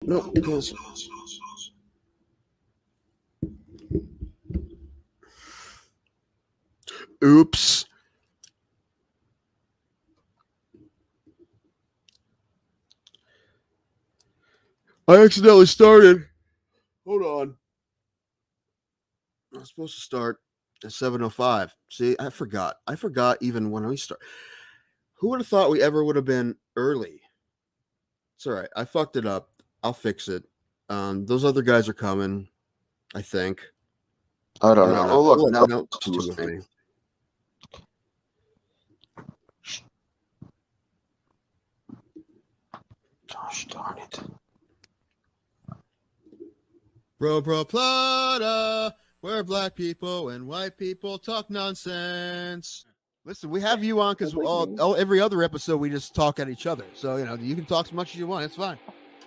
Nope, cancel. Oops. I accidentally started. Hold on. I was supposed to start at 7:05. See, I forgot. I forgot even when we start. Who would have thought we ever would have been early? It's all right. I fucked it up. I'll fix it. Those other guys are coming, I think. I don't know. Oh, look. No, it's two of me. Gosh darn it. Bro Plata, where black people and white people talk nonsense. Listen, we have you on because every other episode we just talk at each other. So, you can talk as much as you want. It's fine.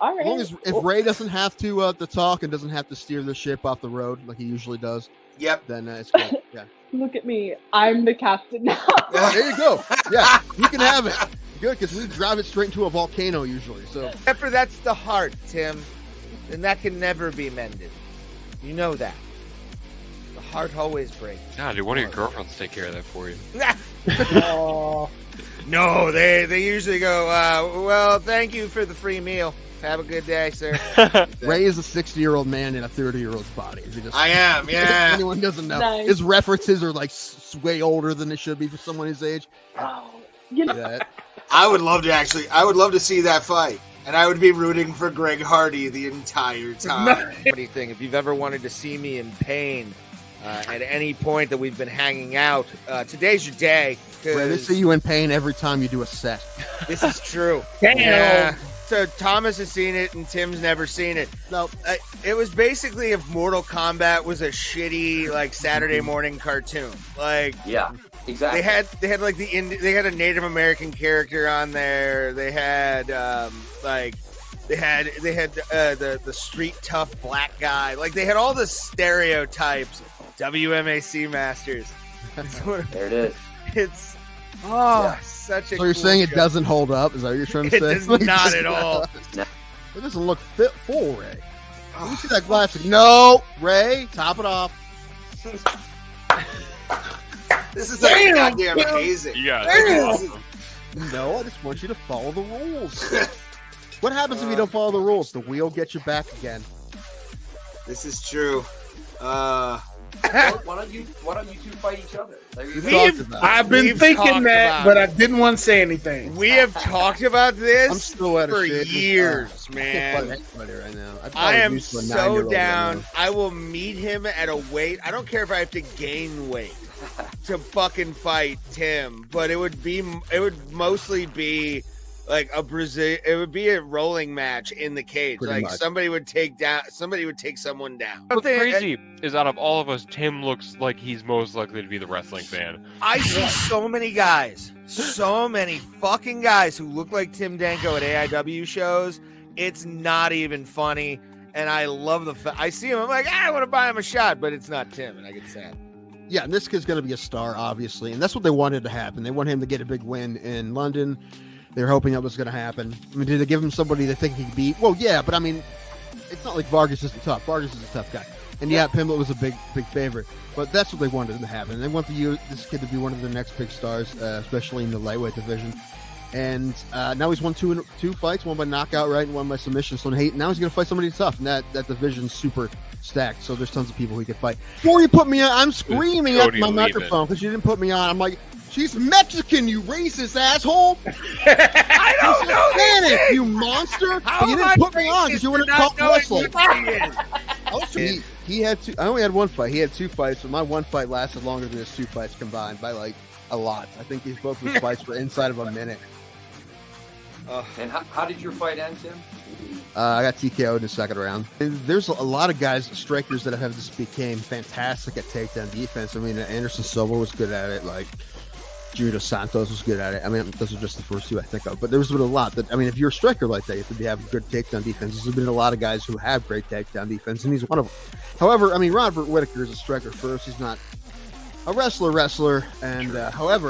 All right. As long as if Ray doesn't have to talk and doesn't have to steer the ship off the road like he usually does. Yep. Then it's good. Yeah. Look at me. I'm the captain now. There you go. Yeah, you can have it. Good, because we drive it straight into a volcano usually. So Except for that's the heart, Tim. And that can never be mended. You know that. The heart always breaks. Nah, dude, one of your girlfriends take care of that for you. Oh. No, they usually go, well, thank you for the free meal. Have a good day, sir. Ray is a 60-year-old man in a 30-year-old's body. I am, yeah. If anyone doesn't know. Nice. His references are like way older than they should be for someone his age. Oh, you know. Yeah. I would love to see that fight. And I would be rooting for Greg Hardy the entire time. Funny thing, if you've ever wanted to see me in pain at any point that we've been hanging out, today's your day. Ray, they see you in pain every time you do a set. This is true. Damn. Yeah. So Thomas has seen it and Tim's never seen it. No, It was basically if Mortal Kombat was a shitty like Saturday morning cartoon. Like Yeah, exactly. they had like they had a Native American character on there. They had they had the street tough black guy. Like they had all the stereotypes. WMAC masters. There it is. It's such a. so you're cool saying it show. doesn't hold up? Is that what you're trying to It say? does not at all. It doesn't look fit full, Ray. Let me see that glass. No, Ray, top it off. This is like goddamn amazing. You got it. No, I just want you to follow the rules. What happens if you don't follow the rules? The wheel gets you back again. This is true. Why don't you two fight each other? There you go. I've been We've thinking talked that, about but it. I didn't want to say anything. We have talked about this I'm still out of for shape. years, I can't man. fight anybody right now. I am so down. I will meet him at a weight. I don't care if I have to gain weight to fucking fight Tim, but it would mostly be like it would be a rolling match in the cage. Pretty like much. somebody would take someone down. What's crazy is out of all of us, Tim looks like he's most likely to be the wrestling fan. I see so many fucking guys who look like Tim Danko at AIW shows. It's not even funny, and I love I see him. I'm like, I want to buy him a shot, but it's not Tim, and I get sad. Yeah, and this kid's going to be a star, obviously, and that's what they wanted to happen. They want him to get a big win in London. They were hoping that was going to happen. I mean, did they give him somebody they think he could beat? Well, yeah, but I mean, it's not like Vargas isn't tough. Vargas is a tough guy. And yeah, Pimblett was a big favorite. But that's what they wanted to happen. They want this kid to be one of their next big stars, especially in the lightweight division. And now he's won two fights, one by knockout, right, and one by submission. So now he's going to fight somebody tough. And that division's super stacked. So there's tons of people he could fight. Before you put me on, I'm screaming at my microphone because you didn't put me on. I'm like, she's Mexican, you racist asshole. I don't know Spanish, you monster. But you didn't put me on because you wouldn't talk wrestling. He had two. I only had one fight. He had two fights, but my one fight lasted longer than his two fights combined by like a lot. I think both of his fights were inside of a minute. And how did your fight end, Tim? I got TKO'd in the second round. And there's a lot of guys, strikers that have just became fantastic at takedown defense. I mean, Anderson Silva was good at it. Like Junior Santos was good at it. I mean, those are just the first two I think of. But there's been a lot that, I mean, if you're a striker like that, you have to have good takedown defense. There's been a lot of guys who have great takedown defense, and he's one of them. However, I mean, Robert Whittaker is a striker first. He's not a wrestler. And however,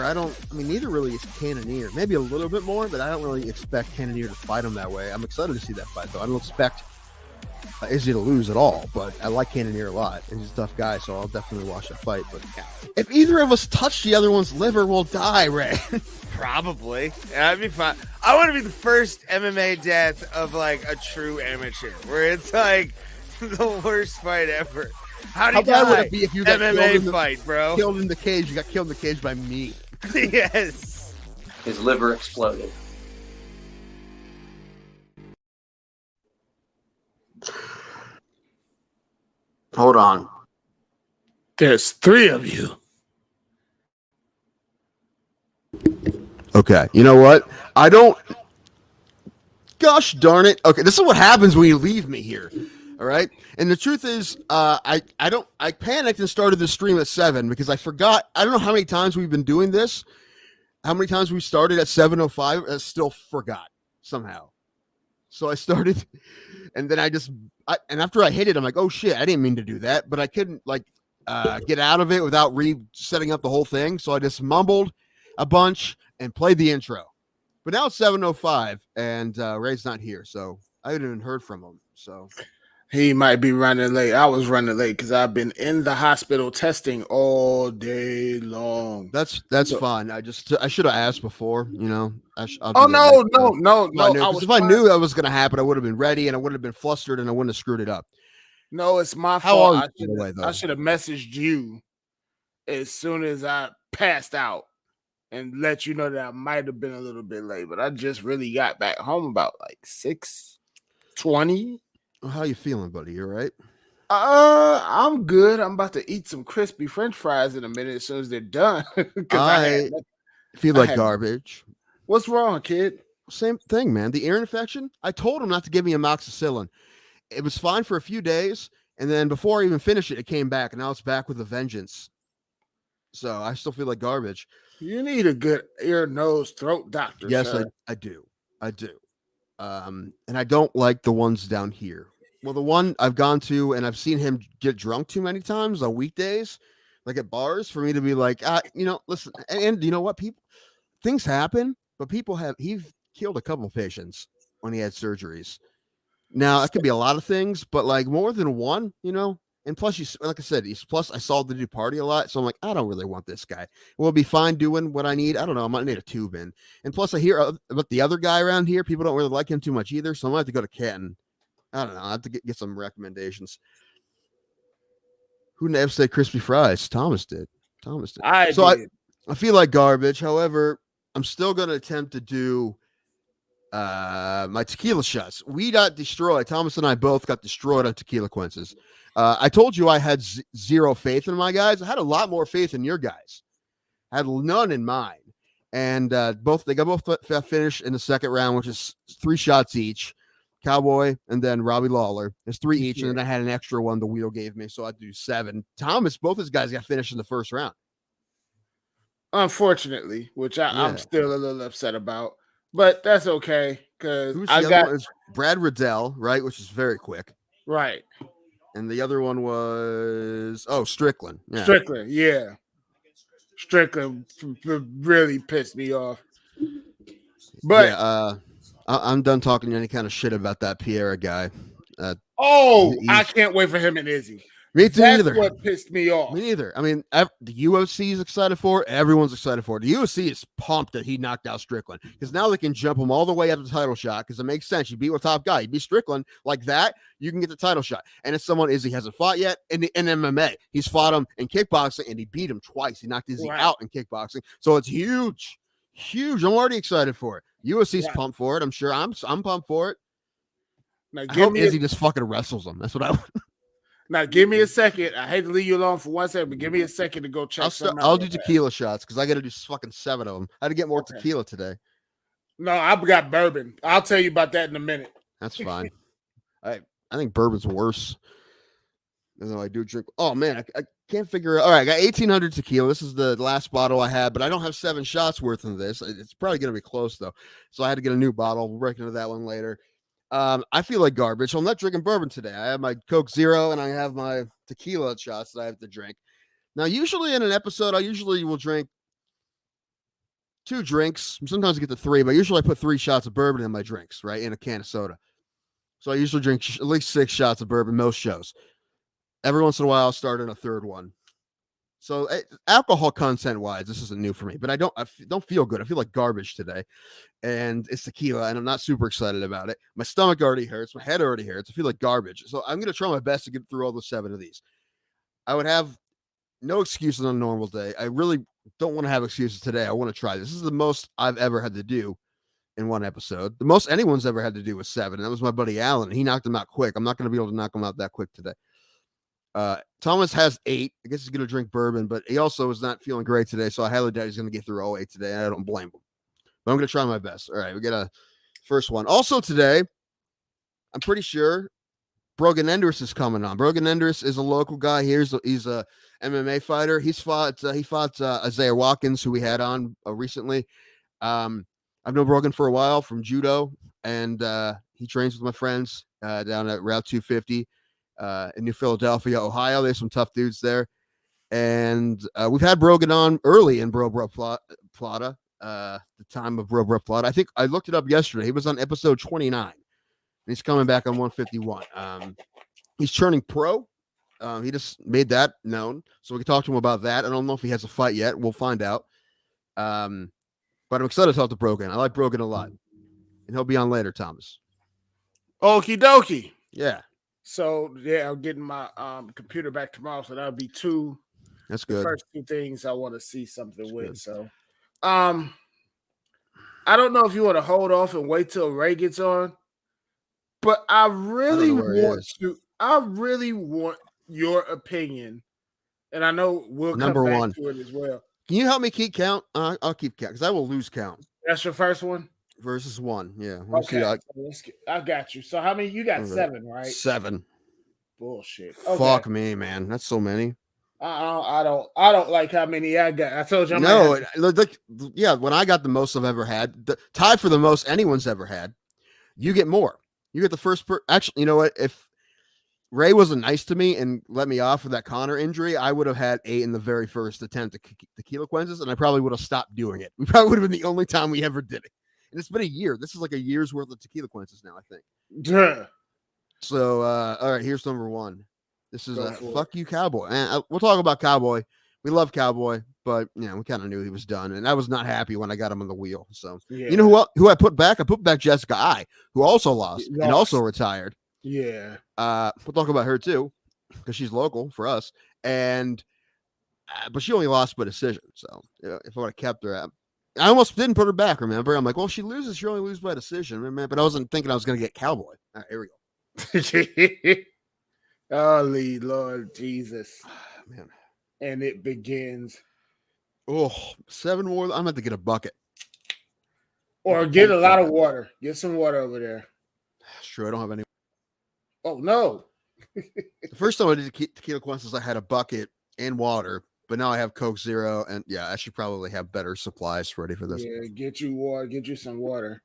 neither really is Cannonier. Maybe a little bit more, but I don't really expect Cannonier to fight him that way. I'm excited to see that fight, though. I don't expect Izzy to lose at all, but I like Cannonier a lot, and he's a tough guy, so I'll definitely watch that fight. But if either of us touch the other one's liver, we'll die, Ray. Probably. That'd be fun. I want to be the first MMA death of like a true amateur, where it's like the worst fight ever. How bad would it be if you got MMA fight, bro? Killed in the cage. You got killed in the cage by me. Yes. His liver exploded. Hold on. There's 3 of you. Okay. You know what? I don't. Gosh darn it. Okay, this is what happens when you leave me here. All right. And the truth is, I panicked and started the stream at 7 because I forgot. I don't know how many times we've been doing this. How many times we started at 7:05? I still forgot somehow. So I started, and then and after I hit it, I'm like, oh shit, I didn't mean to do that, but I couldn't get out of it without setting up the whole thing. So I just mumbled a bunch and played the intro. But now it's 7:05 and Ray's not here, so I haven't even heard from him. So He might be running late. I was running late because I've been in the hospital testing all day long. that's fine. I should have asked before, you know. No. If I knew that was going to happen, I would have been ready and I would have been flustered and I wouldn't have screwed it up. No, it's my How fault. are you, by the way, though? I should have messaged you as soon as I passed out and let you know that I might have been a little bit late, but I just really got back home about like 6:20. How you feeling, buddy? You all right? I'm good. I'm about to eat some crispy French fries in a minute as soon as they're done. I feel like garbage. What's wrong, kid? Same thing, man. The ear infection. I told him not to give me amoxicillin. It was fine for a few days, and then before I even finished it, it came back, and now it's back with a vengeance. So I still feel like garbage. You need a good ear, nose, throat doctor. Yes, sir. I do. And I don't like the ones down here. Well, the one I've gone to and I've seen him get drunk too many times on weekdays, like at bars, for me to be like, listen, and you know what? Things happen, but he's killed a couple of patients when he had surgeries. Now, it could be a lot of things, but like more than one, you know, and plus, like I said, plus I saw the dude party a lot. So I'm like, I don't really want this guy. We'll be fine doing what I need. I don't know. I might need a tube in. And plus I hear about the other guy around here. People don't really like him too much either. So I might have to go to Canton. I don't know. I have to get some recommendations. Who never said crispy fries? Thomas did. I feel like garbage. However, I'm still going to attempt to do my tequila shots. We got destroyed. Thomas and I both got destroyed on tequila quinces. I told you I had zero faith in my guys. I had a lot more faith in your guys. I had none in mine. And they got both finished in the second round, which is 3 shots each. Cowboy and then Robbie Lawler. There's 3 each, and then I had an extra one the wheel gave me, so I'd do 7. Thomas, both his guys got finished in the first round. Unfortunately, which I'm still a little upset about. But that's okay, because is Brad Riddell, right, which is very quick. Right. And the other one was Strickland. Yeah. Strickland really pissed me off. But I'm done talking any kind of shit about that Pierre guy. I can't wait for him and Izzy. Me too. That's what pissed me off. Me neither. I mean, the UFC is excited for it. Everyone's excited for it. The UFC is pumped that he knocked out Strickland because now they can jump him all the way up to the title shot because it makes sense. You beat a top guy. You beat Strickland like that, you can get the title shot. And it's someone Izzy hasn't fought yet in MMA. He's fought him in kickboxing and he beat him twice. He knocked Izzy out in kickboxing. So it's huge. Huge. I'm already excited for it. UFC's pumped for it. I'm sure I'm pumped for it. Now, I hope Izzy just fucking wrestles him. That's what I want. Now, give me a second. I hate to leave you alone for 1 second, but give me a second to go check I'll do tequila shots because I got to do fucking 7 of them. I had to get more tequila today. No, I've got bourbon. I'll tell you about that in a minute. That's fine. I think bourbon's worse. Than I do drink. Oh, man, I can't figure out. All right, I got 1,800 tequila. This is the last bottle I had, but I don't have 7 shots worth of this. It's probably going to be close, though. So I had to get a new bottle. We'll break into that one later. I feel like garbage. So I'm not drinking bourbon today. I have my Coke Zero and I have my tequila shots that I have to drink. Now, usually in an episode, I usually will drink 2 drinks. Sometimes I get to 3, but usually I put 3 shots of bourbon in my drinks, right? In a can of soda. So I usually drink at least 6 shots of bourbon most shows. Every once in a while, I'll start in a third one. So alcohol content wise, this isn't new for me, but I don't feel good. I feel like garbage today, and it's tequila, and I'm not super excited about it. My stomach already hurts. My head already hurts. I feel like garbage. So I'm going to try my best to get through all the 7 of these. I would have no excuses on a normal day. I really don't want to have excuses today. I want to try this. This is the most I've ever had to do in one episode. The most anyone's ever had to do was 7. And that was my buddy Alan. He knocked them out quick. I'm not going to be able to knock them out that quick today. Thomas has 8. I guess he's going to drink bourbon, but he also is not feeling great today. So I highly doubt he's going to get through all 8 today. I don't blame him. But I'm going to try my best. All right, we get a first one. Also today, I'm pretty sure Brogan Enders is coming on. Brogan Enders is a local guy here. He's a MMA fighter. He fought Isaiah Watkins, who we had on recently. I've known Brogan for a while from judo, and he trains with my friends down at Route 250 in New Philadelphia, Ohio. There's some tough dudes there. And we've had Brogan on early in Bro Plata, the time of Bro Plata. I think I looked it up yesterday. He was on episode 29. And he's coming back on 151. He's turning pro. He just made that known. So we can talk to him about that. I don't know if he has a fight yet. We'll find out. But I'm excited to talk to Brogan. I like Brogan a lot. And he'll be on later, Thomas. Okie dokie. Yeah. So, yeah, I'm getting my computer back tomorrow. So that'll be 2. That's The good. first 2 things I want to see something That's with. good. So, I don't know if you want to hold off and wait till Ray gets on, but I really want your opinion, and I know we'll Number come back 1 to it as well. Can you help me keep count? I'll keep count because I will lose count. That's your first one? Versus 1. Yeah. Okay. I got you. So how many? You got 7, right? 7. Bullshit. Fuck me, man. That's so many. I don't like how many I got. I told you. When I got the most I've ever had, tied for the most anyone's ever had, you get more. You get the first actually, you know what? If Ray wasn't nice to me and let me off with that Connor injury, I would have had 8 in the very first attempt at tequila cleanses, and I probably would have stopped doing it. We probably would have been the only time we ever did it. And it's been a year. This is like a year's worth of tequila cleanses now, I think. Yeah. So, all right, here's number 1. This is fuck you, Cowboy. And we'll talk about Cowboy. We love Cowboy, but we kind of knew he was done, and I was not happy when I got him on the wheel. So, You know who I put back? I put back Jessica I, who also lost and also retired. Yeah. We'll talk about her too, because she's local for us, and but she only lost by decision. So if I would have kept her, I almost didn't put her back. Remember, I'm like, well, she loses, she only loses by decision. But I wasn't thinking I was going to get Cowboy. All right, here we go. Holy Lord Jesus, man! And it begins. Oh, 7 more. I'm going to have to get a bucket. Or get a lot of water. Get some water over there. That's true. I don't have any. Oh, no. The first time I did tequila cleanses, I had a bucket and water, but now I have Coke Zero. And I should probably have better supplies ready for this. Yeah, get you water. Get you some water.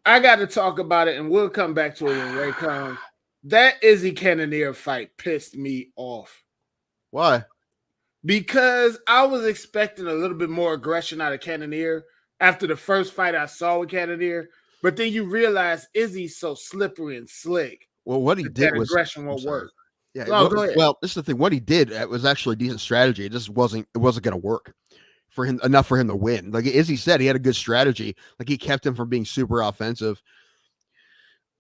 I got to talk about it, and we'll come back to it when Ray comes. That Izzy Cannonier fight pissed me off. Why? Because I was expecting a little bit more aggression out of Cannonier after the first fight I saw with Cannonier, but then you realize Izzy's so slippery and slick. Well, what he did was aggression won't work. Yeah. Well, this is the thing. What he did was actually a decent strategy. It just wasn't going to work for him enough for him to win. Like Izzy said, he had a good strategy. Like he kept him from being super offensive,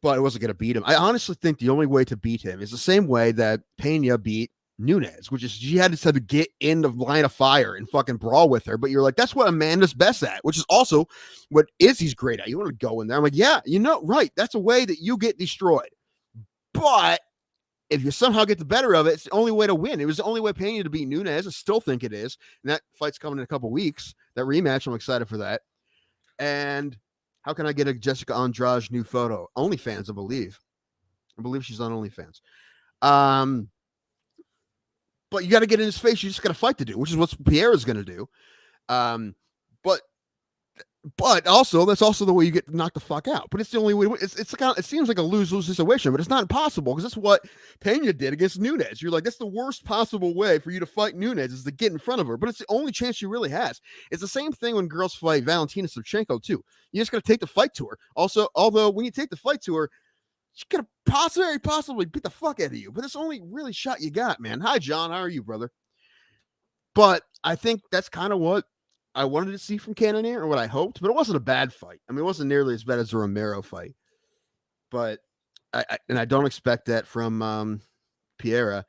but it wasn't going to beat him. I honestly think the only way to beat him is the same way that Pena beat Nunes, which is she had to get in the line of fire and fucking brawl with her. But you're like, that's what Amanda's best at, which is also what Izzy's great at. You want to go in there. I'm like, yeah, right. That's a way that you get destroyed. But if you somehow get the better of it, it's the only way to win. It was the only way Pena to beat Nunes. I still think it is. And that fight's coming in a couple weeks. That rematch, I'm excited for that. And how can I get a Jessica Andrade new photo? OnlyFans, I believe. I believe she's on OnlyFans. But you got to get in his face. You just got to fight to do, which is what Pierre is going to do. But also, that's also the way you get knocked the fuck out. But it's the only way. It seems like a lose-lose situation, but it's not impossible because that's what Pena did against Nunes. You're like, that's the worst possible way for you to fight Nunes is to get in front of her. But it's the only chance she really has. It's the same thing when girls fight Valentina Shevchenko too. You just got to take the fight to her. Also, although when you take the fight to her, she could have possibly beat the fuck out of you, but it's the only really shot you got, man. Hi, John. How are you, brother? But I think that's kind of what I wanted to see from Cannonier, or what I hoped, but it wasn't a bad fight. I mean, it wasn't nearly as bad as the Romero fight, but I don't expect that from Piera.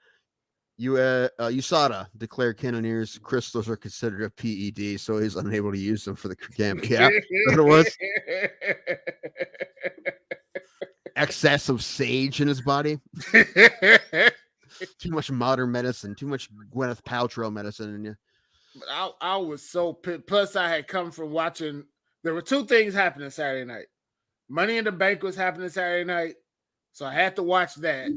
USADA declared Cannonier's crystals are considered a PED, so he's unable to use them for the camp. Yeah, that's what it was. Excess of sage in his body. Too much modern medicine. Too much Gwyneth Paltrow medicine in you. But I was so pissed. Plus, I had come from watching. There were two things happening Saturday night. Money in the Bank was happening Saturday night, so I had to watch that,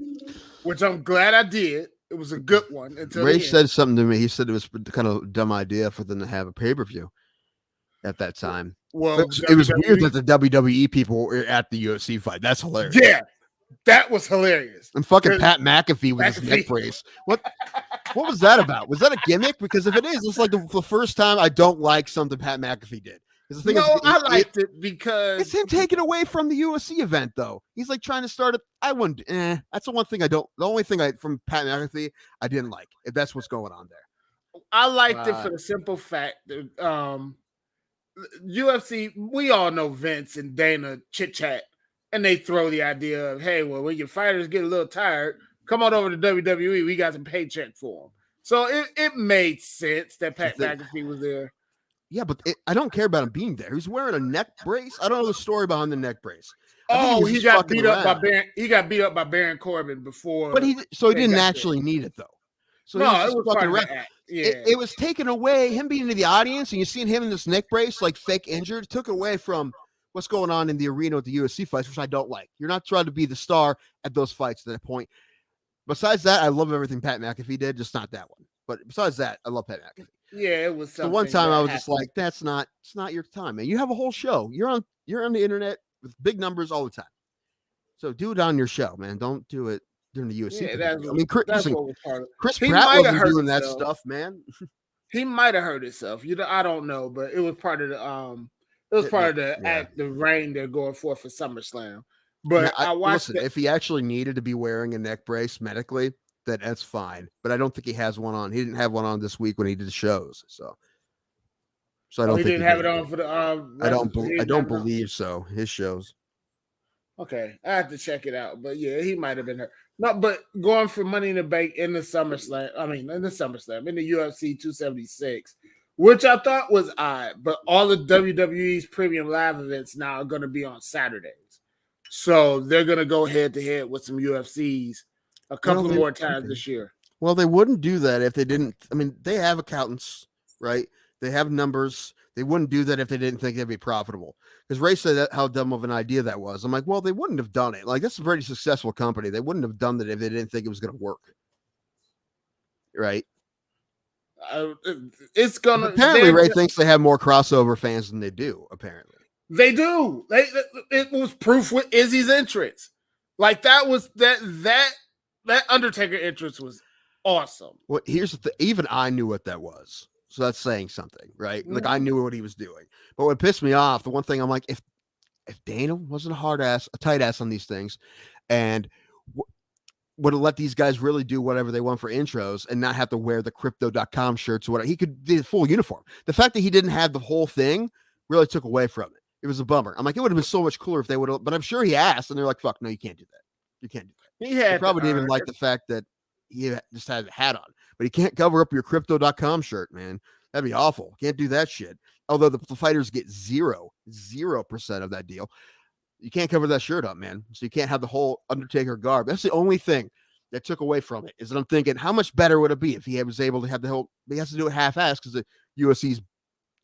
which I'm glad I did. It was a good one. Ray said something to me. He said it was kind of a dumb idea for them to have a pay-per-view at that time. Well, it was weird that the WWE people were at the UFC fight. That's hilarious. Yeah, that was hilarious. And fucking Pat McAfee with his neck brace. What was that about? Was that a gimmick? Because if it is, it's like the first time I don't like something Pat McAfee did. I liked it because it's him taking away from the UFC event, though. He's like trying to start it. I wouldn't. That's the one thing I don't. The only thing from Pat McAfee I didn't like. If that's what's going on there, I liked it for the simple fact that UFC. We all know Vince and Dana chit chat, and they throw the idea of, hey, well, when your fighters get a little tired, come on over to WWE. We got some paycheck for them. So it made sense that Pat McAfee was there. Yeah, but I don't care about him being there. He's wearing a neck brace. I don't know the story behind the neck brace. He got beat up by Baron. He got beat up by Baron Corbin before. But he didn't actually need it though. So no, it was fucking around. Yeah, it was taken away. Him being in the audience and you seeing him in this neck brace, like fake injured, took away from what's going on in the arena with the UFC fights, which I don't like. You're not trying to be the star at those fights at that point. Besides that, I love everything Pat McAfee did, just not that one. But besides that, I love Pat McAfee. Yeah, it was something. So one time I was just like, it's not your time, man. You have a whole show. You're on the internet with big numbers all the time. So do it on your show, man. Don't do it during the UFC. Yeah, Chris Pratt wasn't doing that stuff, man. He might have hurt himself. I don't know, but it was part of the act, the reign they're going for SummerSlam. But I watched. Listen, if he actually needed to be wearing a neck brace medically, that's fine. But I don't think he has one on. He didn't have one on this week when he did shows. So I don't think he didn't have it on for the. I don't believe so. His shows. Okay, I have to check it out. But yeah, he might have been hurt. No, but going for Money in the Bank in the SummerSlam. In the UFC 276, which I thought was odd. But all of WWE's premium live events now are going to be on Saturdays, so they're going to go head to head with some UFCs a couple more times this year. Well, they wouldn't do that if they didn't. I mean, they have accountants, right? They have numbers. They wouldn't do that if they didn't think they'd be profitable. Because Ray said how dumb of an idea that was. I'm like, well, they wouldn't have done it. Like, that's a very successful company. They wouldn't have done that if they didn't think it was going to work. Right? It's going to. Apparently, Ray thinks they have more crossover fans than they do, apparently. They do. It was proof with Izzy's entrance. Like, that was that Undertaker entrance was awesome. Well, here's the thing. Even I knew what that was. So that's saying something, right? Mm-hmm. Like, I knew what he was doing. But what pissed me off, the one thing I'm like, if Dana wasn't a tight ass on these things, and would have let these guys really do whatever they want for intros and not have to wear the crypto.com shirts or whatever, he could do the full uniform. The fact that he didn't have the whole thing really took away from it. It was a bummer. I'm like, it would have been so much cooler if they would have, but I'm sure he asked, and they're like, fuck, no, you can't do that. You can't do that. He probably didn't even like the fact that he just had a hat on, but he can't cover up your crypto.com shirt, man. That'd be awful. Can't do that shit. Although the fighters get 0% of that deal. You can't cover that shirt up, man. So you can't have the whole Undertaker garb. That's the only thing that took away from it, is that I'm thinking, how much better would it be if he was able to have the whole, he has to do it half-assed because the UFC's,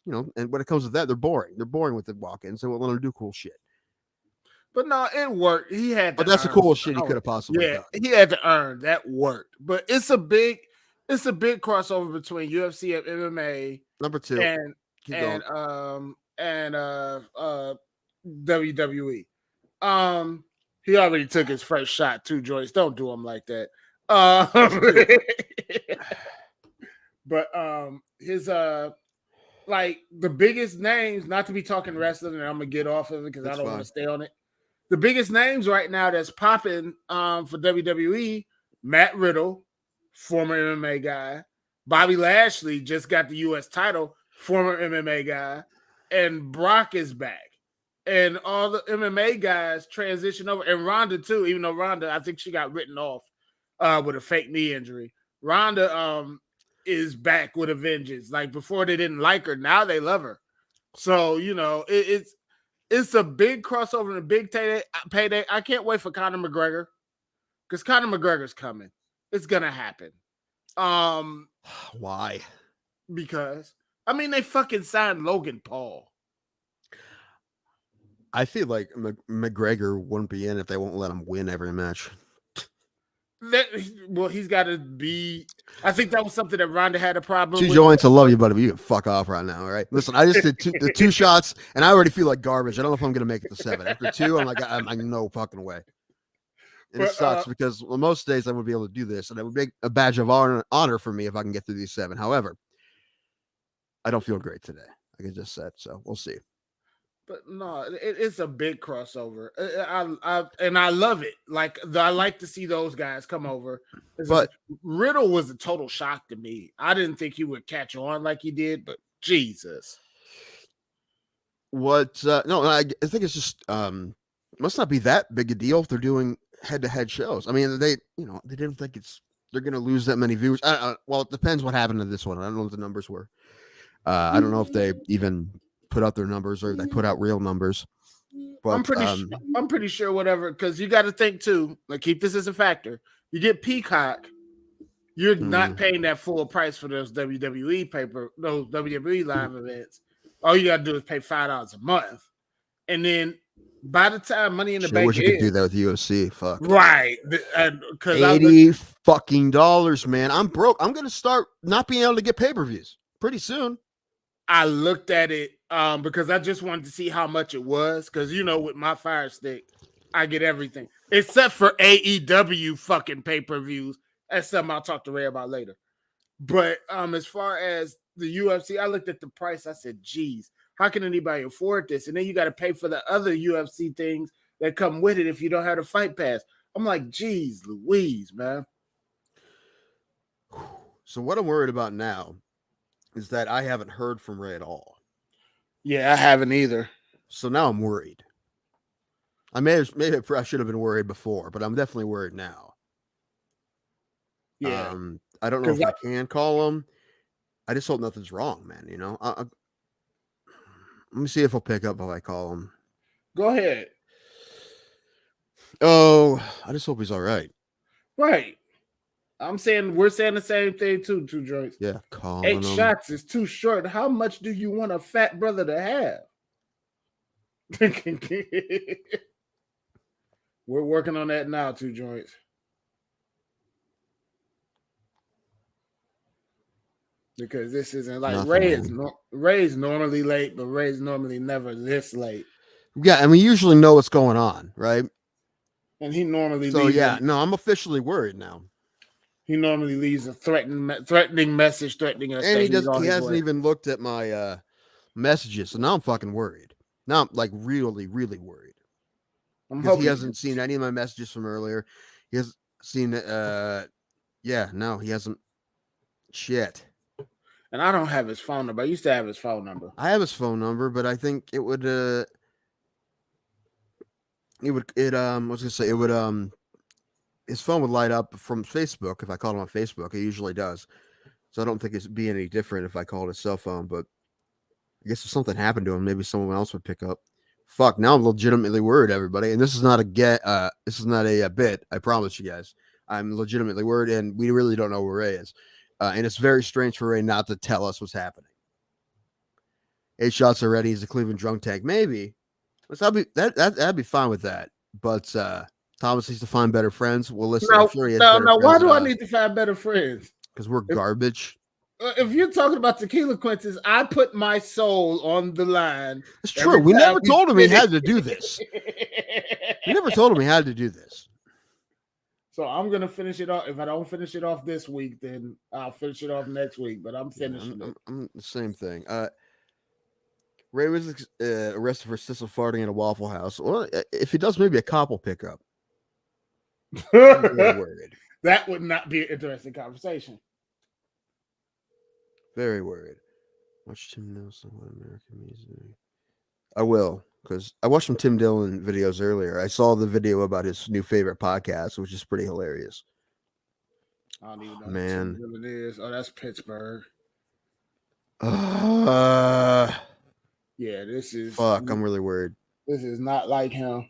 and when it comes to that, they're boring. They're boring with the walk-in, so we'll let them do cool shit. But no, it worked. He had to. But that's the coolest shit he could have possibly done. He had to earn. That worked. But it's a big crossover between UFC and MMA. Number 2. And WWE. He already took his first shot too, Joyce. Don't do him like that. But his like the biggest names, not to be talking wrestling, and I'm gonna get off of it because I don't want to stay on it. the biggest names right now that's popping for WWE, Matt Riddle, former MMA guy. Bobby Lashley just got the U.S. title, former MMA guy. And Brock is back. And all the MMA guys transition over. And Ronda, too, even though Ronda, I think she got written off with a fake knee injury. Ronda is back with a vengeance. Like, before they didn't like her, now they love her. So, you know, it's a big crossover and a big payday. I can't wait for Conor McGregor because Conor McGregor's coming. It's gonna happen. Why? Because I mean they fucking signed Logan Paul. I feel like McGregor wouldn't be in if they won't let him win every match. Well, he's got to be. I think that was something that Ronda had a problem Two with. joints, I love you, buddy, but you can fuck off right now, all right? Listen, I just did the 2 shots, and I already feel like garbage. I don't know if I'm going to make it to 7. After 2, I'm like, I'm no fucking way. And it sucks because most days I would be able to do this, and it would be a badge of honor for me if I can get through these 7. However, I don't feel great today, like I just said, so we'll see. But no, it's a big crossover. I love it. Like I like to see those guys come over. But Riddle was a total shock to me. I didn't think he would catch on like he did, but Jesus. What? No, I think it's just must not be that big a deal if they're doing head-to-head shows. I mean, they didn't think they're going to lose that many viewers. Well, it depends what happened to this one. I don't know what the numbers were. I don't know if they even put out their numbers or if they put out real numbers. But I'm pretty sure whatever, because you got to think too. Like, keep this as a factor. You get Peacock, you're not paying that full price for those those WWE live events. All you got to do is pay $5 a month, and then by the time Money in the Bank, I wish I could do that with UFC. Fuck. Right, because $80 fucking dollars, man. I'm broke. I'm gonna start not being able to get pay-per-views pretty soon. I looked at it because I just wanted to see how much it was. Because, you know, with my Fire Stick, I get everything except for AEW fucking pay-per-views. That's something I'll talk to Ray about later. But as far as the UFC, I looked at the price. I said, geez, how can anybody afford this? And then you got to pay for the other UFC things that come with it if you don't have a fight pass. I'm like, geez, Louise, man. So what I'm worried about now is that I haven't heard from Ray at all. Yeah, I haven't either. So now I'm worried. Maybe I should have been worried before, but I'm definitely worried now. Yeah. I don't know if I can call him. I just hope nothing's wrong, man. You know, let me see if he'll pick up if I call him. Go ahead. Oh, I just hope he's all right. Right. We're saying the same thing too, Two Joints. Yeah, calling 8 him. shots is too short. How much do you want a fat brother to have? We're working on that now, Two Joints. Because this isn't like Ray's normally late, but Ray's normally never this late. Yeah, and we usually know what's going on, right? And he normally I'm officially worried now. He normally leaves a threatening message, threatening us. And he hasn't even looked at my messages, so now I'm fucking worried. Now I'm like really, really worried. Because he hasn't seen any of my messages from earlier. He hasn't seen no, he hasn't. Shit. And I don't have his phone number. I used to have his phone number. I have his phone number, but I think it would his phone would light up from Facebook if I called him on Facebook. It usually does. So I don't think it'd be any different if I called his cell phone, but I guess if something happened to him, maybe someone else would pick up. Fuck, now I'm legitimately worried, everybody. And this is not a bit. I promise you guys. I'm legitimately worried, and we really don't know where Ray is. And it's very strange for Ray not to tell us what's happening. 8 shots already. He's a Cleveland drunk tank. Maybe. That'd be fine with that. But Thomas needs to find better friends. Well, listen, I'm sure he has better friends. Why do I need to find better friends? Because we're garbage. If you're talking about Tequila Quinces, I put my soul on the line. It's true. We never told him he had to do this. We never told him he had to do this. So I'm going to finish it off. If I don't finish it off this week, then I'll finish it off next week. But I'm finishing it. I'm the same thing. Ray was arrested for excessive farting in a Waffle House. Well, if he does, maybe a cop will pick up. I'm very worried. That would not be an interesting conversation. Very worried. Watch Tim Nelson on American Music. I will, because I watched some Tim Dillon videos earlier. I saw the video about his new favorite podcast, which is pretty hilarious. I don't even know Man. who Tim Dillon is. Oh, that's Pittsburgh. Yeah, This is fuck. I'm really worried. This is not like him.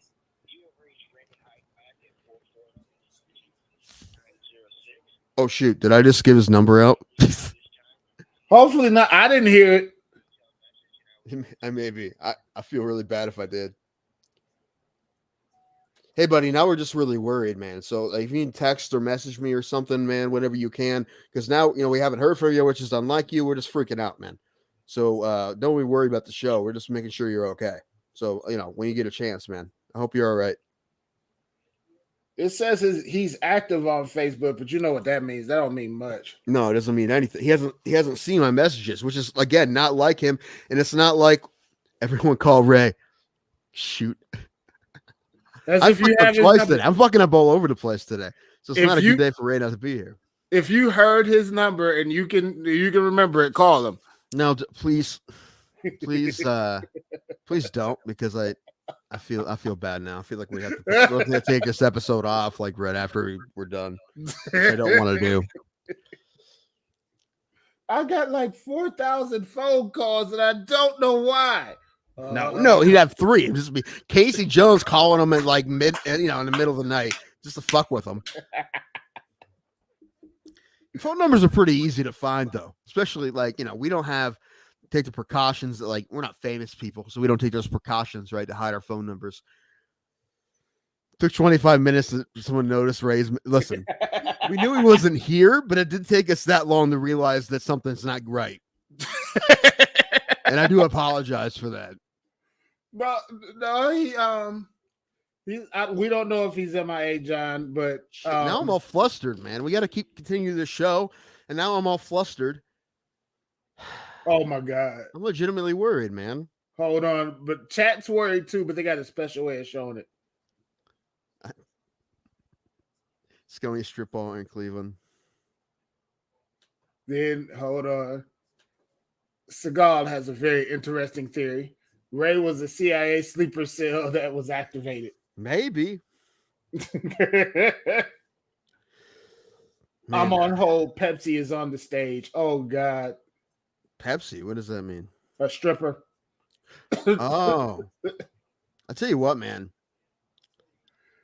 Oh shoot! Did I just give his number out? Hopefully not. I didn't hear it. I maybe. I feel really bad if I did. Hey, buddy. Now we're just really worried, man. So like, if you can text or message me or something, man, whatever you can, because now we haven't heard from you, which is unlike you. We're just freaking out, man. So don't be worried about the show. We're just making sure you're okay. So when you get a chance, man. I hope you're all right. It says he's active on Facebook, but you know what that means. That don't mean much. No, it doesn't mean anything. He hasn't seen my messages, which is again not like him, and it's not like everyone call Ray. Shoot. As I if you fucked up have his twice number. today. I'm fucking up all over the place today. So it's If not a you- good day for Ray not to be here. If you heard his number and you can remember it, call him. No, please don't, because I feel bad now. I feel like we have to take this episode off like right after we're done. Which I don't want to do. I got like 4,000 phone calls and I don't know why. No, he'd have 3. It'd just be Casey Jones calling him at like in the middle of the night just to fuck with him. Phone numbers are pretty easy to find though, especially like we don't take the precautions that like we're not famous people, so we don't take those precautions, right, to hide our phone numbers. Took 25 minutes to someone notice Ray's. Listen, we knew he wasn't here, but it did take us that long to realize that something's not right. And I do apologize for that. No, we don't know if he's MIA, John, but Now I'm all flustered, man. We got to continue the show, and now I'm all flustered. Oh my God. I'm legitimately worried, man. Hold on. But chat's worried too, but they got a special way of showing it. It's going to strip ball in Cleveland. Then hold on. Seagal has a very interesting theory. Ray was a CIA sleeper cell that was activated. Maybe. I'm on hold. Pepsi is on the stage. Oh God. Pepsi? What does that mean? A stripper. Oh. I tell you what, man.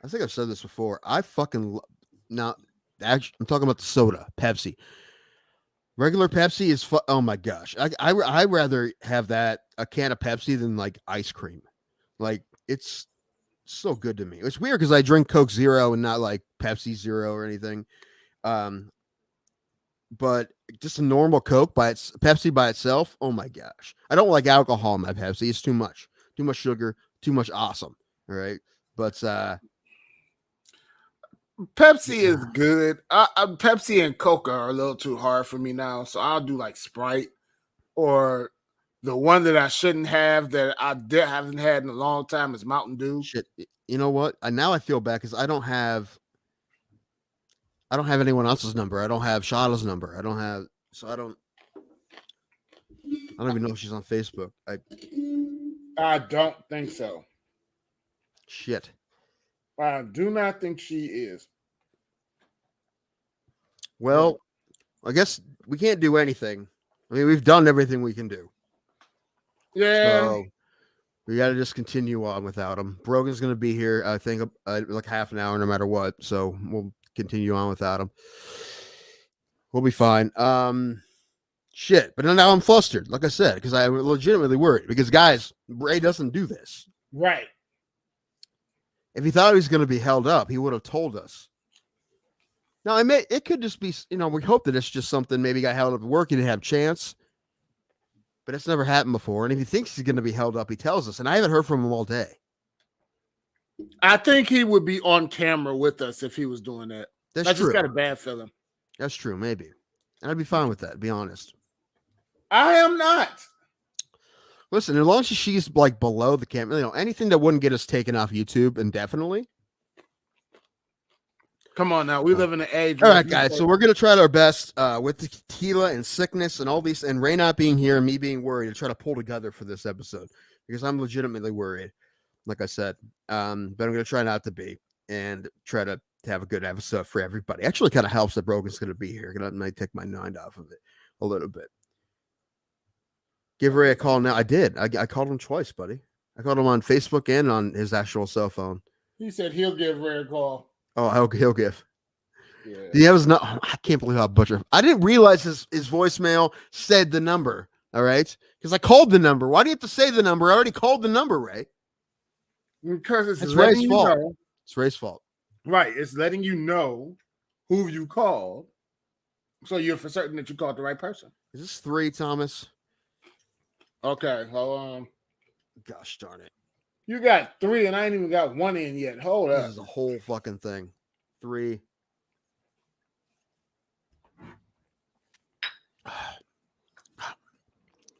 I think I've said this before. I fucking now. Actually, I'm talking about the soda, Pepsi. Regular Pepsi is oh my gosh. I rather have that a can of Pepsi than like ice cream. Like it's so good to me. It's weird because I drink Coke Zero and not like Pepsi Zero or anything. But just a normal Coke Pepsi by itself. Oh my gosh. I don't like alcohol in my Pepsi. It's too much sugar, too much awesome. All right. But Pepsi is good. Pepsi and Coca are a little too hard for me now. So I'll do like Sprite, or the one that I shouldn't have that I haven't had in a long time is Mountain Dew. shit. You know what? Now I feel bad because I don't have anyone else's number. I don't have Shada's number. I don't even know if she's on Facebook. I don't think so. Shit. I do not think she is. Well, I guess we can't do anything. I mean, we've done everything we can do. Yeah. So we got to just continue on without him. Brogan's going to be here, I think, like half an hour no matter what. So we'll continue on without him. We'll be fine. Shit. But now I'm flustered, like I said, because I'm legitimately worried. Because, guys, Ray doesn't do this. Right. If he thought he was going to be held up, he would have told us. Now, it could just be, we hope that it's just something maybe got held up at work. He didn't have a chance. But it's never happened before. And if he thinks he's going to be held up, he tells us. And I haven't heard from him all day. I think he would be on camera with us if he was doing that. That's I true. just got a bad feeling. That's true, maybe. And I'd be fine with that, to be honest. I am not. Listen, as long as she's like below the camera, anything that wouldn't get us taken off YouTube indefinitely. Come on now, we live in an age. All where right, if you guys. say- So we're gonna try our best with the tequila and sickness and all these, and Ray not being here and me being worried to try to pull together for this episode because I'm legitimately worried. Like I said, but I'm gonna try not to be and try to have a good episode for everybody. Actually, kind of helps that Brogan's gonna be here. Gonna might take my mind off of it a little bit. Give Ray a call now. I did. I called him twice, buddy. I called him on Facebook and on his actual cell phone. He said he'll give Ray a call. Oh, he'll give. Yeah. Yeah, it was not. I can't believe how butcher. I didn't realize his voicemail said the number. All right, because I called the number. Why do you have to say the number? I already called the number, Ray. Because it's It's letting Ray's you fault. know. It's Ray's fault. Right. It's letting you know who you called. So you're for certain that you called the right person. Is this 3, Thomas? Okay, hold on. Gosh darn it! You got 3, and I ain't even got 1 in yet. Hold This up. is a whole fucking thing. 3.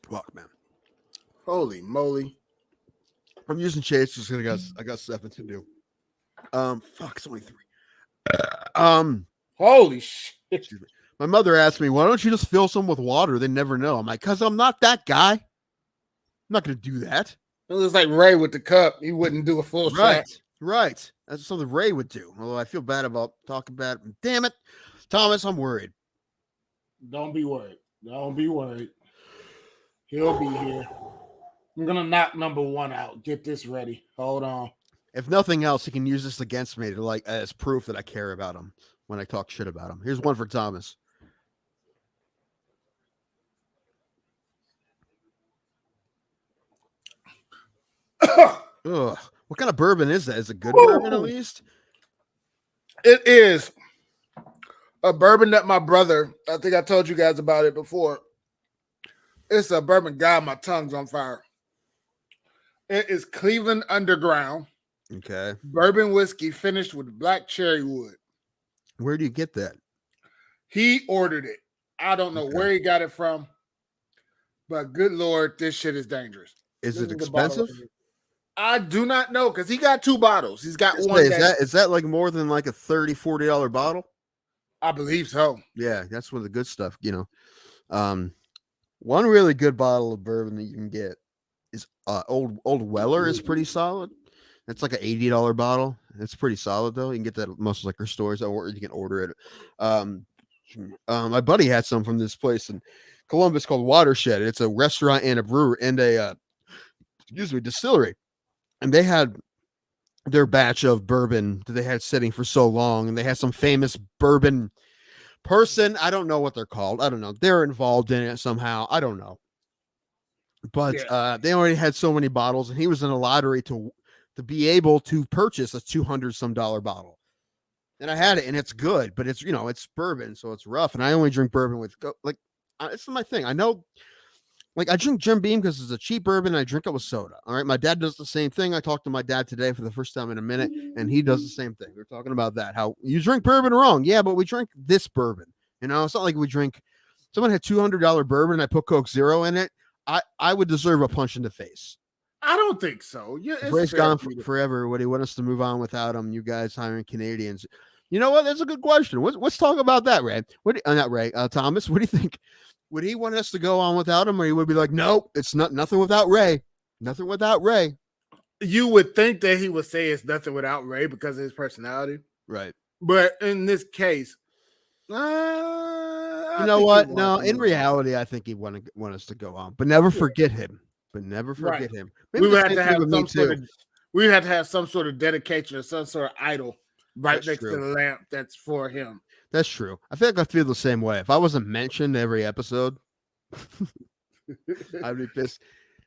Fuck, man. Holy moly. I'm using Chase just because I got 7 to do. Fuck, it's only 3. Holy shit. Excuse me. My mother asked me, why don't you just fill some with water? They never know. I'm like, because I'm not that guy. I'm not going to do that. It looks like Ray with the cup. He wouldn't do a full Right. shot. Right. That's something Ray would do. Although I feel bad about talking about it. Damn it. Thomas, I'm worried. Don't be worried. Don't be worried. He'll be here. I'm going to knock number 1 out. Get this ready. Hold on. If nothing else, he can use this against me to like as proof that I care about him when I talk shit about him. Here's one for Thomas. Ugh. What kind of bourbon is that? Is it good bourbon at least? It is a bourbon that my brother, I think I told you guys about it before. It's a bourbon. God, my tongue's on fire. It is Cleveland Underground Okay. bourbon whiskey finished with black cherry wood. Where do you get that? He ordered it. I don't know Okay. where he got it from, but good Lord, this shit is dangerous. Is This it the bottle expensive? right here. I do not know because he got 2 bottles. He's got one. Is that like more than like a $30, $40 bottle? I believe so. Yeah, that's one of the good stuff, One really good bottle of bourbon that you can get is Old Weller is pretty solid. That's like an $80 bottle. It's pretty solid though. You can get that at most liquor stores, or you can order it. My buddy had some from this place in Columbus called Watershed. It's a restaurant and a brewer and a distillery. And they had their batch of bourbon that they had sitting for so long, and they had some famous bourbon person. I don't know what they're called. I don't know. They're involved in it somehow. I don't know. But they already had so many bottles, and he was in a lottery to be able to purchase a $200-some bottle. And I had it, and it's good, but it's it's bourbon, so it's rough. And I only drink bourbon with it's my thing. I know. Like I drink Jim Beam because it's a cheap bourbon and I drink it with soda. All right. My dad does the same thing. I talked to my dad today for the first time in a minute, and he does the same thing. We're talking about that. How you drink bourbon wrong. Yeah, but we drink this bourbon. It's not like we drink someone had $200 bourbon and I put Coke Zero in it. I would deserve a punch in the face. I don't think so. Yeah, it's Ray's fair gone for you to- forever. Would he want us to move on without him? You guys hiring Canadians. You know what? That's a good question. Let's talk about that, Ray. Not Ray, Thomas. What do you think? Would he want us to go on without him, or he would be like, nope, it's nothing without Ray. Nothing without Ray. You would think that he would say it's nothing without Ray because of his personality. Right. But in this case, You know what? No, in reality, I think he want us to go on, but never forget him. But never forget him. Maybe we the would have same to thing have with me, some sort too. of. We had to have some sort of dedication or some sort of idol right That's next true. to the lamp that's for him. That's true. I feel the same way. If I wasn't mentioned every episode, I'd be pissed.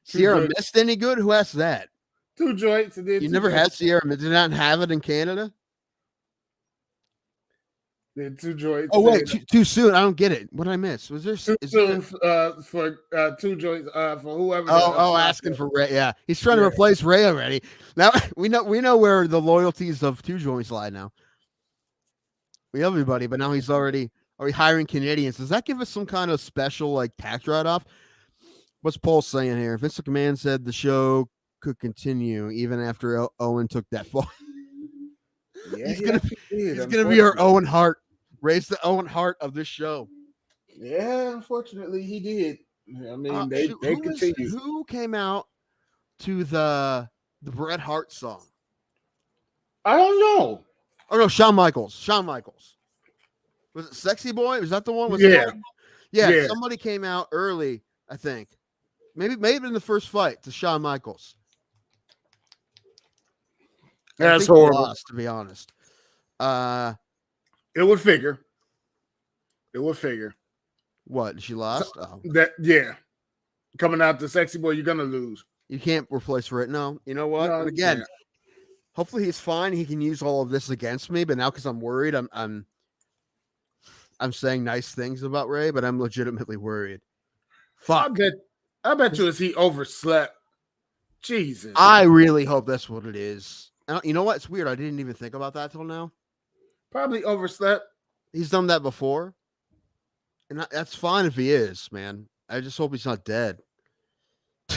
Sierra good. Mist any good? Who asked that? 2 joints. And then You two never had joints. Sierra Mist? Did not have it in Canada? Then 2 joints. Oh wait, and- too soon. I don't get it. What did I miss? Was there? Too Is soon, there for 2 joints for whoever. asking for Ray. Yeah, he's trying to replace Ray already. Now we know where the loyalties of Two Joints lie. Now we love everybody, but now he's already hiring Canadians. Does that give us some kind of special like tax write off? What's Paul saying here? Vince McMahon said the show could continue even after Owen took that fall. Yeah, he's gonna he's be our Owen Hart. Raise the Owen Hart of this show. Yeah, unfortunately, he did. I mean, they continue. Who came out to the Bret Hart song? I don't know. Oh no, Shawn Michaels. Shawn Michaels. Was it Sexy Boy? Was that the one? Yeah. Somebody came out early, I think. Maybe in the first fight to Shawn Michaels. That's horrible. Lost, to be honest. It would figure. What? She lost? Coming out to Sexy Boy, you're gonna lose. You can't replace Rit. No, you know what? No, again, hopefully he's fine. He can use all of this against me. But now, because I'm worried, I'm saying nice things about Ray, but I'm legitimately worried. Fuck. I bet you he overslept. Jesus. I really hope that's what it is. You know what? It's weird. I didn't even think about that till now. Probably overslept. He's done that before. And that's fine if he is, man. I just hope he's not dead. I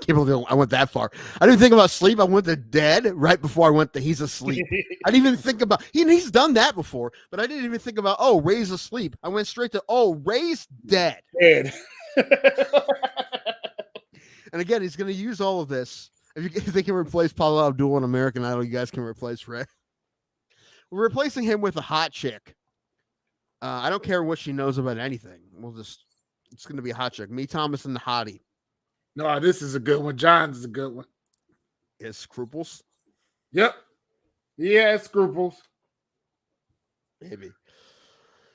can't believe I went that far. I didn't think about sleep. I went to dead right before I went to he's asleep. I didn't even think about he's done that before, but I didn't even think about Ray's asleep. I went straight to Ray's dead. And again, he's going to use all of this. If they can replace Paula Abdul on American Idol, you guys can replace Ray. We're replacing him with a hot chick. I don't care what she knows about anything. It's going to be a hot chick. Me, Thomas, and the hottie. No, this is a good one. John's is a good one. Is Scruples? Yep. Yeah, Scruples. Maybe.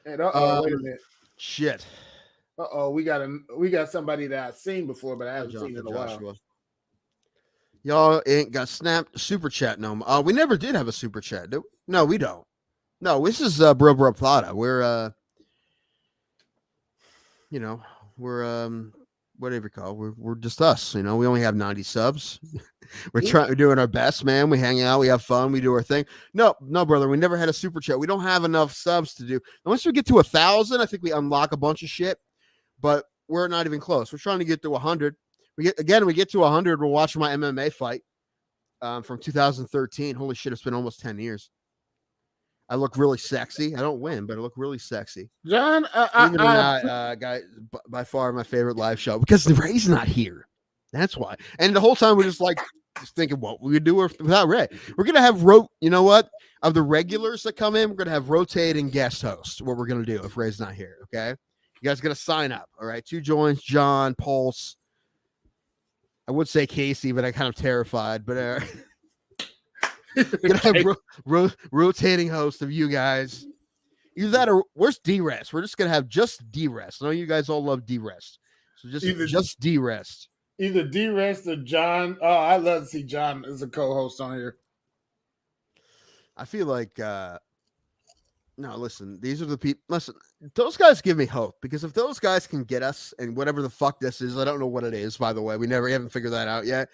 And wait a minute. Shit. We got somebody that I've seen before, but I haven't seen in a while. Y'all ain't got snapped super chat no more. We never did have a super chat. No, we don't. No, this is Bro Plata. We're whatever you call. We're just us. We only have 90 subs. We're doing our best, man. We hang out, we have fun, we do our thing. No, brother, we never had a super chat. We don't have enough subs to do. Once we get to 1,000, I think we unlock a bunch of shit. But we're not even close. We're trying to get to 100. We get to 100. We'll watch my MMA fight from 2013. Holy shit, it's been almost 10 years. I look really sexy. I don't win, but I look really sexy. John, believe it or not, guy, by far my favorite live show because Ray's not here. That's why. And the whole time we're just thinking what we would do without Ray. We're gonna have you know what? Of the regulars that come in, we're gonna have rotating guest hosts. What we're gonna do if Ray's not here, okay? You guys got to sign up. All right. 2 joins, John, Pulse. I would say Casey, but I'm kind of terrified. But gonna have rotating host of you guys. Either that or where's D-Rest? We're just going to have just D-Rest. I know you guys all love D-Rest. So just D-Rest. Either D-Rest or John. Oh, I'd love to see John as a co-host on here. I feel like no, listen, these are the people. Listen, those guys give me hope because if those guys can get us and whatever the fuck this is, I don't know what it is, by the way. We haven't figured that out yet.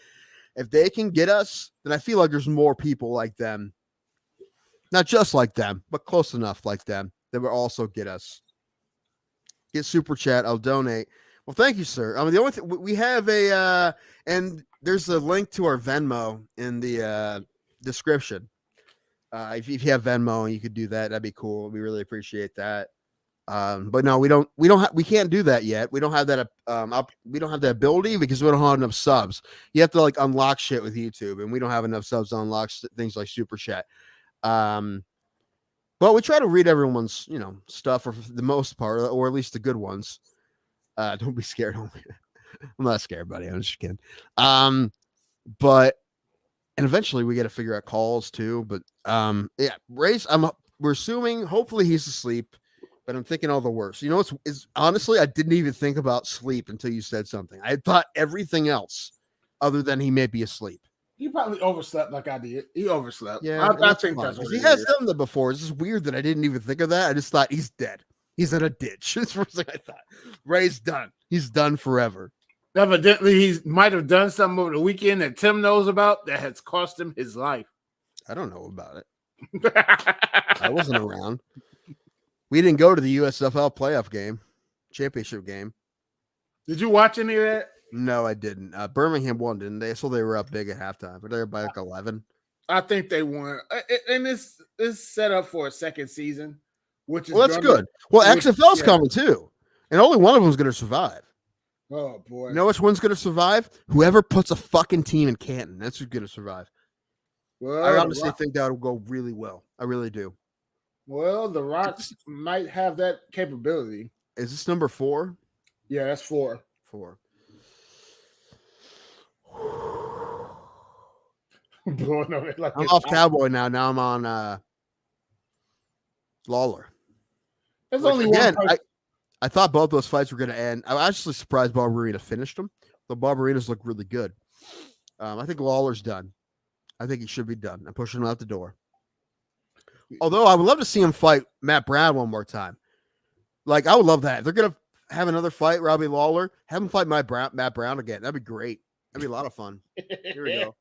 If they can get us, then I feel like there's more people like them. Not just like them, but close enough like them that will also get us. Get super chat. I'll donate. Well, thank you, sir. I mean, the only thing we have and there's a link to our Venmo in the description. If you have Venmo and you could do that, that'd be cool. We really appreciate that. But no, we can't do that yet. We don't have that. We don't have that ability because we don't have enough subs. You have to unlock shit with YouTube, and we don't have enough subs to unlock things like super chat. But we try to read everyone's, stuff for the most part, or at least the good ones. Don't be scared. I'm not scared, buddy. I'm just kidding. And eventually we got to figure out calls too. But yeah, Ray's. We're assuming. Hopefully he's asleep, but I'm thinking all the worst. It's honestly I didn't even think about sleep until you said something. I thought everything else, other than he may be asleep. He probably overslept like I did. He overslept. Yeah, I think that's what he has done that before. It's just weird that I didn't even think of that. I just thought he's dead. He's in a ditch. That's the first thing I thought. Ray's done. He's done forever. Evidently, he might have done something over the weekend that Tim knows about that has cost him his life. I don't know about it. I wasn't around. We didn't go to the USFL playoff game, championship game. Did you watch any of that? No, I didn't. Birmingham won, didn't they? So they were up big at halftime, but they were by like 11. I think they won, and it's set up for a second season, which is Well, that's good. Well, XFL's coming too, and only one of them's going to survive. Oh boy! You know which one's going to survive? Whoever puts a fucking team in Canton. That's who's going to survive. Well, I honestly think that will go really well. I really do. Well, the Rocks might have that capability. Is this number 4? Yeah, that's 4. 4. I'm off Cowboy now. Now I'm on Lawler. There's only one. I thought both those fights were going to end. I'm actually surprised Barberina finished them. The Barbarinas look really good. I think Lawler's done. I think he should be done. I'm pushing him out the door. Although I would love to see him fight Matt Brown one more time. Like, I would love that. If they're going to have another fight, Robbie Lawler, have him fight Matt Brown again. That'd be great. That'd be a lot of fun. Here we go.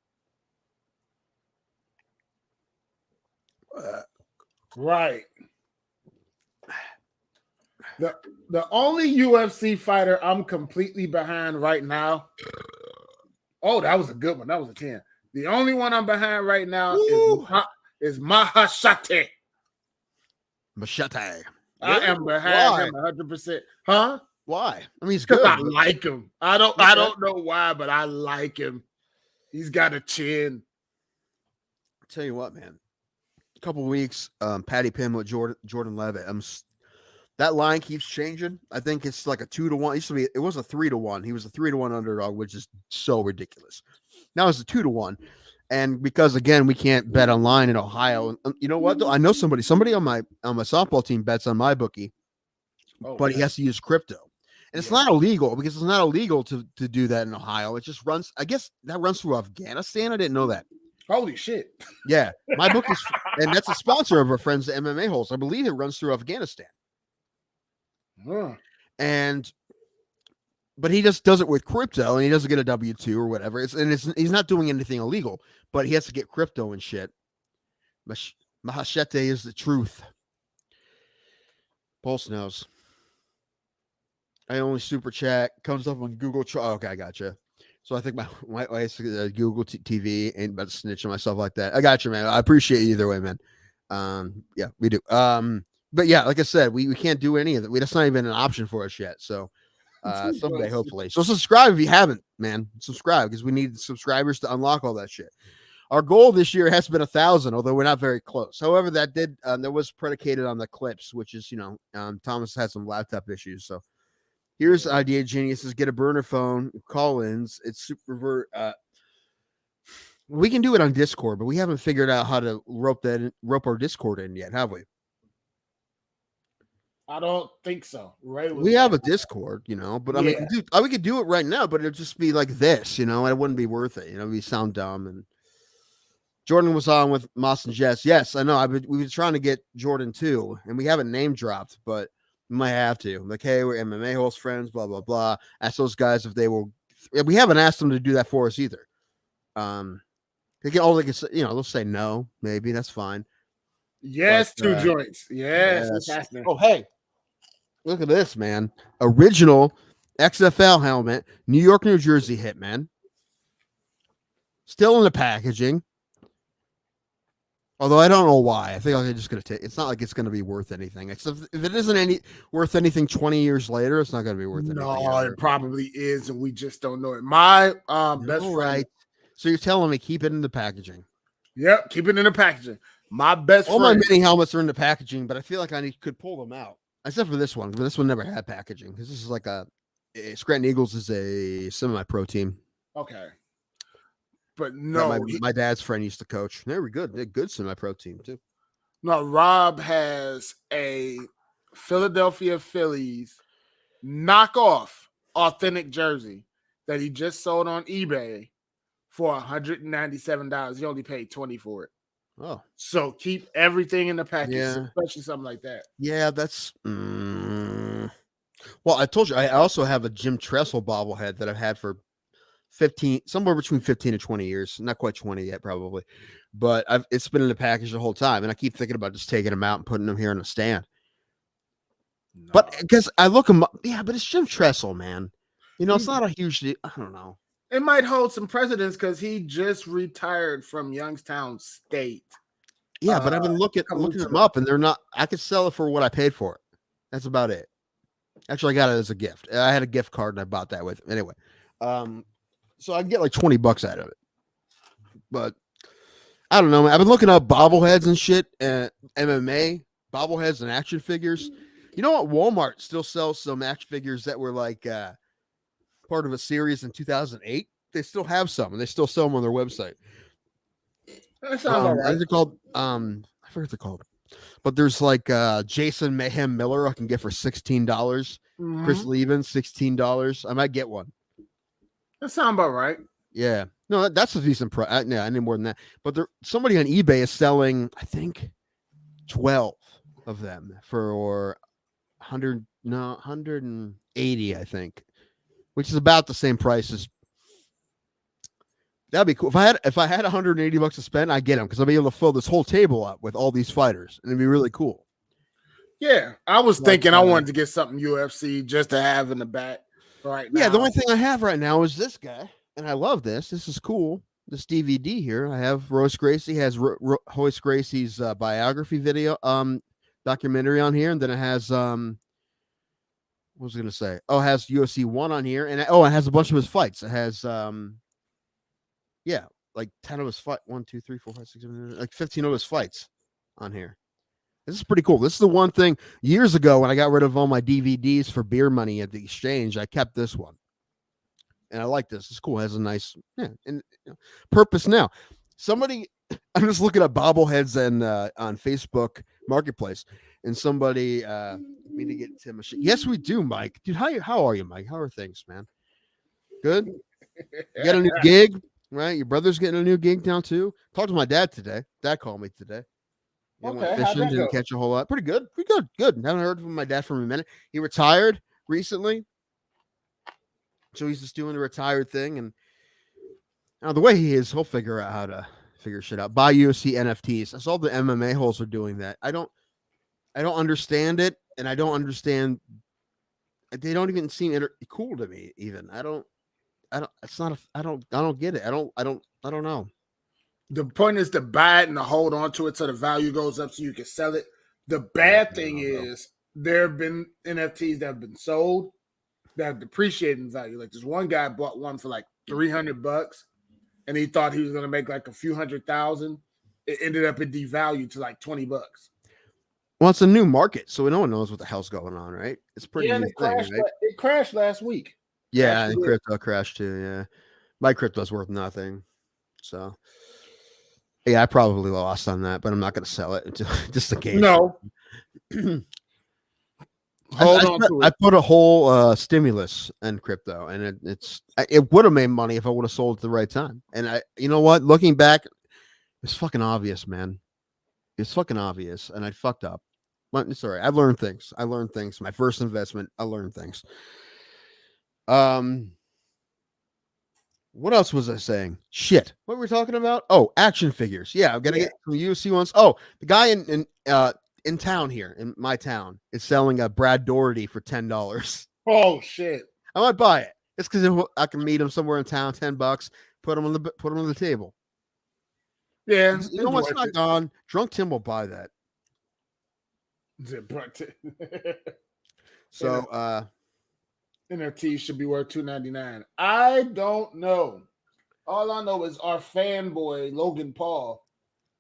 Right. The only UFC fighter I'm completely behind right now. Oh, that was a good one. That was a 10. The only one I'm behind right now is Mahashate. Machete. I am behind him 100%. Huh? Why? I mean, he's good. I like him. I don't know why, but I like him. He's got a chin. I'll tell you what, man. A couple of weeks, Patty Pim with Jordan Levitt. That line keeps changing. I think it's like a 2-1. It was a 3-1. He was a 3-1 underdog, which is so ridiculous. Now it's a 2-1. And because again, we can't bet online in Ohio. You know what? Though? I know somebody on my softball team bets on my bookie, but he has to use crypto. And it's not illegal because it's not illegal to do that in Ohio. It just runs. I guess that runs through Afghanistan. I didn't know that. Holy shit. Yeah. My book is, and that's a sponsor of our friends, the MMA Holes. I believe it runs through Afghanistan. But he just does it with crypto and he doesn't get a W-2 or whatever. He's not doing anything illegal, but he has to get crypto and shit. Mahashete is the truth. Pulse knows. I only super chat comes up on Google. Okay, I gotcha. So I think my wife's Google TV ain't about to snitch on myself like that. I got you, man. I appreciate you either way, man. Yeah, we do. But yeah, like I said, we can't do any of it. That's not even an option for us yet. So someday, hopefully. So subscribe if you haven't, man. Subscribe because we need subscribers to unlock all that shit. Our goal this year has been 1,000, although we're not very close. However, that was predicated on the clips, which is, Thomas had some laptop issues. So here's Idea Geniuses: get a burner phone, call-ins. It's super. We can do it on Discord, but we haven't figured out how to rope our Discord in yet, have we? I don't think so. Right? We have a Discord, but I mean, we could do it right now, but it'd just be like this, and it wouldn't be worth it. We sound dumb. And Jordan was on with Moss and Jess. Yes, I know. We've been trying to get Jordan too, and we haven't name dropped, but we might have to. Like, hey, we're MMA host friends, blah blah blah. Ask those guys if they will. We haven't asked them to do that for us either. They can say, they'll say no, maybe that's fine. Yes, but, 2 joints. Yes. Oh, hey, look at this, man. Original XFL helmet, New York, New Jersey hit, man. Still in the packaging. Although I don't know why. I think I'm just going to take. It's not like it's going to be worth anything. Except if it isn't worth anything 20 years later, it's not going to be worth anything. No, it probably is, and we just don't know it. My best friend. Right. So you're telling me keep it in the packaging? Yep, keep it in the packaging. My best All friend. my mini helmets are in the packaging, but I feel like could pull them out. Except for this one, but this one never had packaging because this is like Scranton Eagles is a semi-pro team. Okay. But no, my dad's friend used to coach. They were good. They're good semi-pro team too. No, Rob has a Philadelphia Phillies knockoff authentic jersey that he just sold on eBay for $197. He only paid $20 for it. Oh, so keep everything in the package, yeah. Especially something like that. Yeah, that's. Well, I told you I also have a Jim Tressel bobblehead that I've had for somewhere between 15 and 20 years. Not quite 20 yet, probably, but it's been in the package the whole time, and I keep thinking about just taking them out and putting them here on the stand. No. But because I look them up, yeah, but it's Jim Tressel, man. It's not a huge deal. I don't know. It might hold some precedence because he just retired from Youngstown State. Yeah, but I've been looking them up, and they're not. I could sell it for what I paid for it. That's about it. Actually, I got it as a gift. I had a gift card, and I bought that with it. Anyway. So I can get like $20 out of it. But I don't know, man. I've been looking up bobbleheads and shit, and MMA bobbleheads and action figures. You know what? Walmart still sells some action figures that were like part of a series in 2008. They still have some, and they still sell them on their website. That sounds all right. They're called I forget what they're called, but there's like Jason Mayhem Miller I can get for $16. Chris Levin $16. I might get one. That sounds about right. Yeah, no, that's a decent price. Yeah, I need more than that. But somebody on eBay is selling, I think, 12 of them for 180, I think, which is about the same price as. That'd be cool. If I had $180 to spend, I'd get them because I'll be able to fill this whole table up with all these fighters, and it'd be really cool. Yeah, I was thinking I wanted to get something UFC just to have in the back right now. Yeah, the only thing I have right now is this guy, and I love this. This is cool. This DVD here, I have Royce Gracie has Royce Gracie's biography video, documentary on here, and then it has what was I gonna say? Oh, it has UFC 1 on here, and it has a bunch of his fights. It has like 10 of his fight 1, 2, 3, 4, 5, 6, 7, like 15 of his fights on here. This is pretty cool. This is the one thing years ago when I got rid of all my DVDs for beer money at the exchange, I kept this one. And I like this. It's cool. It has a nice purpose now. Somebody, I'm just looking at bobbleheads and on Facebook Marketplace, and somebody me to get Tim a shit. Yes, we do, Mike. Dude, how are you, Mike? How are things, man? Good? You got a new gig, right? Your brother's getting a new gig now too. Talked to my dad today. Dad called me today. Went fishing, didn't catch a whole lot. Pretty good. Good. Haven't heard from my dad for a minute. He retired recently. So he's just doing the retired thing. And the way he is, he'll figure out how to figure shit out. Buy UFC NFTs. I saw the MMA holes are doing that. I don't understand it. And I don't understand. They don't even seem cool to me. Even I don't get it. I don't know. The point is to buy it and to hold on to it so the value goes up so you can sell it. The bad thing is there have been NFTs that have been sold that have depreciated in value. Like this one guy bought one for like $300 and he thought he was going to make like a few $100,000. It ended up in devalued to like $20. Well, it's a new market, so no one knows what the hell's going on, right? It's a pretty new thing, right? It crashed last week. Yeah, and crypto crashed too. Yeah, my crypto's worth nothing, so yeah, I probably lost on that, but I'm not going to sell it just in case. No. I put a whole stimulus in crypto, and it would have made money if I would have sold at the right time. And you know what? Looking back, it's fucking obvious, man. It's fucking obvious, and I fucked up. But sorry, I've learned things. My first investment, I learned things. What else was I saying? Shit. What were we talking about? Oh, action figures. Yeah, I'm gonna get some UFC ones. Oh, the guy in town here, in my town, is selling a Brad Doherty for $10. Oh shit! I might buy it. It's because I can meet him somewhere in town, $10. Put him on the table. Yeah, you know what's not gone? Drunk Tim will buy that. So NFT should be worth $2.99. I don't know. All I know is our fanboy Logan Paul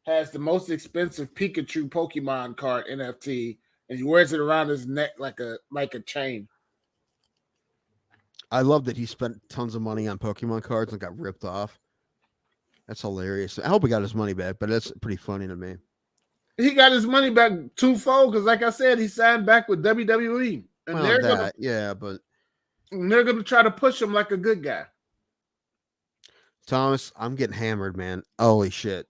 has the most expensive Pikachu Pokemon card NFT, and he wears it around his neck like a chain. I love that he spent tons of money on Pokemon cards and got ripped off. That's hilarious. I hope he got his money back, but that's pretty funny to me. He got his money back twofold because, like I said, he signed back with WWE, and they're going to try to push him like a good guy. Thomas, I'm getting hammered, man. Holy shit!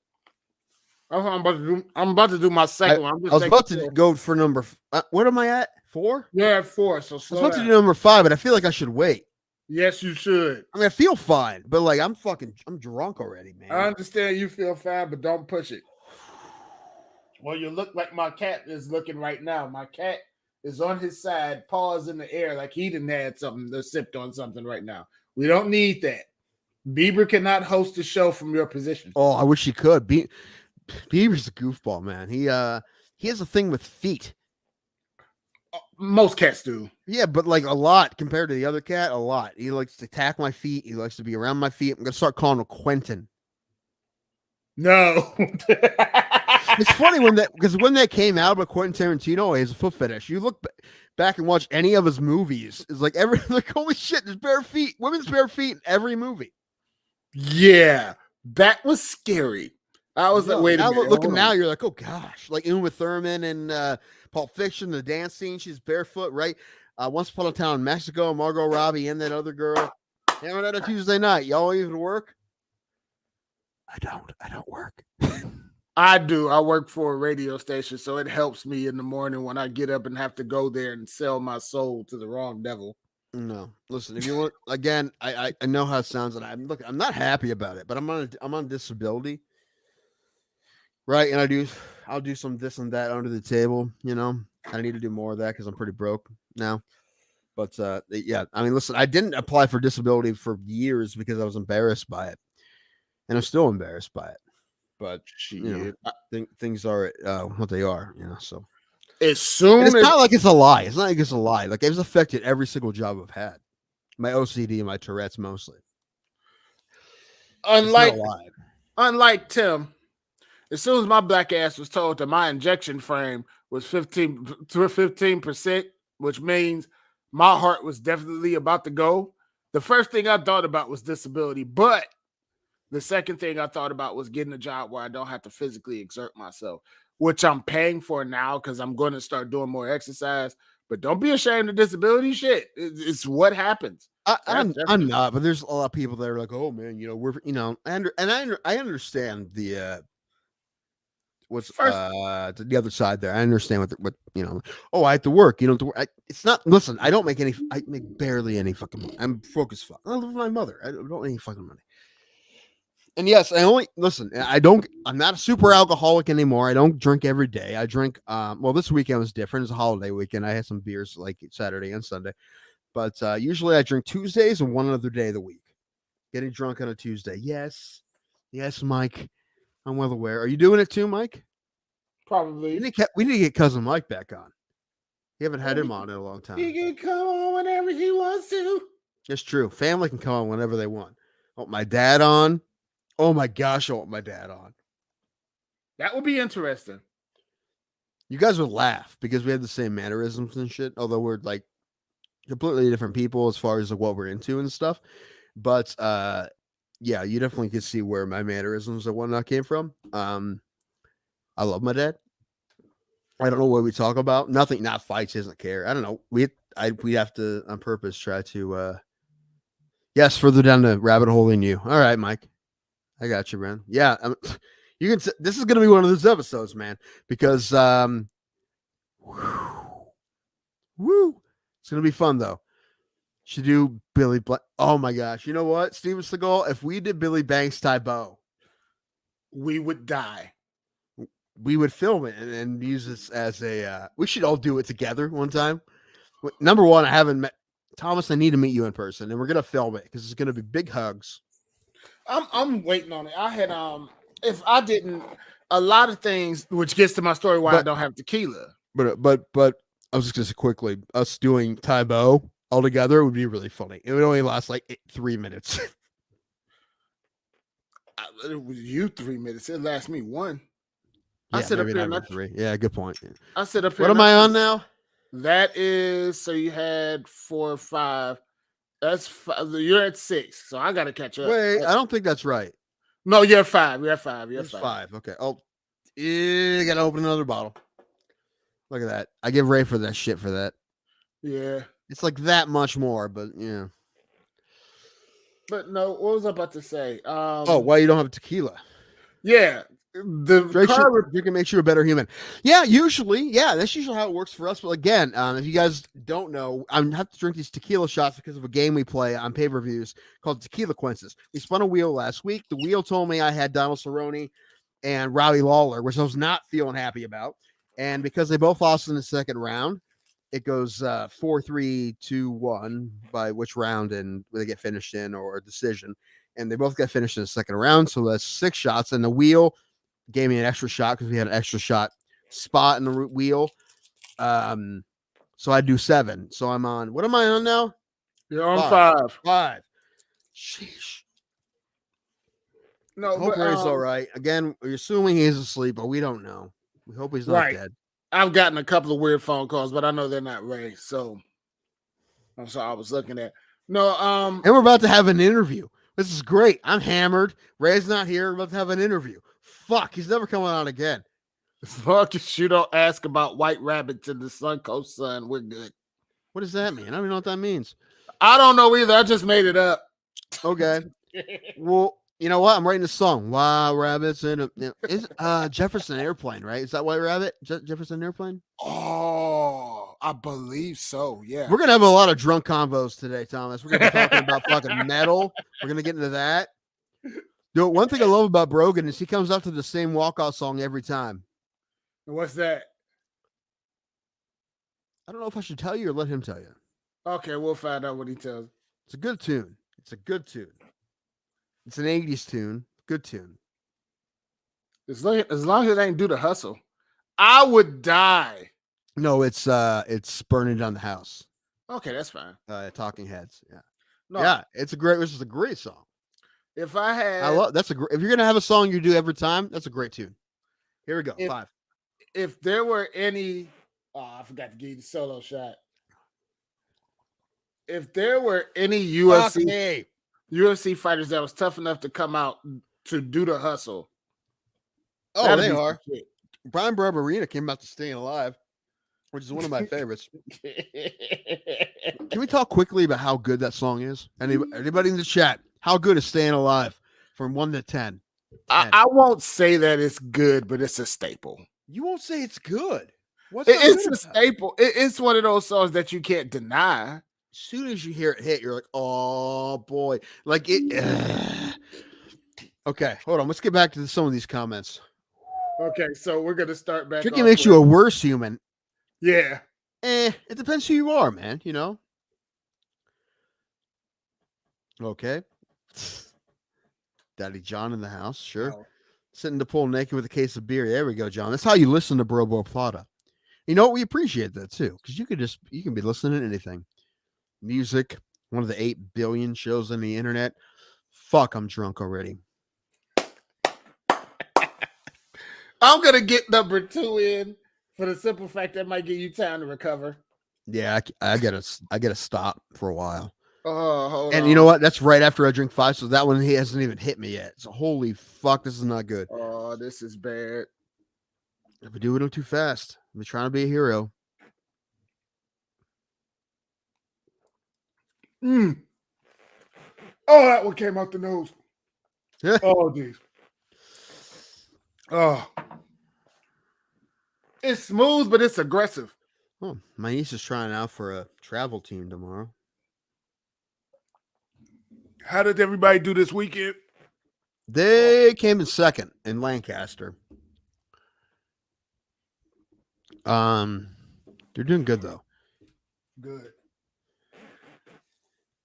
I'm about to do my second one. I was about to go for number. What am I at? 4? Yeah, at 4. So I was about to do number 5, but I feel like I should wait. Yes, you should. I mean, I feel fine, but like I'm drunk already, man. I understand you feel fine, but don't push it. Well, you look like my cat is looking right now. My cat is on his side, paws in the air, like he didn't had something or sipped on something right now. We don't need that. Bieber cannot host a show from your position. Oh, I wish he could. Bieber's a goofball, man. He has a thing with feet. Most cats do. Yeah, but like a lot compared to the other cat, a lot. He likes to attack my feet. He likes to be around my feet. I'm gonna start calling him Quentin. No. It's funny when that came out about Quentin Tarantino, he has a foot fetish. You look back and watch any of his movies, it's like holy shit, there's bare feet, women's bare feet in every movie. Yeah, that was scary. I was like, wait a minute. Looking now, you're like, oh gosh, like Uma Thurman and Pulp Fiction, the dance scene, she's barefoot, right? Once Upon a Time in Mexico, Margot Robbie and that other girl. Hammer that on Tuesday night. Y'all even work? I don't work. I do. I work for a radio station, so it helps me in the morning when I get up and have to go there and sell my soul to the wrong devil. No, listen. If you want, again, I know how it sounds, and I'm not happy about it, but I'm on disability, right? And I'll do some this and that under the table. You know, I need to do more of that because I'm pretty broke now. But yeah, I mean, listen, I didn't apply for disability for years because I was embarrassed by it, and I'm still embarrassed by it. But you know, things are what they are, you know. So it's not like it's a lie. It's not like it's a lie. Like it's affected every single job I've had. My OCD and my Tourette's mostly. Unlike Tim, as soon as my black ass was told that my injection frame was 15%, which means my heart was definitely about to go, the first thing I thought about was disability. But the second thing I thought about was getting a job where I don't have to physically exert myself, which I'm paying for now because I'm going to start doing more exercise. But don't be ashamed of disability shit. It's what happens. I'm not, but there's a lot of people that are like, oh man, you know, we're, you know, I understand the the other side there. I understand what you know. Oh, I have to work. You know, it's not. Listen, I make barely any fucking money. I'm broke as fuck. I live with my mother. I don't make any fucking money. And yes, I'm not a super alcoholic anymore. I don't drink every day. I drink, well, this weekend was different. It's a holiday weekend. I had some beers like Saturday and Sunday, but usually I drink Tuesdays and one other day of the week. Getting drunk on a Tuesday. Yes, Mike. I'm well aware. Are you doing it too, Mike? Probably. We need to get cousin Mike back on. We haven't had him on in a long time. He can come on whenever he wants to. It's true. Family can come on whenever they want. I want my dad on. Oh my gosh, I want my dad on. That would be interesting. You guys would laugh because we have the same mannerisms and shit, although we're like completely different people as far as like, what we're into and stuff. But yeah, you definitely could see where my mannerisms and whatnot came from. I love my dad. I don't know what we talk about. Nothing, not fights. He doesn't care. I don't know. We have to on purpose try to yes, further down the rabbit hole than you. All right, Mike. I got you, man. Yeah, you can. This is gonna be one of those episodes, man, because woo, it's gonna be fun though. Should do Billy. Oh my gosh, you know what, Steven Seagal? If we did Billy Banks Tybo, we would die. We would film it and use this as a. We should all do it together one time. Number one, I haven't met Thomas. I need to meet you in person, and we're gonna film it because it's gonna be big hugs. I'm waiting on it. I had if I didn't a lot of things, which gets to my story why I don't have tequila. But I was just gonna say quickly, us doing Tybo all together would be really funny. It would only last like 3 minutes. It was you 3 minutes. It lasts me one. Yeah, I sit up here. 3. Yeah, good point. I sit up here. What am I on now? That is so you had 4 or 5. That's 5. You're at 6, so I got to catch up. Wait, I don't think that's right. No, you're 5. You're at 5. You're 5. Okay. Oh, you got to open another bottle. Look at that. I give Ray for that shit for that. Yeah. It's like that much more, but yeah. But no, what was I about to say? Why you don't have tequila? Yeah. You can make you a better human. Yeah, usually. Yeah, that's usually how it works for us. But again, if you guys don't know, I have to drink these tequila shots because of a game we play on pay-per-views called Tequila Quinces. We spun a wheel last week. The wheel told me I had Donald Cerone and Robbie Lawler, which I was not feeling happy about. And because they both lost in the second round, it goes 4-3-2-1 by which round and they get finished in or a decision. And they both got finished in the second round. So that's 6 shots. And the wheel gave me an extra shot because we had an extra shot spot in the wheel. So I do 7. So I'm on. What am I on now? You're on 5. 5. Sheesh. No, Hope but, Ray's all right. Again, we're assuming he's asleep, but we don't know. We hope he's not dead. I've gotten a couple of weird phone calls, but I know they're not Ray. So that's all I was looking at. No, and we're about to have an interview. This is great. I'm hammered. Ray's not here. We're about to have an interview. Fuck, he's never coming on again. As long as you don't ask about white rabbits in the Suncoast Sun, we're good. What does that mean? I don't even know what that means. I don't know either. I just made it up. Okay. Well, you know what? I'm writing a song. Wow, rabbits in a is Jefferson Airplane, right? Is that White Rabbit? Jefferson Airplane? Oh, I believe so. Yeah. We're gonna have a lot of drunk combos today, Thomas. We're gonna be talking about fucking metal. We're gonna get into that. Dude, one thing I love about Brogan is he comes up to the same walkout song every time. What's that? I don't know if I should tell you or let him tell you. Okay, we'll find out what he tells. It's a good tune. It's a good tune. It's an 80s tune. Good tune. As long as it ain't Do the Hustle, I would die. No, it's Burning Down the House. Okay, that's fine. Talking Heads. Yeah. No, Yeah, this is a great song. If I had, if you're gonna have a song you do every time, that's a great tune. Here we go. 5. If there were any, I forgot to give you the solo shot. If there were any UFC fighters that was tough enough to come out to Do the Hustle, they are. Brian Barberina came out to Staying Alive, which is one of my favorites. Can we talk quickly about how good that song is? Anybody in the chat? How good is Staying Alive from 1 to 10? I won't say that it's good, but it's a staple. You won't say it's good. It's a staple. It's one of those songs that you can't deny. As soon as you hear it hit, you're like, oh boy. Like it. Okay, hold on. Let's get back to some of these comments. Okay, so we're gonna start back. Drinking makes you a worse human. Yeah. It depends who you are, man. You know. Okay. Daddy John in the house, sure. Oh. Sitting in the pool naked with a case of beer. There we go, John. That's how you listen to Bro Plata. You know what? We appreciate that too, because you can be listening to anything. Music, one of the 8 billion shows on the internet. Fuck, I'm drunk already. I'm gonna get number 2 in for the simple fact that might give you time to recover. Yeah, I gotta stop for a while. Oh, hold and on. You know what? That's right after I drink 5, so that one he hasn't even hit me yet. So holy fuck, this is not good. Oh, this is bad. If we do it too fast, I'm trying to be a hero. Oh, that one came out the nose. Oh, geez. Oh, it's smooth, but it's aggressive. Oh, my niece is trying out for a travel team tomorrow. How did everybody do this weekend? They came in second in Lancaster. They're doing good though. Good.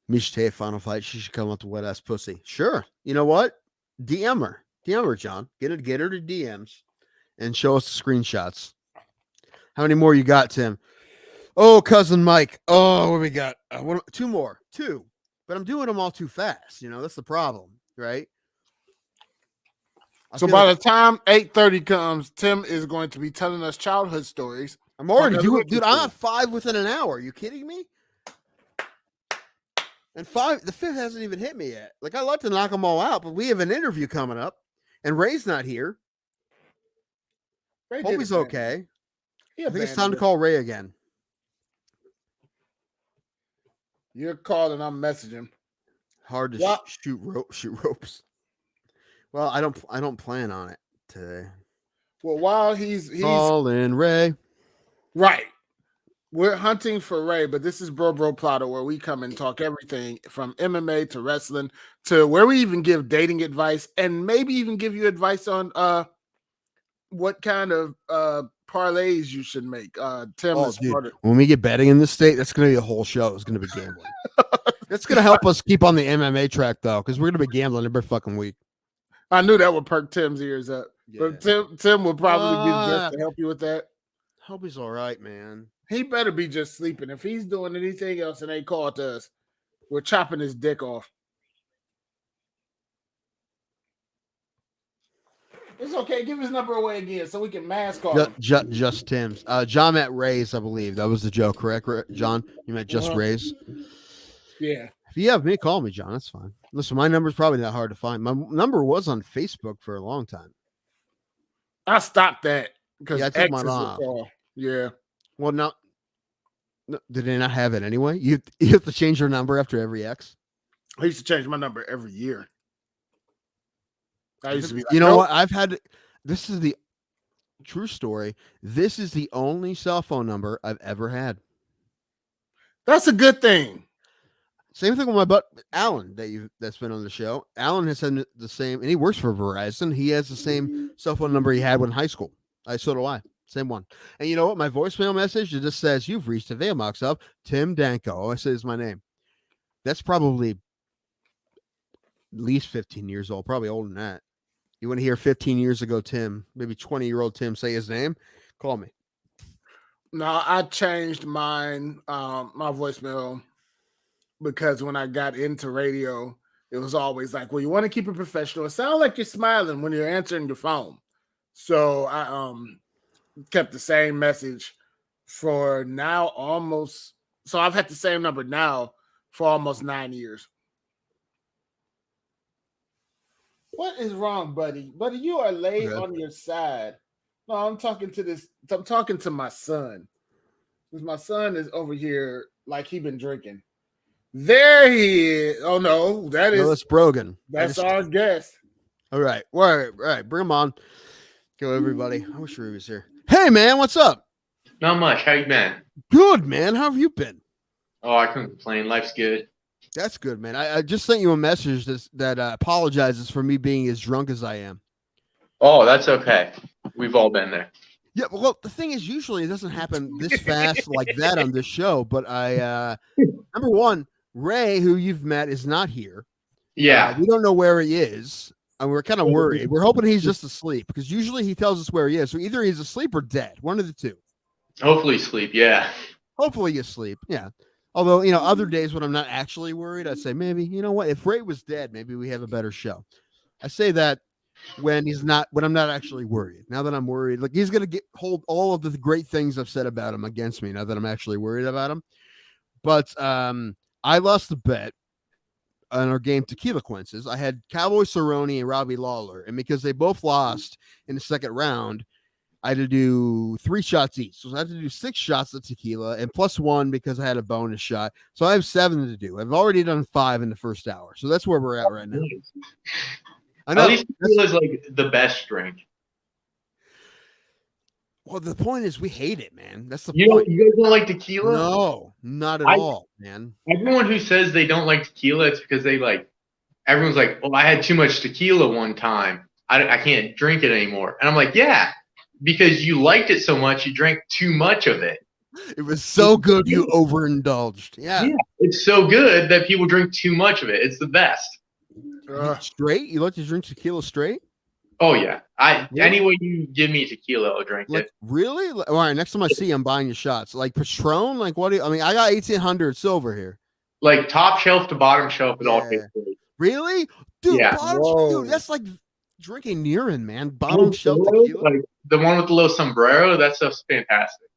Misha Tate final fight. She should come up to wet ass pussy. Sure. You know what? DM her, John. Get her to DMs and show us the screenshots. How many more you got, Tim? Oh, cousin Mike. Oh, what we got? 2 more. 2. But I'm doing them all too fast. You know, that's the problem, right? So by the time 8:30 comes, Tim is going to be telling us childhood stories. I'm already doing, dude. I'm at 5 within an hour. Are you kidding me? And 5, the 5th hasn't even hit me yet. Like, I like to knock them all out, but we have an interview coming up, and Ray's not here. Hope he's okay. I think it's time to call Ray again. You're calling, I'm messaging. Hard to shoot ropes. Well, I don't plan on it today. Well, while he's calling Ray. Right. We're hunting for Ray, but this is Bro Plata, where we come and talk everything from MMA to wrestling to where we even give dating advice and maybe even give you advice on what kind of parlays you should make. Tim Oh, is dude, smarter. when we get betting in this state, that's going to be a whole show. It's going to be gambling. That's going to help us keep on the MMA track, though, because we're going to be gambling every fucking week. I knew that would perk Tim's ears up. Yeah. But Tim will probably be the best to help you with that. Hope he's all right, man. He better be just sleeping. If he's doing anything else and they call to us, we're chopping his dick off. It's okay. Give his number away again so we can mask call him. Just Tim's. John met Ray's, I believe. That was the joke, correct, John? You met just Ray's? Yeah. If you have me, call me, John. That's fine. Listen, my number's probably not hard to find. My number was on Facebook for a long time. I stopped that because I took mine off. Yeah. Well, no, did they not have it anyway? You have to change your number after every X? I used to change my number every year. I used to be like, you know what? This is the true story. This is the only cell phone number I've ever had. That's a good thing. Same thing with my butt Alan that's been on the show. Alan has had the same, and he works for Verizon. He has the same cell phone number he had when in high school. So do I. Same one. And you know what? My voicemail message, it just says, "You've reached a Veilmox of Tim Danko." I say is my name. That's probably at least 15 years old, probably older than that. You want to hear 15 years ago Tim, maybe 20-year-old Tim say his name? Call me. No, I changed mine, my voicemail, because when I got into radio, it was always like, well, you want to keep it professional. It sounds like you're smiling when you're answering your phone. So I kept the same message for now almost. So I've had the same number now for almost 9 years. What is wrong, buddy? Buddy, you are laid on your side. No, I'm talking to my son. Because my son is over here like he been drinking. There he is. Oh no, that's Brogan. That's our guest. All right. All right. Bring him on. Go, everybody. I wish Ruby was here. Hey, man, what's up? Not much. How you been? Good, man. How have you been? Oh, I couldn't complain. Life's good. That's good, man. I just sent you a message that apologizes for me being as drunk as I am. Oh, that's okay. We've all been there. Yeah, well, the thing is, usually it doesn't happen this fast like that on this show. But number one, Ray, who you've met, is not here. Yeah. We don't know where he is, and we're kind of worried. We're hoping he's just asleep because usually he tells us where he is. So either he's asleep or dead. One of the two. Hopefully sleep. Yeah. Hopefully you sleep. Yeah. Although, other days when I'm not actually worried, I'd say maybe, you know what, if Ray was dead, maybe we have a better show. I say that when I'm not actually worried. Now that I'm worried, like he's going to hold all of the great things I've said about him against me now that I'm actually worried about him. But I lost the bet on our game Tequila Quinces. I had Cowboy, Cerone, and Robbie Lawler. And because they both lost in the second round, I had to do 3 shots each. So I had to do 6 shots of tequila and plus 1 because I had a bonus shot. So I have 7 to do. I've already done 5 in the first hour. So that's where we're at right now. I know. At least tequila is like the best drink. Well, the point is we hate it, man. That's the point. point. You guys don't like tequila? No, not at all, man. Everyone who says they don't like tequila, it's because everyone's like, well, I had too much tequila one time. I can't drink it anymore. And I'm like, yeah. Because you liked it so much, you drank too much of it. It was so good, you overindulged. Yeah. It's so good that people drink too much of it. It's the best. Straight? You like to drink tequila straight? Oh, yeah. Any way you give me tequila, I'll drink it. Really? All right, next time I see you, I'm buying you shots. Like Patron? Like what? I got 1800 silver here. Like top shelf to bottom shelf, it all tastes great. Really? Dude, yeah. Dude, that's like drinking urine, man. Bottom shelf tequila. Like the one with the little sombrero, that stuff's fantastic.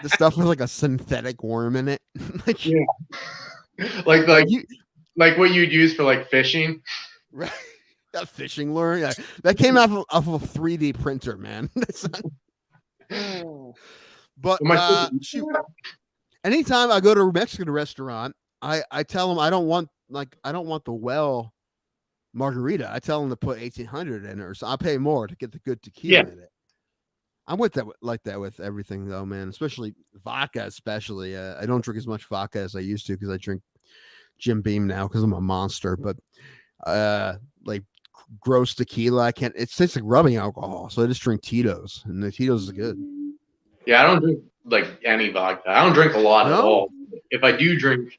The stuff with like a synthetic worm in it. like what you'd use for like fishing. Right. That fishing lure. Yeah. That came off of a 3D printer, man. But shoot. Anytime I go to a Mexican restaurant, I tell them I don't want the well margarita. I tell them to put 1800 in it, so I'll pay more to get the good tequila in it. I'm with that with everything though, man. Especially vodka. Especially, I don't drink as much vodka as I used to because I drink Jim Beam now because I'm a monster. But like gross tequila. I can't. It tastes like rubbing alcohol, so I just drink Tito's, and the Tito's is good. Yeah, I don't drink like any vodka. I don't drink a lot at No? all. If I do drink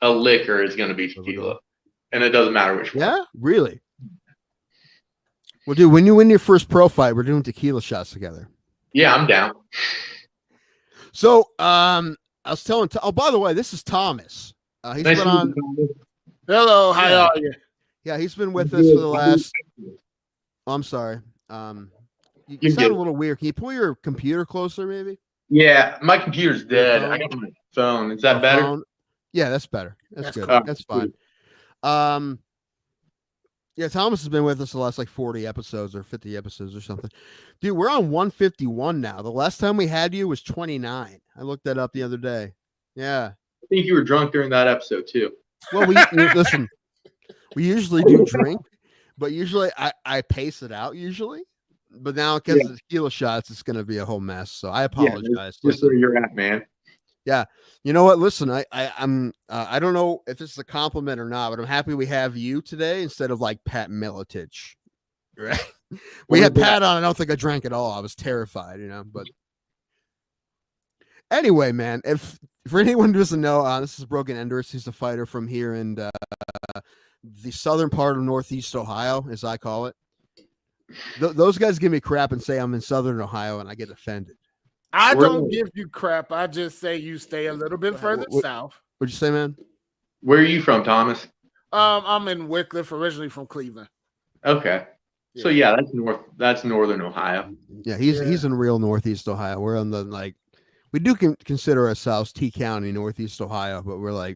a liquor, it's going to be tequila, and it doesn't matter which one. Yeah, really. Well, dude, when you win your first pro fight, we're doing tequila shots together. Yeah, I'm down. So, I was telling. Oh, by the way, this is Thomas. He's Nice been to on. meet you, Hello, how Yeah. are you? Yeah, he's been with us for the last. Oh, I'm sorry. You You sound get a little weird. Can you pull your computer closer, maybe? Yeah, my computer's dead. phone? I got my phone. Is that Or better? phone? Yeah, that's better. That's That's good. cool. That's fine. Yeah, Thomas has been with us the last like 40 episodes or 50 episodes or something. Dude, we're on 151 now. The last time we had you was 29. I looked that up the other day. Yeah. I think you were drunk during that episode too. Well, listen. We usually do drink, but usually I pace it out usually. But now because of the tequila shots, it's going to be a whole mess. So I apologize. Just where you're at, man. Yeah. You know what? Listen, I'm I don't know if this is a compliment or not, but I'm happy we have you today instead of like Pat Miletich. Right? We had Pat on. I don't think I drank at all. I was terrified, but anyway, man, if for anyone who doesn't know, this is Brogan Enders. He's a fighter from here in the southern part of Northeast Ohio, as I call it. Those guys give me crap and say I'm in Southern Ohio, and I get offended. I don't give you crap. I just say you stay a little bit further south. What'd you say, man? Where are you from, Thomas? I'm in Wickliffe, originally from Cleveland. Okay. So yeah, that's northern Ohio. Yeah, he's in real Northeast Ohio. We're on the we do consider ourselves T County, Northeast Ohio, but we're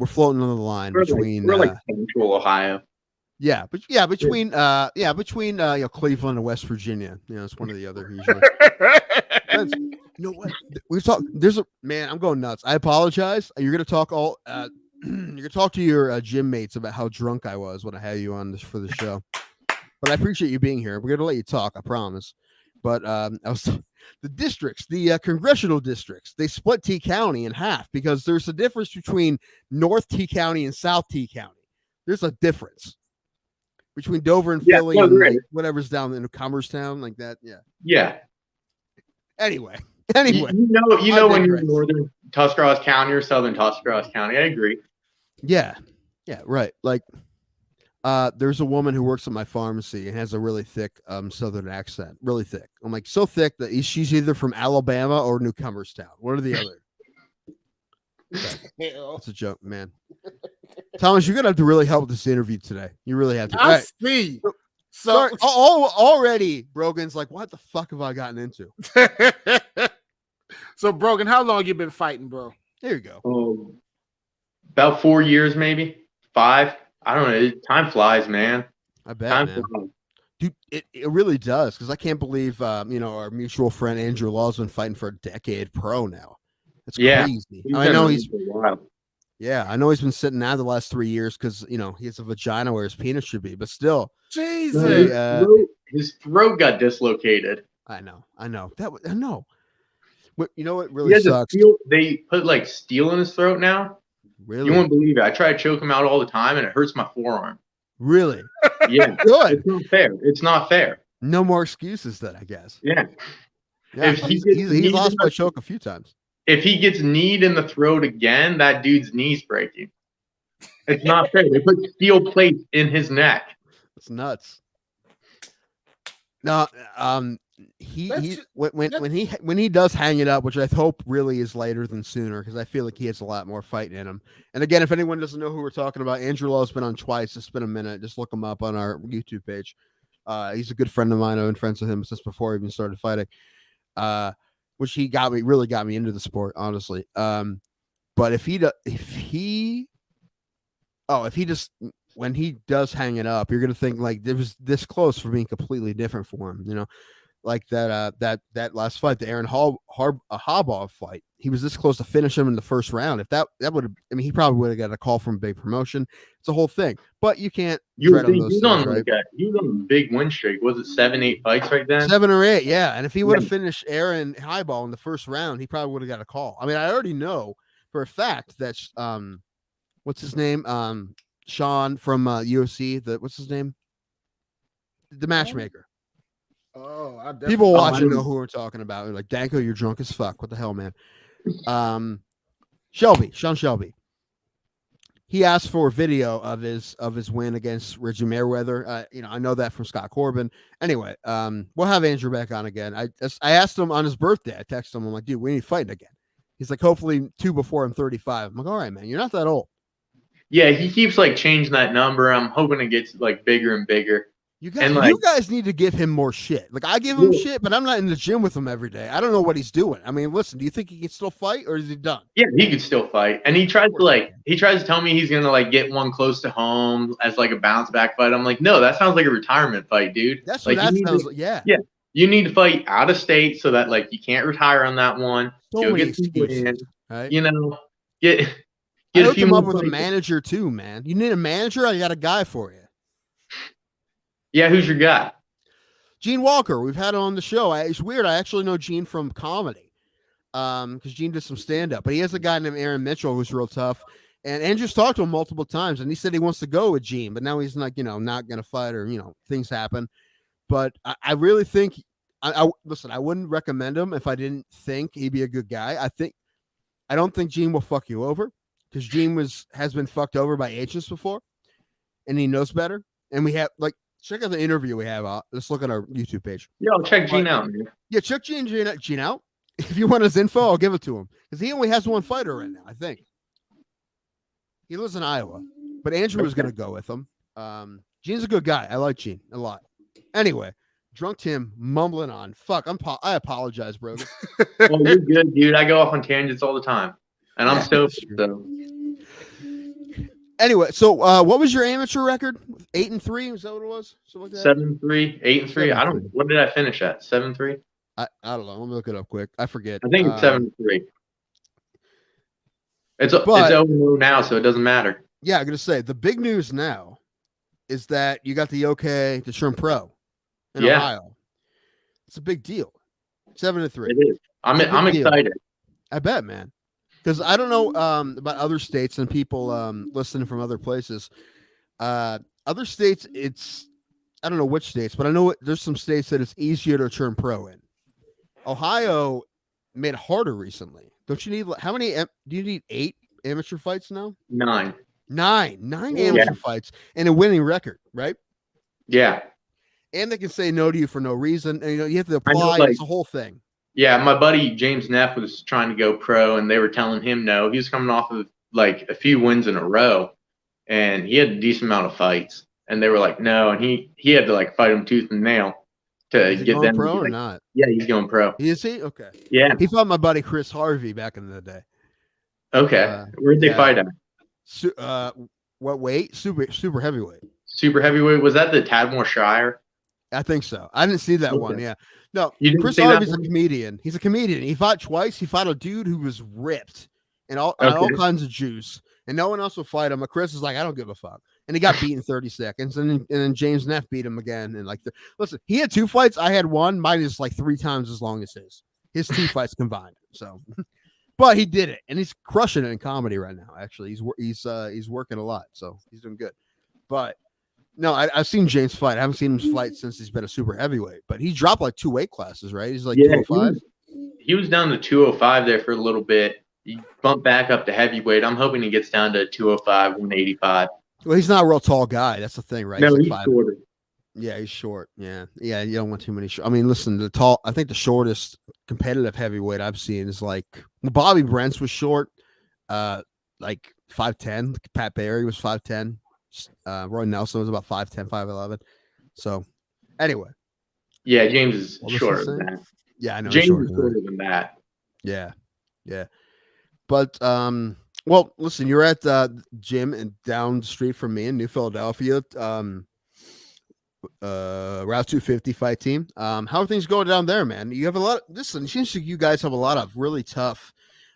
floating on the line between we're like central Ohio. Between Cleveland and West Virginia. It's one or the other usually. You know what? We talk. I'm going nuts. I apologize. You're gonna talk you're gonna talk to your gym mates about how drunk I was when I had you on for the show. But I appreciate you being here. We're gonna let you talk. I promise. But the districts, the congressional districts, they split T County in half because there's a difference between North T County and South T County. There's a difference between Dover and Philly and whatever's down in Comerstown, like that. Yeah. Yeah. Anyway, you know when you're in northern Tuscarawas County or southern Tuscarawas County. I agree. Yeah, right. Like, there's a woman who works at my pharmacy and has a really thick southern accent, really thick. I'm like, so thick that she's either from Alabama or New Comerstown. One or the other. That's a joke, man. Thomas, you're gonna have to really help with this interview today. You really have to. I see. So already, Brogan's like, what the fuck have I gotten into? So, Brogan, how long you been fighting, bro? There you go. About 4 years, maybe 5. I don't know. Time flies, man. I bet, man. Dude, it really does, because I can't believe our mutual friend Andrew Law's been fighting for a decade pro now. It's crazy. I know he's been sitting out the last 3 years because he has a vagina where his penis should be, but still. Jesus. His throat got dislocated. I know. I know. But you know what really sucks? They put steel in his throat now. Really? You won't believe it. I try to choke him out all the time, and it hurts my forearm. Really? Yeah. Good. It's not fair. It's not fair. No more excuses then, I guess. Yeah. Yeah. He's lost by choke a few times. If he gets kneed in the throat again, that dude's knee's breaking. It's not fair. They put steel plates in his neck. It's nuts. No, when he does hang it up, which I hope really is later than sooner, because I feel like he has a lot more fight in him. And again, if anyone doesn't know who we're talking about, Andrew Law's been on twice. It's been a minute. Just look him up on our YouTube page. He's a good friend of mine. I've been friends with him since before he even started fighting. Which really got me into the sport, honestly. But when he does hang it up, you're gonna think it was this close for being completely different for him, like that last fight, the Aaron Harbaugh fight. He was this close to finish him in the first round. If that would have, he probably would have got a call from a big promotion. It's a whole thing, but you can't. He was on a big win streak. Was it 7, 8 fights right then? 7 or 8, yeah. And if he would have finished Aaron Harbaugh in the first round, he probably would have got a call. I already know for a fact that what's his name? Sean from UFC. What's his name? The matchmaker. Oh, I definitely. People watching know who we're talking about. They're like, Danko, you're drunk as fuck. What the hell, man? Sean Shelby. He asked for a video of his win against Reggie Merriweather. I know that from Scott Corbin. Anyway, we'll have Andrew back on again. I asked him on his birthday. I texted him. I'm like, dude, we need to fight again. He's like, hopefully 2 before I'm 35. I'm like, all right, man, you're not that old. Yeah, he keeps like changing that number. I'm hoping it gets like bigger and bigger. You guys need to give him more shit. Like I give him shit, but I'm not in the gym with him every day. I don't know what he's doing. I mean, listen, do you think he can still fight or is he done? Yeah, he could still fight. And he tries to tell me he's gonna like get one close to home as like a bounce back fight. I'm like, no, that sounds like a retirement fight, dude. That's like, what that sounds like. Yeah. Yeah. You need to fight out of state so that like you can't retire on that one. So many excuses, right? Get I a hooked few him more up with a fights. manager too, man. You need a manager? I got a guy for you. Yeah, who's your guy? Gene Walker. We've had him on the show. It's weird. I actually know Gene from comedy. Because Gene did some stand-up. But he has a guy named Aaron Mitchell who's real tough. And Andrew's talked to him multiple times, and he said he wants to go with Gene, but now he's not, not gonna fight or things happen. But I really think listen, I wouldn't recommend him if I didn't think he'd be a good guy. I don't think Gene will fuck you over because Gene has been fucked over by agents before, and he knows better. And we have check out the interview we have. Let's look at our YouTube page. Yeah, I'll check Gene out, man. Yeah, check Gene out. If you want his info, I'll give it to him because he only has one fighter right now. I think he lives in Iowa, but Andrew was gonna go with him. Gene's a good guy. I like Gene a lot. Anyway, drunk Tim mumbling on. Fuck, I apologize, bro. Oh, you're good, dude. I go off on tangents all the time, and I'm stoked. So. Anyway, so what was your amateur record? 8-3? Was that what it was? Something like that? 7-3, 8-3. I don't. What did I finish at? 7-3. I don't know. Let me look it up quick. I forget. I think it's 7-3. It's 0-0 now, so it doesn't matter. Yeah, I'm gonna say the big news now is that you got the OK to turn pro in Ohio. It's a big deal. 7-3. It is. I'm excited. I bet, man. Because I don't know about other states and people listening from other places. Other states, I don't know which states, but I know there's some states that it's easier to turn pro in. Ohio made it harder recently. Don't you need how many? Do you need 8 amateur fights now? 9. 9 amateur fights and a winning record, right? Yeah. And they can say no to you for no reason, and you have to apply. It's a whole thing. Yeah, my buddy James Neff was trying to go pro, and they were telling him no. He was coming off of like a few wins in a row, and he had a decent amount of fights, and they were like no, and he had to like fight him tooth and nail to get them pro or not. Yeah, he's going pro. Is he? Okay. Yeah, he fought my buddy Chris Harvey back in the day. Okay, where'd they fight at? What weight? Super heavyweight. Super heavyweight. Was that the Tadmore Shire? I think so. I didn't see that one. Yeah. No, Chris see Harvey's a comedian. He's a comedian. He fought twice. He fought a dude who was ripped and all kinds of juice, and no one else will fight him. But Chris is like, I don't give a fuck, and he got beat in 30 seconds. And then James Neff beat him again. And listen, he had 2 fights. I had 1. Mine is like 3 times as long as his. His 2 fights combined. So, but he did it, and he's crushing it in comedy right now. Actually, he's working a lot, so he's doing good. But. No, I've seen James fight. I haven't seen him fight since he's been a super heavyweight, but he dropped like 2 weight classes, right? He's like 205. He was down to 205 there for a little bit. He bumped back up to heavyweight. I'm hoping he gets down to 205, 185. Well, he's not a real tall guy. That's the thing, right? No, he's shorter. Yeah, he's short. Yeah. You don't want too many. I mean, listen, I think the shortest competitive heavyweight I've seen is Bobby Brents was short, like 5'10". Pat Barry was 5'10". Roy Nelson was about 5'10", 5'11". So, anyway. Yeah, James is shorter than that. Yeah, I know. James is shorter than that. Yeah. But, well, listen, you're at gym and down the street from me in New Philadelphia. Route 250 fight team. How are things going down there, man? You have a lot. Listen, it seems like you guys have a lot of really tough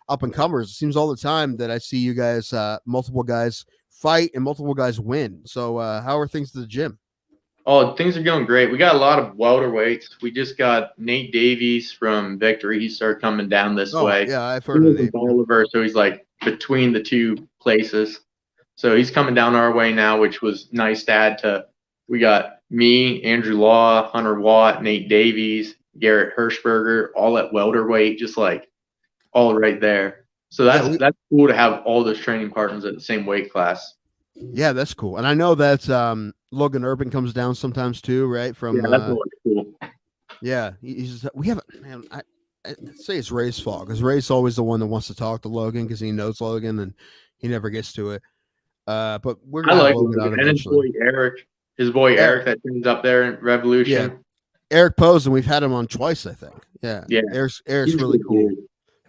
up and comers. It seems all the time that I see you guys, multiple guys fight and multiple guys win. So how are things at the gym? Oh, things are going great. We got a lot of welterweights. We just got Nate Davies from Victory. He started coming down this way. Yeah, I've heard of Nate. Bolivar, so he's like between the 2 places. So he's coming down our way now, which was nice to add to. We got me, Andrew Law, Hunter Watt, Nate Davies, Garrett Hirschberger, all at welterweight, just like all right there. So that's cool to have all those training partners at the same weight class. Yeah, that's cool. And I know that Logan Urban comes down sometimes too, right? From that's really cool. Yeah, we have man. I say it's Ray's fault because Ray's always the one that wants to talk to Logan because he knows Logan and he never gets to it. But we're gonna like Logan out and his boy Eric that trains up there in Revolution. Yeah. Eric Posen, we've had him on twice, I think. Yeah, Eric's really cool.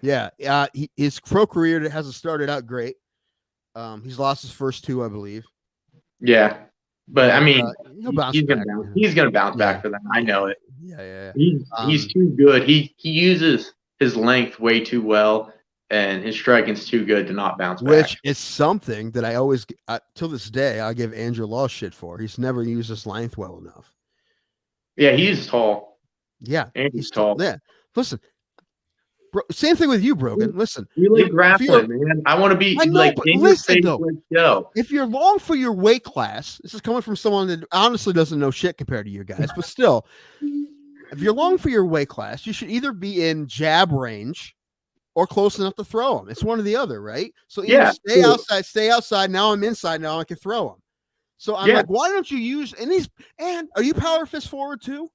Yeah, his pro career hasn't started out great. He's lost his first two, I believe. Yeah, but I mean, he's gonna bounce back for them. I know it. Yeah. He's too good. He uses his length way too well, and his striking's too good to not bounce back. Which is something that I always, till this day, I give Andrew Law shit for. He's never used his length well enough. Yeah, he's tall. Yeah, he's tall. Yeah, listen. Bro, same thing with you, Brogan. Listen, you like grappling, man. I want to be listen, though. If you're long for your weight class, this is coming from someone that honestly doesn't know shit compared to you guys, but still, if you're long for your weight class, you should either be in jab range or close enough to throw them. It's one or the other, right? So stay outside. Now I'm inside. Now I can throw them. So I'm like, why don't you use and are you power fist forward too?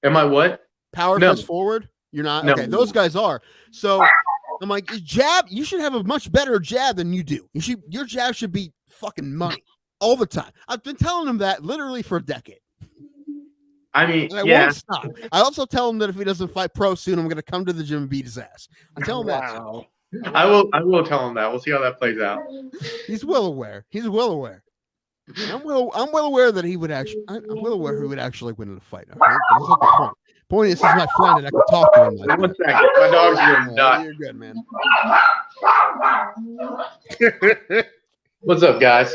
Am I what? Power fist forward? You're not? No. Okay, those guys are. So I'm like, jab, you should have a much better jab than you do. Your jab should be fucking money all the time. I've been telling him that literally for a decade. I mean, I won't stop. I also tell him that if he doesn't fight pro soon, I'm going to come to the gym and beat his ass. I tell him that. I will tell him that. We'll see how that plays out. He's well aware. I'm well aware that he would actually. I'm well aware he would actually win in a fight. Okay? That's not the point. Point is, he's my friend, and I can talk to him. Like 1 second, my dog's going nuts. You're good, man. What's up, guys?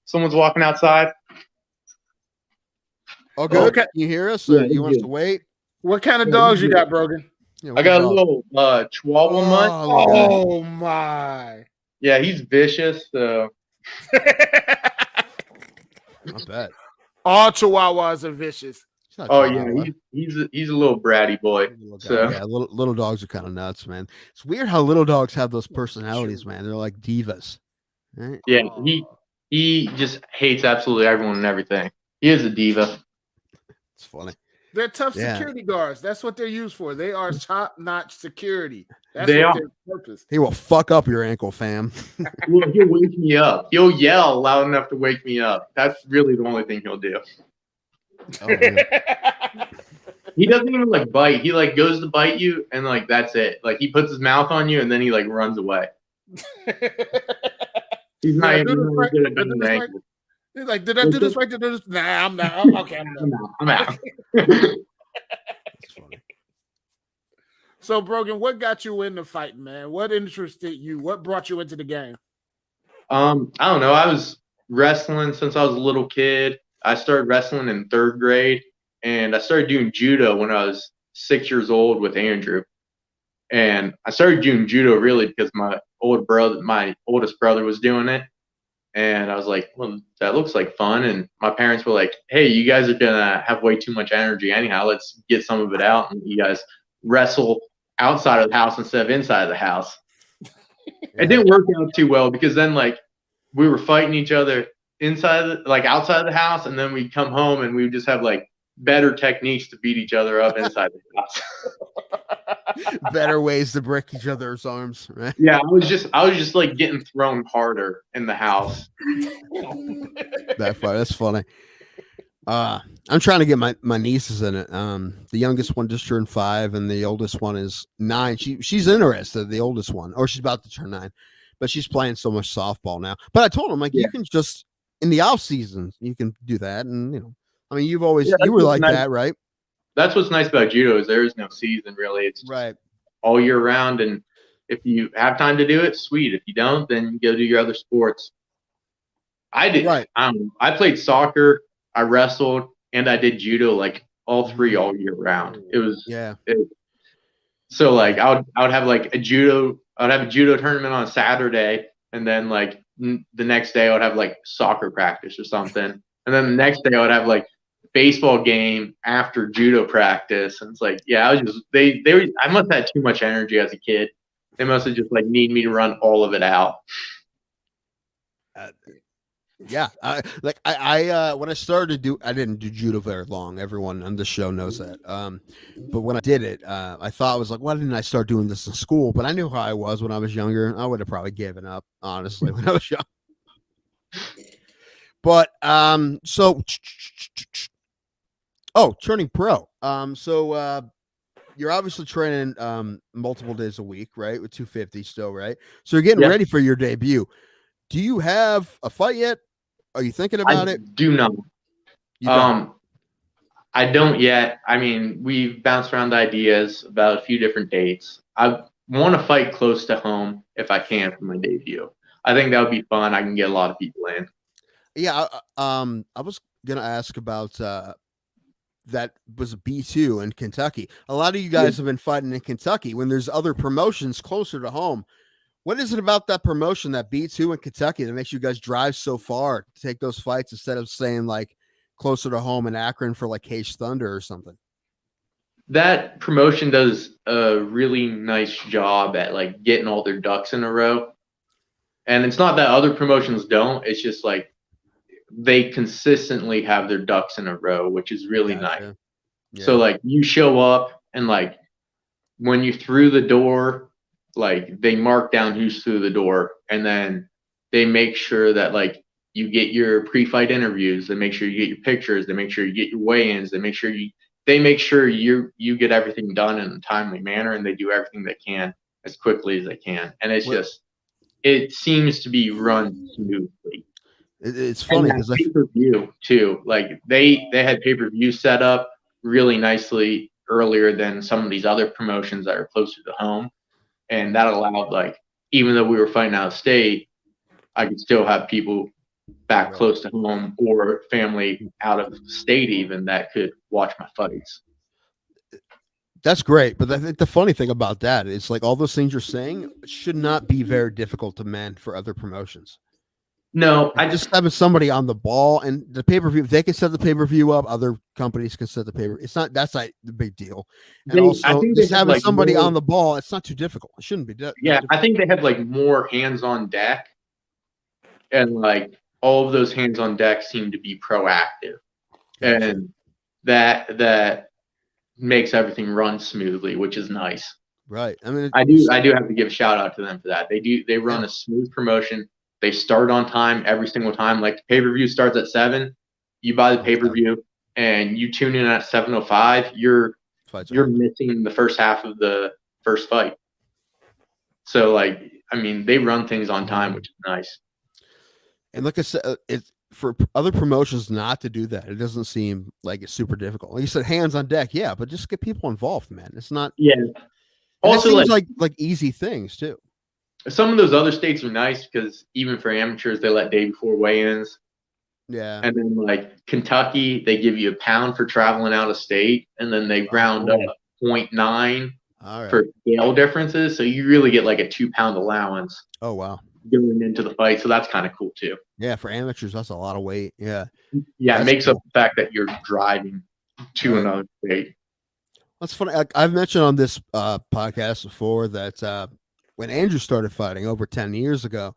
Someone's walking outside. Oh, good. Okay. Can you hear us? You want us to wait? What kind of dogs you got, Brogan? I got a little Chihuahua mutt. Oh my! Yeah, he's vicious. So. Not bad. All Chihuahuas are vicious. Oh yeah, he's a little bratty boy. So yeah, little dogs are kind of nuts, man. It's weird how little dogs have those personalities, man. They're like divas. Right? Yeah, he just hates absolutely everyone and everything. He is a diva. It's funny. They're tough security guards. That's what they're used for. They are top-notch security. That's their purpose. He will fuck up your ankle, fam. Well, he'll wake me up. He'll yell loud enough to wake me up. That's really the only thing he'll do. Oh, he doesn't even like bite. He like goes to bite you, and like that's it. Like he puts his mouth on you, and then he like runs away. He's not even good at biting the ankle. He's like, did I do this right? Did I do this? Nah, I'm not. I'm okay. I'm out. That's funny. So, Brogan, what got you into fighting, man? What interested you? What brought you into the game? I don't know. I was wrestling since I was a little kid. I started wrestling in 3rd grade, and I started doing judo when I was 6 years old with Andrew. And I started doing judo really because my oldest brother was doing it. And I was like, well, that looks like fun. And my parents were like, hey, you guys are going to have way too much energy anyhow. Let's get some of it out. And you guys wrestle outside of the house instead of inside of the house. It didn't work out too well because then like we were fighting each other outside of the house. And then we'd come home and we would just have like better techniques to beat each other up inside the house. Better ways to break each other's arms, right? Yeah, I was just like getting thrown harder in the house. That's funny. I'm trying to get my nieces in it. The youngest one just turned 5, and the oldest one is 9. She's interested, the oldest one, or she's about to turn 9, but she's playing so much softball now. But I told him you can just in the off season you can do that, and I mean, you've always you were like that, right? That's what's nice about judo is there is no season really. It's right all year round, and if you have time to do it, sweet. If you don't, then go do your other sports. I did. Right. I played soccer, I wrestled, and I did judo like all 3 all year round. It was so like I would have like I'd have a judo tournament on a Saturday, and then like the next day I would have like soccer practice or something, and then the next day I would have like baseball game after judo practice, and it's like, yeah, I was just I must have had too much energy as a kid. They must have just like need me to run all of it out. Yeah, I when I started to do, I didn't do judo very long. Everyone on the show knows that. But when I did it, I thought I was like, why didn't I start doing this in school? But I knew how I was when I was younger. I would have probably given up, honestly, when I was young. But so turning pro. So you're obviously training multiple days a week, right? With 250 still, right? So you're getting ready for your debut. Do you have a fight yet? Are you thinking about it? Do not. You don't. I don't yet. I mean, we've bounced around ideas about a few different dates. I want to fight close to home if I can for my debut. I think that would be fun. I can get a lot of people in. Yeah. I was gonna ask about that was a B2 in Kentucky. A lot of you guys have been fighting in Kentucky when there's other promotions closer to home. What is it about that promotion, that B2 in Kentucky, that makes you guys drive so far to take those fights instead of staying like closer to home in Akron for like Cage Thunder or something? That promotion does a really nice job at like getting all their ducks in a row. And it's not that other promotions don't. It's just like they consistently have their ducks in a row, which is really nice. Yeah. So like you show up and like when you're through the door, like they mark down who's through the door, and then they make sure that like you get your pre-fight interviews, they make sure you get your pictures, they make sure you get your weigh-ins, they make sure you get everything done in a timely manner, and they do everything they can as quickly as they can. And it's it seems to be run smoothly. It's funny because pay-per-view too. Like they had pay-per-view set up really nicely earlier than some of these other promotions that are closer to home. And that allowed, like, even though we were fighting out of state, I could still have people back close to home or family out of state even that could watch my fights. That's great. But I think the funny thing about that is like all those things you're saying should not be very difficult to mend for other promotions. No, I just having somebody on the ball, and the pay-per-view, they can set the pay-per-view up, other companies can set the pay-per-view. That's not the big deal. And also just having somebody on the ball, it's not too difficult. It shouldn't be difficult. I think they have like more hands on deck, and like all of those hands on deck seem to be proactive. And that makes everything run smoothly, which is nice. Right. I mean, I do have to give a shout out to them for that. They run a smooth promotion. They start on time every single time. Like the pay-per-view starts at 7, you buy the pay-per-view and you tune in at 7:05. You're missing the first half of the first fight. So like, I mean, they run things on time, which is nice. And like I said, it's for other promotions not to do that. It doesn't seem like it's super difficult. Like you said, hands on deck, yeah, but just get people involved, man. It's not. Yeah. Also, it seems like easy things too. Some of those other states are nice because even for amateurs, they let day before weigh-ins. Yeah. And then like Kentucky, they give you a pound for traveling out of state, and then they round up 0.9 for scale differences. So you really get like a 2-pound allowance. Oh, wow. Going into the fight. So that's kind of cool too. Yeah. For amateurs, that's a lot of weight. Yeah. Yeah. It makes up the fact that you're driving to another state. That's funny. I've mentioned on this podcast before that when Andrew started fighting over 10 years ago,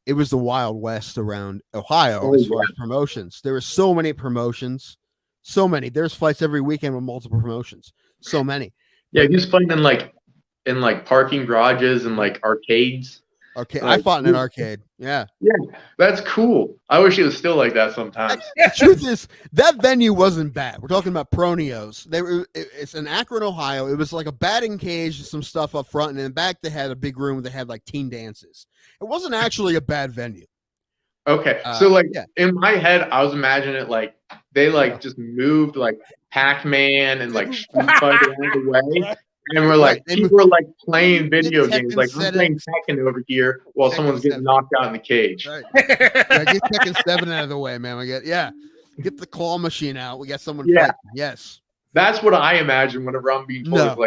it was the Wild West around Ohio as far as promotions. There were so many promotions, so many. There's fights every weekend with multiple promotions. So many. Yeah, he was fighting in like parking garages and like arcades. Okay, I fought in an arcade. Yeah. Yeah, that's cool. I wish it was still like that sometimes. The truth is, that venue wasn't bad. We're talking about Pronios. It's in Akron, Ohio. It was like a batting cage and some stuff up front, and in the back they had a big room that had like teen dances. It wasn't actually a bad venue. Okay, so in my head, I was imagining it like they like just moved like Pac-Man and like Street Fighter along the way. And we're like, people are like playing video games. Like, we're playing Tekken over here while someone's getting knocked out in the cage. Right. Get Tekken 7 out of the way, man. Get the claw machine out. We got someone fighting. Yes. That's what I imagine whenever I'm being told. It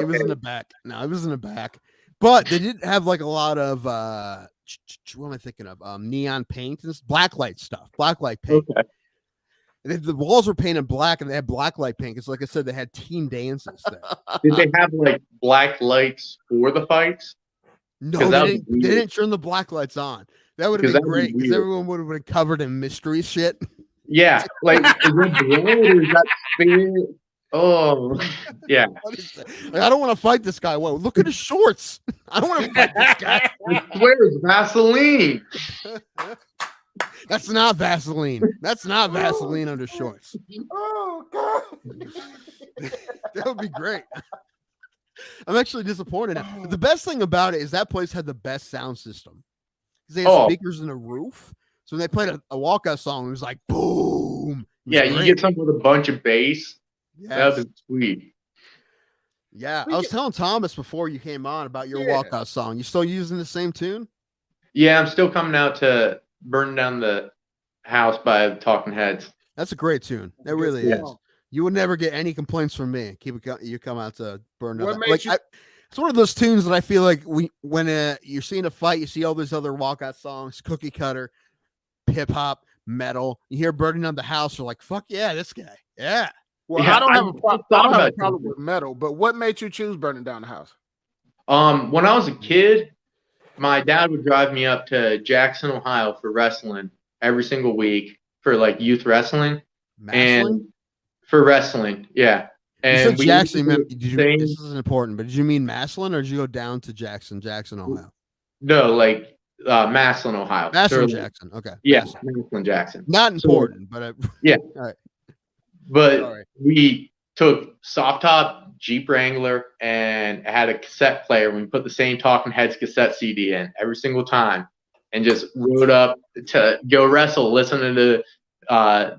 was in the back. No, it was in the back. But they did have like a lot of what am I thinking of? Neon paint and this blacklight stuff, blacklight paint. Okay. The walls were painted black, and they had blacklight paint. Because, like I said, they had team dances there. Did they have like black lights for the fights? No, 'Cause that they would be didn't weird. turn the black lights on. That would have Because been that would be great because weird. everyone would have been covered in mystery shit. Yeah, like is it blood or is that spirit? Oh, yeah. What is that? Like, I don't want to fight this guy. Whoa, look at his shorts. I don't want to fight this guy. I swear it's Vaseline. That's not Vaseline. That's not Vaseline under shorts. Oh God. That would be great. I'm actually disappointed now. But the best thing about it is that place had the best sound system. Because they had Oh. speakers in the roof. So when they played a walkout song, it was like boom. It was Yeah, you great. get something with a bunch of bass. Yes. That would be sweet. Yeah, I was telling Thomas before you came on about your Yeah. walkout song. You still using the same tune? Yeah, I'm still coming out to burn down the house by the Talking Heads. That's a great tune. It really Yeah. is. You would never get any complaints from me. You come out to burn down. What that- made Like you- it's one of those tunes that I feel like when you're seeing a fight, you see all these other walkout songs, cookie cutter, hip hop, metal. You hear burning down the house, you're like, fuck yeah, this guy. Yeah. Well, Yeah, I don't have I a thought problem about with metal, but what made you choose burning down the house? When I was a kid, my dad would drive me up to Jackson, Ohio for wrestling every single week for like youth wrestling and for wrestling. Yeah. You And said we Jackson. used to do the same- This isn't important, but did you mean Maslin or did you go down to Jackson, Ohio? No, like Maslin, Ohio. Maslin, So, Jackson. Okay. Yeah, Maslin. Maslin, Jackson. Not So- important, but But Sorry. we took soft top Jeep Wrangler and it had a cassette player. We put the same Talking Heads cassette CD in every single time and just rode up to go wrestle, listening to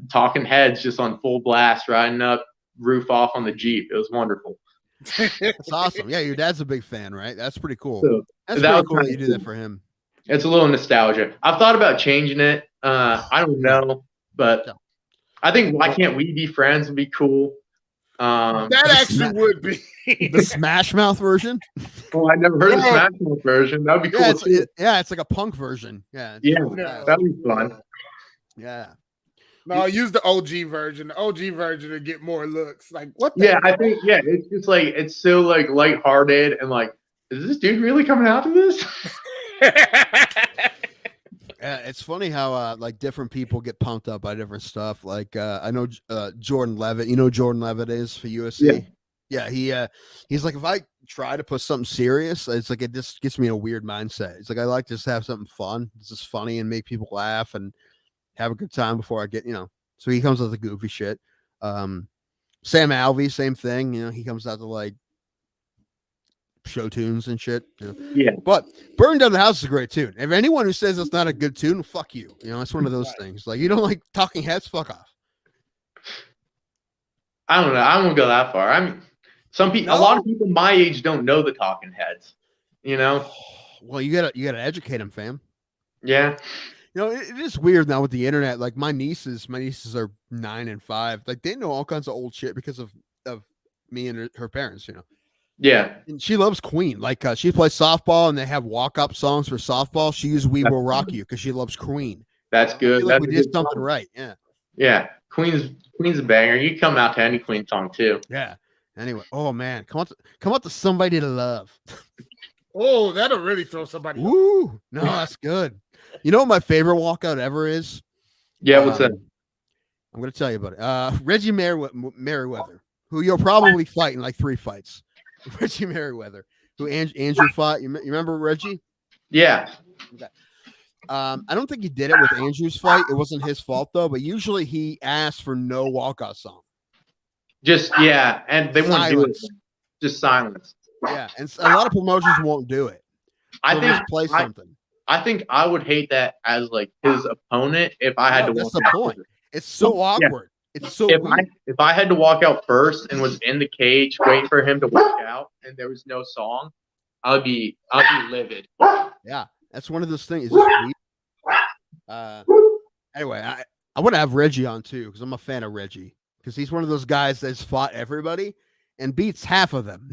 Talking Heads just on full blast, riding up roof off on the Jeep. It was wonderful. it's awesome. Yeah, your dad's a big fan, right? That's pretty cool. So That's that pretty was cool that kinda you do cool. that for him. it's a little nostalgia. I've thought about changing it. I don't know, but Yeah. I think Why Can't We Be Friends would be cool. That actually would be. The Smash Mouth version. Oh, I never heard the Smash Mouth version. That'd be cool. Yeah, it's like a punk version. Yeah. Yeah, No. that'd be fun. Yeah. No, use the OG version. The OG version to get more looks. Like what? The Yeah, I think it's just like it's so like lighthearted and like, is this dude really coming out to this? Yeah, it's funny how like different people get pumped up by different stuff. Like I know Jordan Levitt. You know who Jordan Levitt is for UFC. Yeah, he's like, if I try to put something serious, it's like it just gets me in a weird mindset. It's like I like to just have something fun. It's just funny and make people laugh and have a good time before I get, So he comes with the goofy shit. Sam Alvey, same thing. He comes out to like show tunes and shit. Yeah. But Burn Down the House is a great tune. If anyone who says it's not a good tune, fuck you. It's one of those things. Like, you don't like Talking Heads, fuck off. I don't know. I won't go that far. I mean, a lot of people my age don't know the Talking Heads. Well, you gotta educate them, fam. Yeah. It is weird now with the internet. Like my nieces are 9 and 5. Like they know all kinds of old shit because of me and her parents. Yeah. And she loves Queen. Like she plays softball and they have walk-up songs for softball. She used "We Will Rock You" because she loves Queen. That's I good. feel like That's we a did good something song. right. Yeah. Yeah. Queen's a banger. You come out to any Queen song too. Yeah. Anyway, oh man, come on to Somebody to Love. Oh, that'll really throw somebody. Woo! No, that's good. You know what my favorite walkout ever is? Yeah. What's that? I'm gonna tell you about it. Reggie Merriweather, who you'll probably fight in like 3 fights. Reggie Merriweather, who Andrew fought. You remember Reggie? Yeah. I don't think he did it with Andrew's fight. It wasn't his fault though. But usually he asks for no walkout song. And they won't do it. Silence. Just silence. Yeah, and a lot of promotions won't do it. I They'll think just play I something. think I would hate that as like his opponent if I had No, to. that's walk the out point. first. It's so awkward. It's so weird. If I had to walk out first and was in the cage waiting for him to walk out and there was no song, I'd be livid. Yeah, that's one of those things. It's just weird. Anyway, I want to have Reggie on too because I'm a fan of Reggie because he's one of those guys that's fought everybody and beats half of them.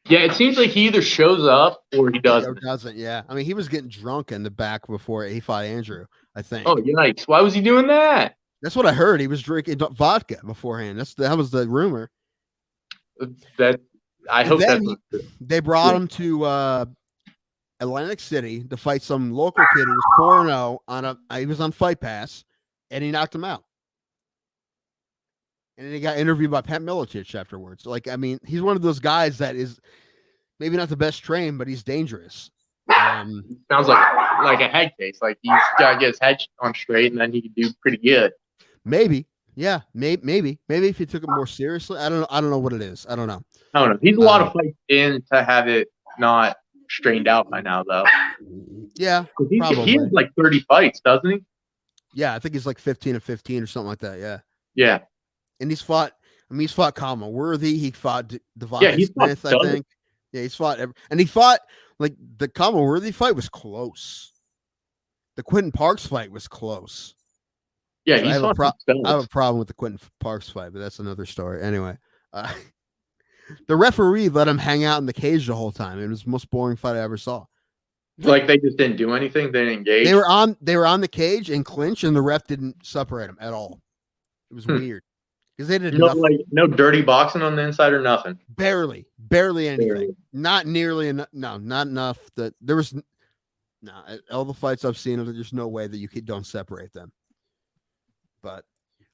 Yeah, it seems like he either shows up or he Or doesn't. doesn't, yeah. I mean, he was getting drunk in the back before he fought Andrew, I think. Oh, yikes. Why was he doing that? That's what I heard. He was drinking vodka beforehand. That was the rumor. I And hope then that's they brought him to Atlantic City to fight some local kid who was 4-0 on he was on Fight Pass, and he knocked him out. And then he got interviewed by Pat Miletich afterwards. Like, I mean, he's one of those guys that is maybe not the best trained, but he's dangerous. sounds like a head case. Like he's got to get his head on straight, and then he could do pretty good. Maybe, yeah, maybe if he took it more seriously. I don't know what it is. I don't know. He's a lot of fights in to have it not strained out by now, though. Yeah, probably. He has like 30 fights, doesn't he? Yeah, I think he's like 15 or 15 or something like that. Yeah. Yeah. And he's fought Kama Worthy. He fought Devontae Smith, I think. Yeah, he's fought and he fought like the Kama Worthy fight was close. The Quentin Parks fight was close. Yeah, so I have a problem with the Quentin Parks fight, but that's another story. Anyway, the referee let him hang out in the cage the whole time. It was the most boring fight I ever saw. Like they just didn't do anything. They didn't engage. They were on the cage and clinch, and the ref didn't separate them at all. It was weird because they did nothing. No dirty boxing on the inside or nothing. Barely anything. Barely. Not nearly enough. No, not enough. That there was all the fights I've seen. There's no way that you don't separate them. But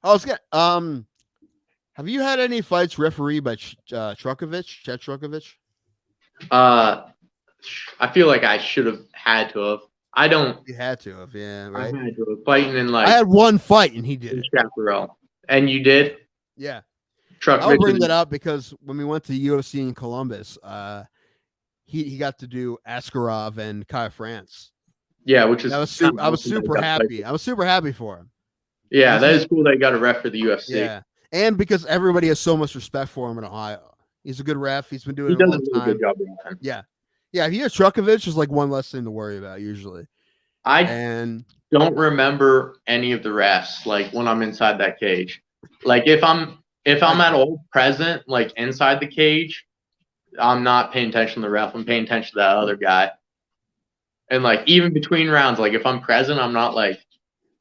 I was gonna. Have you had any fights refereed by Chet Trukovich? I feel like I should have had to have. I don't. You had to have, yeah, right. I had to have fighting in like. I had one fight and he did it. Chaparral. And you did? Yeah. Trukovich. I'll bring that up because when we went to UFC in Columbus, he got to do Askarov and Kai France. Yeah, which is I was super happy. I was super happy for him. Yeah, that is cool that he got a ref for the UFC. Yeah, and because everybody has so much respect for him in Ohio. He's a good ref. He's been doing it a long time. Good job. Yeah. Yeah, if you have Trukovich, there's like one less thing to worry about usually. I don't remember any of the refs like when I'm inside that cage. Like if I'm at all present, like inside the cage, I'm not paying attention to the ref. I'm paying attention to that other guy. And like even between rounds, like if I'm present, I'm not like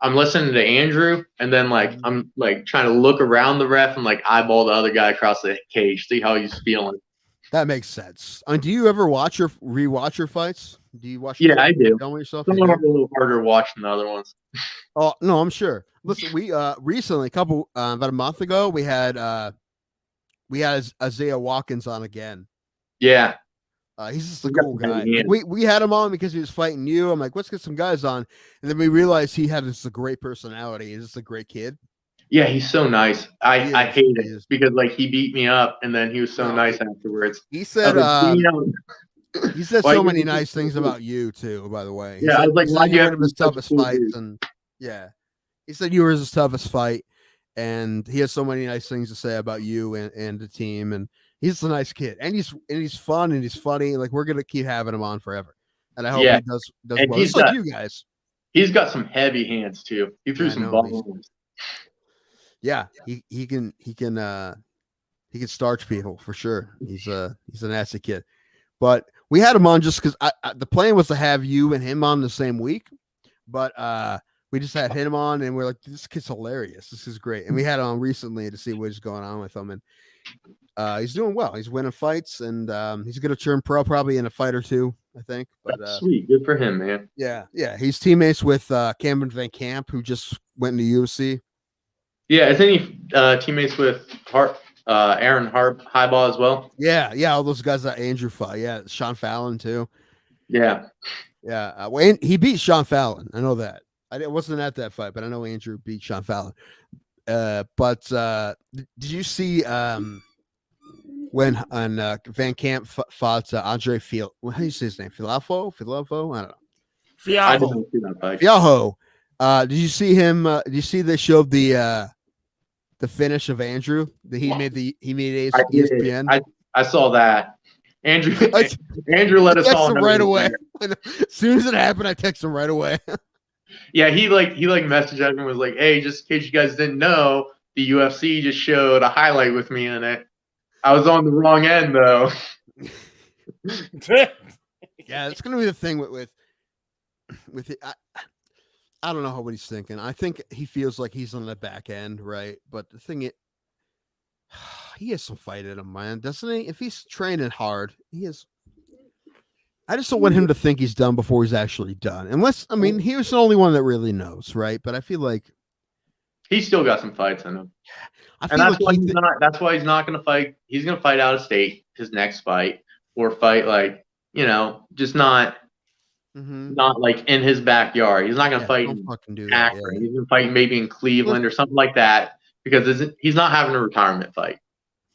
I'm listening to Andrew, and then like I'm like trying to look around the ref and like eyeball the other guy across the cage, see how he's feeling. That makes sense. I mean, do you ever rewatch your fights? Do you watch? Yeah, I do. Film yourself. Some of them are a little harder to watch than the other ones. Oh no, I'm sure. Listen, we recently about a month ago we had Isaiah Watkins on again. Yeah. He's just a cool guy. We had him on because he was fighting you. I'm like, let's get some guys on, and then we realized he had just a great personality. He's just a great kid. Yeah, he's so nice. I hate it because like he beat me up, and then he was so nice afterwards. He said he said so many nice things about you too. By the way, I was like, why you had his toughest fights, and he said you were his toughest fight, and he has so many nice things to say about you and the team, and he's a nice kid, and he's fun and he's funny. Like we're gonna keep having him on forever, and I hope he does well. He's like you guys. He's got some heavy hands too. He threw some bombs. Yeah, he can starch people for sure. He's a nasty kid, but we had him on just because the plan was to have you and him on the same week, but we just had him on and we're like, this kid's hilarious. This is great, and we had him on recently to see what's going on with him, and he's doing well. He's winning fights, and he's gonna turn pro probably in a fight or two, I think. But that's sweet, good for him, man. Yeah, he's teammates with Cameron Van Camp, who just went into UFC. Yeah, isn't he teammates with Aaron Highball as well? Yeah, all those guys that Andrew fought. Yeah, Sean Fallon too. Yeah. Well, he beat Sean Fallon. I know that. I wasn't at that fight, but I know Andrew beat Sean Fallon. But did you see when Van Camp fought Andre Field? How do you say his name? Filafo? I don't know. Fialho. Did you see him? Did you see they showed the finish of Andrew that he made ESPN? I saw that. Andrew let us all know right away. As soon as it happened, I texted him right away. Yeah, he messaged everyone and was like, "Hey, just in case you guys didn't know, the UFC just showed a highlight with me in it. I was on the wrong end though." Yeah, it's gonna be the thing with it. I don't know what he's thinking. I think he feels like he's on the back end, right? But the thing is, he has some fight in him, man, doesn't he? If he's training hard, he is. I just don't want him to think he's done before he's actually done. Unless, I mean, he was the only one that really knows, right? But I feel like He's still got some fights in him. I And feel that's like why he's not. That's why he's not going to fight. He's going to fight out of state his next fight, or fight like just not like in his backyard. He's not going to fight don't in fucking do that. Akron. He's going to fight maybe in Cleveland or something like that because he's not having a retirement fight.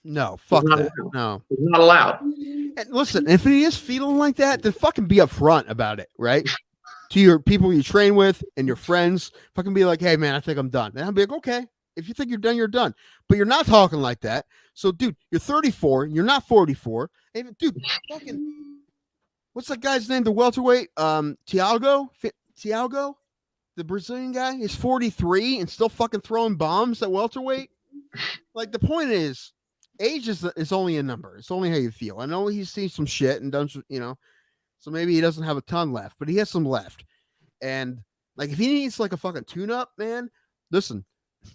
No, fuck that. allowed. No, He's not allowed. And listen, if he is feeling like that, then fucking be upfront about it, right? To your people you train with and your friends, fucking be like, hey man, I think I'm done. And I'll be like, okay. If you think you're done, you're done. But you're not talking like that. So, dude, you're 34. You're not 44. And, dude, fucking, what's that guy's name? The welterweight, Thiago, the Brazilian guy, is 43 and still fucking throwing bombs at welterweight. Like, the point is, age is only a number. It's only how you feel. I know he's seen some shit and done, so maybe he doesn't have a ton left, but he has some left. And like, if he needs like a fucking tune-up, man, listen.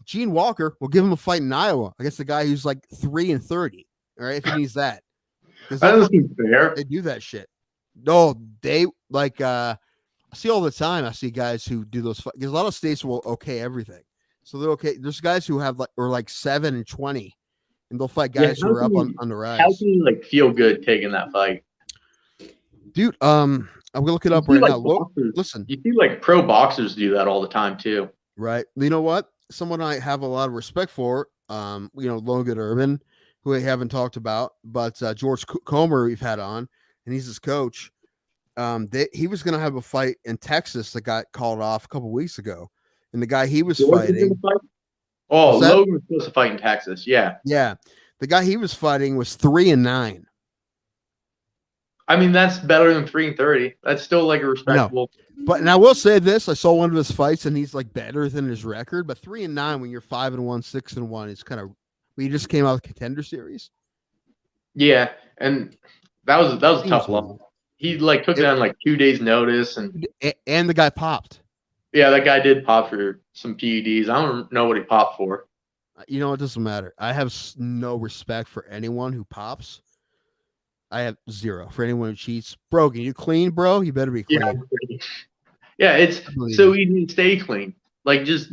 Gene Walker will give him a fight in Iowa against the guy who's like 3-30. All right, if he needs that. That doesn't seem fair. They do that shit. No, they like I see all the time. I see guys who do those because a lot of states will okay everything. So they're okay. There's guys who have like 7-20, and they'll fight guys who are up on the rise. How can you like feel good taking that fight, dude? I'm gonna look it up right now. Listen, you see like pro boxers do that all the time too. Right. You know what? Someone I have a lot of respect for, Logan Urban, who I haven't talked about, but George Comer we've had on, and he's his coach. He was going to have a fight in Texas that got called off a couple weeks ago, and the guy he was fighting. Oh, Logan was supposed to fight in Texas. Yeah. Yeah. The guy he was fighting was 3-9. I mean, that's better than 3-30. That's still like a respectable. But and I will say this: I saw one of his fights, and he's like better than his record. But 3-9 when you're 5-1, 6-1 is kind of. We just came out with Contender Series. Yeah, and that was a tough loss. He like took it on like 2 days' notice, and the guy popped. Yeah, that guy did pop for some PEDs. I don't know what he popped for. You know, it doesn't matter. I have no respect for anyone who pops. I have zero for anyone who cheats. Bro, can you clean, bro? You better be clean. Yeah, it's so easy to stay clean. Like, just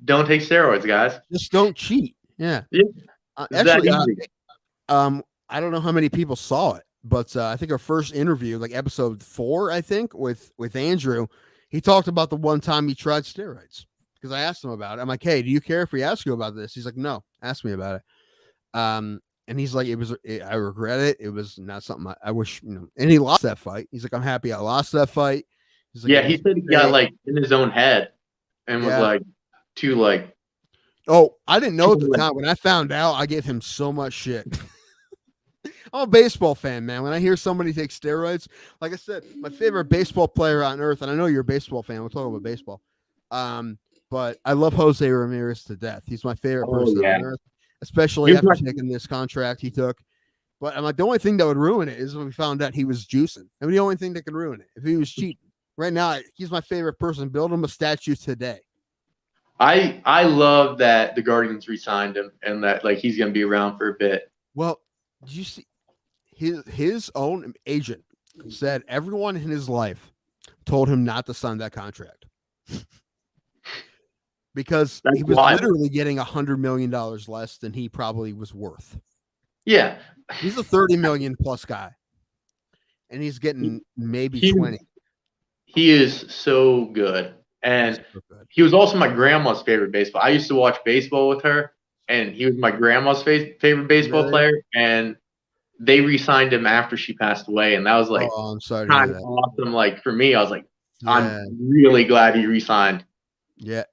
don't take steroids, guys. Just don't cheat. Yeah. Actually, I don't know how many people saw it, but I think our first interview, like episode 4, I think, with Andrew, he talked about the one time he tried steroids because I asked him about it. I'm like, hey, do you care if we ask you about this? He's like, no, ask me about it. And he's like, I regret it. It was not something I wish, and he lost that fight. He's like, I'm happy I lost that fight. He's like, yeah, he said he got like in his own head and was like too like. Oh, I didn't know at the time. When I found out, I gave him so much shit. I'm a baseball fan, man. When I hear somebody take steroids, like I said, my favorite baseball player on earth, and I know you're a baseball fan. We'll talk about baseball. But I love Jose Ramirez to death. He's my favorite person on earth. Especially after taking this contract he took. But I'm like, the only thing that would ruin it is when we found out he was juicing. I mean, the only thing that could ruin it if he was cheating. Right now, he's my favorite person. Build him a statue today. I love that the Guardians re-signed him and that like he's going to be around for a bit. Well, did you see his own agent said everyone in his life told him not to sign that contract. Because he was literally getting $100 million less than he probably was worth. Yeah. He's a 30 million plus guy. And he's getting maybe 20. He is so good. And he was also my grandma's favorite baseball. I used to watch baseball with her, and he was my grandma's favorite baseball player. And they re-signed him after she passed away. And that was like kind of awesome. Like for me, I was like, I'm really glad he re-signed. Yeah.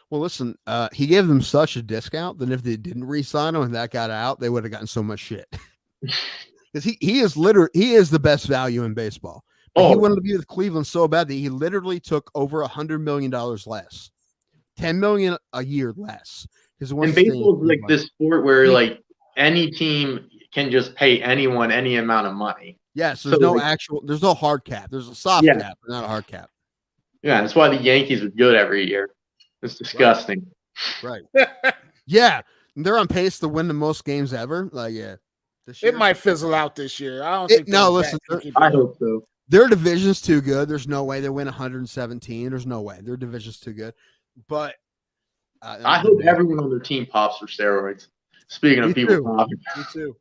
Well, listen, he gave them such a discount that if they didn't re-sign him and that got out, they would have gotten so much shit. Because he is the best value in baseball. But he wanted to be with Cleveland so bad that he literally took over $100 million less, $10 million a year less. And baseball is like this sport where like any team can just pay anyone any amount of money. Yes, there's So, no like, there's no hard cap. There's a soft Yeah. cap, but not a hard cap. Yeah, that's why the Yankees are good every year. It's disgusting. Right. Yeah. They're on pace to win the most games ever. Like, yeah. This It year. might fizzle out this year. I don't It- think. no, they're listen, that good. I hope so. Their division's too good. There's no way they win 117. There's no way. Their division's too good. But I hope everyone on their team pops for steroids. Speaking Me of people too. popping. Me too.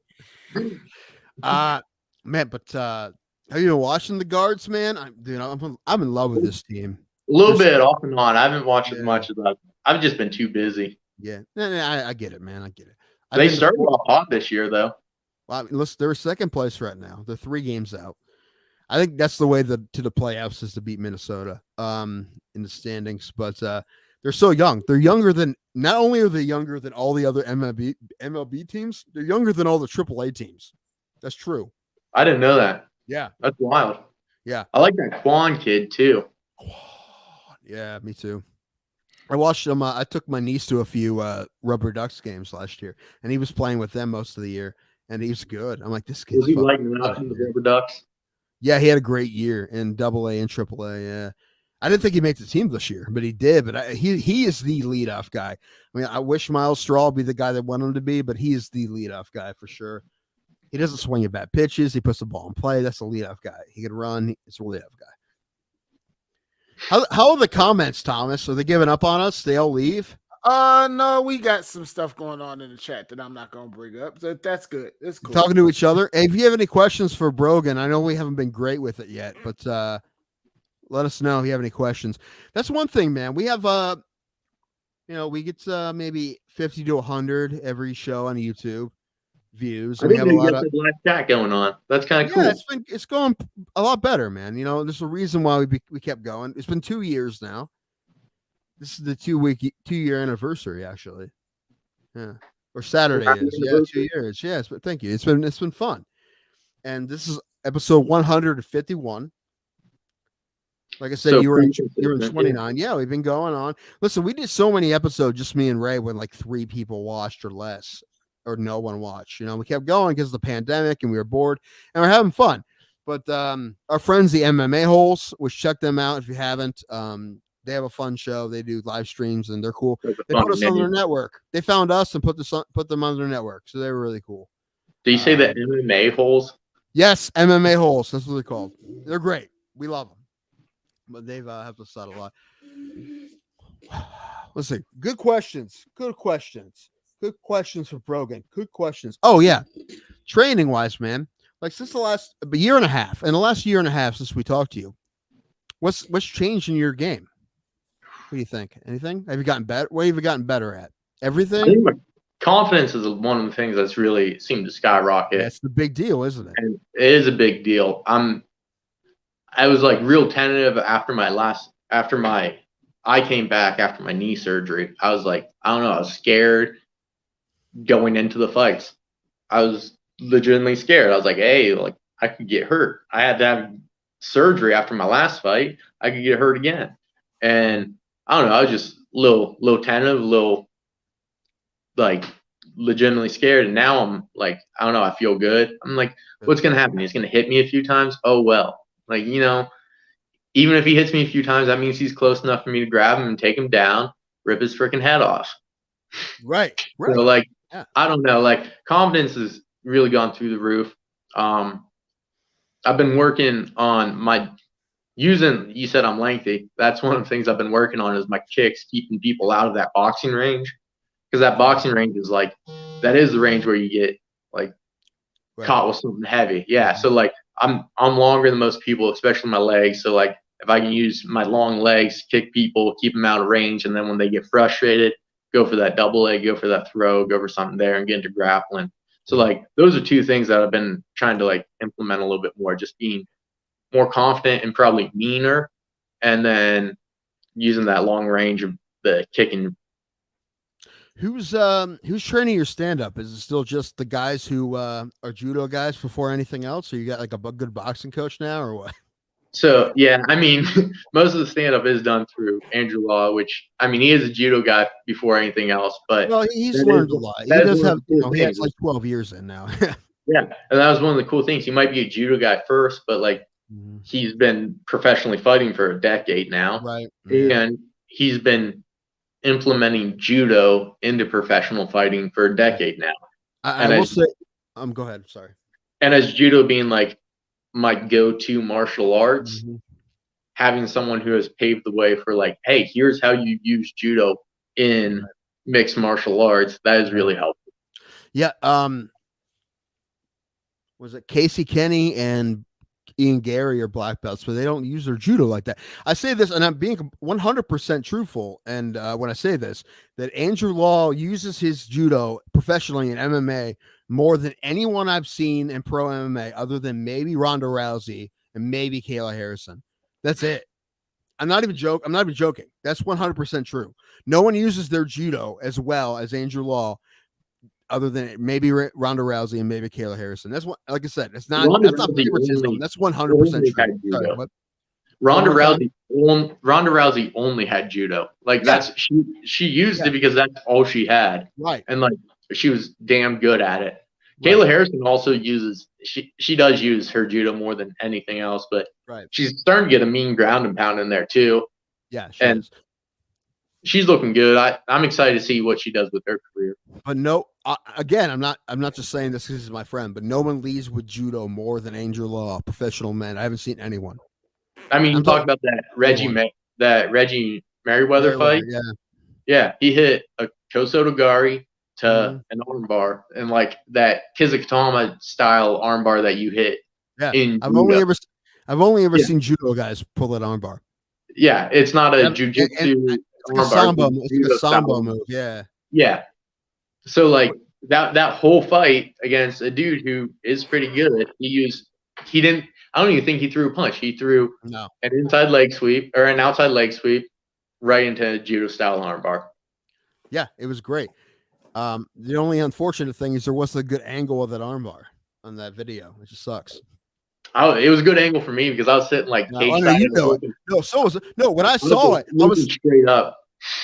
Man, but have you been watching the Guards, man? I'm in love with this team. A little This- bit off and on. I haven't watched as Yeah. much as I've just been too busy. Yeah, I get it, man. I get it. They started off hot this year, though. Well, I mean, listen, they're second place right now. They're 3 games out. I think that's the way to the playoffs is to beat Minnesota in the standings. But they're so young. They're younger than not only are they younger than all the other MLB teams, they're younger than all the AAA teams. That's true. I didn't know that. Yeah. That's wild. Yeah. I like that Quan kid too. Yeah, me too. I watched them. I took my niece to a few Rubber Ducks games last year, and he was playing with them most of the year, and he's good. I'm like, this kid's Was he fucking lighting it up good, in the man. Rubber Ducks? Yeah, he had a great year in AA and AAA. Yeah, I didn't think he'd make the team this year, but he did. But he is the leadoff guy. I mean, I wish Miles Straw would be the guy that wanted him to be, but he is the leadoff guy for sure. He doesn't swing at bad pitches. He puts the ball in play. That's a leadoff guy. He can run. It's a leadoff guy. How are the comments, Thomas? Are they giving up on us? They all leave? No, we got some stuff going on in the chat that I'm not gonna bring up. So that's good. It's cool. Talking to each other. Hey, if you have any questions for Brogan, I know we haven't been great with it yet, but let us know if you have any questions. That's one thing, man. We have we get maybe 50 to 100 every show on YouTube views. I We think have a they lot get of the black chat going on. That's kind of cool. it's going a lot better, man. You know, there's a reason why we kept going. It's been 2 years now. This is the 2-year anniversary, actually. Yeah, or Saturday Happy is. Yeah, anniversary. 2 years. Yes, but thank you. It's been fun, and this is episode 151. Like I said, So you were in pretty consistent, 29. Yeah, we've been going on. Listen, we did so many episodes, just me and Ray, when like 3 people watched or less, or no one watched. You know, we kept going because of the pandemic, and we were bored, and we're having fun. But our friends, the MMA Holes, which check them out if you haven't. They have a fun show. They do live streams, and they're cool. That's a They fun put us on menu. their network. They found us and put them on their network, so they were really cool. Do you say the MMA holes? Yes, MMA Holes. That's what they're called. They're great. We love them, but they've helped us out a lot. Let's see. Good questions. Good questions. Good questions for Brogan. Good questions. Oh yeah, training wise, man. Like since the last year and a half, and the last year and a half since we talked to you, what's changed in your game? What do you think? Anything? Have you gotten better? What have you gotten better at? I Everything. think my confidence is one of the things that's really seemed to skyrocket. That's the big deal, isn't it? And it is a big deal. I was like real tentative I came back after my knee surgery. I was like, I don't know, I was scared going into the fights. I was legitimately scared. I was like, hey, like I could get hurt. I had to have surgery after my last fight. I could get hurt again. And I don't know, I was just a little tentative, a little like legitimately scared. And now I'm like, I don't know, I feel good. I'm like, what's gonna happen? He's gonna hit me a few times. Oh well. Like, you know, even if he hits me a few times, that means he's close enough for me to grab him and take him down, rip his freaking head off. Right. So like, Yeah. I don't know, like confidence has really gone through the roof. I've been working on you said I'm lengthy. That's one of the things I've been working on is my kicks, keeping people out of that boxing range. Because that boxing range is like, that is the range where you get like caught with something heavy. Yeah. So like I'm longer than most people, especially my legs. So like if I can use my long legs, kick people, keep them out of range, and then when they get frustrated, go for that double leg, go for that throw, go for something there and get into grappling. So like those are 2 things that I've been trying to like implement a little bit more, just being more confident and probably meaner, and then using that long range of the kicking. Who's training your stand up? Is it still just the guys who are judo guys before anything else, or you got like a good boxing coach now, or what? So yeah, I mean, most of the stand up is done through Andrew Law, which I mean he is a judo guy before anything else, but Well, he's that learned is- a lot. He that is does one have of the cool he has things. like 12 years in now. Yeah, and that was one of the cool things. He might be a judo guy first, but like he's been professionally fighting for a decade now, Right. Yeah. and he's been implementing judo into professional fighting for a decade now. I will say, go ahead. Sorry. And as judo being like my go-to martial arts, having someone who has paved the way for like, hey, here's how you use judo in mixed martial arts, that is really helpful. Yeah. Was it Casey Kenny and Ian Gary are black belts, but they don't use their judo like that. I say this, and I'm being 100% truthful. And when I say this, that Andrew Law uses his judo professionally in MMA more than anyone I've seen in pro MMA, other than maybe Ronda Rousey and maybe Kayla Harrison. That's it. I'm not even joking. That's 100% true. No one uses their judo as well as Andrew Law, other than maybe Ronda Rousey and maybe Kayla Harrison. That's what, like I said, that's not favoritism. That's 100% true. Sorry, Ronda Rousey only had judo. Like that's she used it because that's all she had. Right. And like she was damn good at it. Kayla Harrison also uses she does use her judo more than anything else, but she's starting to get a mean ground and pound in there too. Yeah, she's looking good. I'm excited to see what she does with her career. But no, again, I'm not just saying this because he's my friend, but no one leads with judo more than Andrew Law, professional men. I haven't seen anyone. I mean, you talked about that Reggie Merriweather fight. Yeah, he hit a Kosotogari to an armbar, and like that Kizakatama style armbar that you hit. Yeah, I've only ever seen judo guys pull that armbar. Yeah, it's not a jujitsu. It's a sambo move. Yeah. Yeah. So like that whole fight against a dude who is pretty good, I don't even think he threw a punch. He threw an inside leg sweep or an outside leg sweep right into a judo style armbar. Yeah, it was great. The only unfortunate thing is there wasn't a good angle of that armbar on that video. It just sucks. It was a good angle for me because I was sitting like when I saw it, I was straight up.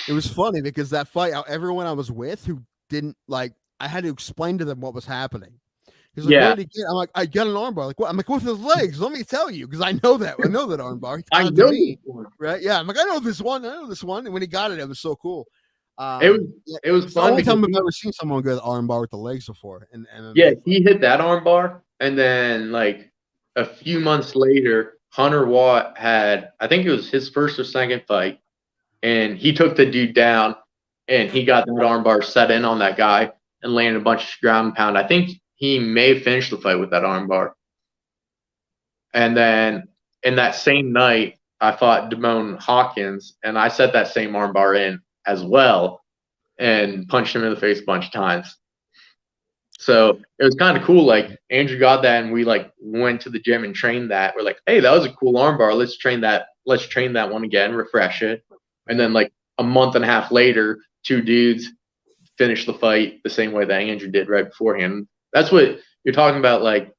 It was funny because that fight, everyone I was with who didn't like, I had to explain to them what was happening. He's like, what did he get? I'm like, I got an armbar. Like, what? I'm like, with his legs. Let me tell you, because I know that armbar. I know this one. Right? Yeah. I'm like, I know this one. And when he got it, it was so cool. It was fun. The only time I've ever seen someone go armbar with the legs before. And he hit that armbar, and then like a few months later, Hunter Watt had, I think it was his first or second fight, and he took the dude down, and he got that armbar set in on that guy and landed a bunch of ground and pound. I think he may have finished the fight with that armbar. And then in that same night, I fought Damone Hawkins, and I set that same armbar in as well and punched him in the face a bunch of times. So it was kind of cool. Like Andrew got that, and we like went to the gym and trained that. We're like, hey, that was a cool armbar. Let's train that one again, refresh it. And then like a month and a half later, two dudes finished the fight the same way that Andrew did right beforehand. That's what you're talking about, like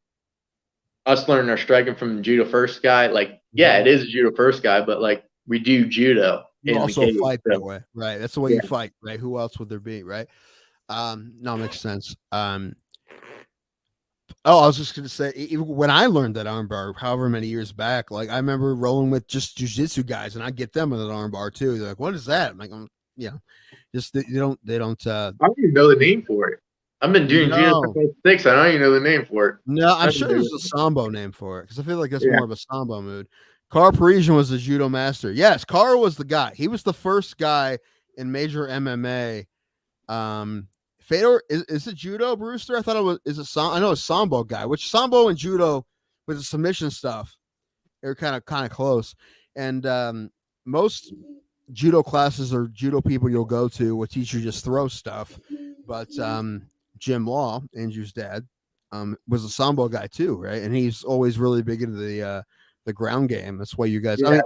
us learning our striking from the judo first guy. Like, yeah, it is a judo first guy, but like we do judo. You also fight that way, right? That's the way you fight, right? Who else would there be, right? No, it makes sense. I was just gonna say, even when I learned that armbar, however many years back, like I remember rolling with just jiu-jitsu guys, and I get them with an armbar too. They're like, "What is that?" I'm like, just they don't. I don't even know the name for it. I've been doing judo for 6. I don't even know the name for it. No, I'm sure there's a sambo name for it because I feel like that's more of a sambo mood. Carl Parisian was the judo master. Yes, Carl was the guy. He was the first guy in major MMA. Fedor, is it judo, Brewster? I thought it was. I know a sambo guy. Which sambo and judo with the submission stuff, they're kind of close. And most judo classes or judo people you'll go to will teach you just throw stuff. But Jim Law, Andrew's dad, was a sambo guy too, right? And he's always really big into the ground game. That's why you guys. Yeah,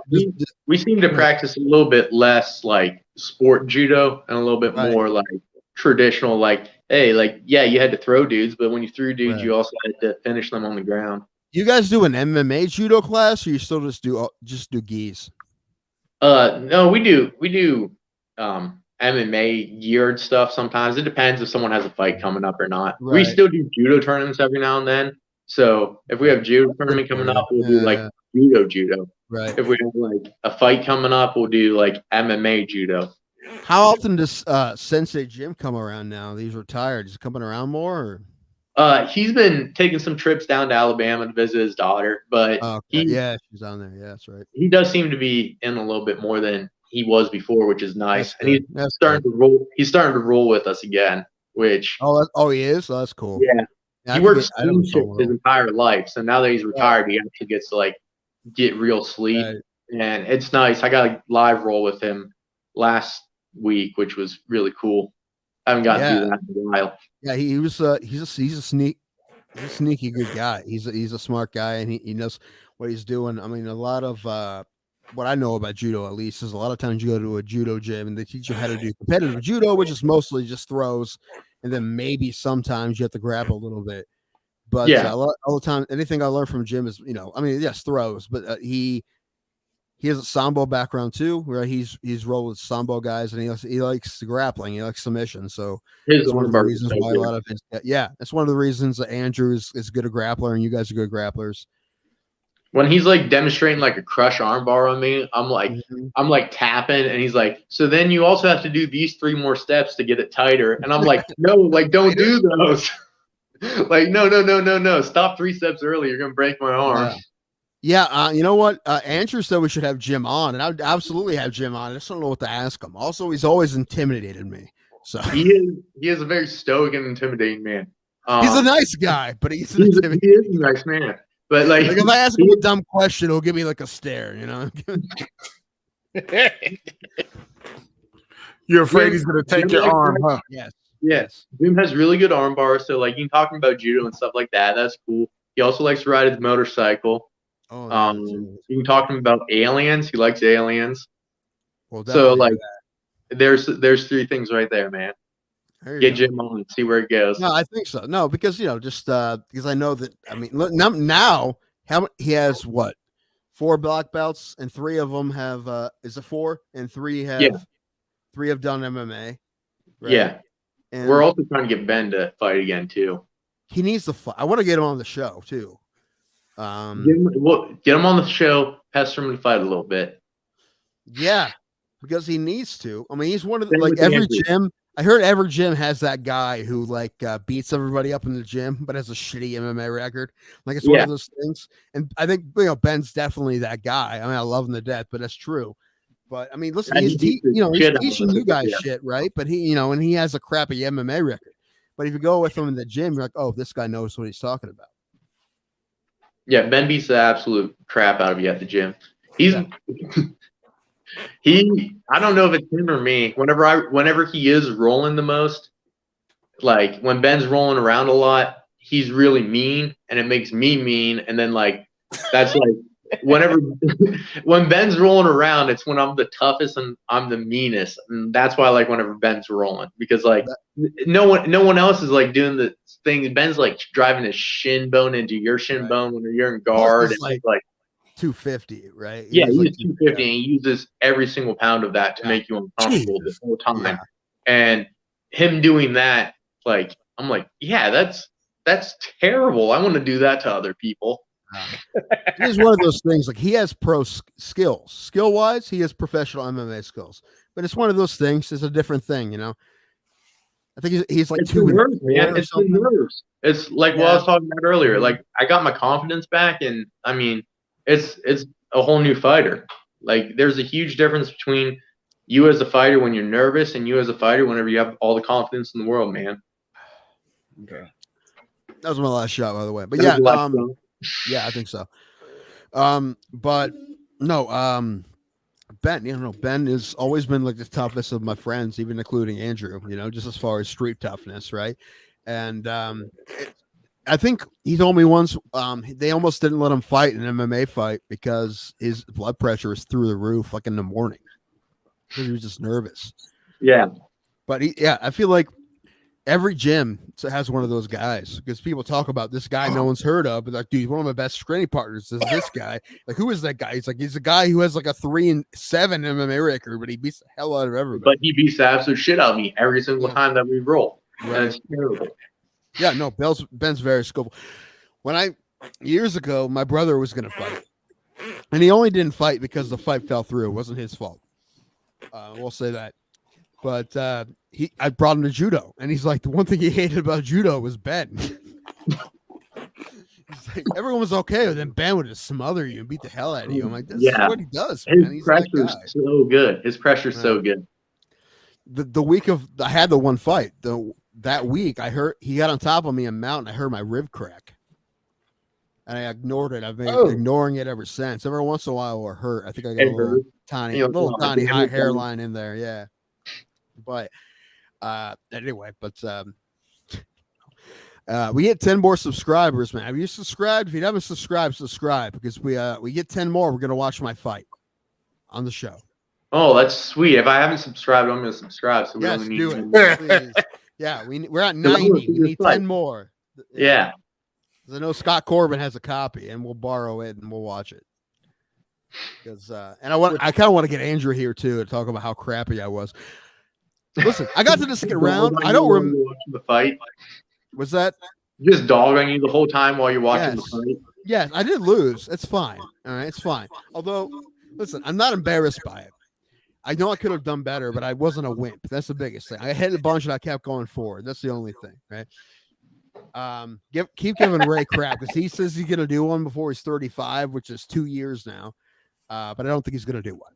we seem to practice a little bit less like sport judo and a little bit more like traditional. Like, hey, like you had to throw dudes, but when you threw dudes, you also had to finish them on the ground. You guys do an MMA judo class, or you still just do gis? No, we do MMA geared stuff sometimes. It depends if someone has a fight coming up or not. We Right. still do judo tournaments every now and then. So if we have judo tournament coming up, we'll do like judo. Right. If we have like a fight coming up, we'll do like MMA judo. How often does Sensei Jim come around now? He's retired. Is he coming around more? He's been taking some trips down to Alabama to visit his daughter, but yeah, she's on there. Yeah, that's right. He does seem to be in a little bit more than he was before, which is nice. That's and he's good. starting to roll. He's starting to roll with us again, which he is. Oh, that's cool. Yeah, he worked swing shifts his entire life, so now that he's retired, he actually gets to like get real sleep, and it's nice. I got a live roll with him last week, which was really cool. I haven't gotten to do that in a while. Yeah, he's a sneaky good guy. He's a smart guy, and he knows what he's doing. I mean, a lot of what I know about judo, at least, is a lot of times you go to a judo gym and they teach you how to do competitive judo, which is mostly just throws, and then maybe sometimes you have to grapple a little bit. But all the time, anything I learned from Jim is, yes, throws, but he has a sambo background too, where he's rolled with sambo guys, and he likes the grappling, he likes submission. So it's one of the reasons why a lot of his, that's one of the reasons that Andrew is good a grappler, and you guys are good grapplers. When he's like demonstrating like a crush armbar on me, I'm like tapping, and he's like, so then you also have to do these 3 more steps to get it tighter, and I'm like, no, like don't do those. Like no, stop 3 steps early, you're gonna break my arm. Yeah, you know what? Andrew said we should have Jim on, and I would absolutely have Jim on. I just don't know what to ask him. Also, he's always intimidated me. So he is a very stoic and intimidating man. He's a nice guy, but he is a nice man. But like if I ask him a dumb question, he'll give me like a stare, you know. You're afraid he's gonna take your arm, huh? Yes. Jim has really good arm bars, so like you can talk about judo and stuff like that. That's cool. He also likes to ride his motorcycle. You can talk to him about aliens. He likes aliens. Well, so like, there's 3 things right there, man. Get Jim on, see where it goes. No, I think so. No, because just because I know that. I mean, look, now he has what 4 black belts, and 3 of them have is it 4, and 3 have 3 have done MMA. Right? Yeah, and we're also trying to get Ben to fight again too. He needs to fight. I want to get him on the show too. Get him on the show. Pester him to fight a little bit. Yeah, because he needs to. I mean, he's one of the, like every gym. I heard every gym has that guy who like beats everybody up in the gym, but has a shitty MMA record. Like it's one of those things. And I think Ben's definitely that guy. I mean, I love him to death, but that's true. But I mean, listen, he's teaching you guys shit, right? But he, and he has a crappy MMA record. But if you go with him in the gym, you're like, oh, this guy knows what he's talking about. Yeah, Ben beats the absolute crap out of you at the gym. I don't know if it's him or me. Whenever he is rolling the most, like when Ben's rolling around a lot, he's really mean, and it makes me mean. And then like that's like when Ben's rolling around, it's when I'm the toughest and I'm the meanest, and that's why I like whenever Ben's rolling, because like no one else is like doing the thing. Ben's like driving his shin bone into your shin bone when you're in guard. It's like 250, right? He's like 250, and he uses every single pound of that to make you uncomfortable the whole time. Yeah. And him doing that, like I'm like, that's terrible. I want to do that to other people. It is one of those things. Like he has pro skills, skill wise, he has professional MMA skills, but it's one of those things. It's a different thing, I think he's like it's the nerves, man. It's the nerves. It's like what I was talking about earlier. Like I got my confidence back, and I mean, it's a whole new fighter. Like there's a huge difference between you as a fighter when you're nervous and you as a fighter whenever you have all the confidence in the world, man. Okay, that was my last shot, by the way. But yeah, I think so. But no, Ben, Ben has always been like the toughest of my friends, even including Andrew, just as far as street toughness, right? And I think he told me once they almost didn't let him fight an MMA fight because his blood pressure was through the roof, like in the morning, because he was just nervous. Yeah. But I feel like every gym has one of those guys because people talk about this guy no one's heard of, but like, dude, one of my best training partners is this guy. Like, who is that guy? He's a guy who has like a 3-7 MMA record, but he beats the hell out of everybody. But he beats the absolute shit out of me every single time that we roll. Right. And it's terrible. Yeah, no, Ben's very skillful. Years ago, my brother was going to fight, and he only didn't fight because the fight fell through. It wasn't his fault. We'll say that. But I brought him to judo, and he's like, the one thing he hated about judo was Ben. He's like, everyone was okay, but then Ben would just smother you and beat the hell out of you. I'm like, this is what he does, man. His He's pressure's so good. His pressure's so good. The week I had the one fight. That week, I heard he got on top of me in mountain. I heard my rib crack, and I ignored it. I've been ignoring it ever since. Every once in a while, we're hurt. I think I got a little tiny high hairline in there. Yeah, but anyway, we get 10 more subscribers, man. Have you subscribed? If you haven't subscribed, subscribe because we get 10 more. We're gonna watch my fight on the show. Oh, that's sweet. If I haven't subscribed, I'm gonna subscribe. So we yes, only do need it. Yeah, we're at 90. We need 10 more. Yeah. I know Scott Corbin has a copy, and we'll borrow it and we'll watch it. Because and I kind of want to get Andrew here too to talk about how crappy I was. Listen, I got to the second round. I don't remember watching the fight. Was that just dog on you the whole time while you're watching the fight? Yes, I did lose. It's fine. All right, it's fine. Although, listen, I'm not embarrassed by it. I know I could have done better, but I wasn't a wimp. That's the biggest thing. I hit a bunch and I kept going forward. That's the only thing, right? Keep giving Ray crap because he says he's gonna do one before he's 35, which is 2 years now. But I don't think he's gonna do one.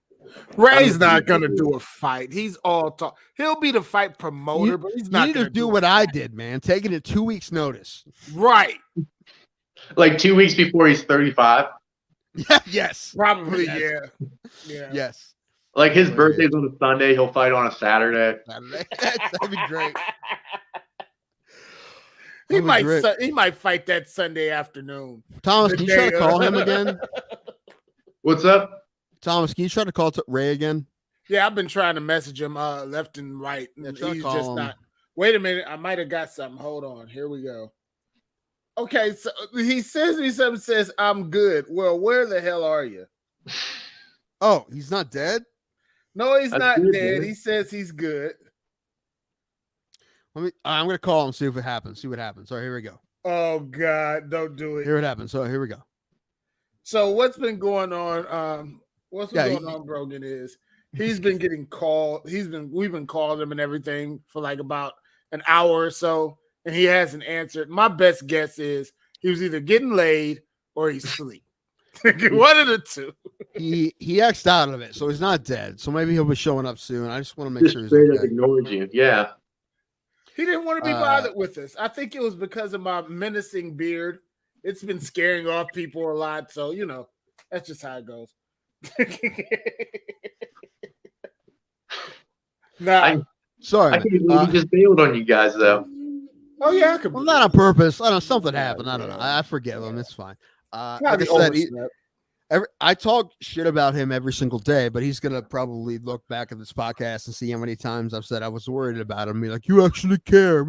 Ray's not gonna do a fight. He's all talk. He'll be the fight promoter, but he's not gonna do what I did, man. Taking it 2 weeks notice. Right. Like 2 weeks before he's 35. Yes. Probably. Yes. Yeah. Yes. Like his birthday's on a Sunday, he'll fight on a Saturday. That'd be great. He might fight that Sunday afternoon. Thomas, can you try to call him again? What's up? Thomas, can you try to call Ray again? Yeah, I've been trying to message him left and right. And he's just him. not. Wait a minute. I might have got something. Hold on. Here we go. Okay, so he sends me something, says, I'm good. Well, where the hell are you? Oh, he's not dead? No, he's That's not good, dead. man. He says he's good. I'm gonna call him, see if it happens. See what happens. All right, here we go. Oh God, don't do it. Here it happens. So here we go. So what's been going on? Going on, Brogan, is he's been getting called. We've been calling him and everything for like about an hour or so, and he hasn't answered. My best guess is he was either getting laid or he's asleep. One of the two. He X'd out of it, so he's not dead. So maybe he'll be showing up soon. I just want to make sure he's straight up okay. ignored you. Yeah. He didn't want to be bothered with us. I think it was because of my menacing beard. It's been scaring off people a lot. So, that's just how it goes. Sorry. I can't believe he just bailed on you guys, though. Oh, yeah. Well, not on purpose. I don't know. Something happened. I don't know. I forgive him. It's fine. Like I said, I talk shit about him every single day, but he's going to probably look back at this podcast and see how many times I've said I was worried about him. Be like, you actually care.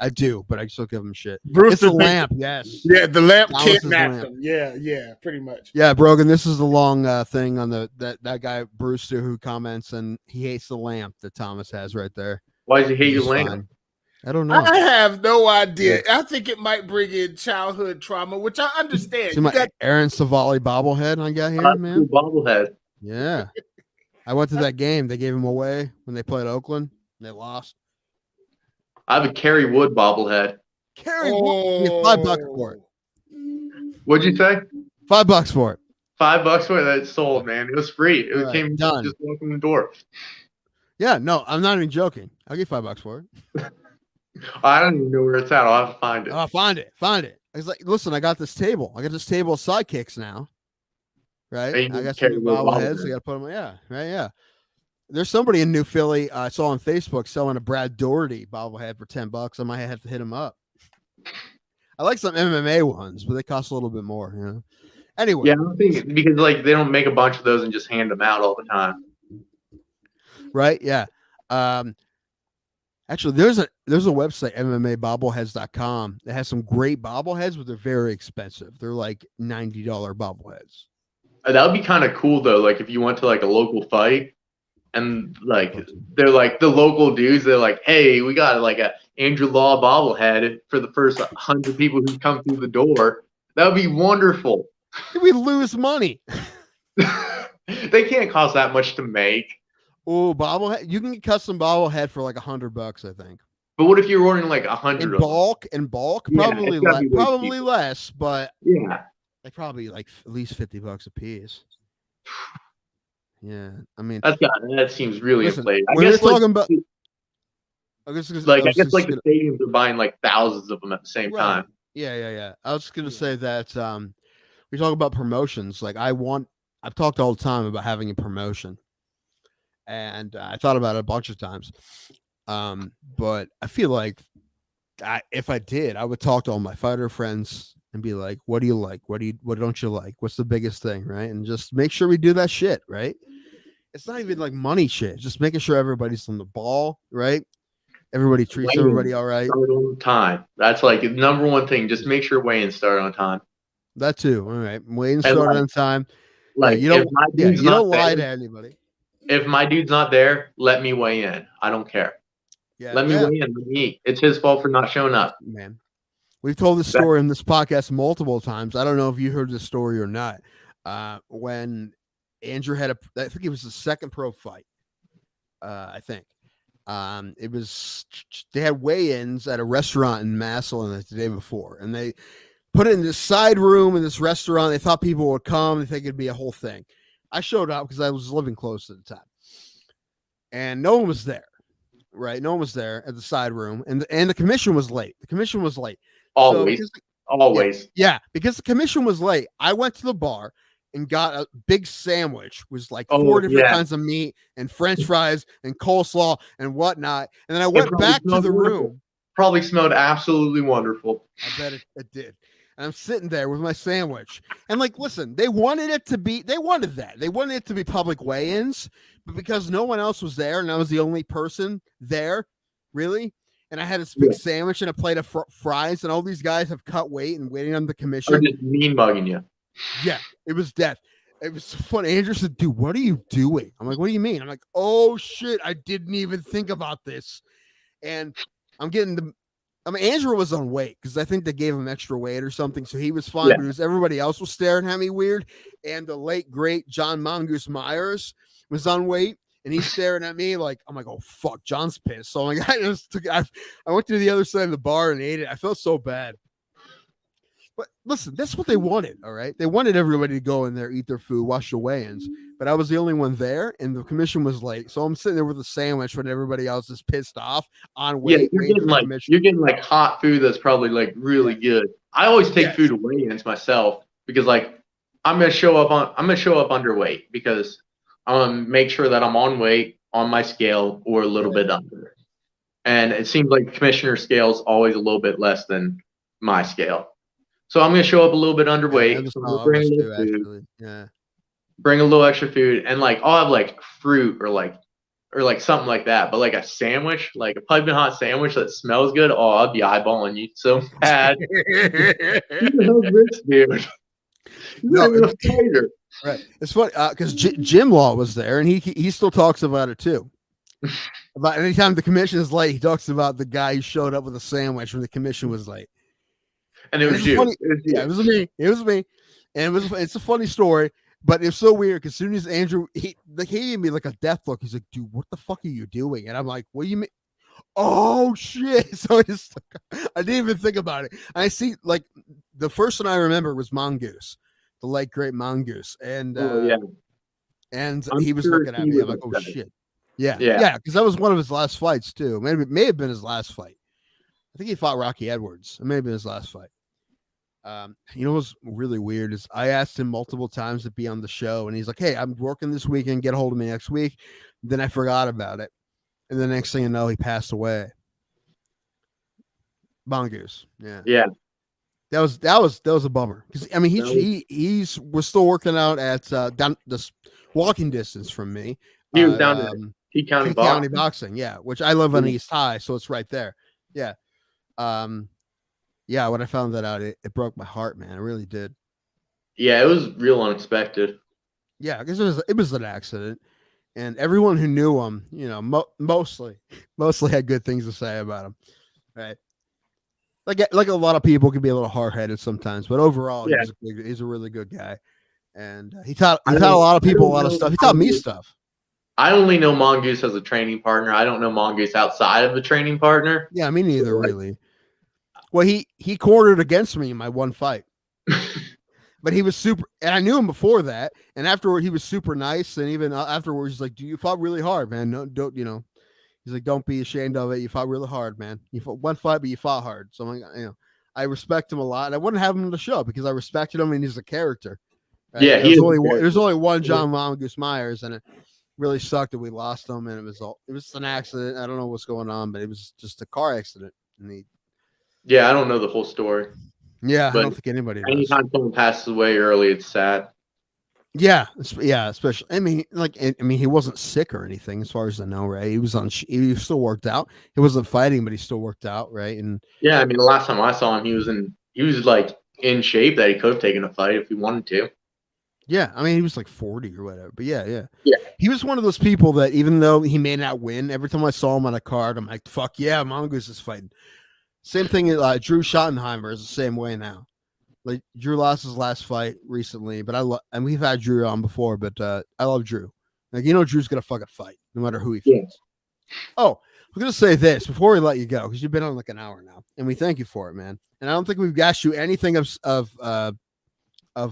I do, but I still give him shit. It's the lamp, yes. Yeah, the lamp Dallas's kidnapped lamp. him. Yeah, pretty much. Yeah, Brogan, this is the long thing on that guy, Brewster, who comments, and he hates the lamp that Thomas has right there. Why does he hate your lamp? Fine. I don't know. I have no idea. I think it might bring in childhood trauma, which I understand. See my Aaron Savali bobblehead I got here, man. Bobblehead. Yeah. I went to that game. They gave him away when they played Oakland, and they lost. I have a Kerry Wood bobblehead. Kerry Wood. $5 for it. What'd you say? $5 for it. $5 for it. That sold, man. It was free. It came done. Just walking the door. Yeah, no, I'm not even joking. I'll give $5 for it. I don't even know where it's at. I'll have to find it. Oh, find it. It's like, listen, I got this table. I got this table of sidekicks now. Right? Hey, I got some new bobbleheads. I got to put them. Yeah, right. Yeah. There's somebody in New Philly I saw on Facebook selling a Brad Doherty bobblehead for $10. I might have to hit him up. I like some MMA ones, but they cost a little bit more. Anyway. Yeah, I don't think because they don't make a bunch of those and just hand them out all the time. Right? Yeah. Actually, there's a website, MMAbobbleheads.com, that has some great bobbleheads, but they're very expensive. They're like $90 bobbleheads. That would be kind of cool though. Like if you went to like a local fight and like they're like the local dudes, they're like, hey, we got like a Andrew Law bobblehead for the first 100 people who come through the door. That would be wonderful. We lose money. They can't cost that much to make. Oh, bobblehead! You can get custom bobblehead for like $100, I think. But what if you're ordering like 100 in bulk? In bulk, Yeah, probably it's gotta be way probably cheaper. less, but Yeah. like probably like at least $50 a piece. Yeah, I mean, That seems really listen, inflated. I when guess we're talking like, about, I guess the stadiums are buying like thousands of them at the same Right. time. Yeah. I was just gonna say that we talk about promotions. Like I've talked all the time about having a promotion, and I thought about it a bunch of times. But I feel like if I did, I would talk to all my fighter friends and be like, "What do you like? What don't you like? What's the biggest thing?" Right, and just make sure we do that shit. Right. It's not even like money shit. Just making sure everybody's on the ball. Right. Everybody treats everybody all right. Start on time. That's like the number one thing. Just make sure weigh-ins start on time. That too. All right. Weigh-in started on time. Like you don't, you don't lie there, to anybody. If my dude's not there, let me weigh in. I don't care. Yeah. Let me weigh in. Let me eat. It's his fault for not showing up. Man. We've told this story in this podcast multiple times. I don't know if you heard this story or not. When Andrew had I think it was the second pro fight. I think. It was they had weigh-ins at a restaurant in Massillon the day before, and they put it in this side room in this restaurant. They thought people would come. They think it'd be a whole thing. I showed up because I was living close at the time, and no one was there. Right, no one was there at the side room, and the commission was late. The commission was late. Always. Yeah, because the commission was late. I went to the bar and got a big sandwich. It was like 4 different kinds of meat and French fries and coleslaw and whatnot. And then I went back to the room. Probably smelled absolutely wonderful. I bet it did. And I'm sitting there with my sandwich. And like, listen, they wanted it to be public weigh-ins, but because no one else was there and I was the only person there, really. And I had this big sandwich and a plate of fries, and all these guys have cut weight and waiting on the commission. Or just mean mugging you. Yeah, it was death. It was so fun. Andrew said, dude, what are you doing? I'm like, what do you mean? I'm like, oh shit, I didn't even think about this. And I'm getting Andrew was on weight because I think they gave him extra weight or something. So he was fine, but it was everybody else was staring at me weird. And the late, great John Mongoose Myers was on weight. And he's staring at me like, I'm like, oh fuck, John's pissed. So I'm like, I went to the other side of the bar and ate it. I felt so bad. But listen, that's what they wanted. All right. They wanted everybody to go in there, eat their food, watch the weigh-ins. But I was the only one there, and the commission was late. So I'm sitting there with a sandwich when everybody else is pissed off on weight. Yeah, you're getting like hot food that's probably like really good. I always take food to weigh-ins myself because like I'm gonna show up underweight because I want to make sure that I'm on weight on my scale or a little bit under. And it seems like commissioner scale is always a little bit less than my scale. So I'm going to show up a little bit underweight. Bring a little extra food, and like I'll have like fruit or like something like that. But like a sandwich, like a piping hot sandwich that smells good, oh, I'll be eyeballing you so bad. Dude. Right. It's funny because Jim Law was there, and he still talks about it too. About anytime the commission is late, he talks about the guy who showed up with a sandwich when the commission was late. And it was you. It was me. It was me. And it's a funny story, but it's so weird because as soon as Andrew he gave me like a death look. He's like, dude, what the fuck are you doing? And I'm like, what do you mean? Oh shit. So I didn't even think about it. I see like the first one I remember was Mongoose, the late great Mongoose. And and he was looking at me. I'm like, oh shit. Yeah. Because that was one of his last fights too. Maybe it may have been his last fight. I think he fought Rocky Edwards. It may have been his last fight. You know what's really weird is I asked him multiple times to be on the show, and he's like, hey, I'm working this weekend, get a hold of me next week. Then I forgot about it. And the next thing you know, he passed away. Mongoose. Yeah. That was a bummer. Because I mean we're still working out at down this walking distance from me. He was down there. T County King County Boxing. Boxing, yeah, which I live on Yeah. East High, so it's right there. Yeah. Yeah, when I found that out, it broke my heart, man. It really did. Yeah, it was real unexpected. Yeah, because it was an accident, and everyone who knew him, you know, mostly had good things to say about him, right? Like a lot of people can be a little hard headed sometimes, but overall, Yeah. he's a really good guy, and he taught a lot of people a lot of stuff. He taught me stuff. I only know Mongoose as a training partner. I don't know Mongoose outside of the training partner. Yeah, me neither, really. Well, he cornered against me in my one fight. But he was super, and I knew him before that. And afterward, he was super nice. And even afterwards, he's like, "You fought really hard, man. No, don't you know?" He's like, "Don't be ashamed of it. You fought really hard, man. You fought one fight, but you fought hard." So I'm like, I respect him a lot. And I wouldn't have him on the show because I respected him, and he's a character. Right? Yeah, there's only one John Mongoose Myers, and it really sucked that we lost him. And it was an accident. I don't know what's going on, but it was just a car accident. And yeah, I don't know the whole story. Yeah, But I don't think anybody does. Anytime someone passes away early, it's sad. Yeah, especially. I mean, he wasn't sick or anything, as far as I know, right? He was he still worked out. He wasn't fighting, but he still worked out, right? And yeah, I mean, the last time I saw him, he was like in shape that he could have taken a fight if he wanted to. Yeah, I mean, he was like 40 or whatever. But yeah. Yeah. He was one of those people that even though he may not win, every time I saw him on a card, I'm like, fuck yeah, Mongoose is fighting. Same thing. Drew Schottenheimer is the same way now. Like Drew lost his last fight recently, but and we've had Drew on before, but I love Drew. Like, Drew's gonna fucking fight no matter who he fights. Oh, I'm gonna say this before we let you go because you've been on like an hour now, and we thank you for it, man. And I don't think we've asked you anything of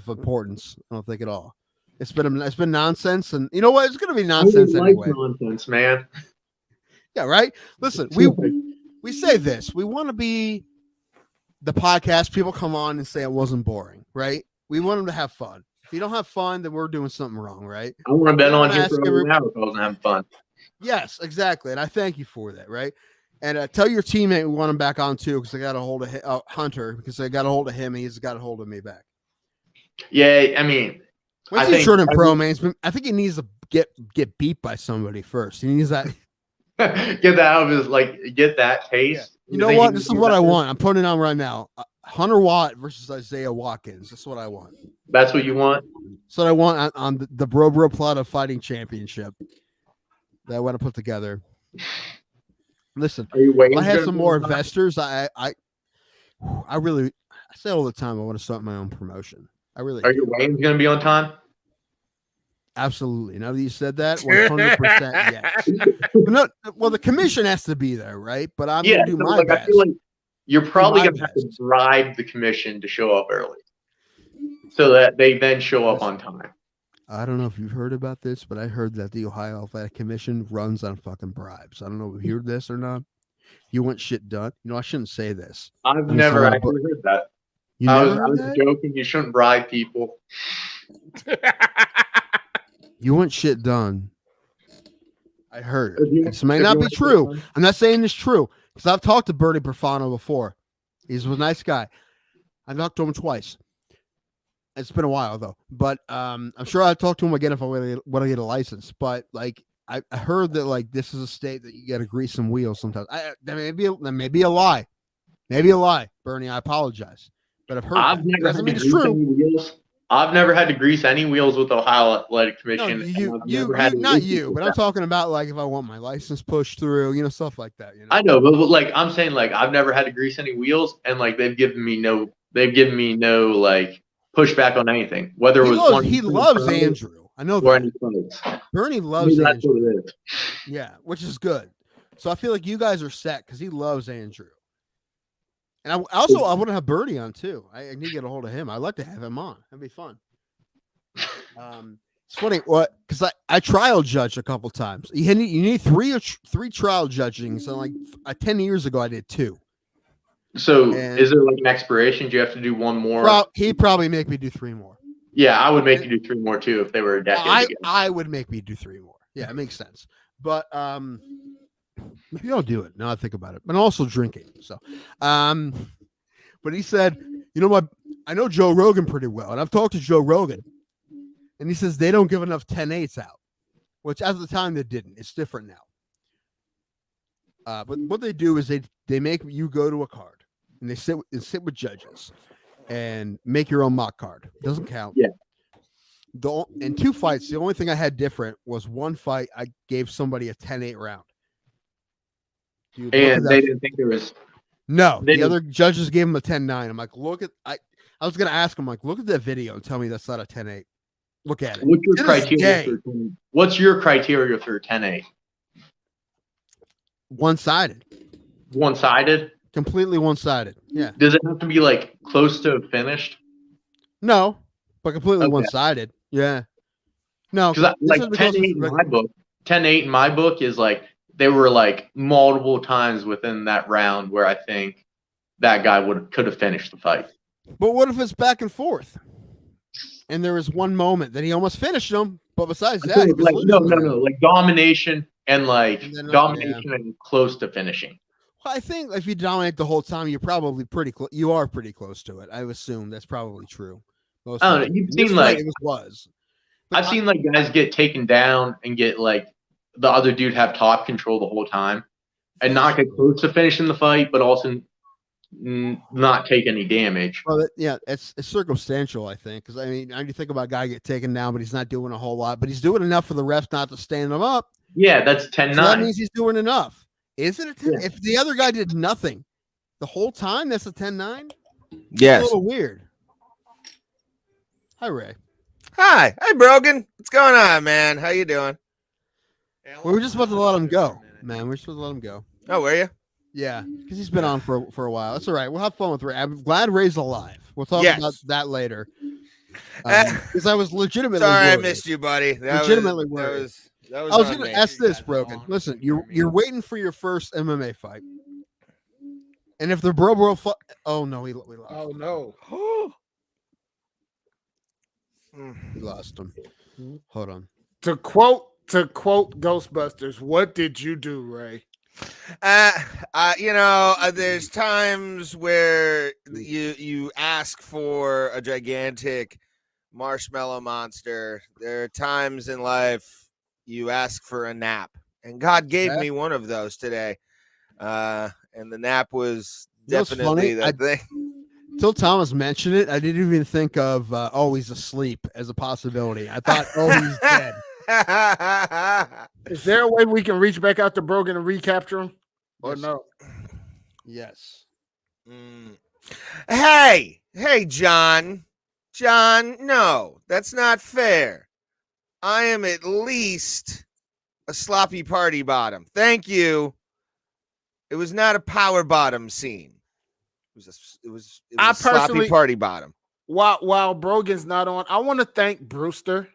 importance. I don't think at all. It's been nonsense, and you know what? It's gonna be nonsense anyway. Nonsense, man. Yeah, right. Listen, we say this. We want to be the podcast. People come on and say it wasn't boring, right? We want them to have fun. If you don't have fun, then we're doing something wrong, right? I want to bet on here for over an hour if I wasn't having fun. Yes, exactly. And I thank you for that, right? And tell your teammate we want him back on too, because I got a hold of Hunter, because I got a hold of him and he's got a hold of me back. Yeah, I mean, When's he short in pro, man? I think he needs to get beat by somebody first. He needs that. Get that out of his, get that taste. Yeah. You know what? This is what I want. I'm putting it on right now. Hunter Watt versus Isaiah Watkins. That's what I want. That's what you want? That's what I want on the Bro Plata Fighting Championship that I want to put together. Listen, if I had some more investors, I say all the time I want to start my own promotion. I really Are your Wayne's going to be on time? Absolutely. Now that you said that, 100% yes. No, well, the commission has to be there, right? But I'm going to do my best. I feel like you're probably going to have to bribe the commission to show up early so that they then show up on time. I don't know if you've heard about this, but I heard that the Ohio Athletic Commission runs on fucking bribes. I don't know if you heard this or not. You want shit done. I shouldn't say this. I've never actually heard that. I was joking. You shouldn't bribe people. You want shit done. I heard. This might not be true. I'm not saying it's true because I've talked to Bernie Perfano before. He's a nice guy. I've talked to him twice. It's been a while though, but I'm sure I'll talk to him again if I want to get a license. But I heard that this is a state that you got to grease some wheels sometimes. That may be a lie. Maybe a lie, Bernie. I apologize, but I've heard. It's true. I've never had to grease any wheels with Ohio Athletic Commission. No, not you, but I'm talking about if I want my license pushed through, stuff like that. I know, but I'm saying I've never had to grease any wheels, and they've given me no pushback on anything. Whether it was he loves Andrew. I know that. Bernie loves Andrew. That's what it is. Yeah, which is good. So I feel like you guys are set because he loves Andrew. And I want to have Bernie on too. I need to get a hold of him. I'd like to have him on. That'd be fun. It's funny because I trial judged a couple times. You need three trial judging. So 10 years ago I did 2. So is there an expiration? Do you have to do one more? He'd probably make me do 3 more. Yeah, I would make you do 3 more too if they were a decade ago. I would make me do 3 more. Yeah, it makes sense. But maybe I'll do it now I think about it. But I'm also drinking. So but he said, I know Joe Rogan pretty well, and I've talked to Joe Rogan, and he says they don't give enough 10-8s out. which at the time they didn't. It's different now. But what they do is they make you go to a card and they sit with judges and make your own mock card. Doesn't count. Yeah. In 2 fights, the only thing I had different was one fight I gave somebody a 10-8 round. Dude, And they didn't think there was. No, They the didn't- other judges gave him a 10-9. I'm like, look at I was gonna ask him, like, look at that video and tell me that's not a 10-8. Look at it. What's your To this criteria? day, What's your criteria for 10-8? one-sided. One-sided? Completely one-sided. Yeah. Does it have to be like close to finished? No, but completely Okay. one-sided. Yeah. No, Because this like is because 10-8 in my book, 10-8 in my book is like there were like multiple times within that round where I think that guy could have finished the fight. but what if it's back and forth? And there was one moment that he almost finished him, but besides that, he was Like, losing the round. no, like domination and like And then, domination and close to finishing. Well, I think if you dominate the whole time, you're probably pretty close. You are pretty close to it. I would assume that's probably true. Most I of don't the know. You've time. This seen, fight, like- it was. But I've seen like guys get taken down and get like the other dude have top control the whole time and not get close to finishing the fight, but also not take any damage. Well, yeah, it's circumstantial, I think, because I mean, you think about a guy get taken down, but he's not doing a whole lot, but he's doing enough for the refs not to stand him up. Yeah, that's 10-9. So that means he's doing enough. Is it a 10? Yeah. If the other guy did nothing the whole time, that's a 10-9? Yes. A little weird. Hi, Ray. Hi. Hi, Brogan. What's going on, man? How you doing? We were just about to let him go, man. We're supposed to let him go. Oh, were you? Yeah, because he's been on for a while. That's all right. We'll have fun with Ray. I'm glad Ray's alive. We'll talk Yes. about that later. Because I was legitimately Sorry, I worried. missed you, buddy. That Legitimately was, that worried. was, that was I was on going to me. ask this, Broken. Listen, you're waiting for your first MMA fight, and if the bro, oh no, we lost. Oh no. We lost him. Hold on. To quote Ghostbusters, what did you do, Ray? There's times where you ask for a gigantic marshmallow monster. There are times in life you ask for a nap, and God gave me one of those today. And the nap was You know what's definitely funny? that thing. Till Thomas mentioned it, I didn't even think of he's asleep as a possibility. I thought, he's dead. Is there a way we can reach back out to Brogan and recapture him? Or Yes. no? Yes. Hey, John, no, that's not fair. I am at least a sloppy party bottom. Thank you. It was not a power bottom scene. It was I a sloppy personally- party bottom. While Brogan's not on, I want to thank Brewster.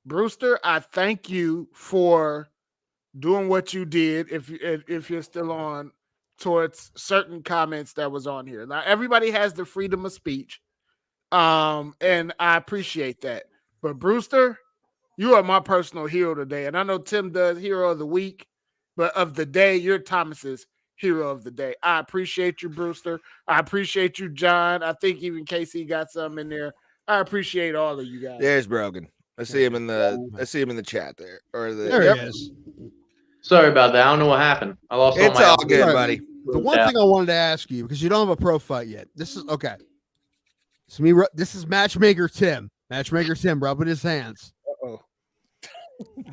Brewster, I thank you for doing what you did. If you're still on, towards certain comments that was on here. Now everybody has the freedom of speech, and I appreciate that. But Brewster, you are my personal hero today, and I know Tim does hero of the week, but of the day, you're Thomas's hero of the day. I appreciate you, Brewster. I appreciate you, John. I think even Casey got some in there. I appreciate all of you guys. There's Brogan. I see him in the chat there. There he is. Sorry about that. I don't know what happened. I lost all It's my all audio. good, Right. buddy. The one thing I wanted to ask you, because you don't have a pro fight yet. This is okay. It's me. This is Matchmaker Tim. Matchmaker Tim, rubbing his hands. Uh-oh.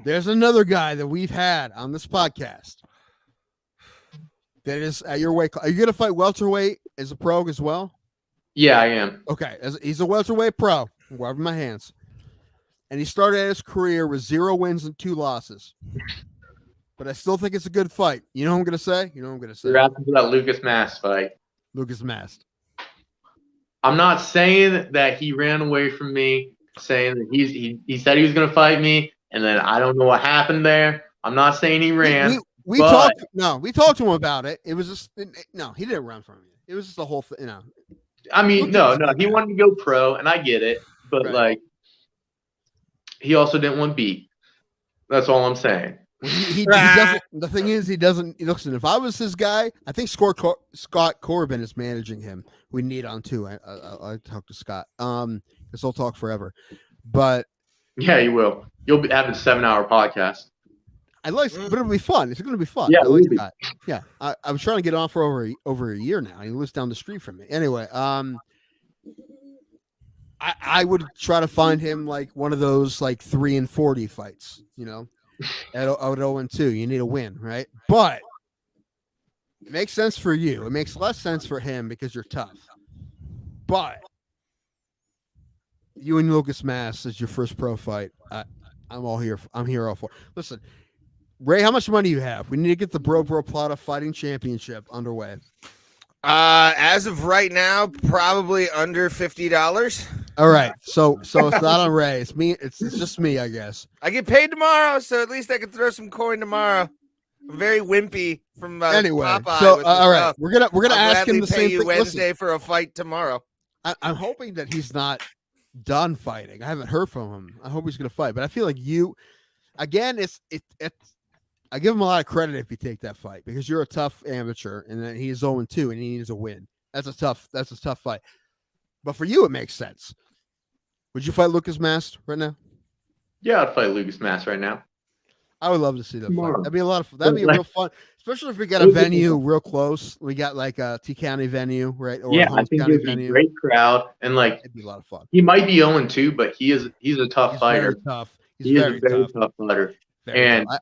There's another guy that we've had on this podcast that is at your weight. Are you going to fight welterweight as a pro as well? Yeah, I am. Okay, he's a welterweight pro. I'm rubbing my hands. And he started his career with 0 wins and 2 losses. But I still think it's a good fight. You know what I'm going to say? You're asking for that Lucas Mass fight. Lucas Mast. I'm not saying that he ran away from me, saying that he said he was going to fight me, and then I don't know what happened there. I'm not saying he ran. We but- talked. No, we talked to him about it. It was just no. He didn't run from you. It was just the whole thing. I mean, no, he wanted to go pro, and I get it, but Right. like, he also didn't want beat. That's all I'm saying. He doesn't. The thing is, he doesn't. Listen, if I was his guy, I think Scott Corbin is managing him. We need on too. I talk to Scott. Because he'll talk forever. But Yeah, you will. You'll be having a 7-hour podcast. I like, but it'll be fun. It's going to be fun. Yeah, I it like will be. that. Yeah, I was trying to get on for over a year now. He lives down the street from me. Anyway, I would try to find him like one of those like 3-40 fights. You know, at 0-2, you need a win, right? But it makes sense for you. It makes less sense for him because you're tough. But you and Lucas Mass is your first pro fight. I'm all here. I'm here all for. Listen, Ray, how much money do you have? We need to get the Bro Plata Fighting Championship underway. As of right now, probably under $50. All right, so it's not on Ray. It's me. It's just me, I guess. I get paid tomorrow, so at least I can throw some coin tomorrow. I'm very wimpy from Anyway, Popeye so with all right, stuff. we're gonna I'll ask him gladly the pay same you thing. Wednesday Listen, for a fight tomorrow. I'm hoping that he's not done fighting. I haven't heard from him. I hope he's gonna fight, but I feel like you, again, it's I give him a lot of credit if you take that fight because you're a tough amateur and then he's 0-2 and he needs a win. That's a tough fight. But for you, it makes sense. Would you fight Lucas Mast right now? Yeah, I'd fight Lucas Mass right now. I would love to see that fight. Tomorrow. That'd be a lot of fun. That'd be real fun, especially if we got a venue real close. We got like a T County venue, right? Or Yeah, a I Holmes think County it'd be venue. a great crowd, and like It'd be a lot of fun. he might be 0-2, but he's a tough He's fighter. very tough. He's He is very a very tough. tough fighter, Very and tough.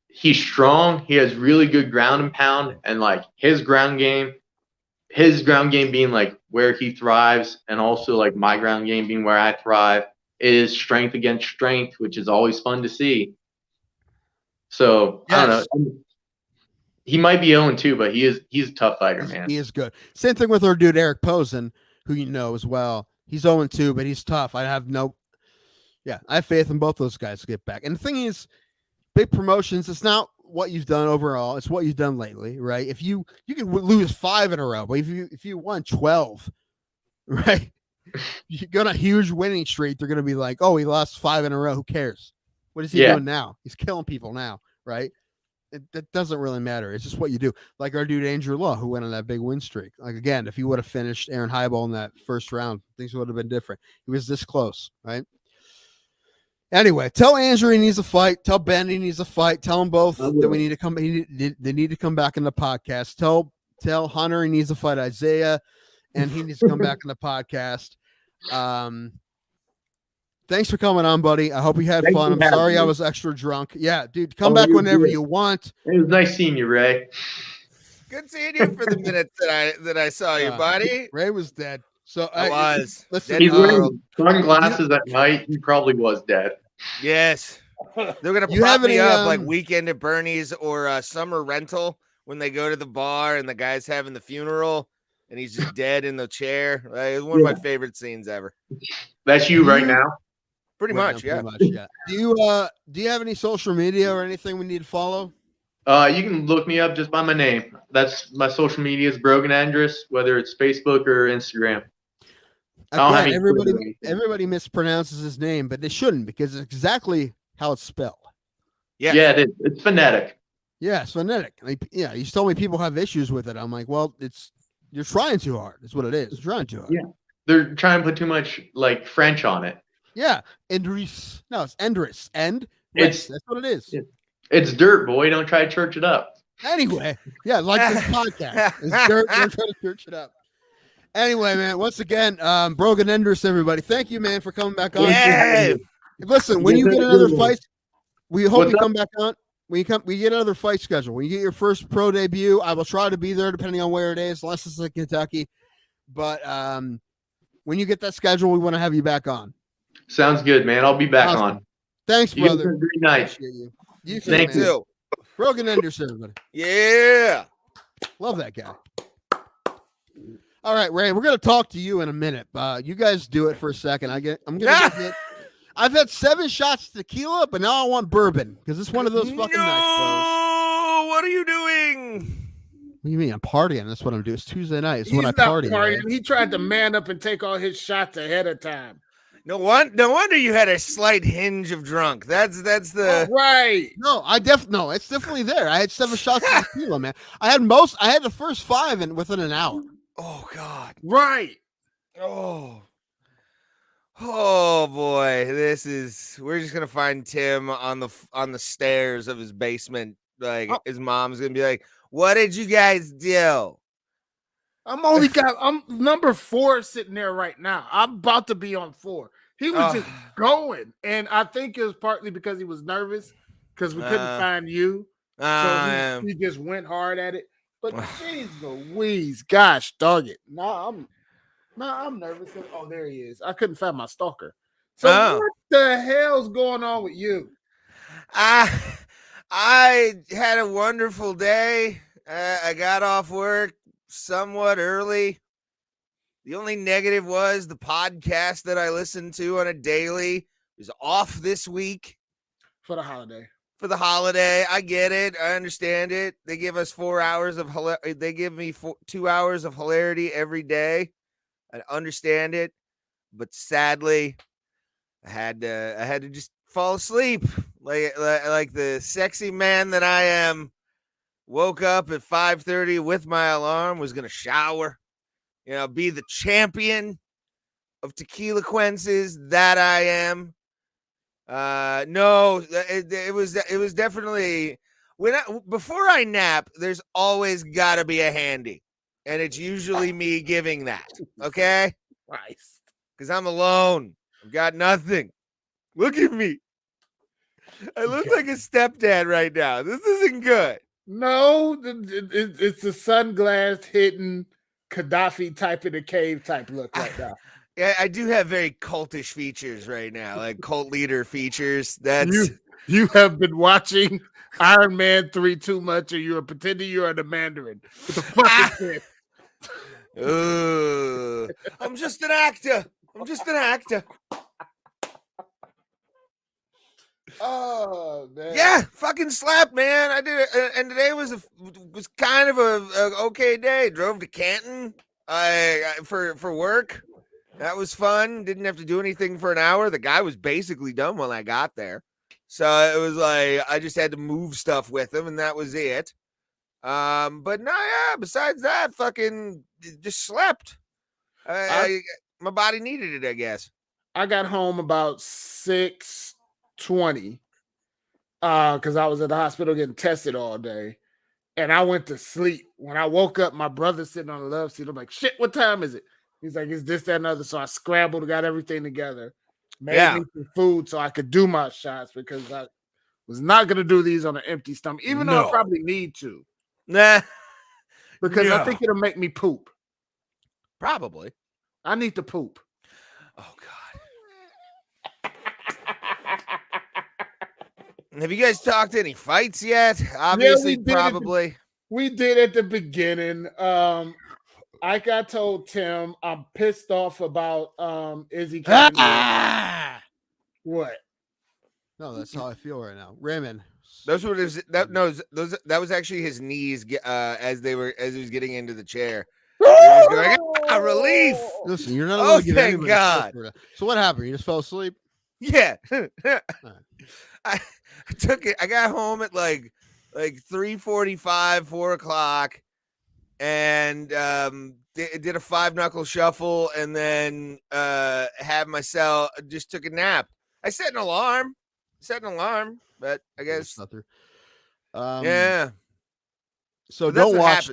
he's strong. He has really good ground and pound, and like his ground game being like where he thrives, and also like my ground game being where I thrive, is strength against strength, which is always fun to see. So I don't know. He might be 0-2, but he's a tough fighter, man. He is good. Same thing with our dude Eric Posen, who you know as well. He's 0-2, but he's tough. I have faith in both those guys to get back. And the thing is, big promotions, it's not what you've done overall, it's what you've done lately, right? If you can lose 5 in a row, but if you won 12, right? You go on a huge winning streak, they're gonna be like, oh, he lost 5 in a row. Who cares? What is he doing now? He's killing people now, right? That doesn't really matter. It's just what you do. Like our dude Andrew Law, who went on that big win streak. Like again, if he would have finished Aaron Highball in that first round, things would have been different. He was this close, right? Anyway, tell Andrew he needs a fight. Tell Ben he needs a fight. Tell them both that we need to come. They need to come back in the podcast. Tell Hunter he needs to fight Isaiah, and he needs to come back in the podcast. Thanks for coming on, buddy. I hope you had fun. I'm sorry I was extra drunk. Yeah, dude, come back whenever you want. It was nice seeing you, Ray. Good seeing you for the minutes that I saw you, buddy. Ray was dead. So I was. Listen, He's wearing sunglasses at night. He probably was dead. Yes. They're going to prop me up like Weekend at Bernie's or Summer Rental when they go to the bar and the guy's having the funeral and he's just dead in the chair. It's one of my favorite scenes ever. That's you right now? Pretty much, yeah. Do you have any social media or anything we need to follow? You can look me up just by my name. That's my social media is Brogan Andrus, whether it's Facebook or Instagram. Again, everybody mispronounces his name, but they shouldn't because it's exactly how it's spelled. Yeah, it is. It's phonetic. Yeah, it's phonetic. Yeah, you told me people have issues with it. I'm like, well, you're trying too hard. That's what it is. You're trying too hard. Yeah, they're trying to put too much like French on it. Yeah, Endris. No, it's Endris. That's what it is. It's dirt, boy. Don't try to church it up. Anyway, yeah, like this podcast. It's dirt. Don't try to church it up. Anyway, man, once again, Brogan Enders, everybody. Thank you, man, for coming back on. Yeah. Listen, when you get another fight, we hope you come back on. We get another fight schedule. When you get your first pro debut, I will try to be there depending on where it is, unless it's in Kentucky. But when you get that schedule, we want to have you back on. Sounds good, man. I'll be back on. Thanks, brother. You great night. You too, Thank man. you. Brogan Enders, everybody. Yeah. Love that guy. All right, Ray, we're going to talk to you in a minute. You guys do it for a second. I'm going to get hit. I've had 7 shots of tequila, but now I want bourbon because it's one of those fucking nights, bro. What are you doing? What do you mean? I'm partying. That's what I'm doing. It's Tuesday night. It's He's when I not party. partying. He tried to man up and take all his shots ahead of time. No wonder you had a slight hinge of drunk. That's the right. No, it's definitely there. I had 7 shots of tequila, man. I had the first 5 within an hour. Oh God. Right. Oh. Oh boy, we're just gonna find Tim on the stairs of his basement. Like Oh. his mom's gonna be like, "What did you guys do?" I'm number 4 sitting there right now. I'm about to be on 4. He was just going. And I think it was partly because he was nervous because we couldn't find you. So he just went hard at it. But jeez Louise, gosh dog it. I'm nervous. Oh, there he is. I couldn't find my stalker. So what the hell's going on with you? I had a wonderful day. I got off work somewhat early. The only negative was the podcast that I listened to on a daily is off this week. For the holiday. For the holiday. I get it. I understand it. They give us 4 hours of they give me 2 hours of hilarity every day. I understand it. But sadly, I had to just fall asleep like the sexy man that I am. Woke up at 5:30 with my alarm, was going to shower, be the champion of tequila quences that I am. No, it was definitely before I nap, there's always got to be a handy, and it's usually me giving that. Okay. Christ. Because I'm alone. I've got nothing. Look at me. I look like a stepdad right now. This isn't good. No, it's the sunglass hitting Gaddafi type in the cave type look right now. Yeah, I do have very cultish features right now, like cult leader features. You have been watching Iron Man 3 too much, or you are pretending you are the Mandarin. What the fuck is this? I'm just an actor. Oh man! Yeah, fucking slap, man. I did it, and today was kind of a okay day. Drove to Canton, for work. That was fun. Didn't have to do anything for an hour. The guy was basically done when I got there, so it was like I just had to move stuff with him, and that was it. But no, yeah. Besides that, fucking just slept. My body needed it, I guess. I got home about 6:20 because I was at the hospital getting tested all day, and I went to sleep. When I woke up, my brother's sitting on the love seat. I'm like, shit, what time is it? He's like, it's this, that, and other. So I scrambled, got everything together, made me some food so I could do my shots because I was not going to do these on an empty stomach, even though I probably need to. Nah. Because I think it'll make me poop. Probably. I need to poop. Oh, God. Have you guys talked any fights yet? Obviously, probably. We did at the beginning. Like I told Tim, I'm pissed off about Izzy. What? No, that's how I feel right now. Raymond. That was actually his knees as he was getting into the chair. He was going, relief. Listen, you're not allowed to get thank God. So what happened? You just fell asleep? Yeah. I took it. I got home at like 3:45, 4 o'clock, and did a 5-knuckle shuffle, and then had myself just took a nap. I set an alarm, but I guess yeah. So don't watch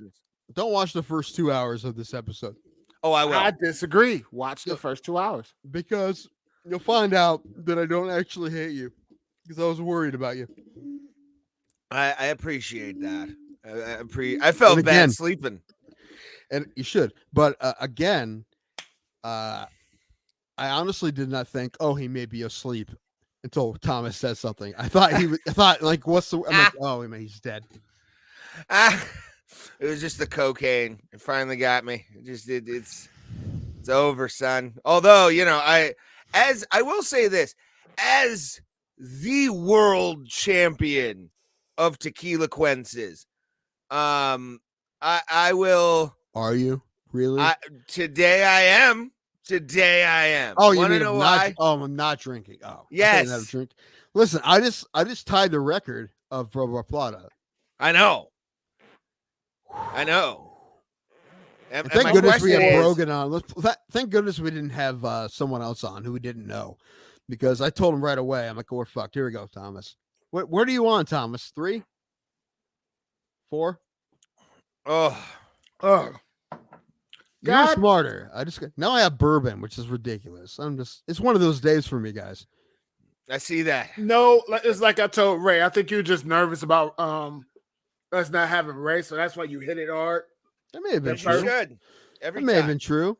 the first 2 hours of this episode. Oh, I will. I disagree. Watch the first 2 hours because you'll find out that I don't actually hate you because I was worried about you. I appreciate that. I felt bad sleeping, and you should. But again, I honestly did not think, oh, he may be asleep until Thomas said something. I thought like, what's the? I'm like, oh, he's dead. It was just the cocaine. It finally got me. It's over, son. Although, I will say this, as the world champion of tequila quences, I will. Are you really? Today I am. Oh, you mean why? I'm not drinking. Oh, yes. I have a drink. Listen, I just tied the record of Bro Plata. I know. And Thank my goodness we question had is- Brogan on. Thank goodness we didn't have someone else on who we didn't know, because I told him right away. I'm like, "Oh, we're fucked." Here we go, Thomas. Where do you want, Thomas? 3, 4? Oh, Oh, You're God. smarter. Now I have bourbon, which is ridiculous. It's one of those days for me, guys. I see that. No, it's like I told Ray. I think you're just nervous about us not having Ray, so that's why you hit it hard. That may have been That's true. You should. Every That may have time. been true.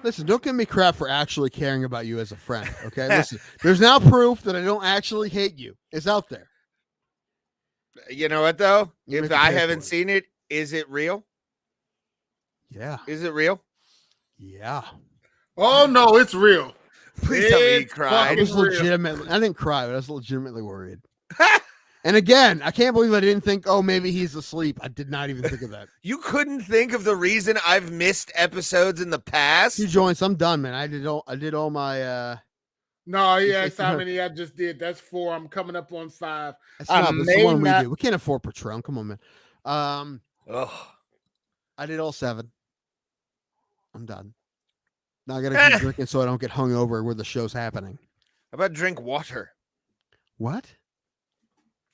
Listen, don't give me crap for actually caring about you as a friend. Okay, listen. There's now proof that I don't actually hate you. It's out there. You know what though? You If make me I pay haven't for it. seen it, is it real? Yeah, Is it real? yeah. Oh no, it's real. Please tell me you It's cried. I fucking was real. legitimately. I didn't cry, but I was legitimately worried. And again, I can't believe I didn't think, oh, maybe he's asleep. I did not even think of that. You couldn't think of the reason I've missed episodes in the past? 2 joints. I'm done, man. I did all my. No, he It's asked like, how many I just did. That's 4. I'm coming up on 5. That's I not. That's the may one we not- do. We can't afford Patron. Come on, man. Oh, I did all 7. I'm done. Now I gotta keep drinking so I don't get hung over where the show's happening. how about drink water? What?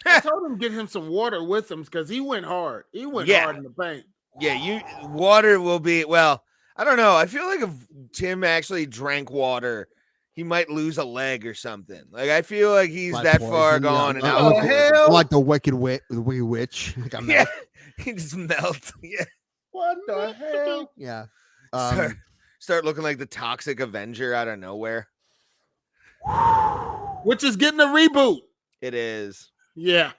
I told him get him some water with him because he went hard. He went Yeah. hard in the paint. Yeah, water will be well. I don't know. I feel like if Tim actually drank water, he might lose a leg or something. Like I feel like he's By that far poison, yeah. gone and I'm out. like, I'm like the wicked witch. Like I'm Yeah, he just melts. Yeah, What the hell? yeah. start looking like the Toxic Avenger out of nowhere. Which is getting a reboot. It is. Yeah.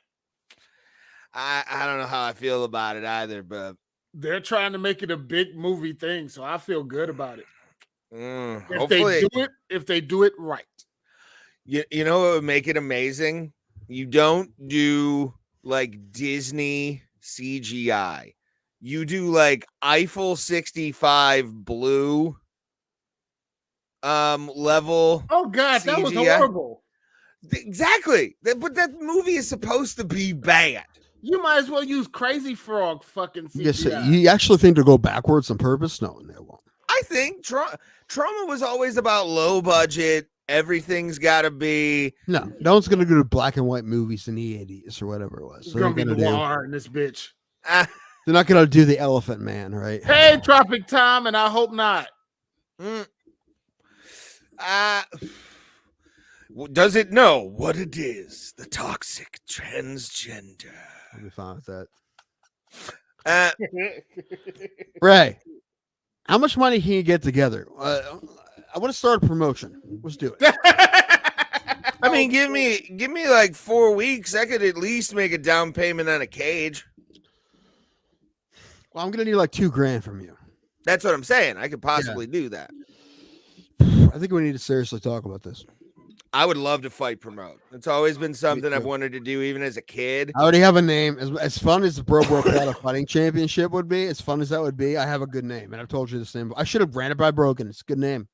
I don't know how I feel about it either, but They're trying to make it a big movie thing, so I feel good about it. hopefully, If they do it right. you know what would make it amazing? You don't do like Disney CGI. You do like Eiffel 65 blue level. Oh God, that was CGI. horrible. Exactly. But that movie is supposed to be bad. You might as well use Crazy Frog fucking CGI. You actually think to go backwards on purpose? No, they won't. I think Trauma was always about low budget. Everything's got to be. No one's gonna go to black and white movies in the 80s or whatever it was. It's So gonna they're be gonna do. noir in this bitch. They're not gonna do the Elephant Man, right? Hey, Tropic Time, and I hope not. Does it know what it is? The toxic transgender. I'll be fine with that. Uh, Ray, how much money can you get together? I want to start a promotion. Let's do it. I mean, give me like 4 weeks. I could at least make a down payment on a cage. Well, I'm gonna need like $2,000 from you. That's what I'm saying. I could possibly do that. I think we need to seriously talk about this. I would love to fight promote. It's always been something I've too. wanted to do, even as a kid. I already have a name. As fun as the Bro Plata Fighting Championship would be, as fun as that would be, I have a good name, and I've told you this name. I should have ran it by Broken. It's a good name.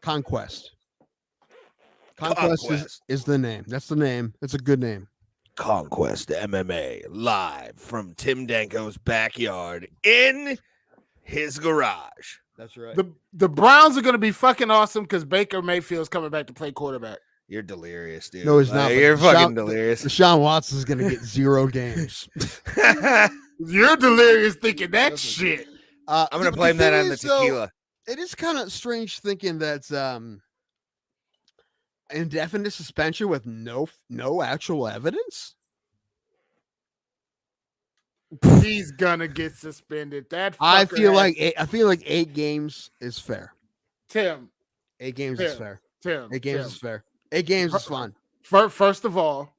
Conquest. Conquest. Is the name. That's the name. It's a good name. Conquest MMA live from Tim Danko's backyard in his garage. That's right. The Browns are gonna be fucking awesome because Baker Mayfield's coming back to play quarterback. You're delirious, dude. No, he's not. but You're Deshaun- fucking delirious. Deshaun Watson's going to get 0 games. You're delirious thinking that shit. I'm gonna the blame that thing on the is, though, tequila. It is kind of strange thinking that's indefinite suspension with no actual evidence. He's gonna get suspended. I feel like 8 games is fair. Tim. 8 games is fair. Tim. 8 games is fair. 8 games is fine. First of all,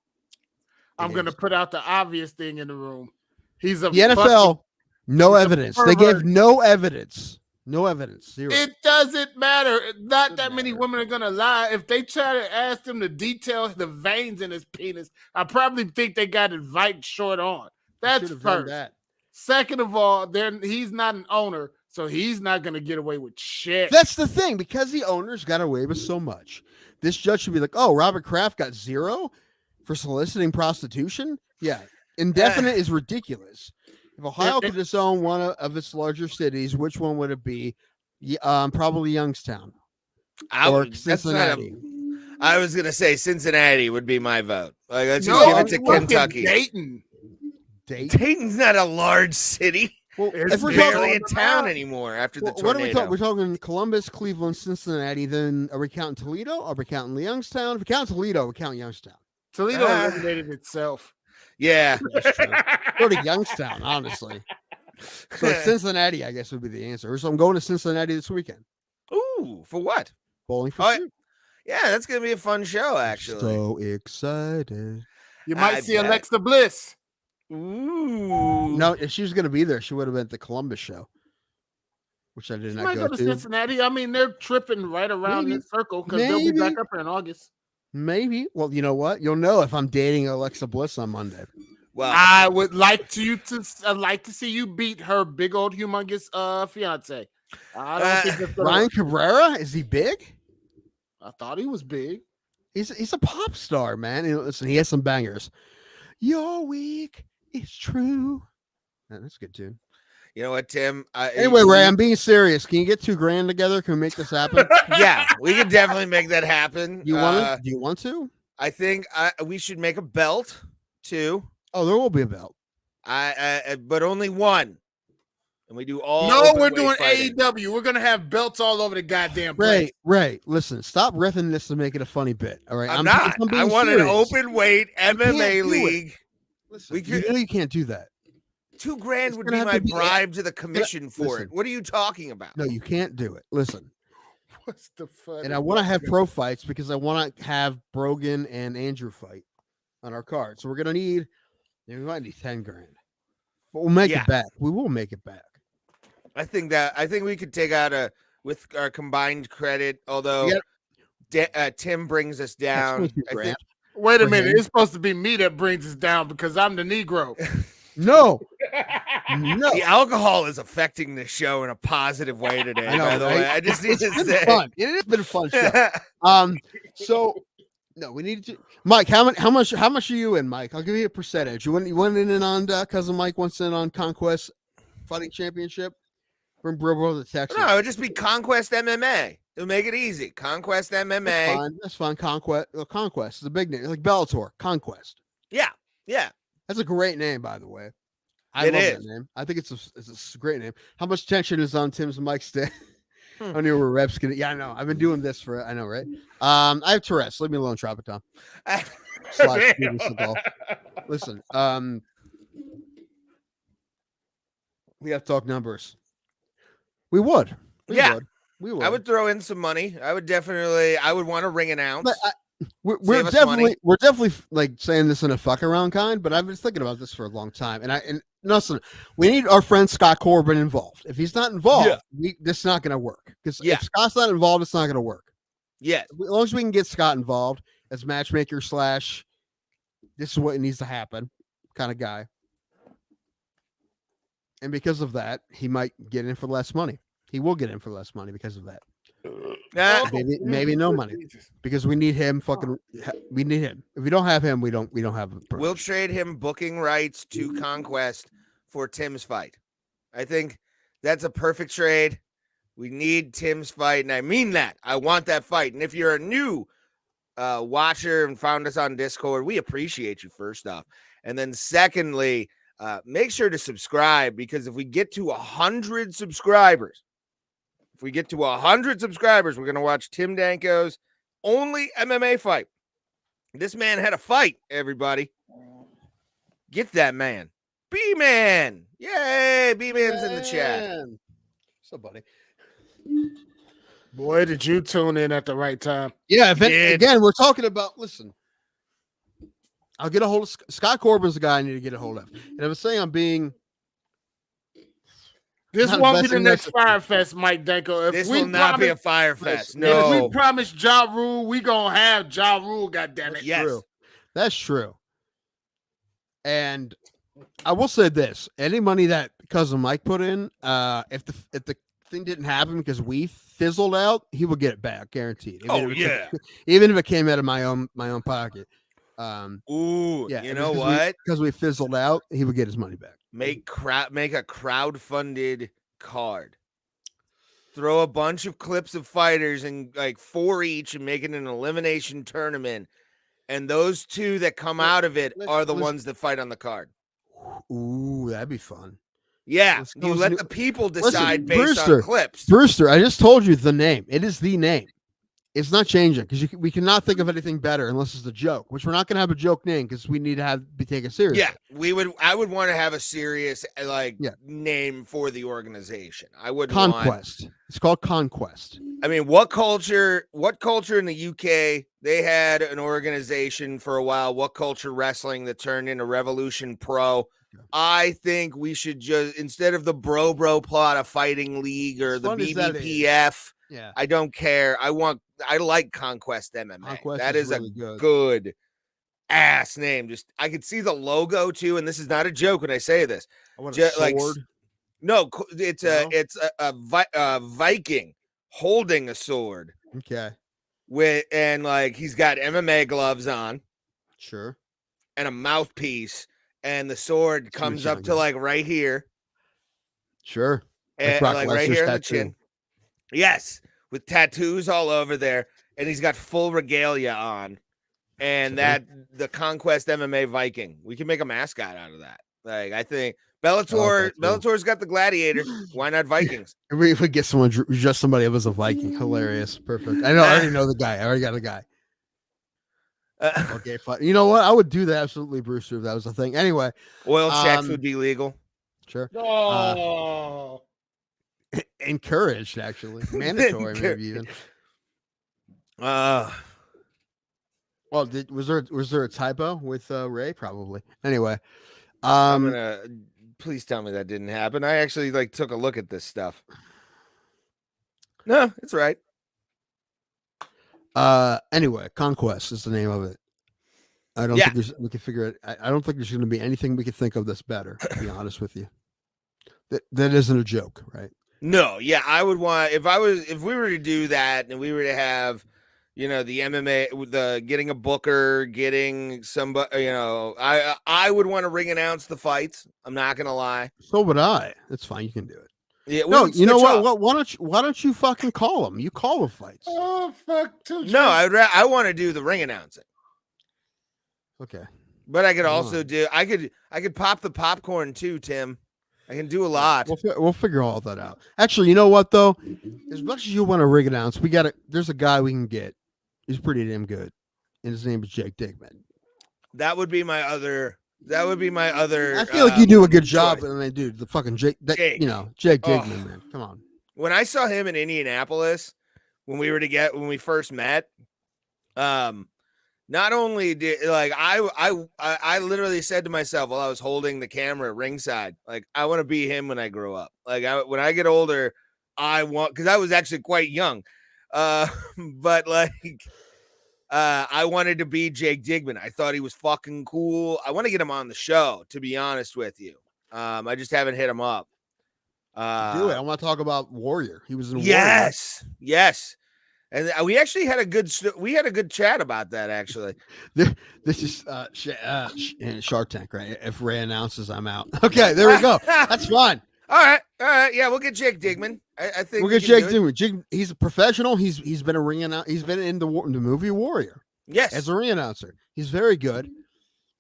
I'm It gonna is. put out the obvious thing in the room. He's a The NFL, no he's a evidence. They gave pervert. no evidence. No evidence. 0. It doesn't matter. Not Doesn't that many matter. women are gonna lie. If they try to ask him to detail the veins in his penis, I probably think they got it right short on. That's Should have done first. that. Second of all, he's not an owner, so he's not gonna get away with shit. That's the thing, because the owners got away with so much. This judge should be like, oh, Robert Kraft got 0 for soliciting prostitution? Yeah. Indefinite is ridiculous. If Ohio could disown one of its larger cities, which one would it be? Probably Youngstown or Cincinnati. I was gonna say Cincinnati would be my vote. Like, let's No, just give I'm it to fucking Kentucky. Dayton. Dayton's not a large city. Well, It's if we're Barely talking, a town anymore after the what are we tornado. talking? We're talking Columbus, Cleveland, Cincinnati. Then are we counting Toledo? Are we counting Youngstown? If we count Toledo, we count Youngstown. Toledo eliminated itself. Yeah. That's true. Go to Youngstown, honestly. So Cincinnati, I guess, would be the answer. So I'm going to Cincinnati this weekend. Ooh, for what? Bowling for Oh, soup. Yeah, that's gonna be a fun show, actually. So excited. You might I see bet. Alexa Bliss. Ooh. No, if she was going to be there, she would have been at the Columbus show, which I did She not might go go to to. Cincinnati. I mean, they're tripping right around Maybe. this circle because they'll be back Maybe. up here in August. Maybe. Well, you know what? You'll know if I'm dating Alexa Bliss on Monday. Well, I would like I'd like to see you beat her big old humongous fiance. I don't think that's gonna Ryan work. Cabrera, is he big? I thought he was big. He's a pop star, man. You know, listen, he has some bangers. You're weak. It's true. Man, that's a good tune. you know what, Tim? Anyway, Ray, I'm being serious. Can you get $2,000 together? Can we make this happen? Yeah, we can definitely make that happen. You want to? Do you want to? I think we should make a belt too. Oh, there will be a belt. But only one. And we do all. No, open we're weight doing fighting. AEW. We're gonna have belts all over the goddamn place. Ray, listen, stop riffing this to make it a funny bit. All right, I'm not. being I want serious. an open weight MMA do it. league. Listen, We could- you know you can't do that. $2,000 It's would gonna be have my to be- bribe to the commission for listen. it. What are you talking about? No, you can't do it. Listen, What's the fun? and I want to have pro fights because I want to have Brogan and Andrew fight on our card. So we're gonna need. We might need $10,000, but we'll make Yeah. it back. We will make it back. I think we could take out with our combined credit. Although Tim brings us down. That's I $22,000. think, Wait a for minute. him. It's supposed to be me that brings us down because I'm the Negro. No, no. the alcohol is affecting the show in a positive way today. I know, by the right? way, I just need to It's been say. fun. It has been a fun show. So no, we need to. Mike, how much are you in, Mike? I'll give you a percentage. You went in on cousin Mike wants in on Conquest Fighting Championship from Bro to Texas. No, it would just be Conquest MMA. It'll make it easy. Conquest MMA. That's fine. Conquest is a big name, like Bellator. Conquest. Yeah. That's a great name, by the way. I It love is. that name. I think it's a great name. How much tension is on Tim's mic stand? Hmm. I knew where reps gonna. Yeah, I know. I've been doing this for. I know, right? I have Tourette's. Leave me alone, Trapaton. Slash Steven Seagal. Listen, we have to talk numbers. We would. Yeah. We would. I would throw in some money. I would want to ring announce. But we're Save us definitely like saying this in a fuck around kind, but I've been thinking about this for a long time. And listen, we need our friend Scott Corbin involved. If he's not involved, this is not going to work. Because if Scott's not involved, it's not going to work. Yeah. As long as we can get Scott involved as matchmaker / this is what needs to happen kind of guy. And because of that, he might get in for less money. He will get in for less money because of that. Maybe no money because we need him. We need him. If we don't have him, we don't have. We'll trade him booking rights to Conquest for Tim's fight. I think that's a perfect trade. We need Tim's fight, and I mean that. I want that fight. And if you're a new watcher and found us on Discord, we appreciate you first off, and then secondly, make sure to subscribe because if we get to 100 subscribers. If we get to 100 subscribers, we're going to watch Tim Danko's only MMA fight. This man had a fight, everybody. Get that man. B-Man. Yay, B-Man's in the chat. What's up, buddy? Boy, did you tune in at the right time. Yeah, again, we're talking about, listen, I'll get a hold of Scott Corbin's the guy I need to get a hold of. And I was saying I'm being... This Not won't be the investing next necessary. Fire Fest, Mike Danko. If This we will not be a promise- fire fest. Listen, If No. we promise Ja Rule, we gonna have Ja Rule, goddammit. Yes. True. That's true. And I will say this: any money that cousin Mike put in, if the thing didn't happen because we fizzled out, he will get it back, guaranteed. Oh, yeah. Even if it came out of my own pocket. Ooh, Yeah, you know what? Because we fizzled out, he would get his money back. Make a crowd-funded card. Throw a bunch of clips of fighters and like 4 each and make it an elimination tournament. And those 2 that come out of it are the ones that fight on the card. Ooh, that'd be fun. Yeah, you let the people decide based Brewster, on clips. Brewster, I just told you the name. It is the name. It's not changing because we cannot think of anything better unless it's a joke, which we're not going to have a joke name because we need to be taken seriously. Yeah, I would want to have a serious name for the organization. I would Conquest. It's called Conquest. I mean, what culture in the UK, they had an organization for a while, What Culture Wrestling, that turned into Revolution Pro. I think we should just, instead of the Bro Plata Fighting League or the BBPF, yeah, I don't care. I like Conquest MMA. Conquest that is really a good ass name. Just I could see the logo too, and this is not a joke when I say this. I want a sword. No, it's a Viking holding a sword. Okay. And he's got MMA gloves on. Sure. And a mouthpiece, and the sword comes up to like right here. Sure. And like right here in the chin. Yes, with tattoos all over there, and he's got full regalia on. And the Conquest MMA Viking. We can make a mascot out of that. Like I think Bellator's got the gladiator. Why not Vikings? If we get someone just somebody up as a Viking, hilarious, perfect. I already know the guy. I already got a guy. Okay, fine. You know what? I would do that absolutely, Brewster, if that was a thing. Anyway, oil checks would be legal. Sure. Oh, encouraged, actually, mandatory, maybe even. Well, was there a typo with Ray? Probably. Anyway, I'm gonna please tell me that didn't happen. I actually took a look at this stuff. No, it's right. Anyway, Conquest is the name of it. I don't think we can figure it. I don't think there's going to be anything we can think of that's better, to be honest with you. That isn't a joke, right? No, yeah, I would want if we were to do that and we were to have, the MMA, getting a booker, getting somebody, I would want to ring announce the fights. I'm not gonna lie. So would I. That's fine. You can do it. Yeah, no, you know what? Why don't you fucking call them? You call the fights. Oh fuck! No, I want to do the ring announcing. Okay, but I could also do. I could pop the popcorn too, Tim. I can do a lot. We'll figure all that out. Actually, you know what though? As much as you want to ring announce, there's a guy we can get. He's pretty damn good, and his name is Jake Digman. That would be my other. I feel like you do a good job. I mean, dude, the fucking Jake Digman, man. Come on. When I saw him in Indianapolis, when we first met, not only did I literally said to myself while I was holding the camera at ringside, I want to be him when I grow up. When I get older, because I was actually quite young, but I wanted to be Jake Digman. I thought he was fucking cool. I want to get him on the show, to be honest with you. I just haven't hit him up. Do it. I want to talk about Warrior. He was in Warrior. Yes. And we actually had a good chat about that, actually. This is Shark Tank, right? If Ray announces I'm out. Okay, there we go. That's fine. All right. Yeah, we'll get Jake Digman. I think we'll get Jake Digman. He's a professional. He's been a ring announcer. He's been in the movie Warrior. Yes, as a ring announcer. He's very good.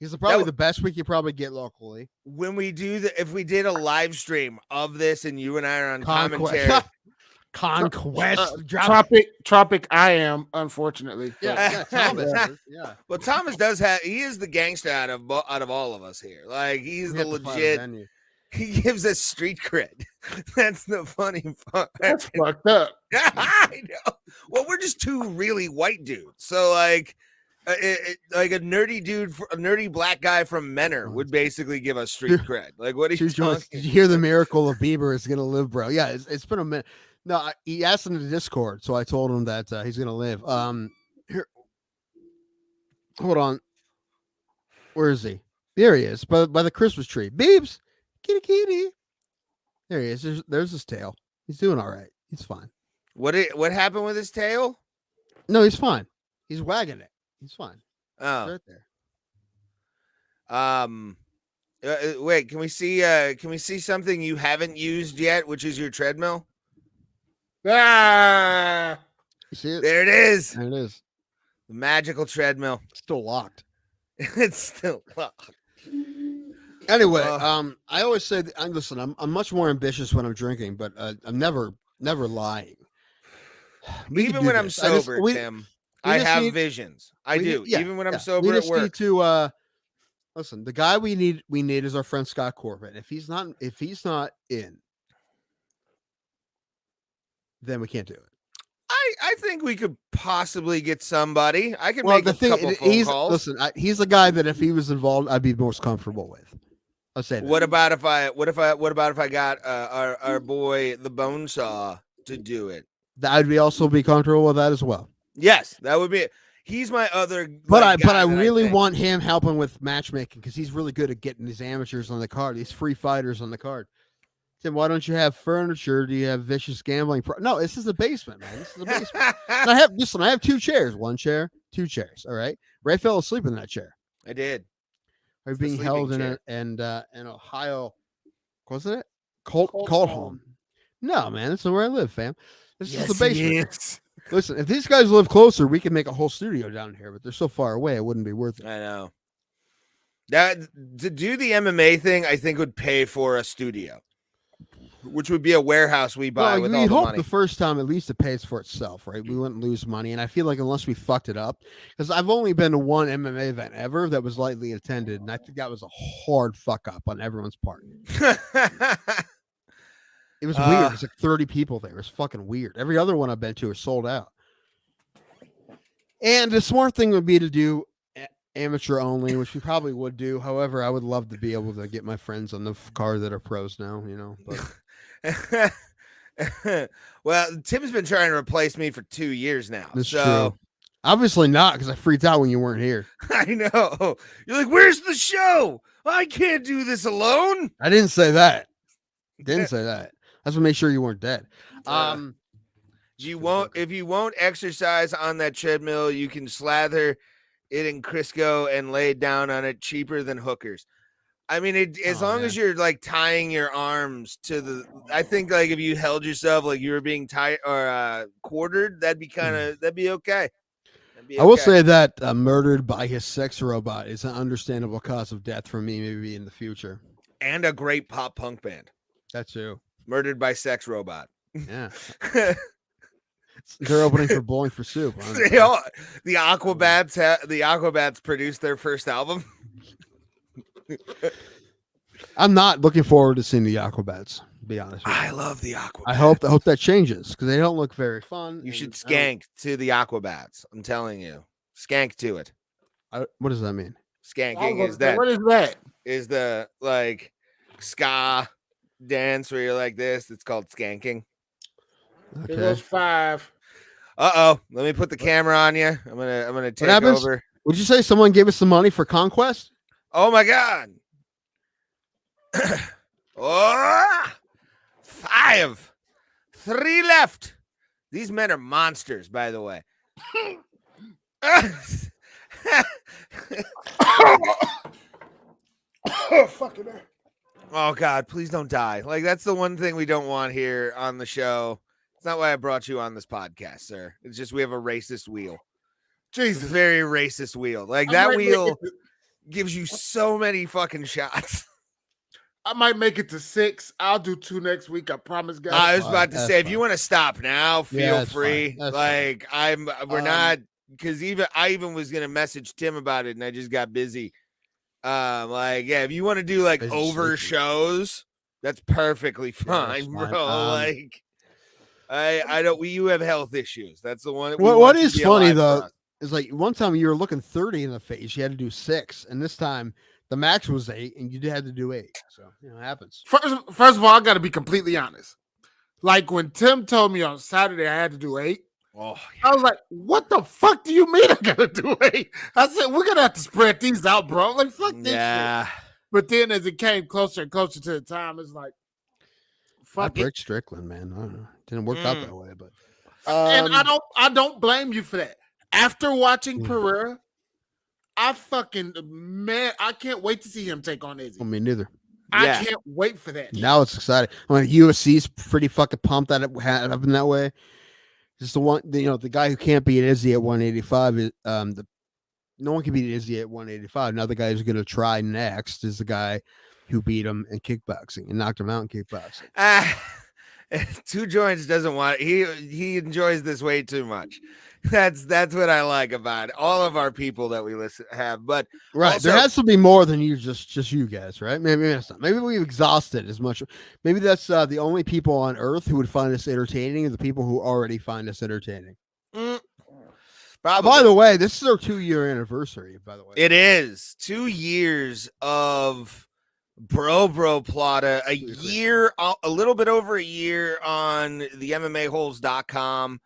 He's probably the best we could probably get locally. When we if we did a live stream of this and you and I are on commentary. Conquest. Tropic I am, unfortunately. Yeah, Thomas. Yeah. Well, Thomas he is the gangster out of all of us here. He's the legit. He gives us street cred. That's the funny part. That's fucked up. I know. Well, we're just two really white dudes. So a nerdy dude, a nerdy black guy from Menor would basically give us street cred. What are you talking? Did you hear the miracle of Bieber is going to live, bro? Yeah, it's been a minute. No, he asked in the Discord, so I told him that he's going to live. Here, hold on. Where is he? There he is, by the Christmas tree. Beebs, kitty. There he is. There's his tail. He's doing all right. He's fine. What happened with his tail? No, he's fine. He's wagging it. He's fine. Oh, right there. Wait, can we see something you haven't used yet, which is your treadmill? Ah, You see it? There it is. There it is. The magical treadmill. Still locked. It's still locked. Anyway, I always say, listen, I'm much more ambitious when I'm drinking, but I'm never lying. We can Even do when I'm this. I just- sober, we- Tim, we I just have need- visions. I we do. need- yeah, Even when I'm yeah. sober we at just work. need to listen. The guy we need is our friend Scott Corbett. If he's not in, then we can't do it. I think we could possibly get somebody. I can Well, make the a thing, couple phone calls. listen, he's the guy that if he was involved, I'd be most comfortable with. I'll say that. What about if I got our boy the Bone Saw to do it? I'd be also be comfortable with that as well. Yes, that would be. He's my other. But like, I guy that really think. want him helping with matchmaking because he's really good at getting these amateurs on the card, these free fighters on the card. Tim, why don't you have furniture? Do you have vicious gambling? No, this is a basement, man. This is a basement. And I have 2 chairs, 1 chair, 2 chairs. All right. Ray fell asleep in that chair. I did. I'm It's the being sleeping held chair. in Ohio. Wasn't it? Colt home. No, man, this is where I live, fam. This is the basement. Listen, if these guys live closer, we can make a whole studio down here, but they're so far away, it wouldn't be worth it. I know. That to do the MMA thing, I think would pay for a studio, which would be a warehouse we buy with all the hope money. the first time at least it pays for itself, right? We wouldn't lose money, and I feel like unless we fucked it up, because I've only been to one MMA event ever that was lightly attended, and I think that was a hard fuck up on everyone's part. It was weird. It was like 30 people there. It was fucking weird. Every other one I've been to is sold out. And the smart thing would be to do amateur only, which we probably would do. However, I would love to be able to get my friends on the card that are pros now, But well, Tim's been trying to replace me for 2 years now. That's so true. Obviously not, because I freaked out when you weren't here. I know. You're like, where's the show? I can't do this alone. I didn't say that. Didn't say that. That's what made sure you weren't dead. If you won't exercise on that treadmill, you can slather it in Crisco and lay down on it cheaper than hookers. I mean, as long as you're like tying your arms to the, I think like if you held yourself like you were being tied or quartered, that'd be okay. That'd be I will okay. say that murdered by his sex robot is an understandable cause of death for me, maybe in the future. And a great pop punk band. That's true. Murdered by Sex Robot. Yeah. They're opening for Bowling for Soup. The Aquabats produced their first album. I'm not looking forward to seeing the Aquabats, to be honest with you. I love the Aquabats. I hope that changes because they don't look very fun. You should skank to the Aquabats. I'm telling you. Skank to it. What does that mean? Skanking is that. What is that? Is the like ska dance where you're like this. It's called skanking. Here goes 5. Let me put the camera on you. I'm gonna take over. Would you say someone gave us some money for Conquest? Oh my god. 5. 3 left. These men are monsters, by the way. Fucking hell. Oh God, please don't die. Like that's the one thing we don't want here on the show. It's not why I brought you on this podcast, sir. It's just we have a racist wheel. Jesus, very racist wheel. Like that wheel gives you so many fucking shots. I might make it to 6. I'll do 2 next week. I promise, guys. I was about to say, if you want to stop now, feel free. Like we're not, because I even was gonna message Tim about it, and I just got busy. If you want to do like over shows, that's perfectly fine, bro. I don't. You have health issues. That's the one. What is funny though is like one time you were looking 30 in the face, you had to do 6, and this time the max was 8, and you had to do 8. So it happens. First of all, I got to be completely honest. Like when Tim told me on Saturday I had to do 8. Oh, I was like, what the fuck do you mean I gotta do 8? I said, we're gonna have to spread these out, bro. Like, fuck this shit. But then as it came closer and closer to the time, it's like, fuck it. Rick Strickland, man. I don't know. Didn't work out that way, but and I don't blame you for that. After watching Pereira, I can't wait to see him take on Izzy. I mean, neither. Yeah. I can't wait for that. Now it's exciting. I mean, UFC's pretty fucking pumped that it had it up in that way. Just the guy who can't beat Izzy at 185 is no one can beat Izzy at 185. Now the guy who's going to try next is the guy who beat him in kickboxing and knocked him out in kickboxing. Two Joints doesn't want he enjoys this way too much. That's what I like about it. All of our people that we have, but Right, also, there has to be more than you just you guys, right? Maybe that's not. Maybe we've exhausted as much. Maybe that's the only people on Earth who would find us entertaining, are the people who already find us entertaining. probably. By the way, this is our 2-year anniversary. By the way, It is 2 years of Bro Plata, a little bit over a year on the MMAholes.com,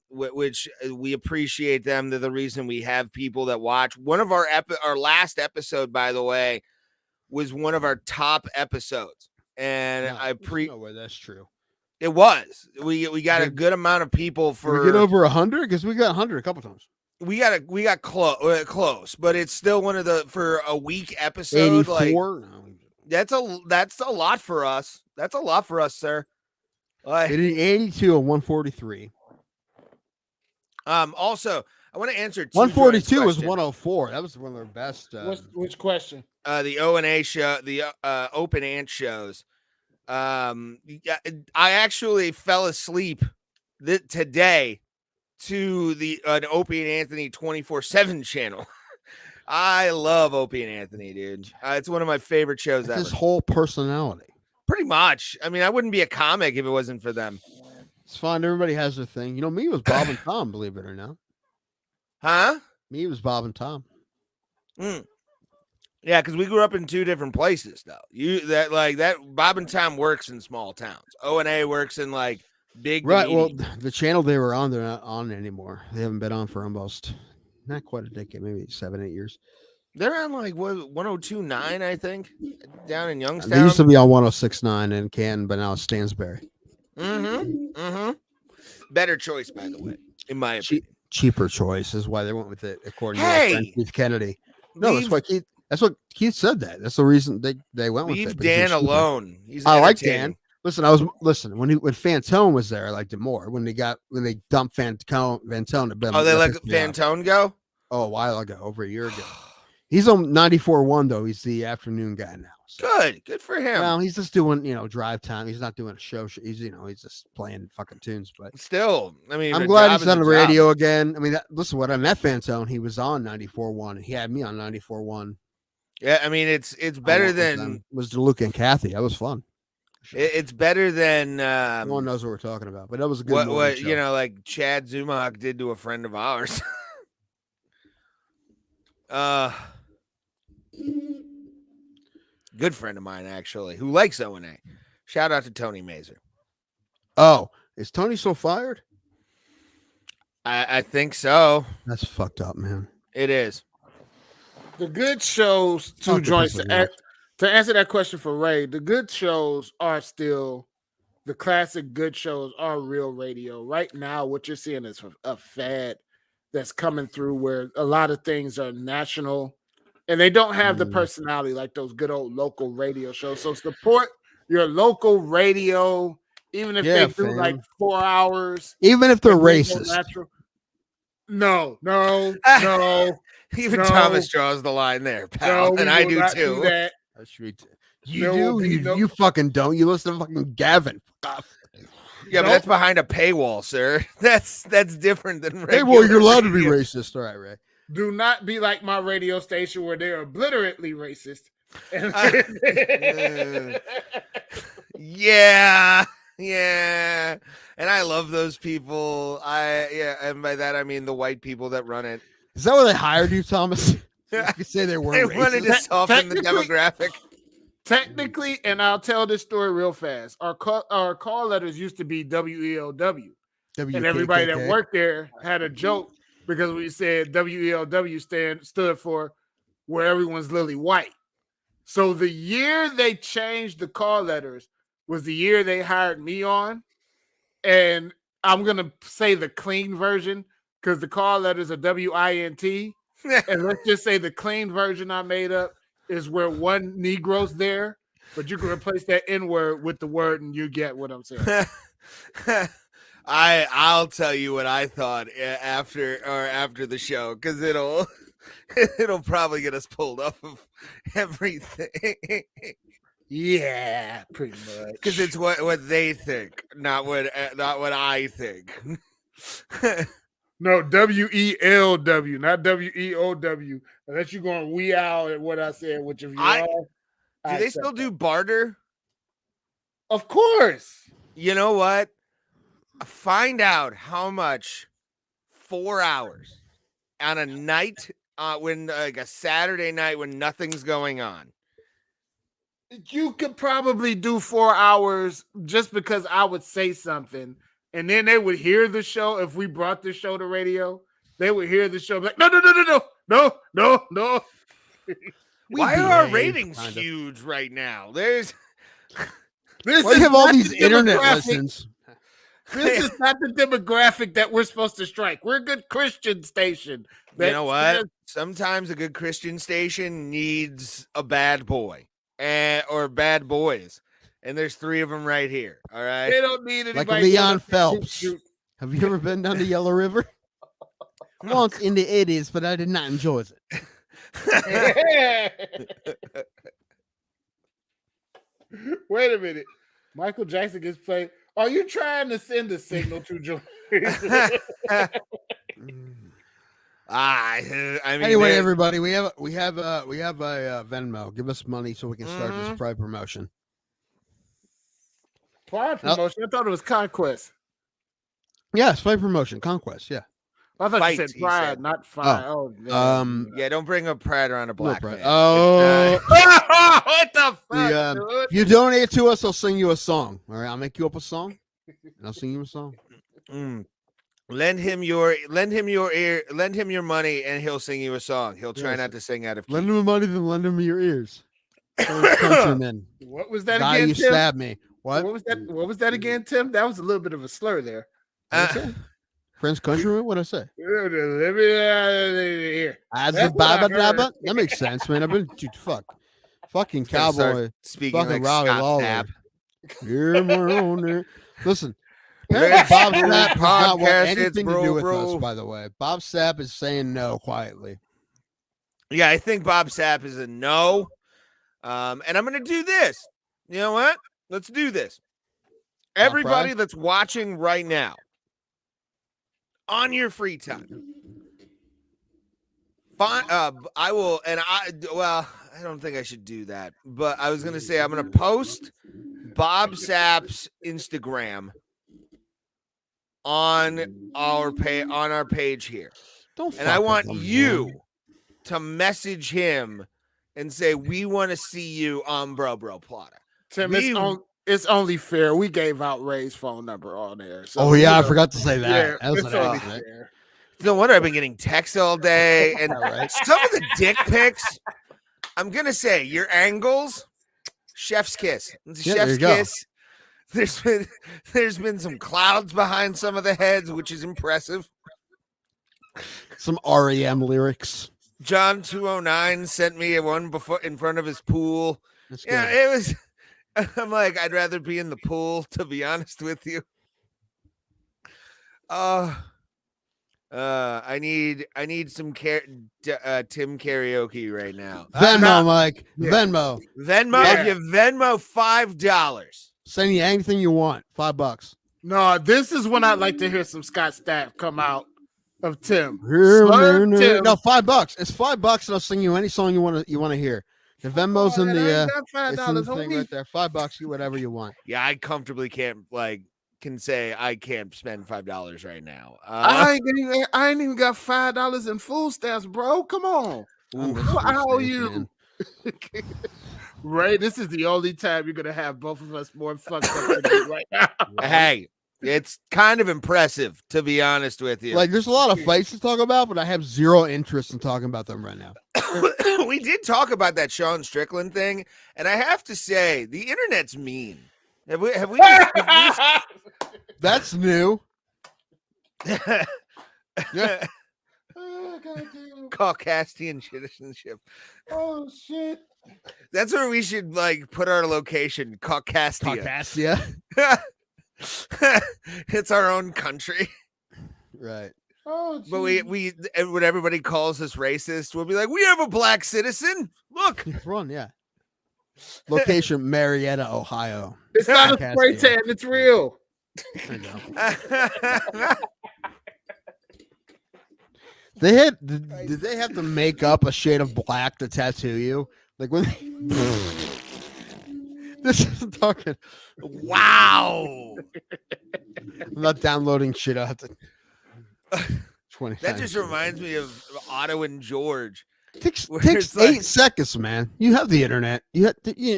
which we appreciate them. They're the reason we have people that watch. One of our last episode, by the way, was one of our top episodes, and no way that's true. it was. We got a good amount of people for. Did we get over 100 because we got 100 a couple times. We got close, but it's still one of the for a week episode. 84. That's a lot for us. That's a lot for us, sir. It is 82 and 143. Also, I want to answer 142 was 104. That was one of their best. Which question? The O&A show, the Open Ant shows. I actually fell asleep today to an Opie and Anthony 24/7 channel. I love Opie and Anthony, dude. It's one of my favorite shows ever. His whole personality. Pretty much. I mean, I wouldn't be a comic if it wasn't for them. It's fine. Everybody has their thing. You know, me was Bob and Tom, believe it or not. Huh? Me was Bob and Tom. Yeah, because we grew up in two different places, though. That Bob and Tom works in small towns. O&A works in like big. Right. Well, the channel they were on, they're not on anymore. They haven't been on for almost not quite a decade, maybe 7-8 years. They're on like 102.9, I think, down in Youngstown. They used to be on 106.9 in Canton, but now it's Stansbury. Better choice, by the way, in my opinion. Cheaper choice is why they went with it, according to Keith Kennedy. No, that's why Keith. That's what Keith said. That's the reason they went with it. Leave Dan alone. He's I like Dan. Listen, when Fantone was there, I liked it more. When they dumped Fantone. Oh, they let Fantone go? Oh, a while ago, over a year ago. He's on 94.1 though. He's the afternoon guy now. So. Good for him. Well, he's just doing drive time. He's not doing a show. He's just playing fucking tunes. But still, I mean, I'm glad he's on the radio again. I mean, listen, when I met Fantone, he was on 94.1. He had me on 94.1. Yeah, I mean, it's better than was DeLuca and Kathy. That was fun. It's better than no one knows what we're talking about, but that was a good what show. Like Chad Zumach did to a friend of ours. Good friend of mine, actually, who likes O&A. Shout out to Tony Mazer. Oh, is Tony still fired? I think so. That's fucked up, man. It is. The good shows, two joints to answer that question for Ray. The good shows are still the classic good shows are real radio. Right now, what you're seeing is a fad that's coming through where a lot of things are national and they don't have the personality like those good old local radio shows. So support your local radio, even if they do like 4 hours. Even if they're racist. No. Even Thomas draws the line there, pal. No, and I do too. You fucking don't. You listen to fucking Gavin. Yeah, but that's behind a paywall, sir. That's different than regular. Hey, well, you're allowed to be racist. All right, Ray. Do not be like my radio station where they're obliterately racist. Yeah. And I love those people. And by that I mean the white people that run it. Is that why they hired you, Thomas? You could say they weren't racist. Wanted to soften the demographic. Technically, and I'll tell this story real fast. Our call letters used to be WELW. And everybody that worked there had a joke because we said WELW stood for where everyone's lily white. So the year they changed the call letters was the year they hired me on. And I'm going to say the clean version because the call letters are WINT. And let's just say the clean version I made up is where one Negro's there, but you can replace that N word with the word, and you get what I'm saying. I'll tell you what I thought after the show, because it'll probably get us pulled off of everything. Yeah, pretty much. Because it's what they think, not what I think. No, WELW, not WEOW. Unless you're going to wee out at what I said, which if you are, Do they still do barter? Of course. You know what? Find out how much 4 hours on a night, when like a Saturday night when nothing's going on. You could probably do 4 hours just because I would say something, and then they would hear the show. If we brought the show to radio, they would hear the show like, no. Why are our ratings huge right now? Why do you have all these internet listens? This is not the demographic that we're supposed to strike. We're a good Christian station. You know what? Sometimes a good Christian station needs a bad boy or bad boys. And there's 3 of them right here. All right. They don't need anybody. Like Leon Phelps. Have you ever been down the Yellow River? Once in the 80s, but I did not enjoy it. Wait a minute. Michael Jackson gets played. Are you trying to send a signal to Joe? I mean, anyway, everybody, we have a Venmo. Give us money so we can start this Pride promotion. Pride promotion? I thought it was Conquest. Yeah, it's Pride promotion. Conquest. Yeah. I thought you said Pride, not Pride. Oh, yeah. Don't bring up Pride around a black man. Oh, what the fuck? If you donate to us, I'll sing you a song. All right, I'll make you up a song, and I'll sing you a song. Lend him your money, and he'll sing you a song. He'll try not to sing out of key. Lend him money, then lend him your ears. Countrymen. What was that God, again? you Tim? stabbed me. What was that? What was that again, Tim? That was a little bit of a slur there. French countrymen? What'd I say? Let me here. That makes sense, man. I've been fucking Cowboy, speaking fucking like Robbie Scott Lawler. Tapp. Listen, apparently Bob Sapp does not want Podcast, anything bro, to do with bro. us. By the way, Bob Sapp is saying no quietly. Yeah, I think Bob Sapp is a no. And I'm going to do this. You know what? Let's do this. Everybody that's watching right now, on your free time, I will, and I don't think I should do that, but I was going to say I'm going to post Bob Sapp's Instagram on our page here. And I want you to message him and say, we want to see you on Bro Plata. Tim, it's only fair. We gave out Ray's phone number on there. So, I forgot to say that. Yeah, That was it's only fair. No wonder I've been getting texts all day. And some of the dick pics, I'm going to say, your angles, chef's kiss. Chef's kiss. There's been some clouds behind some of the heads, which is impressive. Some REM lyrics. John 209 sent me one before in front of his pool. Yeah, it was. I'm like, I'd rather be in the pool, to be honest with you. I need some Tim karaoke right now. Venmo, Mike. Yeah. Venmo. Yeah. You Venmo $5. Send you anything you want. $5. No, this is when I'd like to hear some Scott Stapp come out of Tim. No, $5. It's $5, and I'll sing you any song you want to hear. The Venmo's in the thing right there. $5, you whatever you want. Yeah, I comfortably can say I can't spend $5 right now. I ain't even got $5 in food stamps, bro. Come on. How owe you? Ray, this is the only time you're gonna have both of us more fucked up than right now. Hey, it's kind of impressive, to be honest with you. Like, there's a lot of fights to talk about, but I have zero interest in talking about them right now. We did talk about that Sean Strickland thing, and I have to say, the internet's mean. Have we That's new. God goddamn. Caucasian citizenship. Oh shit. That's where we should like put our location. Caucasia. Caucasia. It's our own country. Right. Oh, But we when everybody calls us racist, we'll be like, we have a black citizen. Look. Run, yeah. Location Marietta, Ohio. It's not a spray Caucasia. tan, it's real. There you go. They had did they have to make up a shade of black to tattoo you? Like when this is talking. Wow. I'm not downloading shit. I have to 20 That just reminds me of Otto and George. takes where takes it's like- 8 seconds, man. You have the internet. You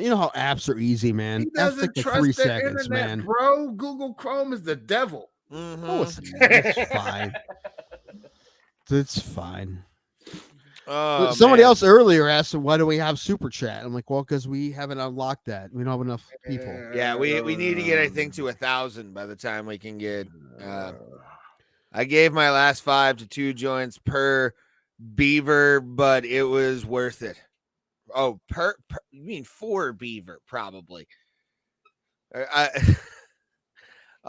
know how apps are easy, man. He Apps doesn't take like trust 3 the seconds, internet, man. bro. Google Chrome is the devil. Mhm. Oh, it's fine. It's fine. Oh, Somebody man. else earlier asked, "Why do we have super chat?" I'm like, "Well, because we haven't unlocked that. We don't have enough people." Yeah, we need to get, I think, to 1,000 by the time we can get. I gave my last 5 to 2 joints per beaver, but it was worth it. Oh, per you mean 4 beaver, probably.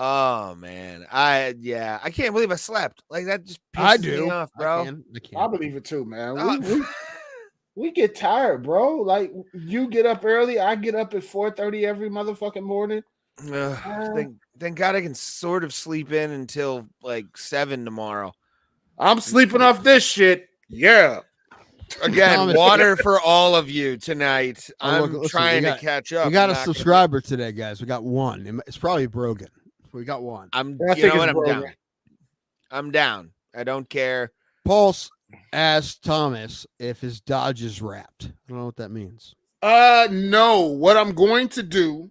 Oh man, I can't believe I slept. Like that just pisses me off, bro. I can. I believe it too, man. Oh. We get tired, bro. Like you get up early, I get up at 4:30 every motherfucking morning. Thank God I can sort of sleep in until like 7 tomorrow. I'm sleeping off this shit. Yeah. Again, Thomas- water for all of you tonight. Oh, I'm look, listen, trying we to catch up. We got I'm a not gonna- subscriber today, guys. We got one. It's probably Brogan. We got one. I You think know it's what? I'm Brogan. down. I'm down. I don't care. Pulse asked Thomas if his Dodge is wrapped. I don't know what that means. No. What I'm going to do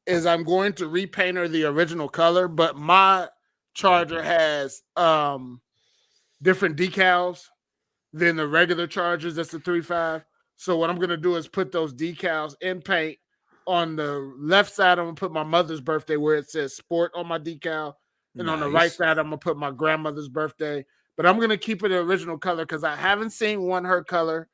is I'm going to repaint her the original color, but my Charger has different decals than the regular Chargers. That's the 3.5. So what I'm gonna do is put those decals in paint. On the left side, I'm gonna put my mother's birthday where it says sport on my decal. And on the right Nice. side, I'm gonna put my grandmother's birthday. But I'm gonna keep it the original color because I haven't seen one her color,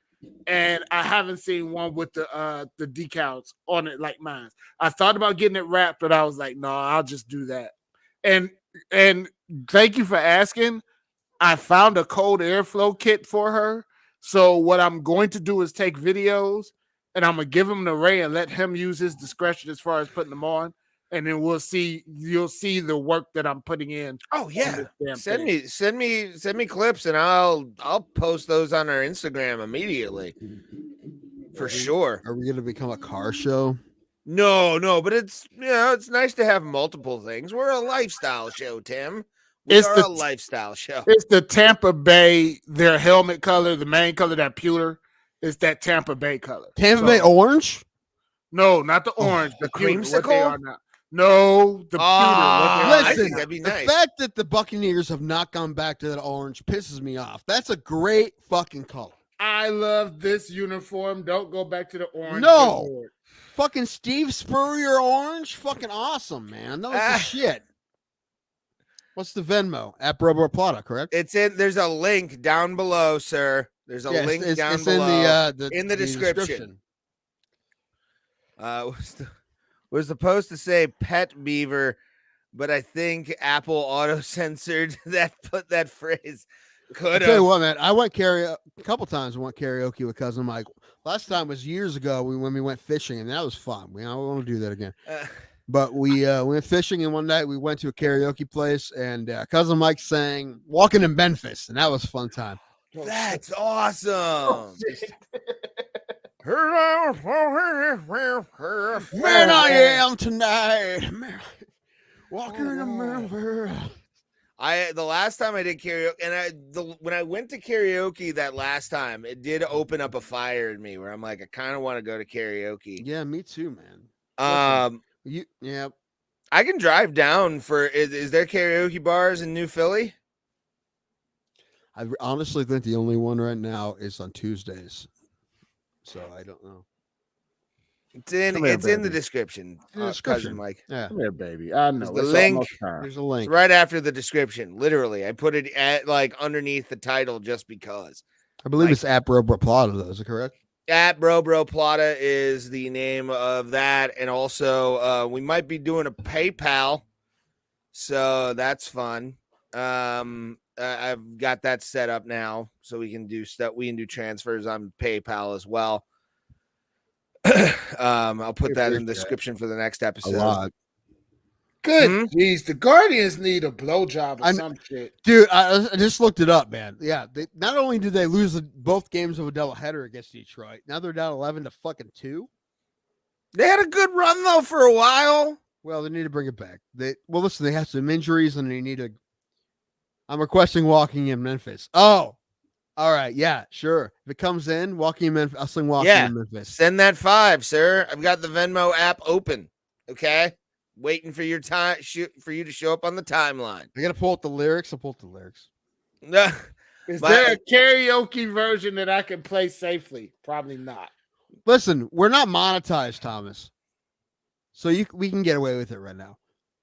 and I haven't seen one with the decals on it like mine. I thought about getting it wrapped, but I was like, no, I'll just do that. And thank you for asking. I found a cold airflow kit for her. So what I'm going to do is take videos and I'm gonna give him to Ray and let him use his discretion as far as putting them on. And then you'll see the work that I'm putting in. Oh yeah. this damn Send me clips and I'll post those on our Instagram immediately. For sure. Are we gonna become a car show? No, but it's it's nice to have multiple things. We're a lifestyle show, Tim. We It's are the- a lifestyle show. It's the Tampa Bay, their helmet color, the main color, that pewter. It's that Tampa Bay color. Tampa So- Bay orange? No, not the orange. the pewter, what they creamsicle? are now. No, the pewter. Ah, what they are I now. Listen, think that'd be the nice. fact that the Buccaneers have not gone back to that orange pisses me off. That's a great fucking color. I love this uniform. Don't go back to the orange. No. Good Lord. Fucking Steve Spurrier orange, fucking awesome, man. That was the shit. What's the Venmo? At Bro Plata, correct? There's a link down below, sir. There's a link down it's below. in the description. Was supposed to say pet beaver, but I think Apple auto censored that phrase. I'll Could tell you have. what, man. I went a couple times. I went karaoke with cousin Mike. Last time was years ago when we went fishing, and that was fun. I want to do that again. But we went fishing, and one night we went to a karaoke place, and cousin Mike sang "Walking in Memphis," and that was a fun time. That's awesome. Man, I am tonight. Man, walking in Memphis. The last time I did karaoke, and when I went to karaoke that last time, it did open up a fire in me where I'm like, I kind of want to go to karaoke. Yeah, me too, man. Yeah. I can drive down for. Is there karaoke bars in New Philly? I honestly think the only one right now is on Tuesdays. So I don't know. It's in Come here, the baby. description. In the Cousin description. Mike. Yeah. Come here, baby. I know. The It's link. almost time. There's a It's link. right after the description. Literally, I put it at like underneath the title just because. I believe Like- it's at Bro Plata, though. Is it correct? At Bro Plata is the name of that, and also we might be doing a PayPal, so that's fun. I've got that set up now, so we can do stuff. We can do transfers on PayPal as well. I'll put that in the description for the next A episode. lot. Good. Jeez, the Guardians need a blowjob or I'm- some shit. Dude, I just looked it up, man. Yeah, not only did they lose both games of a doubleheader against Detroit, now they're down 11-2. They had a good run though for a while. Well, they need to bring it back. Listen, they have some injuries and they need to. I'm requesting walking in Memphis. Oh, all right, yeah, sure. If it comes in, walking in Memphis, I'll sing walking Yeah. in Memphis. Send that 5, sir. I've got the Venmo app open. Okay, waiting for your time for you to show up on the timeline. I gotta pull up the lyrics. I'll pull up the lyrics. Is But- there a karaoke version that I can play safely? Probably not. Listen, we're not monetized, Thomas, so we can get away with it right now.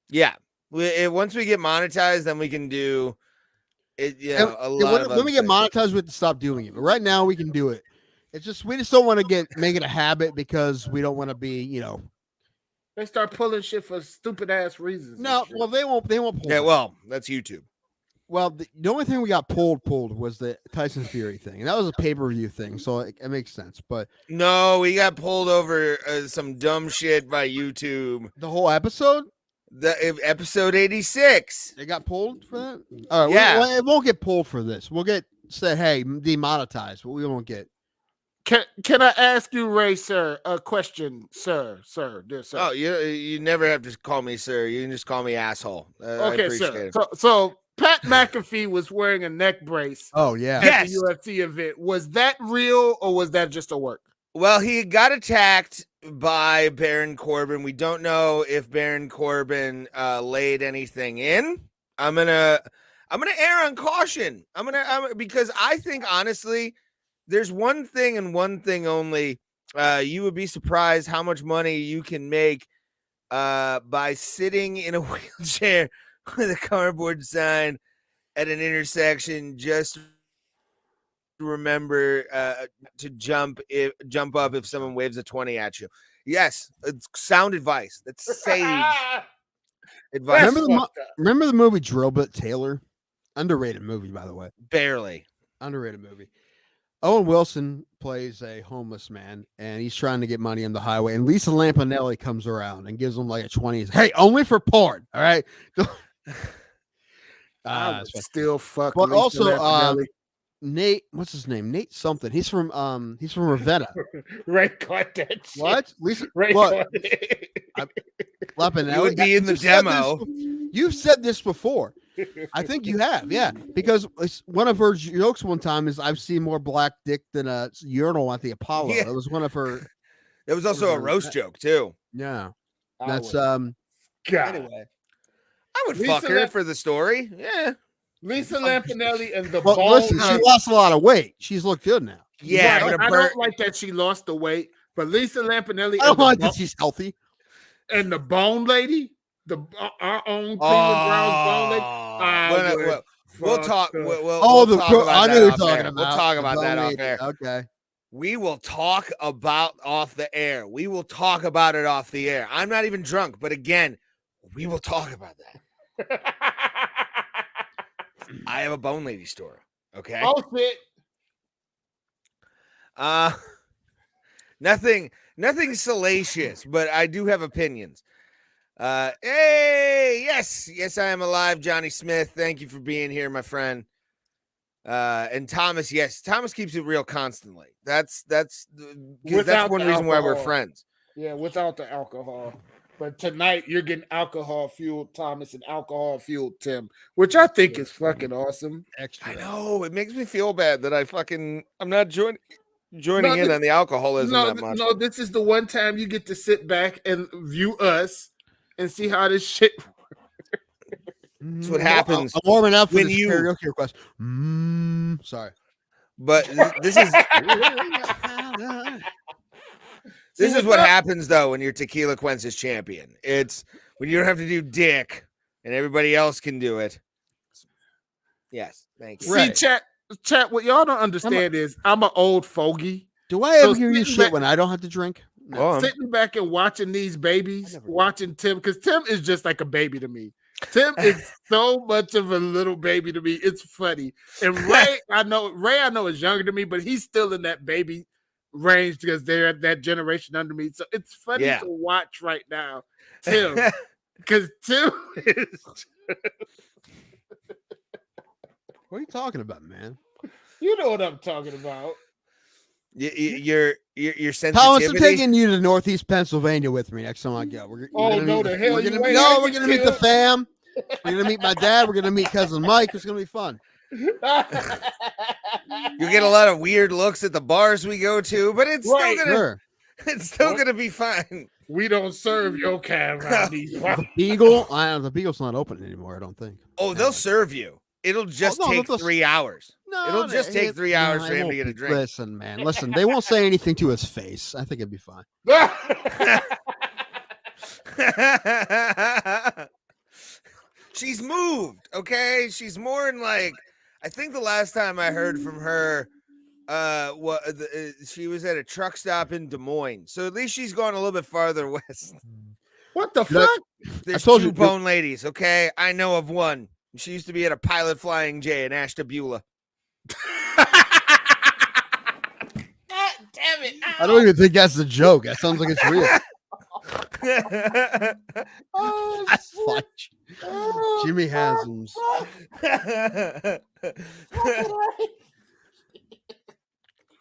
Yeah, once we get monetized, then we can do it. And- A and lot. when we get monetized, we have to stop doing it. But right now, we can do it. It's just we just don't want to make it a habit because we don't want to be, They start pulling shit for stupid ass reasons. and No, shit. well, they won't pull. Yeah, it. well, that's YouTube. Well, the only thing we got pulled was the Tyson Fury thing, and that was a pay-per-view thing, so it makes sense. But No, we got pulled over some dumb shit by YouTube. the whole episode, Episode 86. they got pulled for that. All right, Yeah. well, it won't get pulled for this. We'll get said, hey, demonetized, but we won't get. Can I ask you, Ray, sir, a question, sir, dear sir? Oh, you never have to call me sir. You can just call me asshole. I Okay, appreciate sir. it. So Pat McAfee was wearing a neck brace Oh yeah, at Yes. the UFC event. Was that real or was that just a work? Well, he got attacked by Baron Corbin. We don't know if Baron Corbin laid anything in. I'm gonna err on caution. Because I think honestly, there's one thing and one thing only. You would be surprised how much money you can make by sitting in a wheelchair with a cardboard sign at an intersection. Just remember to jump up if someone waves a 20 at you. Yes, it's sound advice. That's sage advice. remember the movie Drillbit Taylor? Underrated movie, by the way. Barely. Underrated movie. Owen Wilson plays a homeless man, and he's trying to get money on the highway. And Lisa Lampanelli comes around and gives him like a 20. Hey, only for porn. All right. I would still fuck. But Lisa also, Lampanelli. Nate, what's his name? Nate something. He's from Ravenna. Ray caught that shit. What? Lisa Ray what? caught it. Lampanelli. You would be in the demo. You've said this before. I think you have, yeah. Because one of her jokes one time is, "I've seen more black dick than a urinal at the Apollo." Yeah. That was one of her. It was also a roast joke too. Yeah, I that's would- God. Anyway, I would Lisa fuck her for the story. Yeah. Lisa Lampanelli and the well, bone. listen, she lost a lot of weight. She's looked good now. Yeah. Right, but a I bird- don't like that she lost the weight, but Lisa Lampanelli I don't and the like bone- that she's healthy. and the bone lady, our own Cleveland Browns bone lady. We'll fuck talk. the- We'll talk about I that knew you were off talking air. about. We'll talk the about that bone off lady. air. Okay. We will talk about off the air. We will talk about it off the air. I'm not even drunk, but again, we will talk about that. I have a bone lady story. Okay. Oh shit! Nothing salacious, but I do have opinions. Hey, yes, I am alive, Johnny Smith. Thank you for being here, my friend. And Thomas, yes, Thomas keeps it real constantly. That's Without one the reason why we're alcohol. friends. Yeah, without the alcohol. But tonight you're getting alcohol fueled Thomas and alcohol fueled Tim, which I think is fucking awesome. Extra. I know it makes me feel bad that I'm not joining No, in on the alcoholism that much. No, this is the one time you get to sit back and view us and see how this shit. That's what happens I'm warming up for when this you- karaoke request. Sorry. But this is This See, is with what that- happens though when you're Tequila Quence's champion. It's when you don't have to do dick and everybody else can do it. Yes, thank you. See, Right. chat. What y'all don't understand is I'm an old fogey. Do I ever So give you sitting shit back- when I don't have to drink? No. Go on. Sitting back and watching these babies, never did. watching Tim, because Tim is just like a baby to me. Tim is so much of a little baby to me. It's funny. And Ray, I know is younger than me, but he's still in that baby range because they're at that generation under me. So it's funny Yeah. to watch right now, Tim, because Tim is. What are you talking about, man? You know what I'm talking about. Your Thomas, I'm sensitivity. taking you to Northeast Pennsylvania with me next time I go. We're Oh, gonna no, meet the hell we're you gonna, ain't. no, I we're get gonna meet the killed. fam. We're gonna meet my dad. We're gonna meet cousin Mike. It's gonna be fun. You get a lot of weird looks at the bars we go to, but it's Right. still gonna Sure. it's still What? gonna be fine. We don't serve your kind around these parts. The Beagle. The Beagle's not open anymore. I don't think. Oh, they'll serve you. It'll just no, take they'll- 3 hours. No, It'll just take 3 hours for it him to won't get a be- drink. Listen, man. Listen. They won't say anything to his face. I think it'd be fine. She's moved, okay? She's more in like I think the last time I heard from her she was at a truck stop in Des Moines. So at least she's gone a little bit farther west. What the Look, fuck? There's told two you- bone ladies, okay? I know of one. She used to be at a Pilot Flying J in Ashtabula. God damn it. I don't even think that's a joke. That sounds like it's real. Oh, That's fudge. Jimmy Haslam's. This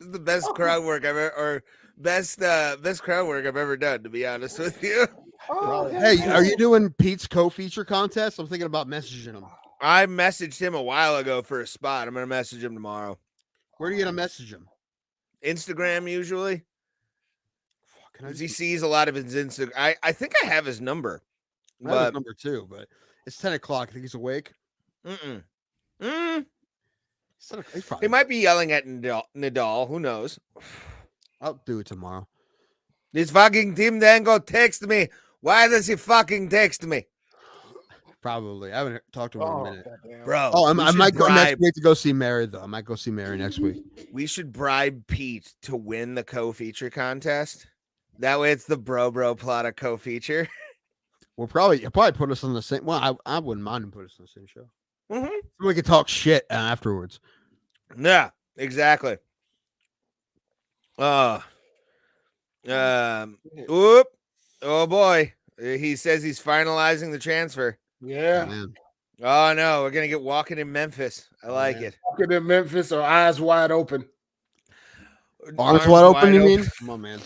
is the best crowd work I've ever, or best crowd work I've ever done, to be honest with you. Hey, are you doing Pete's co-feature contest? I'm thinking about messaging him. I messaged him a while ago for a spot. I'm gonna message him tomorrow. Where are you gonna message him? Instagram usually. Can I 'Cause he sees a lot of his Instagram. I think I have his number. I have his But number too, but it's 10 o'clock. I think he's awake. mm-mm. He's probably, He might be yelling at Nadal. Who knows? I'll do it tomorrow. This fucking Tim Dango text me. Why does he fucking text me? Probably. I haven't talked to him in a minute. Bro. Oh, we I should might go next bribe- week to go see Mary, though. I might go see Mary next week. We should bribe Pete to win the co-feature contest. That way it's the Bro Plata co-feature. He'll probably put us on the same. Well, I wouldn't mind him put us on the same show. Mm-hmm. So we could talk shit afterwards. Yeah, exactly. Oop. Oh boy. He says he's finalizing the transfer. Yeah. Man. Oh no, we're gonna get walking in Memphis. I like it. Walking in Memphis or eyes wide open. Arms wide open, you mean? Come on, man.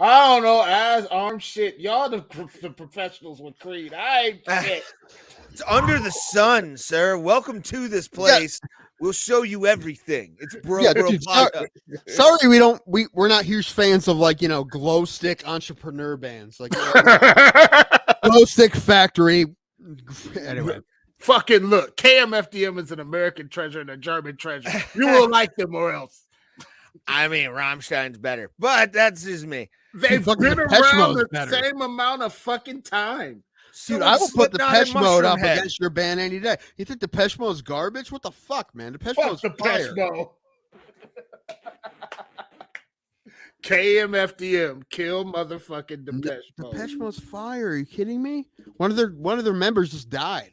I don't know. Eyes, arms, shit. Y'all the professionals with Creed. I ain't shit. It's under the sun, sir. Welcome to this place. We'll show you everything. It's Bro Dude, Plata. sorry, we're not huge fans of glow stick entrepreneur bands like Glow Stick Factory. Anyway, Fucking look. KMFDM is an American treasure and a German treasure. You will like them or else. I mean, Rammstein's better, but that's just me. They've fucking been Depeche around Mode's the better. same amount of fucking time. dude, I will put Slipknot and Depeche Mode up Mushroom Head. against your band any day. You think Depeche Mode's garbage? What the fuck, man? Depeche Fuck Mode's the fire. Depeche Mode. KMFDM, kill motherfucking Depeche Mode. Depeche Mode's fire. Are you kidding me? One of their members just died.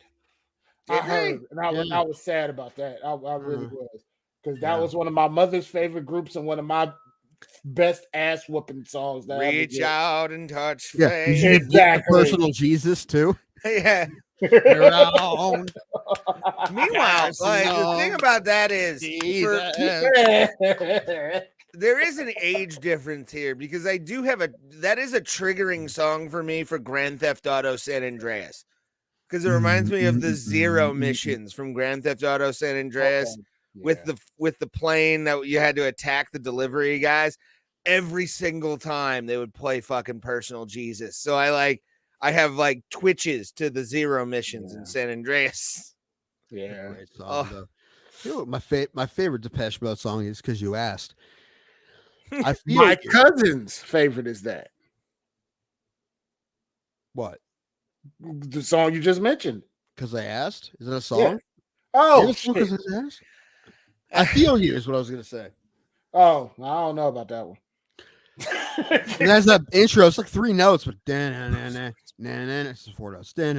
I heard, and I was sad about that. I really was, because that was one of my mother's favorite groups and one of my best ass whooping songs. That I ever Reach did. out and touch Yeah, faith. you should get Exactly. personal Jesus too. Yeah. Around Meanwhile, like the thing about that is there is an age difference here because I do have that is a triggering song for me for Grand Theft Auto San Andreas. Because it reminds me of the Zero missions from Grand Theft Auto San Andreas with the plane that you had to attack the delivery guys. Every single time they would play fucking Personal Jesus. So I have like twitches to the Zero missions in San Andreas. Yeah. Great song, though. You know what my favorite Depeche Mode song is, because you asked. I feel My you. cousin's favorite is that. What? The song you just mentioned. Because I asked? Is it a song? Yeah. Oh, Is it shit. because I asked? I feel you is what I was gonna say. Oh, I don't know about that one. It has that intro. It's like 3 notes, but it's 4 notes. Yeah,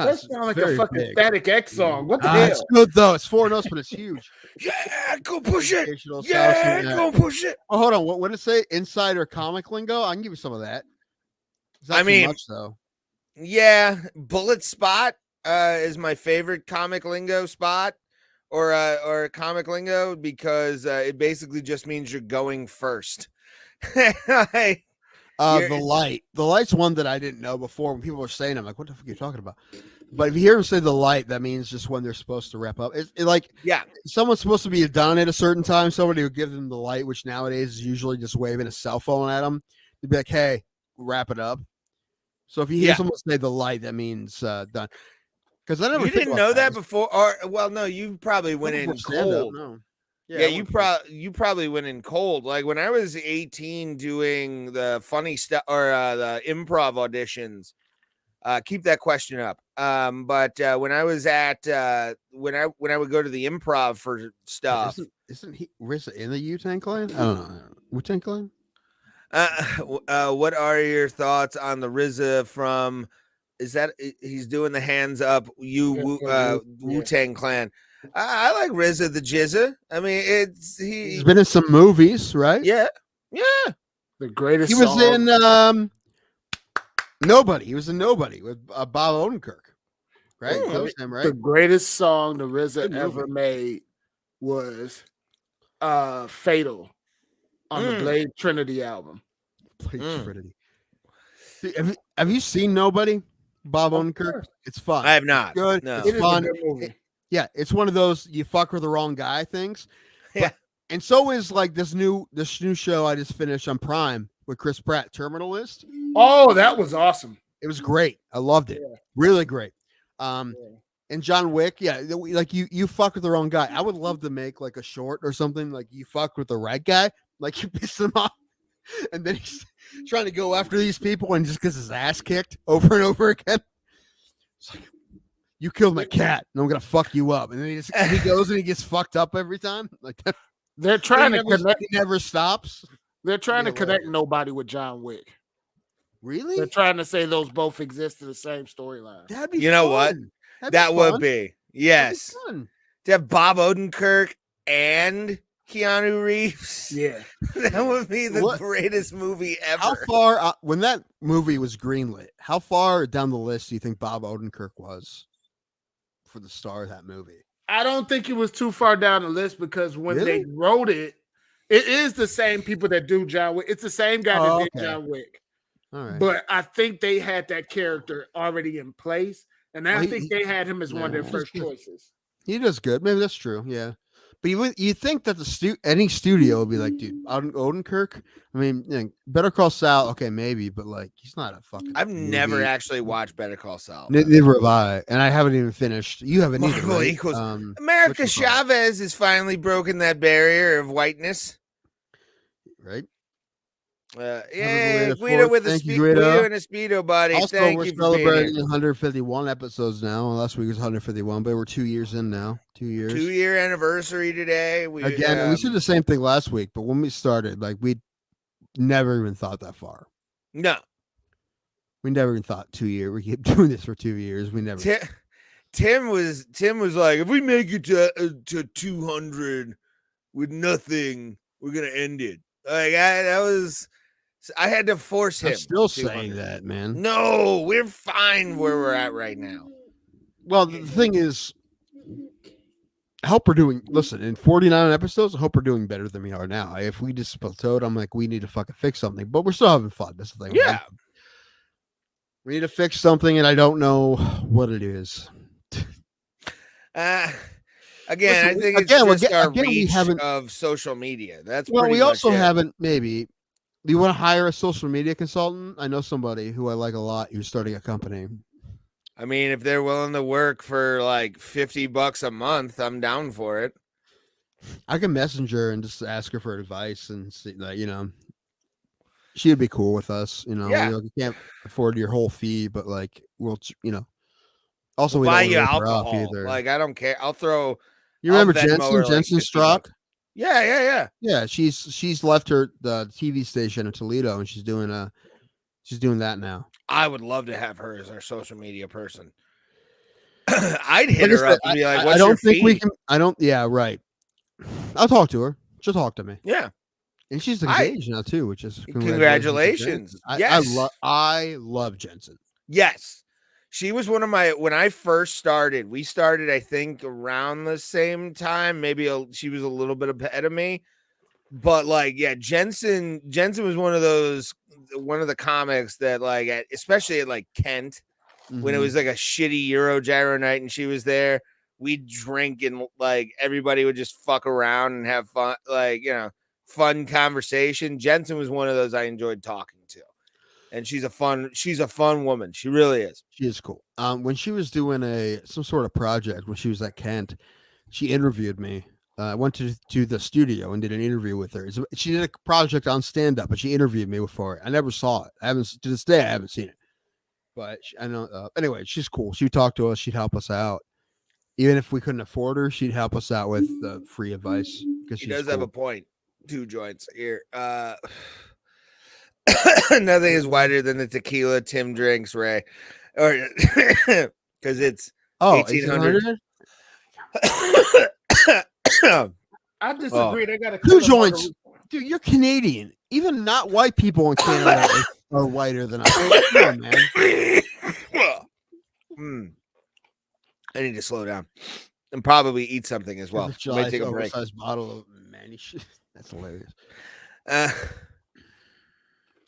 That it's sounds like a very fucking big. Static X song. What the It's hell? good though. It's 4 notes, but it's huge. Yeah, go push it. Educational Yeah, sounds, go push it. Oh, hold on. What did it say? Insider comic lingo? I can give you some of that. It's not I too mean, much though. Yeah, Bullet Spot is my favorite comic lingo spot or comic lingo because it basically just means you're going first. Like, The light. The light's one that I didn't know before. When people were saying, I'm like, what the fuck are you talking about? But if you hear them say the light, that means just when they're supposed to wrap up. It's like yeah, someone's supposed to be done at a certain time. Somebody would give them the light, which nowadays is usually just waving a cell phone at them. They'd be like, hey, wrap it up. So if you hear Yeah. someone say the light, that means done. Because I never you think didn't about know that It's before, or well, no, you probably went not in before stand-up, cold. no. Yeah, I you went- probably went in cold. Like when I was 18 doing the funny stuff or the improv auditions. Keep that question up. But when I was at when I would go to the improv for stuff, Isn't he RZA in the Wu-Tang Clan? I don't know. Wu-Tang Clan? what are your thoughts on the RZA from? Is that he's doing the hands up? Wu-Tang Clan. I like RZA the Jizza. I mean, He's been in some movies, right? yeah. The greatest He was song. in Nobody. He was in Nobody with Bob Odenkirk, right? Hmm. That was him, right? The greatest song the RZA Good ever movie. made was Fatal on the Blade Trinity album. Trinity. Have you seen Nobody? Bob Of Odenkirk? course. It's fun. I have not. It's good. No. It's It is a fun. good movie. Yeah, it's one of those you fuck with the wrong guy things. Yeah. And so is like this new show I just finished on Prime with Chris Pratt, Terminal List. Oh, that was awesome. It was great. I loved it. Yeah. Really great. And John Wick, yeah, like you fuck with the wrong guy. I would love to make like a short or something like you fuck with the right guy, like you piss him off, and then he's trying to go after these people and just gets his ass kicked over and over again. It's like, you killed my cat, and I'm gonna fuck you up. And then he goes and he gets fucked up every time. Like that. They're trying to connect. He never stops. They're trying to Yeah, connect Nobody with John Wick. Really? They're trying to say those both exist in the same storyline. That'd be You know what? fun. That'd That be would fun. be That'd yes. be fun. To have Bob Odenkirk and Keanu Reeves. Yeah. That would be the What- greatest movie ever. How far when that movie was greenlit? How far down the list do you think Bob Odenkirk was for the star of that movie? I don't think it was too far down the list because when Really? they wrote it, it is the same people that do John Wick. It's the same guy that did Okay. John Wick. All right. But I think they had that character already in place. And I Well, think they had him as one of their yeah, first he's good. choices. He does good. Maybe that's true. Yeah. But you think that any studio would be like, dude, Odenkirk? I mean, Better Call Saul, okay, maybe, but like, he's not a fucking. I've never movie. actually watched Better Call Saul. Neither have I, and I haven't even finished. You haven't either. Marvel Right? equals- What America you call it, Chavez has finally broken that barrier of whiteness. right? Yeah, belated Guido fourth. with a Thank you, Guido Guido. and a speedo, buddy. Also, Thank we're you for being here. celebrating 151 episodes now. Last week was 151, but we're 2 years in now. 2 years. 2-year anniversary today. We Again, we said the same thing last week, but when we started, like we never even thought that far. no. We never even thought 2 years. We keep doing this for 2 years. We never. Tim was like, if we make it to 200 with nothing, we're gonna end it. Like I had to force him. I'm still to saying 200. that, man. No, we're fine where we're at right now. Well, the thing is, I hope we're doing. Listen, in 49 episodes, I hope we're doing better than we are now. If we just plateaued, I'm like, we need to fucking fix something. But we're still having fun. That's the thing. Yeah. We need to fix something, and I don't know what it is. Again, Listen, I think it's again, just our we reach haven't- of social media. That's Well, pretty we much also it. haven't. Maybe. Do you want to hire a social media consultant? I know somebody who I like a lot who's starting a company. I mean, if they're willing to work for like $50 a month, I'm down for it. I can message her and just ask her for advice and see, like, she'd be cool with us. Yeah. You can't afford your whole fee, but like, also We'll we buy don't you want to rip her off alcohol. either. Like, I don't care. I'll throw. You remember I'll Venmo her, Jensen like, $50. Strock? Yeah. Yeah, she's left the TV station in Toledo and she's doing that now. I would love to have her as our social media person. I'd Like hit I her said, up and be like, I "What's don't your think we fee?" can. I don't. Yeah, right. I'll talk to her. She'll talk to me. Yeah. And she's engaged now too, which is Congratulations. to Jensen. Yes. I love Jensen. Yes. She was one of my, when I first started, we started, I think, around the same time. Maybe she was a little bit ahead of me. But like, yeah, Jensen was one of the comics that, like, especially at like Kent, when it was like a shitty Euro gyro night and she was there, we'd drink and like everybody would just fuck around and have fun, like, fun conversation. Jensen was one of those I enjoyed talking to. And she's a fun woman. She really is. She is cool. When she was doing some sort of project when she was at Kent, she interviewed me. I went to the studio and did an interview with her. She did a project on stand up, but she interviewed me before. I never saw it. To this day I haven't seen it. But I know. Anyway, she's cool. She would talk to us. She'd help us out. Even if we couldn't afford her, she'd help us out with free advice because She does have a point. 2 joints here. Nothing is wider than the tequila Tim drinks, Ray, or because it's 1800. I disagree. They got 2 joints, dude. You're Canadian. Even not white people in Canada are whiter than us. Come on, man. I need to slow down and probably eat something as well. Might take a break. Oversized bottle of Manny shit. That's hilarious.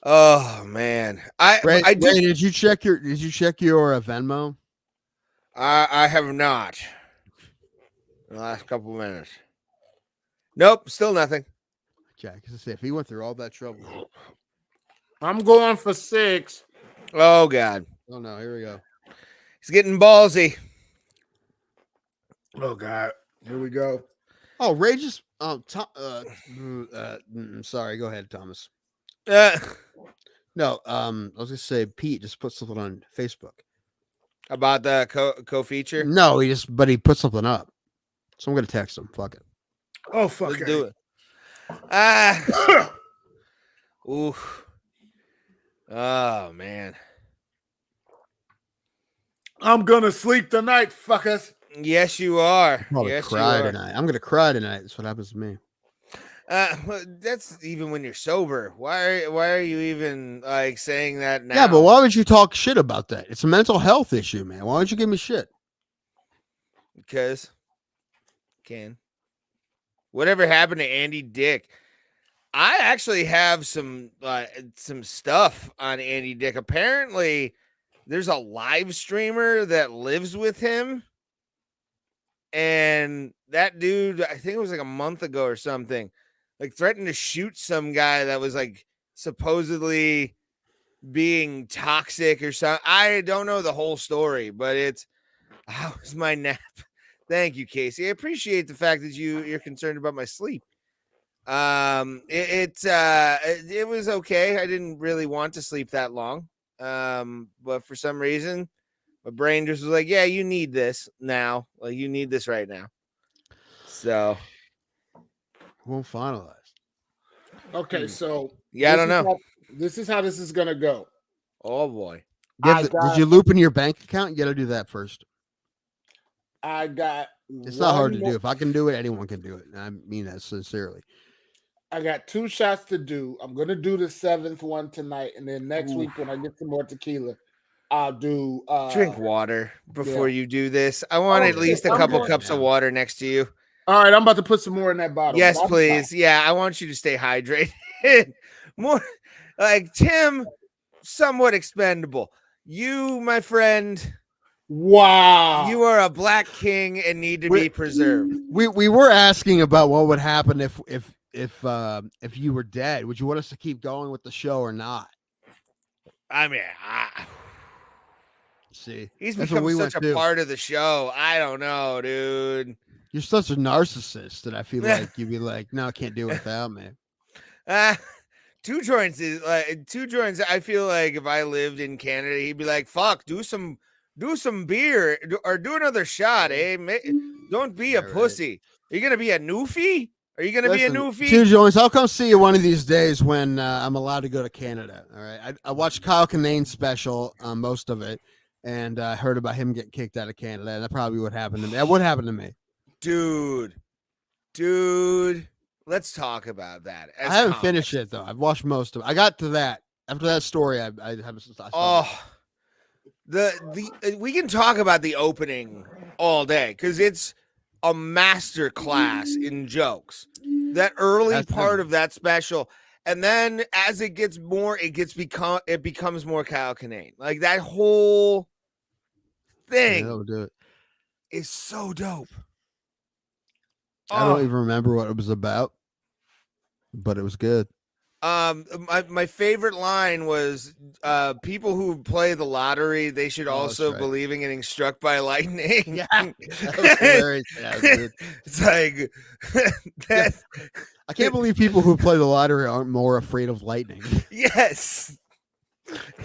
Oh man, Ray, did you check your Venmo? I have not. In the last couple of minutes. Nope, still nothing. Jack, if he went through all that trouble, I'm going for 6. Oh God. Oh no, here we go. He's getting ballsy. Oh God, here we go. Oh, Ray just. Sorry. Go ahead, Thomas. No. I was gonna say Pete just put something on Facebook about the co-feature. No, he put something up, so I'm gonna text him. Fuck it. Oh fuck, let's do it. Oof. Oh man. I'm gonna sleep tonight, fuckers. Yes, you are. I'm gonna cry tonight. I'm gonna cry tonight. That's what happens to me. That's even when you're sober. Why are you even like saying that now? Yeah, but why would you talk shit about that? It's a mental health issue, man. Why don't you give me shit? Because whatever happened to Andy Dick? I actually have some stuff on Andy Dick. Apparently, there's a live streamer that lives with him. And that dude, I think it was like a month ago or something, like threatened to shoot some guy that was like supposedly being toxic or something. I don't know the whole story, but how was my nap? Thank you, Casey. I appreciate the fact that you're concerned about my sleep. It was okay. I didn't really want to sleep that long. But for some reason, my brain just was like, yeah, you need this now. Like, you need this right now. So won't finalize. Okay, so yeah, I don't know. This is how this is gonna go. Oh boy. Did you loop in your bank account? You got to do that first. I got. It's not hard to do. If I can do it, anyone can do it. I mean that sincerely. I got 2 shots to do. I'm gonna do the 7th one tonight, and then next week when I get some more tequila, I'll do. Drink water before you do this. I want at least a couple cups of water next to you. All right, I'm about to put some more in that bottle. Yes, please. Yeah, I want you to stay hydrated. More like Tim, somewhat expendable. You, my friend. Wow. You are a black king and need to be preserved. We were asking about what would happen if you were dead. Would you want us to keep going with the show or not? I mean, See, He's that's what become we such went a to. part of the show. I don't know, dude. You're such a narcissist that I feel like you'd be like, no, I can't do it without me. Two joints is like two joints. I feel like if I lived in Canada, he'd be like, "Fuck, do some beer or do another shot, eh? Don't be a right. pussy. Are you gonna be a newfie? Are you gonna be a Listen, newfie?" Two joints. I'll come see you one of these days when I'm allowed to go to Canada. All right. I watched Kyle Kinane's special, most of it, and I heard about him getting kicked out of Canada. And that probably would happen to me. That would happen to me. Dude. Let's talk about that. I haven't finished it though. I've watched most of it. I got to that. After that story, I haven't. We can talk about the opening all day because it's a master class in jokes. That early part of that special, and then as it gets more, it becomes more Kyle Kinane. Like that whole thing do it. is so dope. I don't even remember what it was about, but it was good. My favorite line was people who play the lottery, they should also believe in getting struck by lightning. Yeah, that was hilarious. Yeah, it's like that. I can't believe people who play the lottery aren't more afraid of lightning. Yes.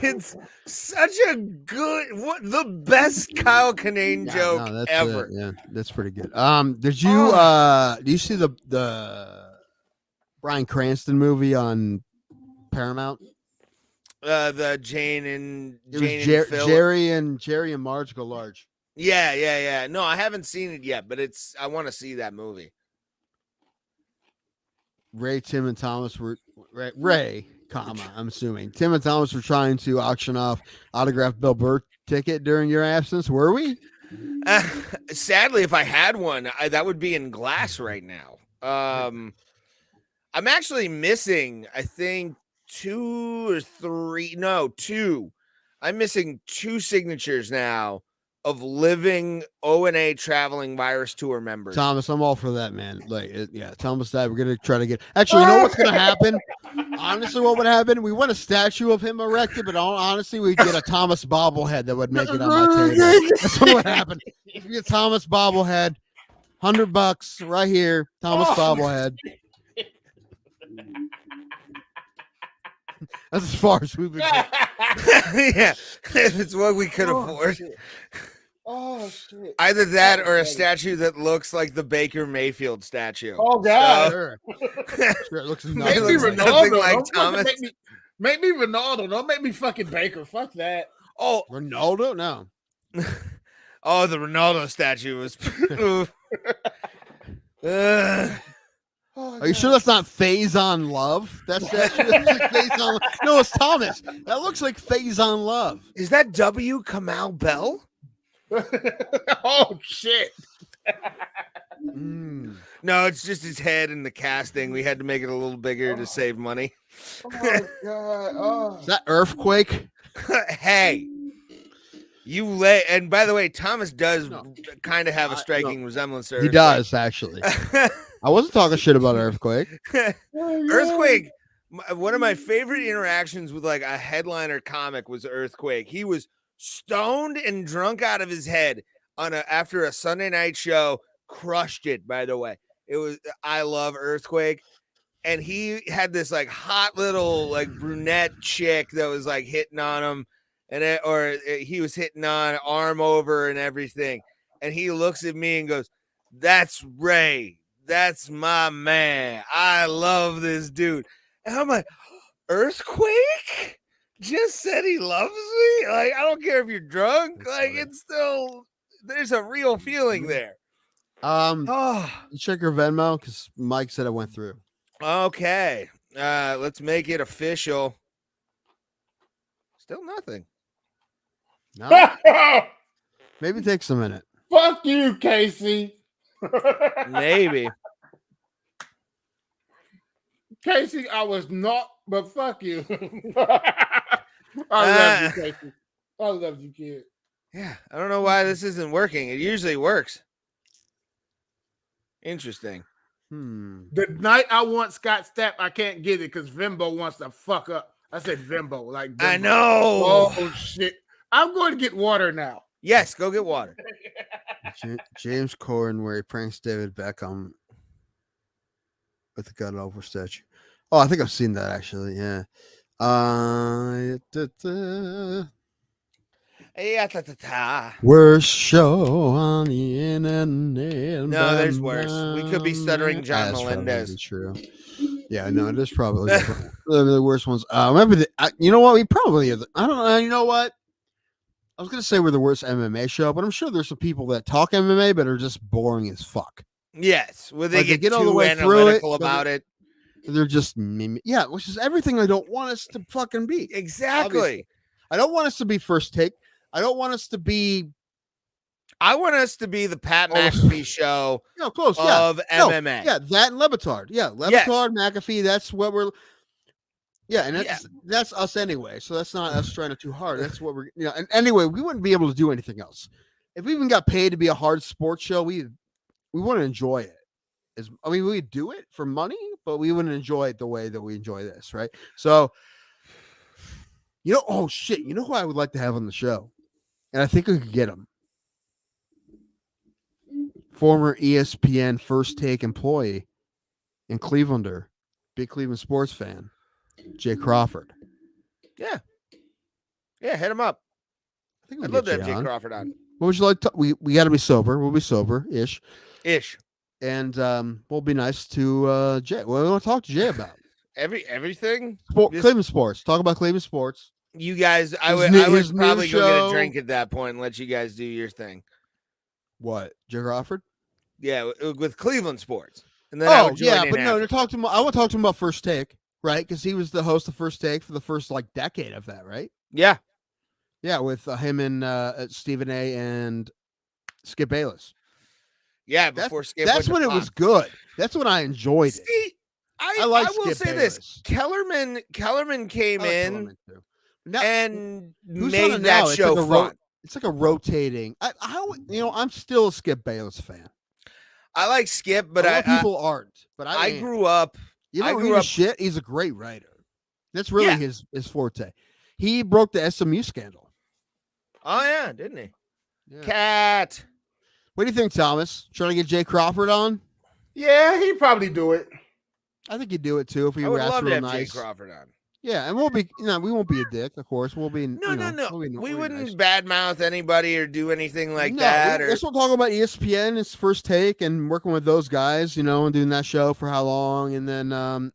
It's such a good the best Kyle Kinane joke ever. Yeah, that's pretty good. Did you do you see the Bryan Cranston movie on Paramount? The Jane and Phil. Jerry and Marge Go Large. Yeah. No, I haven't seen it yet, but I want to see that movie. Ray, Tim, and Thomas were Ray, I'm assuming Tim and Thomas were trying to auction off autographed Bill Burr ticket during your absence. Were we? Sadly, if I had one, that would be in glass right now. I'm actually missing, I think, two. I'm missing 2 signatures now of living O&A traveling virus tour members. Thomas, I'm all for that, man. Thomas that we're gonna try to get. Actually, you know what's gonna happen? Honestly, what would happen? We want a statue of him erected, but honestly, we'd get a Thomas bobblehead that would make it on my table. That's what would happen. If you get Thomas bobblehead, $100 right here, Thomas bobblehead. That's as far as we've been. Yeah, it's what we could afford. Shit. Oh shit! Either that or a statue that looks like the Baker Mayfield statue. Oh god! Sure, it looks Make me nothing like Ronaldo. Thomas. Make me Ronaldo. Don't make me fucking Baker. Fuck that. Oh, Ronaldo? No. Oh, the Ronaldo statue was. Are you sure that's not Faison Love? That statue looks like Faison Love. No, it's Thomas. That looks like Faison Love. Is that W. Kamau Bell? Oh shit! No, it's just his head and the casting. We had to make it a little bigger to save money. Oh my god! Oh. Is that Earthquake? Hey, and by the way, Thomas does kind of have a striking resemblance to Earthquake. He does, actually. I wasn't talking shit about Earthquake. Earthquake, one of my favorite interactions with like a headliner comic was Earthquake. He was stoned and drunk out of his head after a Sunday night show. Crushed it, by the way. I love Earthquake. And he had this like hot little like brunette chick that was like hitting on him, he was hitting on arm over and everything. And he looks at me and goes, "That's Ray. That's my man. I love this dude." And I'm like, Earthquake just said he loves me? Like, I don't care if you're drunk. Like, it's still, there's a real feeling there. You check your Venmo because Mike said it went through. Okay. Let's make it official. Still nothing. No? Maybe it takes a minute. Fuck you, Casey. Maybe. Casey, I was not, but fuck you. I love you, Casey. I love you, kid. Yeah, I don't know why this isn't working. It usually works. Interesting. The night I want Scott Stapp, I can't get it because Vimbo wants to fuck up. I said Vimbo, like Vimbo. I know. Oh shit. I'm going to get water now. Yes, go get water. James Corden, where he pranks David Beckham with the gun over statue. Oh, I think I've seen that actually. Yeah. Worst show on the internet. No, there's worse. We could be stuttering John That's Melendez. probably true. Yeah, no, it is probably the worst ones. Remember, you know what? We probably, I don't know. You know what? I was going to say we're the worst MMA show, but I'm sure there's some people that talk MMA but are just boring as fuck. Yes, well, they Like, get all too the way through analytical about it. They're just, yeah, which is everything I don't want us to fucking be. Exactly. Obviously. I don't want us to be First Take. I don't want us to be. I want us to be the Pat McAfee show close, of MMA. Yeah, that and Levitard. Yeah, Levitard, McAfee. That's what we're. Yeah, and that's us anyway. So that's not us trying to too hard. That's what we're. And anyway, we wouldn't be able to do anything else if we even got paid to be a hard sports show. We want to enjoy it. We do it for money, but we wouldn't enjoy it the way that we enjoy this, right? So, oh shit, you know who I would like to have on the show, and I think we could get him. Former ESPN First Take employee and Clevelander, big Cleveland sports fan, Jay Crawford. Yeah, hit him up. I think I'd love to have Jay Crawford on. What would you like to? We got to be sober. We'll be sober-ish. And we'll be nice to Jay. What do we want to talk to Jay about? Everything. Cleveland sports. Talk about Cleveland sports. You guys, I would probably go get a drink at that point and let you guys do your thing. What, Jay Crawford? Yeah, with Cleveland sports. And then I want to talk to him. I want to talk to him about First Take, right? Because he was the host of First Take for the first decade of that, right? Yeah, with him and Stephen A. and Skip Bayless. Yeah, before Skip. That's when it was good. That's when I enjoyed it. I will say this: Kellerman came in and made that show fun. It's like a rotating. I'm still a Skip Bayless fan. I like Skip, but people aren't. But I grew up. I grew up. Shit, he's a great writer. That's really his forte. He broke the SMU scandal. Oh yeah, didn't he? Yeah. Cat. What do you think, Thomas? Trying to get Jay Crawford on? Yeah, he'd probably do it. I think he'd do it too if we were asked real nice. Jay Crawford on. Yeah, and we'll be, we won't be a dick, of course. We'll be no. We wouldn't badmouth anybody or do anything like that. We'll talk about ESPN, its First Take, and working with those guys, and doing that show for how long. And then I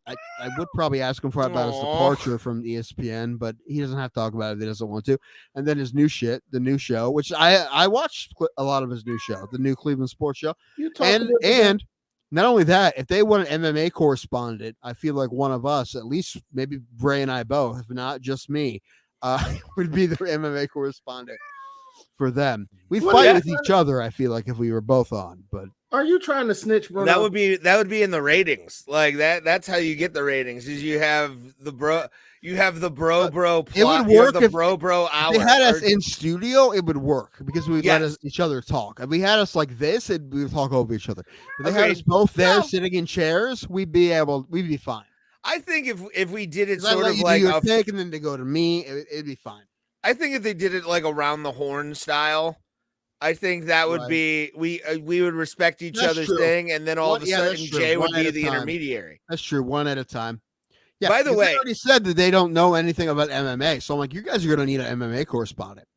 would probably ask him about his departure from ESPN, but he doesn't have to talk about it if he doesn't want to. And then his new shit, the new show, which I watched a lot of his new show, the new Cleveland Sports Show, and. Not only that, if they want an MMA correspondent, I feel like one of us, at least maybe Bray and I both, if not just me, would be the MMA correspondent for them. We'd fight with each other, I feel like, if we were both on. But are you trying to snitch, bro? That would be in the ratings. Like that's how you get the ratings. Is you have the bro plot. It would work if bro hour. If they had us in studio, it would work because we would let each other talk. If we had us like this, we would talk over each other. If they had us both there sitting in chairs, we'd be fine. I think if we did it sort of like a take and then they go to me, it'd be fine. I think if they did it like around the horn style, I think that would be we would respect each other's thing, and then all of a sudden Jay would be the intermediary. That's true, one at a time. Yeah. By the way, they already said that they don't know anything about MMA, so I'm like, you guys are going to need an MMA correspondent.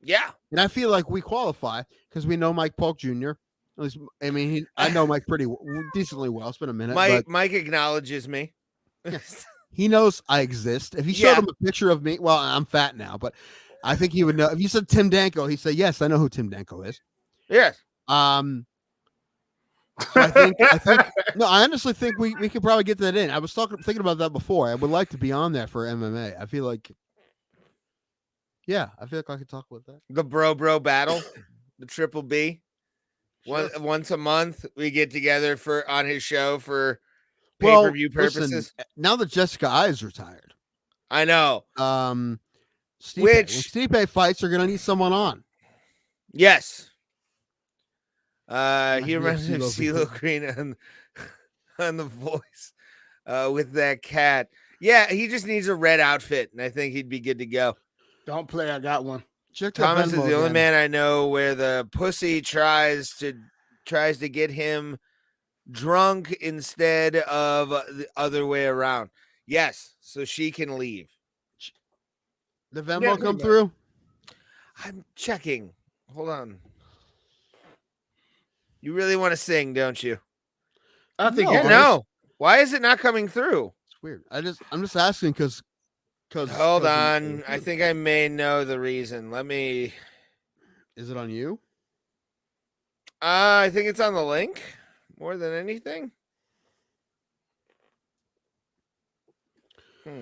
Yeah, and I feel like we qualify because we know Mike Polk Jr. At least, I mean, I know Mike pretty decently well. It's been a minute. Mike acknowledges me. He knows I exist. If you showed him a picture of me, well, I'm fat now, but I think he would know. If you said Tim Danko, he'd say, "Yes, I know who Tim Danko is." Yes. So I honestly think we could probably get that in. I was thinking about that before. I would like to be on there for MMA. I feel like I could talk about that. The bro battle, the Triple B. Sure. Once a month, we get together on his show for pay-per-view purposes. Listen, now that Jessica I is retired, I know. When Stipe fights, are going to need someone on. Yes. He reminds me of CeeLo Green on The Voice with that cat. Yeah, he just needs a red outfit, and I think he'd be good to go. Don't play. I got one. Check that Thomas is Venmo the only again. man I know where the pussy tries to get him drunk instead of the other way around. Yes, so she can leave. The Venmo Yeah, come yeah. through. I'm checking. Hold on. You really want to sing, don't you? I think No, it I'm is. No. Why is it not coming through? It's weird. I'm just asking because Hold on. I think I may know the reason. Let me. Is it on you? I think it's on the link more than anything.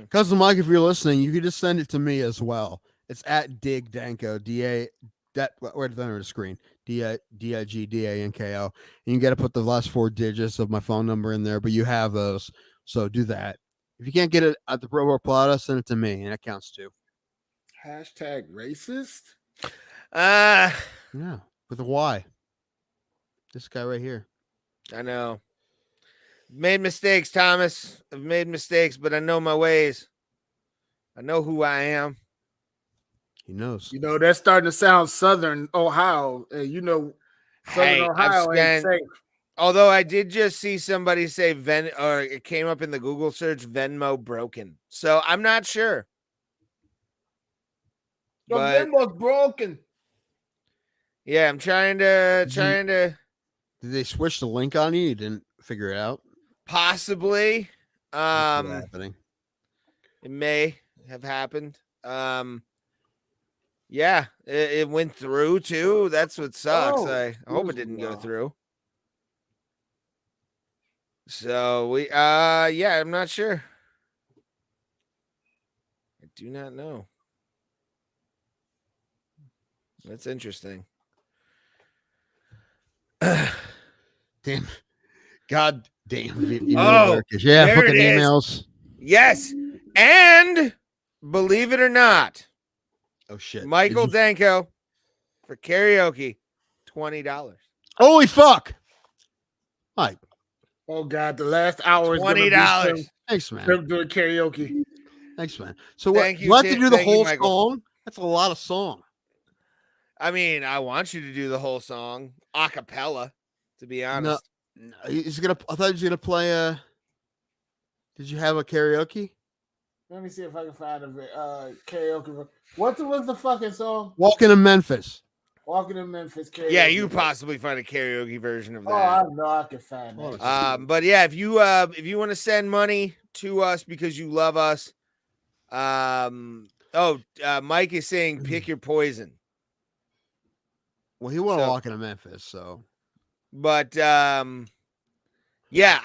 Cousin Mike, if you're listening, you can just send it to me as well. It's at Dig Danko, D-A, that, where's the under the screen? D-I-G-D-A-N-K-O. And you got to put the last 4 digits of my phone number in there, but you have those. So do that. If you can't get it at the Bro Plata, send it to me, and that counts too. Hashtag racist. Yeah, with a Y. This guy right here. I know. Made mistakes, Thomas. I've made mistakes, but I know my ways. I know who I am. He knows. You know, that's starting to sound Southern Ohio. You know, Southern Ohio ain't safe. Although I did just see somebody say or it came up in the Google search, Venmo broken. So I'm not sure. Your But Venmo's broken. yeah, I'm trying to. Did they switch the link on you? You didn't figure it out? Possibly. Happening. It may have happened. Yeah, it went through too. That's what sucks. I hope it didn't go through. So yeah, I'm not sure. I do not know. That's interesting. Damn. God damn. You know yeah, there fucking it is. emails. Yes. And believe it or not, oh shit. Michael Danko for karaoke, $20. Holy fuck. Mike. Oh God, the last hour is $20. Thanks, man. Them doing karaoke. Thanks, man. So what? You have to do the whole song? That's a lot of song. I mean, I want you to do the whole song a cappella, to be honest. No, he's gonna. I thought he was gonna play. Did you have a karaoke? Let me see if I can find a karaoke. What was the fucking song? Walking in Memphis. Walking in Memphis karaoke. Yeah, you possibly find a karaoke version of that. Oh, I know I can find that. But yeah, if you want to send money to us because you love us, Mike is saying pick your poison. Well, he won't walk into Memphis, so. But yeah,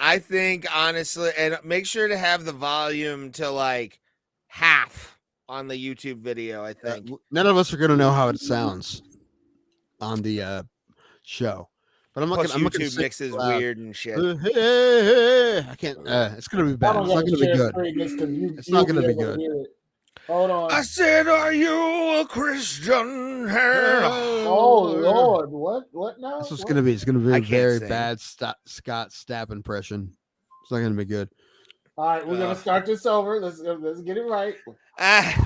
I think honestly, and make sure to have the volume to like half on the YouTube video. I think none of us are gonna know how it sounds on the show, but I'm not Plus gonna. YouTube mixes weird and shit. I can't. It's gonna be bad. It's not gonna be good. It's not gonna be good. Hold on. I said, "Are you a Christian?" Oh Lord, what now? This is gonna be. It's gonna be a very bad Scott Stapp impression. It's not gonna be good. All right, we're gonna start this over. Let's get it right.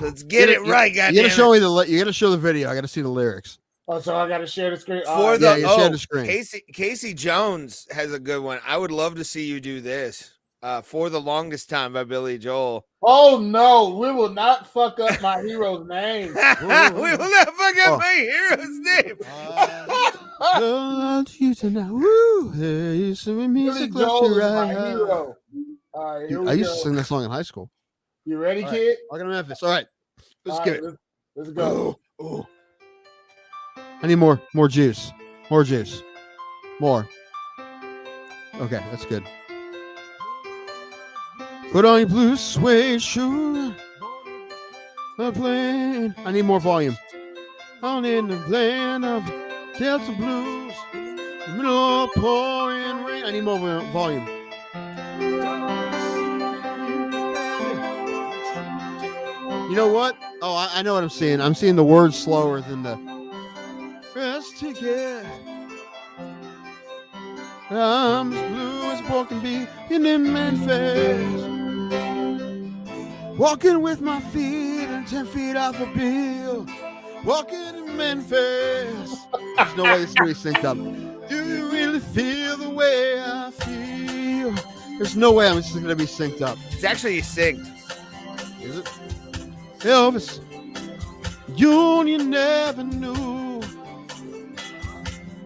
Let's get it right, goddamn. You gotta show me you gotta show the video. I gotta see the lyrics. Oh, so I gotta share the screen share the screen. Casey Jones has a good one. I would love to see you do this. For the Longest Time by Billy Joel. Oh no, we will not fuck up my hero's name. We will not fuck up my hero's name. You tonight. Woo! There used to be music Billy left Joel to is my right. hero. All right, I used to sing that song in high school. You ready, kid? Walking to Memphis. All right, let's get it. Let's go. Oh. I need more juice. More juice. More. Okay, that's good. Put on your blue suede shoe. I need more volume. On in the land of Delta Blues. The middle of pouring rain. I need more volume. You know what? Oh, I know what I'm seeing. I'm seeing the words slower than the first ticket. I'm as blue as pork can be in Memphis. Walking with my feet and 10 feet off a bill. walking in Memphis. There's no way this is going to be synced up. Do you really feel the way I feel? There's no way I'm just going to be synced up. It's actually synced. Is it? Elvis, you never knew.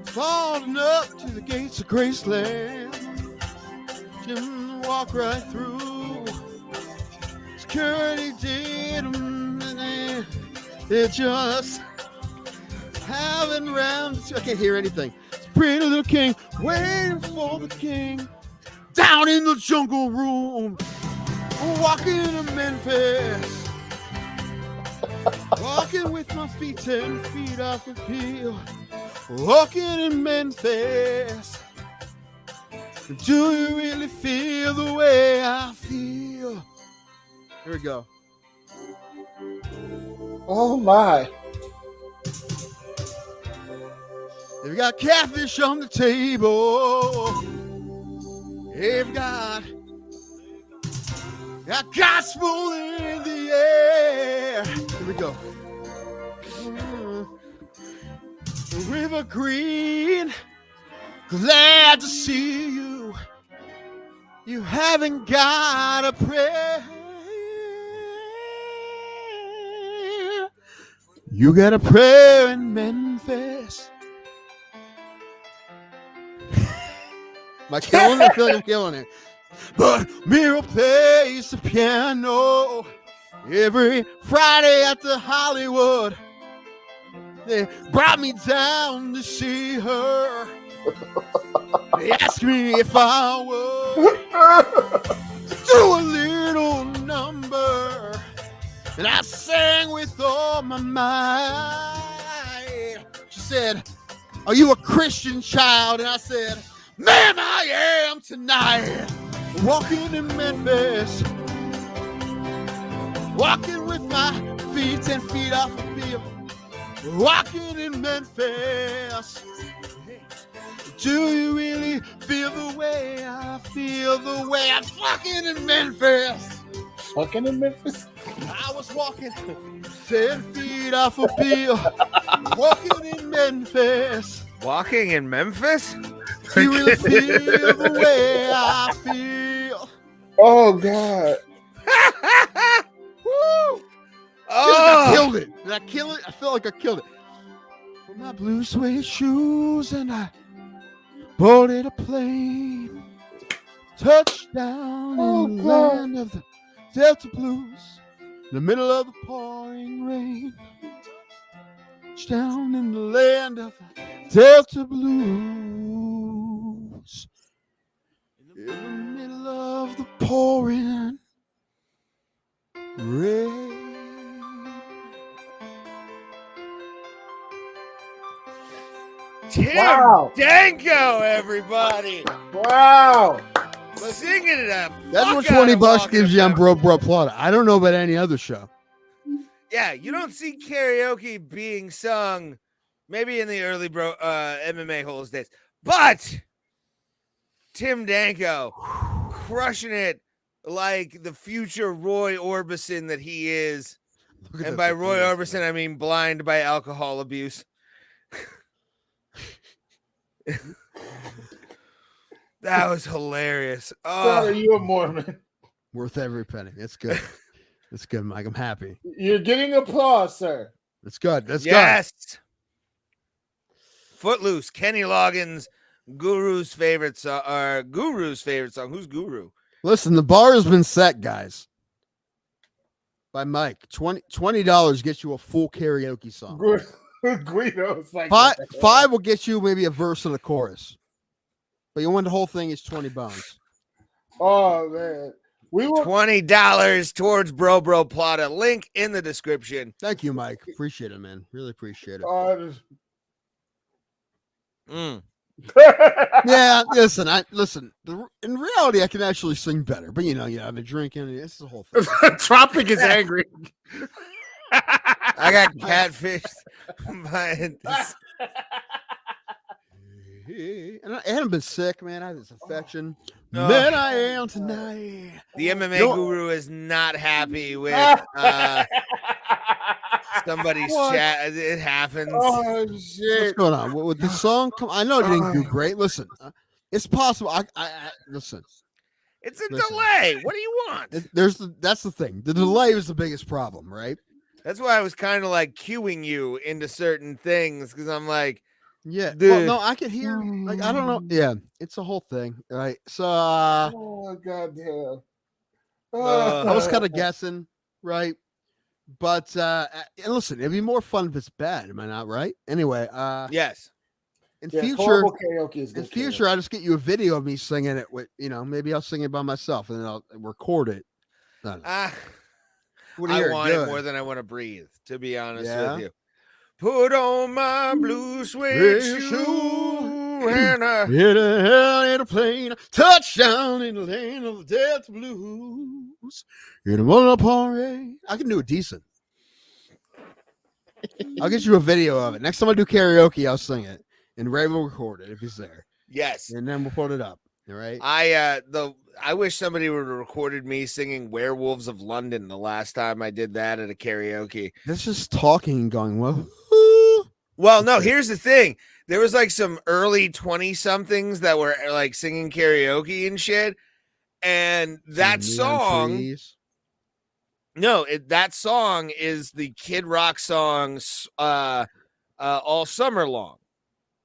Falling up to the gates of Graceland. Jim walk right through. Security did they're just having rounds. I can't hear anything. It's pretty little king waiting for the king down in the jungle room. Walking in Memphis. Walking with my feet 10 feet off the hill. Walking in Memphis. Do you really feel the way I feel? Here we go. Oh my. They've got catfish on the table. They've got gospel in the air. Here we go. River Green, glad to see you. You haven't got a prayer. You got a prayer in Memphis. Am I killing it? I feel like I'm killing it. But Miro plays the piano every Friday at the Hollywood. They brought me down to see her. They asked me if I would do a little number. And I sang with all my might. She said, are you a Christian child? And I said, ma'am, I am tonight. Walking in Memphis. Walking with my feet 10 feet off the field. Walking in Memphis. Do you really feel the way I feel? The way I'm fucking in Memphis. Fucking in Memphis? I was walking 10 feet off a field. Walking in Memphis. Walking in Memphis? Do you really feel the way I feel? Oh God. Woo! Oh, I killed it. Did I kill it? I feel like I killed it. Put my blue suede shoes and I boarded a plane. Touchdown in the land of the Delta Blues. In the middle of the pouring rain. Touchdown in the land of the Delta Blues. In the middle of the pouring rain. Tim Wow. Danko, everybody. Wow. Singing it up. That's what $20 gives you on Bro Plata. I don't know about any other show. Yeah, you don't see karaoke being sung maybe in the early MMA holes days. But Tim Danko crushing it like the future Roy Orbison that he is. And by Roy Orbison, I mean blind by alcohol abuse. That was hilarious. Are Oh, you a Mormon? Worth every penny. It's good. It's good, Mike. I'm happy. You're getting applause, sir. It's good. That's yes. Footloose, Kenny Loggins, Guru's favorite song. Who's Guru? Listen, the bar has been set, guys. By Mike. $20 gets you a full karaoke song. Guido's like Five will get you maybe a verse and a chorus. But you win the whole thing is 20 bones. Oh man. We will $20 towards Bro Plata. Link in the description. Thank you, Mike. Appreciate it, man. Really appreciate it. Yeah, listen. In reality, I can actually sing better, but I've been drinking. This is the whole thing. Tropic is angry. I got catfished by this. And I haven't been sick, man. I had this infection. Oh. Man, I am tonight. The MMA guru is not happy with Somebody's What? chat. It happens. Oh What's shit! going on with the song? Come, I know it didn't do great. Listen, it's possible. I listen. It's a Listen. delay. What do you want? That's the thing. The delay was the biggest problem, right? That's why I was kind of like cueing you into certain things because I'm like, Yeah. Duh. Well, no, I could hear. Like, I don't know. Yeah, it's a whole thing, right? So Oh goddamn! I was kind of guessing, right? But and listen, it'd be more fun if it's bad. Am I not right? Anyway, yes. in Yeah, future, horrible karaoke is in good. future, I just get you a video of me singing it with, maybe I'll sing it by myself and then I'll record it. I don't know. Wanna I hear it want it good. more than I want to breathe, to be honest Yeah? with you. Put on my blue suede Red shoe and In a hell in a plane, touchdown in the land of the Delta Blues. In a morning parade. I can do it decent. I'll get you a video of it. Next time I do karaoke, I'll sing it. And Ray will record it if he's there. yes. And then we'll put it up. All right. I wish somebody would have recorded me singing Werewolves of London the last time I did that at a karaoke. That's just talking and going, well. Well, no, here's the thing. There was like some early 20-somethings that were like singing karaoke and shit. And that song, that song is the Kid Rock song all summer long.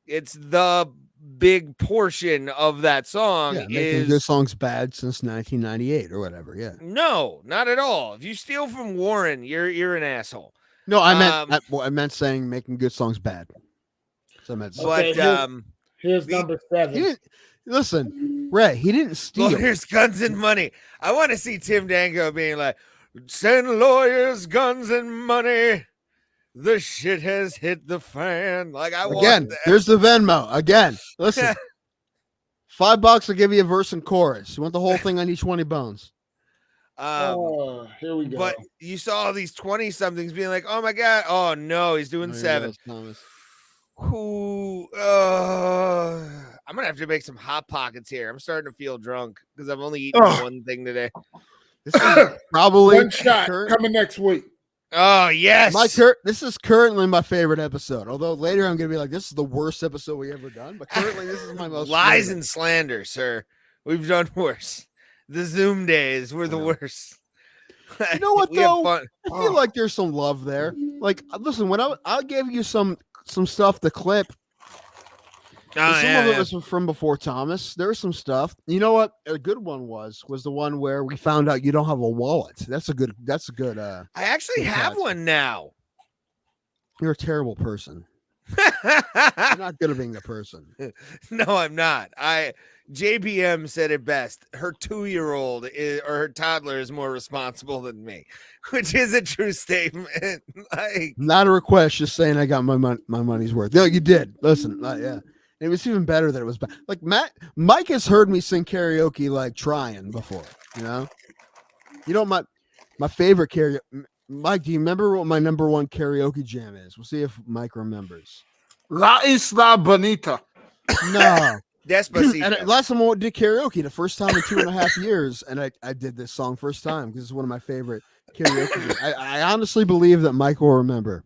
It's the big portion of that song. Yeah, making good songs bad since 1998 or whatever. Yeah. No, not at all. If you steal from Warren, you're an asshole. No, I meant saying making good songs bad. So I meant here's number 7. Listen, Ray, he didn't steal. Lawyers, guns, and money. I want to see Tim Danko being like, send lawyers, guns, and money. The shit has hit the fan. Like I Again, there's the Venmo. Again, listen. $5 will give you a verse and chorus. You want the whole thing? I need 20 bones. Here we go. But you saw these 20-somethings being like, oh my God. Oh no, he's doing 7. Who I'm gonna have to make some hot pockets here. I'm starting to feel drunk because I've only eaten one thing today. This is probably one shot coming next week. Oh yes, this is currently my favorite episode. Although later I'm gonna be like, this is the worst episode we ever done. But currently, this is my most lies favorite. and slander, sir. We've done worse. The Zoom days were the worst. You know what though? I feel like there's some love there. Like, listen, when I gave you some stuff to clip. Some of it was from before Thomas. There was some stuff. You know what? A good one was the one where we found out you don't have a wallet. That's a good. I actually have one now. You're a terrible person. You're not good at being a person. No, I'm not. JBM said it best. Her 2-year-old or her toddler is more responsible than me, which is a true statement. Like, not a request, just saying I got my money's worth. No, you did. Listen, yeah. It was even better that it was bad. Like Mike has heard me sing karaoke like trying before. My favorite karaoke. Mike, do you remember what my number 1 karaoke jam is? We'll see if Mike remembers. La Isla Bonita. No. Despacito. And last time I did karaoke, the first time in 2.5 years, and I did this song first time because it's one of my favorite karaoke. I honestly believe that Mike will remember.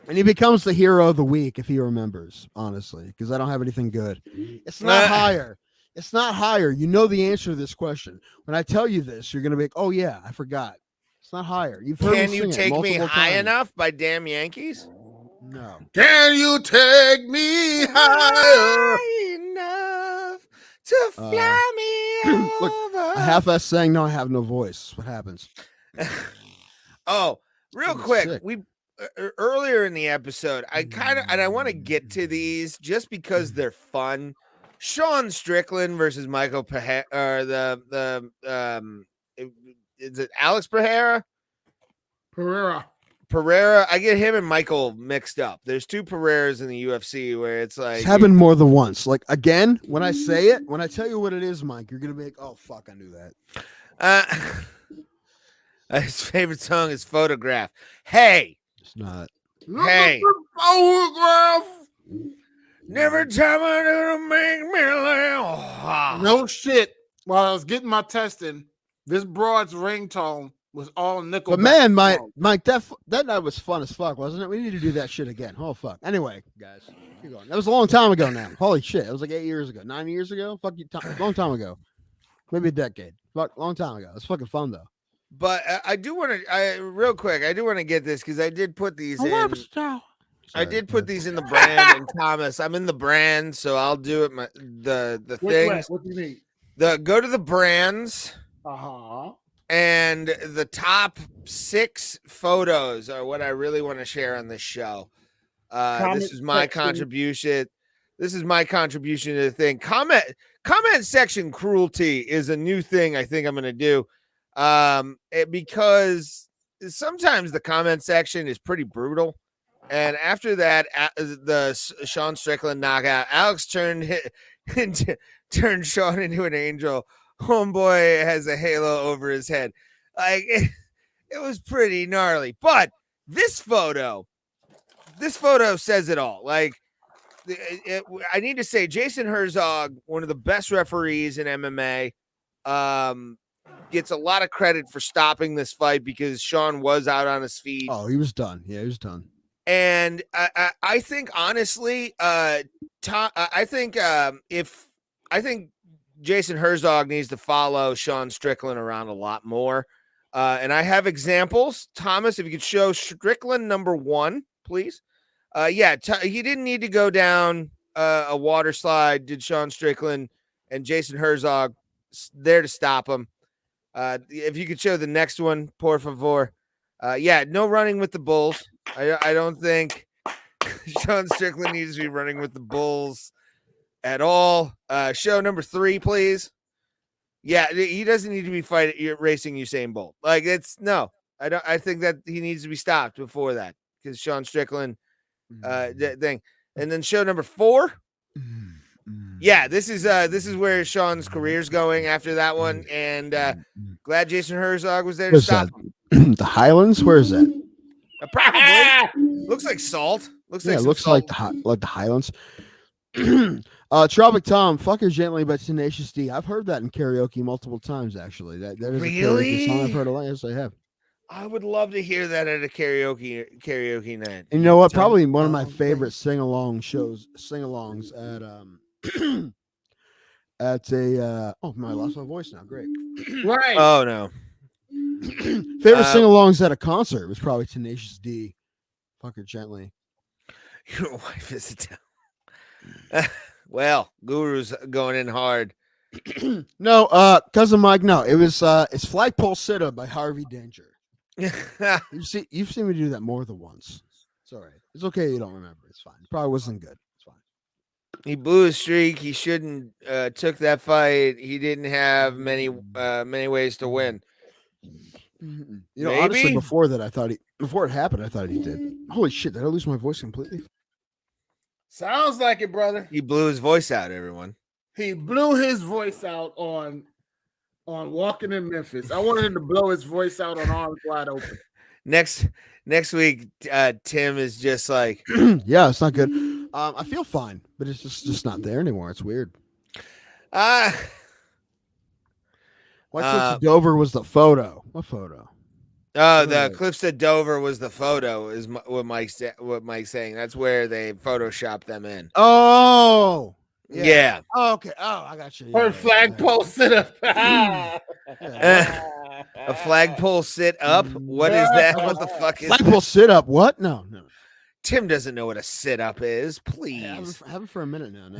And he becomes the hero of the week if he remembers, honestly, because I don't have anything good. It's not higher. It's not higher. You know the answer to this question. When I tell you this, you're going to be like, oh, yeah, I forgot. It's not higher. You've heard Can me You sing Take it Me High times. Enough by Damn Yankees? No. Can you take me higher enough to fly me Look, over? I half-ass saying, no, I have no voice. What happens? Oh, real I'm quick. sick. We earlier in the episode, I want to get to these just because they're fun. Sean Strickland versus Michael Pereira, or is it Alex Pereira? Pereira. I get him and Michael mixed up. There's 2 Pereiras in the UFC where it's like It's happened more than once. Like, again, when I say it, when I tell you what it is, Mike, you're going to be like, oh, fuck, I knew that. His favorite song is Photograph. Hey. It's not. Hey. Photograph. Never tell me to make me laugh. No shit. While I was getting my testing, this broad's ringtone was all nickel. But man, Mike, that night was fun as fuck, wasn't it? We need to do that shit again. Oh fuck. Anyway, guys, keep going. That was a long time ago now. Holy shit, it was like 8 years ago, 9 years ago. Fuck you, long time ago. Maybe a decade. Fuck, long time ago. It's fucking fun though. But I do want to, real quick, I do want to get this because I did put these in. I did put these in the brand, and Thomas, I'm in the brand, so I'll do it. The things. What do you need? Go to the brands. Uh-huh. And the top 6 photos are what I really want to share on this show. This is my contribution. This is my contribution to the thing. Comment section cruelty is a new thing I think I'm going to do. Because sometimes the comment section is pretty brutal. And after that, the Sean Strickland knockout, Alex turned Sean into an angel. Homeboy has a halo over his head. Like it was pretty gnarly. But this photo says it all. Like I need to say, Jason Herzog, one of the best referees in MMA, gets a lot of credit for stopping this fight because Sean was out on his feet. Oh, he was done. Yeah, he was done. And I think honestly, I think Jason Herzog needs to follow Sean Strickland around a lot more. And I have examples. Thomas, if you could show Strickland number 1, please. He didn't need to go down a water slide, did Sean Strickland, and Jason Herzog there to stop him. If you could show the next one, por favor. No running with the bulls. I don't think Sean Strickland needs to be running with the bulls at all. Show number 3, please. Yeah, he doesn't need to be racing Usain Bolt. Like I think that he needs to be stopped before that because Sean Strickland thing. And then show number 4. Yeah, this is where Sean's career's going after that one. And glad Jason Herzog was there to stop him. The Highlands? Where is that? Probably looks like salt. Looks like the Highlands. Tropic Tom, "Fuck Her Gently" by Tenacious D. I've heard that in karaoke multiple times. Actually, that is really a karaoke song I've heard a lot. Yes, I have. I would love to hear that at a karaoke night. And you know what? Probably one of my favorite sing-alongs at a I lost my voice now. Great. Right. Oh no. Favorite sing-alongs at a concert was probably Tenacious D. "Fuck Her Gently." Your wife is a town. Well, Guru's going in hard. No, cousin Mike. No, it was it's "Flagpole Sitta" by Harvey Danger. You've seen me do that more than once. It's all right. It's okay. You don't remember. It's fine. It probably wasn't good. It's fine. He blew his streak. He shouldn't took that fight. He didn't have many ways to win. You know, honestly, before it happened, I thought he did. Holy shit! Did I lose my voice completely? Sounds like it, brother. He blew his voice out, everyone. He blew his voice out on Walking in Memphis. I wanted him to blow his voice out on Arms Wide Open. Next week, Tim is just like, yeah, it's not good. I feel fine, but it's just not there anymore. It's weird. Why Cliffs of Dover was the photo? What photo? Oh, the Cliffs of Dover was the photo. Is what Mike's saying. That's where they photoshopped them in. Oh, yeah. Oh, okay. Oh, I got you. Her flagpole sit up. A flagpole sit up. What is that? What the fuck is flagpole sit up? What? No. Tim doesn't know what a sit up is. Please. Have it for a minute now.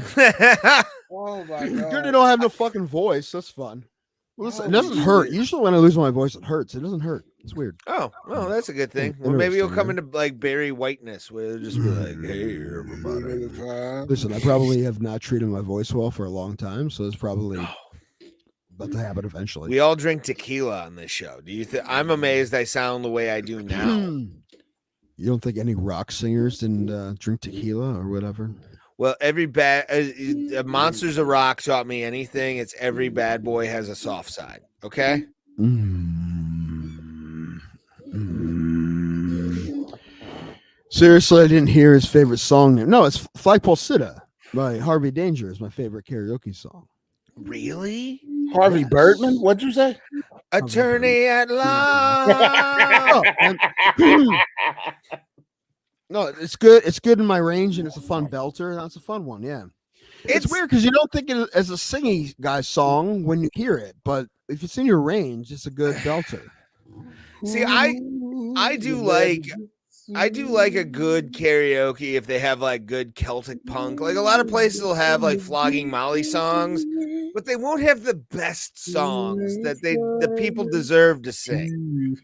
Oh my god. Good, they don't have no fucking voice. That's fun. Well, listen, it doesn't hurt. Usually when I lose my voice, it hurts. It doesn't hurt. It's weird. Oh, well, that's a good thing. Well, maybe you'll come into like Barry Whiteness where it'll just be like, "Hey, everybody." Listen, I probably have not treated my voice well for a long time, so it's probably about to happen eventually. We all drink tequila on this show. Do you think? I'm amazed I sound the way I do now. You don't think any rock singers didn't drink tequila or whatever? Well, every Monsters of Rock taught me anything. It's every bad boy has a soft side. Okay. Seriously, I didn't hear his favorite song name. No, it's "Flagpole Sitta" by Harvey Danger. Is my favorite karaoke song. Really? Harvey Birdman? What'd you say? Attorney at law. Oh, and- no, it's good. It's good in my range, and it's a fun belter. That's a fun one. Yeah, it's weird because you don't think it as a singy guy song when you hear it, but if it's in your range, it's a good belter. See, I do like a good karaoke if they have like good Celtic punk. Like a lot of places will have like Flogging Molly songs, but they won't have the best songs that the people deserve to sing.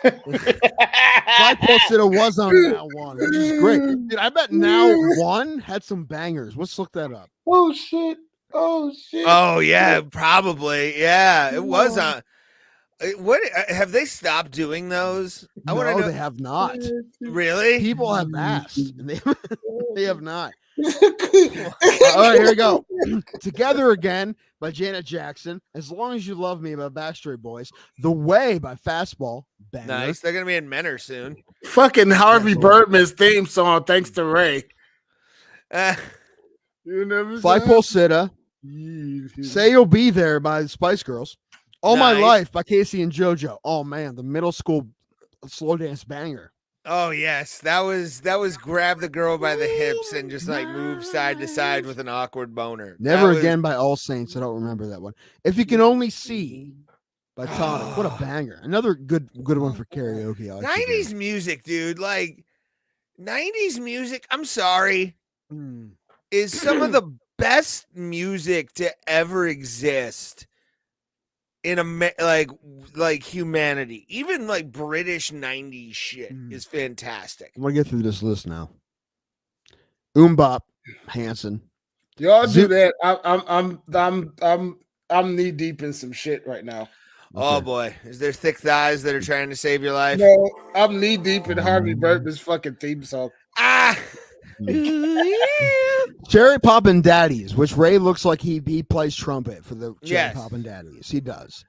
Flagpole Sitta was on Now One, which is great. Dude, I bet Now One had some bangers. Let's look that up. Oh shit. Oh shit. Oh yeah, probably. Yeah, it was on. What have they stopped doing those? I want to No, know. they have not. Really? People have asked, and they have not. All right, here we go. Together Again by Janet Jackson. As Long as You Love Me by Backstreet Boys. The Way by Fastball. Banger. Nice. They're gonna be in Menor soon. Fucking Harvey Birdman's theme song, thanks to Ray. You never Flagpole Sitta. Say You'll Be There by the Spice Girls. All My Nice. Life by Casey and JoJo. Oh man, the middle school slow dance banger. Oh yes, that was grab the girl by the hips and just like move side to side with an awkward boner. Never Again by All Saints. I don't remember that one. If You Can Only See by Tonic. What a banger. Another good one for karaoke. I like to do. 90s music, dude. Like 90s music, I'm sorry, is some of the best music to ever exist in like humanity. Even like British 90s shit is fantastic. I'm gonna get through this list now. Bop, Hanson. Y'all do that. I'm knee deep in some shit right now. Oh boy, is there thick thighs that are trying to save your life? No, I'm knee deep in Harvey Birdman's fucking theme song. Cherry Poppin' Daddies, which Ray looks like he plays trumpet for the Cherry Yes. Poppin' Daddies. He does.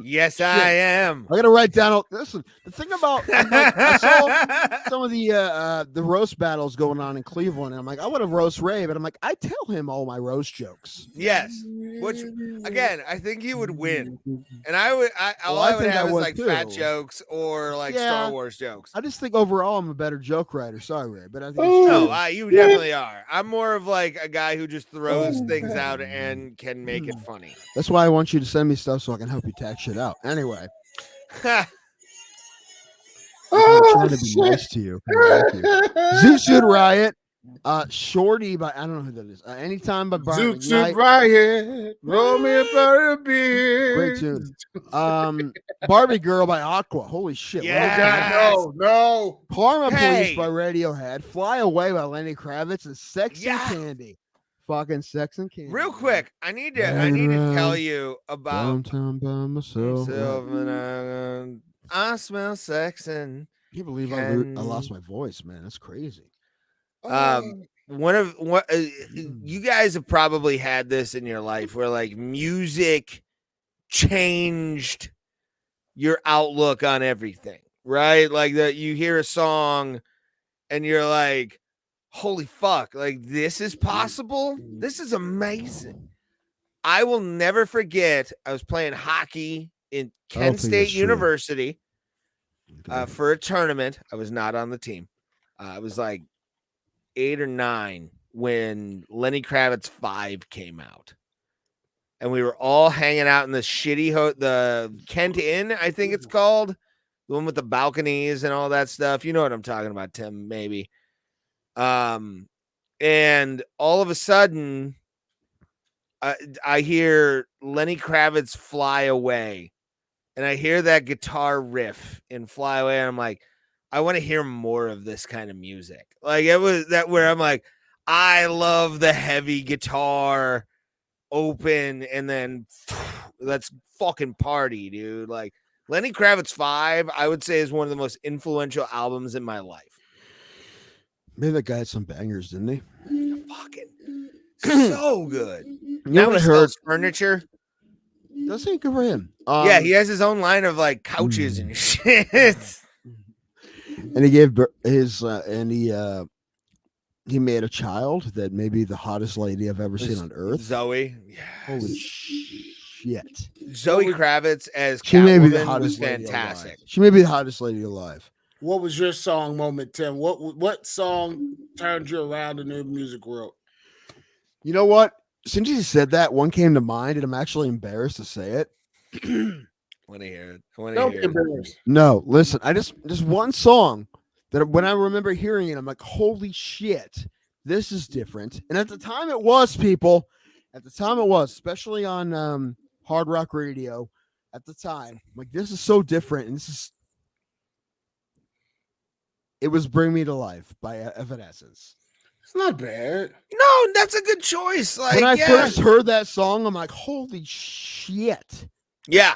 Yes, shit. I am. I gotta write down. Listen, the thing about I saw some of the roast battles going on in Cleveland, and I'm like, I would have roast Ray, but I'm like, I tell him all my roast jokes. Yes, which again, I think he would win, and I would think have I is would like too. fat jokes or like Yeah. Star Wars jokes. I just think overall I'm a better joke writer. Sorry, Ray, but I think Oh. it's No, true. you definitely are. I'm more of like a guy who just throws things out and can make it funny. That's why I want you to send me stuff so I can help you tack shit out. Anyway, I'm trying to be nice to you. Thank you. Zoot Suit Riot, Shorty by I don't know who that is. Anytime by Brian Zoot Suit McKnight. Riot, roll me a beer. Great tune. Barbie Girl by Aqua. Holy shit. what is Yeah. that? No. Karma Hey. Police by Radiohead. Fly Away by Lenny Kravitz and Sex Yeah. and Candy. Fucking Sex and Candy. Real quick, I need to tell you about Downtown by myself. myself and I smell sex and I can't believe I lost my voice, man. That's crazy. you guys have probably had this in your life where like music changed your outlook on everything, right? Like that you hear a song and you're like, holy fuck, like this is possible. This is amazing. I will never forget. I was playing hockey in Kent think that's State true. University for a tournament. I was not on the team. I was like 8 or 9 when Lenny Kravitz 5 came out. And we were all hanging out in the shitty the Kent Inn, I think it's called. The one with the balconies and all that stuff. You know what I'm talking about, Tim, maybe. And all of a sudden, I hear Lenny Kravitz Fly Away. And I hear that guitar riff in Fly Away. And I'm like, I want to hear more of this kind of music. Like it was that where I'm like, I love the heavy guitar open and then let's fucking party, dude. Like Lenny Kravitz 5, I would say is one of the most influential albums in my life. Maybe that guy had some bangers, didn't he? Fucking so good. You Now know he what I heard? sells furniture. Doesn't he? Good for him. Yeah, he has his own line of like couches and shit. And he gave his and he made a child that may be the hottest lady I've ever seen on earth. Zoe. Holy shit! shit. Zoe Kravitz as She may be the Catwoman was hottest lady fantastic. alive. She may be the hottest lady alive. What was your song moment, Tim? What song turned you around in the music world? You know what? Since you said that, one came to mind, and I'm actually embarrassed to say it. Want to hear it? I want to Don't hear be it. embarrassed. No, listen. I just one song that when I remember hearing it, I'm like, holy shit, this is different. And at the time, it was people. At the time, it was, especially on Hard Rock Radio. At the time, I'm like, this is so different, and it was "Bring Me to Life" by Evanescence. It's not bad. No, that's a good choice. Like, When I yeah. first heard that song, I'm like, holy shit. Yeah.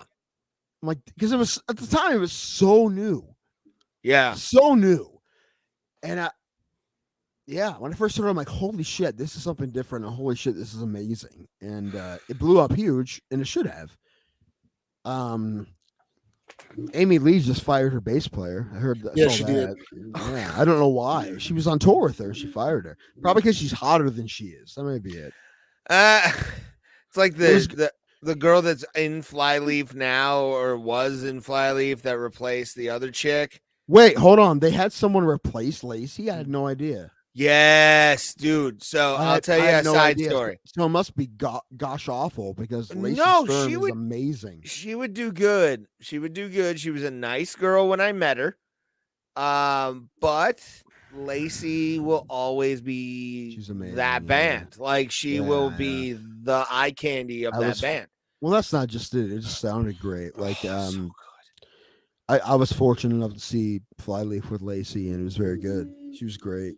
I'm like, because it was at the time, it was so new. Yeah. So new. And when I first heard it, I'm like, holy shit, this is something different. And holy shit, this is amazing. And it blew up huge, and it should have. Amy Lee just fired her bass player. I heard that. Yeah, saw she that. Yeah, I don't know why. She was on tour with her. She fired her. Probably because she's hotter than she is. That may be it. It's like the girl that's in Flyleaf now, or was in Flyleaf, that replaced the other chick. Wait, hold on. They had someone replace Lacey? I had no idea. Yes, dude. So I'll tell you a side story. So it must be gosh awful because Lacey No, Stern she is would- amazing. She would do good. She would do good. She was a nice girl when I met her. But Lacey will always be She's amazing, that yeah. Band. Like she will Yeah, be the eye candy of that band. Well, that's not just it. It just sounded great. Like So good. I was fortunate enough to see Flyleaf with Lacey, and it was very good. She was great.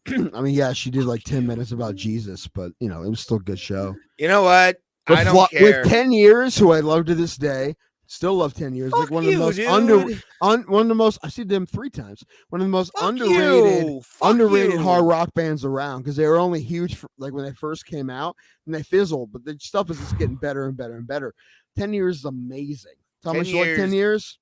I mean, yeah, she did like 10 minutes about Jesus, but it was still a good show. You know what? But I don't care. With 10 years, who I love to this day, still love 10 years. Fuck like one you, of the most dude. one of the most. I see them 3 times. One of the most Fuck underrated you. Fuck underrated you. hard rock bands around because they were only huge for, like when they first came out and they fizzled, but the stuff is just getting better and better and better. 10 years is amazing. How 10 much you like 10 years. years?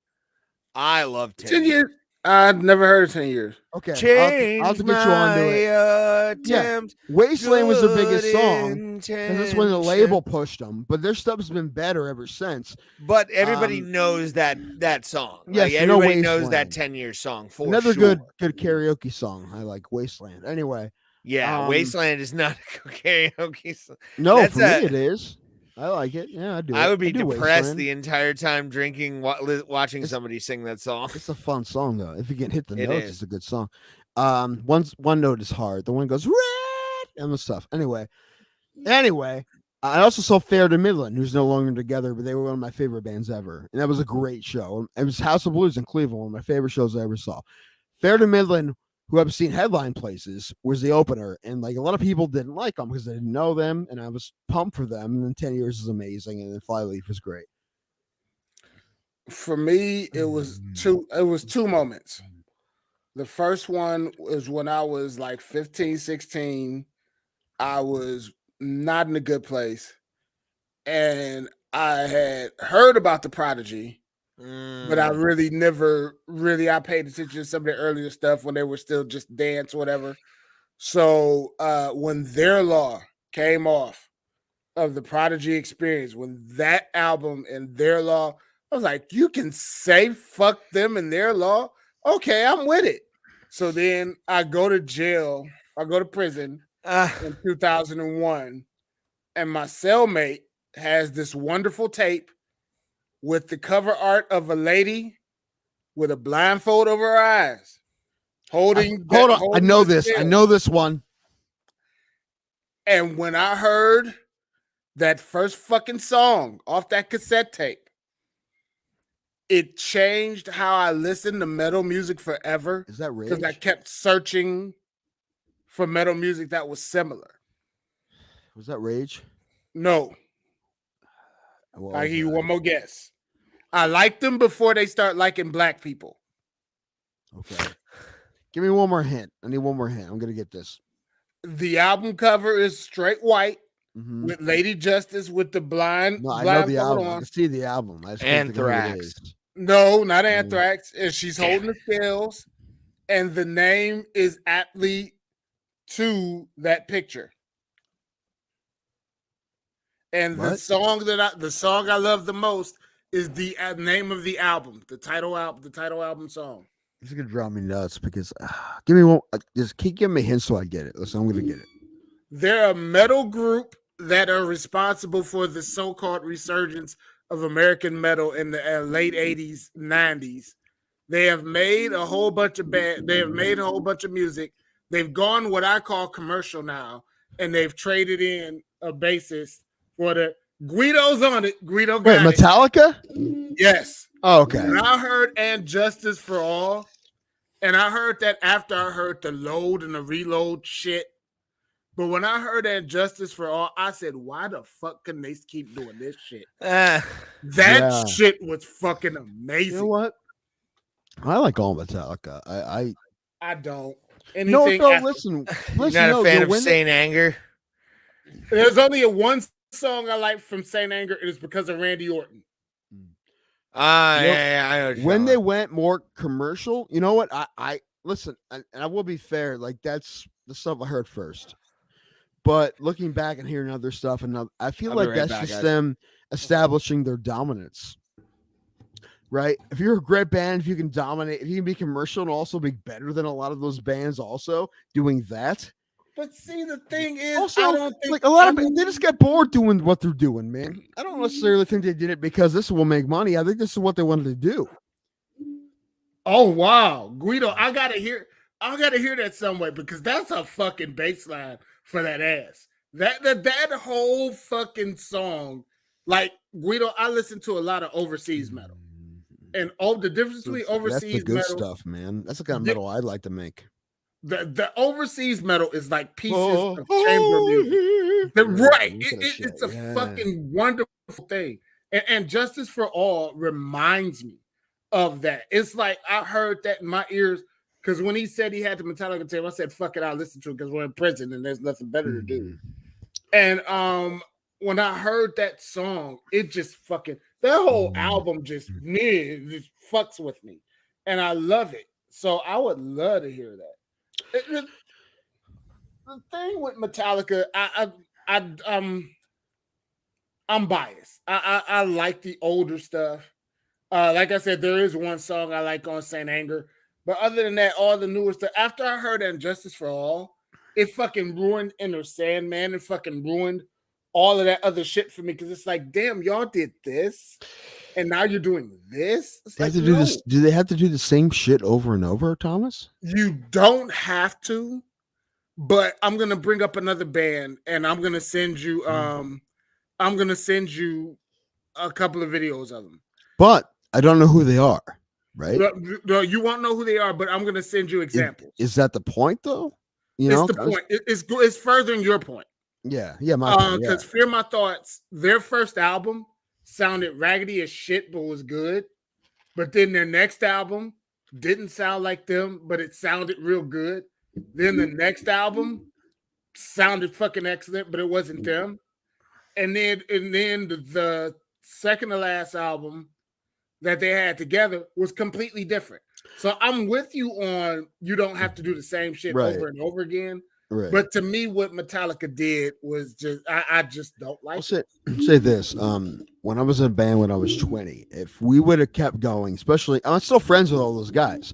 I love 10 10 years. I've never heard of 10 years. Okay, Change I'll have to get you onto it. attempt. Wasteland was the biggest Good song. Because that's when the intention. label pushed them, but their stuff's been better ever since. But everybody knows that song. Yes, Like, you know everybody knows that Wasteland. 10-year song for Another sure. good karaoke song. I like Wasteland. Anyway, Yeah, Wasteland is not a karaoke song. no, That's for me it is. I like it. Yeah, I do. I would be do depressed Wasteland. the entire time drinking, watching somebody sing that song. It's a fun song though. If you can hit the It notes, is. it's a good song. One note is hard. The one goes red and the stuff. Anyway, I also saw Fair to Midland, who's no longer together, but they were one of my favorite bands ever, and that was a great show. It was House of Blues in Cleveland, one of my favorite shows I ever saw. Fair to Midland, who I've seen headline places, was the opener, and like a lot of people didn't like them because they didn't know them, and I was pumped for them. And then 10 years is amazing, and then Flyleaf was great. For me, it was two moments. The first one was when I was like 15, 16. I was not in a good place. And I had heard about the Prodigy, but I really never I paid attention to some of the earlier stuff when they were still just dance, whatever. So when Their Law came off of the Prodigy Experience, when that album and Their Law, I was like, you can say fuck them and Their Law? Okay, I'm with it. So then I go to jail, I go to prison in 2001, and my cellmate has this wonderful tape with the cover art of a lady with a blindfold over her eyes, holding. Hold on, I holding know the this. I scale. know this one. And when I heard that first fucking song off that cassette tape, it changed how I listened to metal music forever. Is that Rage? Because I kept searching for metal music that was similar. Was that Rage? No. What I'll was give you that? one more guess. I liked them before they start liking black people. Okay. Give me one more hint. I need one more hint. I'm gonna get this. The album cover is straight white Mhm. with Lady Justice with the blind. No, I know the blindfold album. I on. can see the album. I just can't think of who it Anthrax. is. No, not Anthrax. And she's holding the scales, and the name is aptly to that picture. And the What? song I love the most is the name of the album, the title album song. This is gonna drive me nuts because give me one. Just keep giving me hints so I get it. Listen, I'm gonna get it. They're a metal group that are responsible for the so-called resurgence of American metal in the late 80s, 90s. They have made a whole bunch of They have made a whole bunch of music. They've gone what I call commercial now, and they've traded in a bassist for the Guido's on it. Guido Wait, got it. Metallica? Yes. Oh, okay. And I heard "And Justice for All," and I heard that after I heard the load and the reload shit. But when I heard "And Justice for All," I said, "Why the fuck can they keep doing this shit?" That Yeah. shit was fucking amazing. You know what? I like all Metallica. I don't. No, Anything no. after- Listen. You're not a fan of Saint Anger? There's only one song I like from Saint Anger. It is because of Randy Orton. Yeah, I know. what you're When they talking went more commercial, you know what? I listen, and I will be fair. Like that's the stuff I heard first. But looking back and hearing other stuff, and I feel I'll be like right that's back, just guys. them establishing their dominance. Right? If you're a great band, if you can dominate, if you can be commercial and also be better than a lot of those bands, also doing that. But see, the thing is, Also, I don't think like a lot of they just get bored doing what they're doing, man. I don't necessarily think they did it because this will make money. I think this is what they wanted to do. Oh wow, Guido, I gotta hear that some way because that's a fucking bass line for that ass. That whole fucking song, like Guido, I listen to a lot of overseas metal, and the difference between overseas That's the good metal, stuff, man. That's the kind of metal I'd like to make. the overseas metal is like pieces of chamber music. Right, it's a fucking wonderful thing, and Justice for All reminds me of that. It's like I heard that in my ears because when he said he had the Metallica tape, I said, "Fuck it, I'll listen to it because we're in prison and there's nothing better to do." And when I heard that song, it just fucking that whole album just fucks with me, and I love it. So I would love to hear that. The thing with Metallica, I'm biased. I like the older stuff. Like I said, there is one song I like on Saint Anger, but other than that, all the newer stuff. After I heard "And Justice for All," it fucking ruined Enter Sandman and fucking ruined all of that other shit for me because it's like, damn, y'all did this, and now you're doing this. It's They like, have to do no, this. Do they have to do the same shit over and over, Thomas? you don't have to. But I'm gonna bring up another band, and I'm gonna send you. I'm gonna send you a couple of videos of them. But I don't know who they are, right? No, you won't know who they are, but I'm gonna send you examples. Is that the point, though? You It's know, the point. It's furthering your point. Yeah, my point, Because Fear My Thoughts, their first album sounded raggedy as shit, but was good. But then their next album didn't sound like them, but it sounded real good. Then the next album sounded fucking excellent, but it wasn't them. And then the second to last album that they had together was completely different. So I'm with you on you don't have to do the same shit over and over again. Right. But to me, what Metallica did was just I just don't like it. Say this. When I was in a band when I was 20, if we would have kept going, especially I'm still friends with all those guys.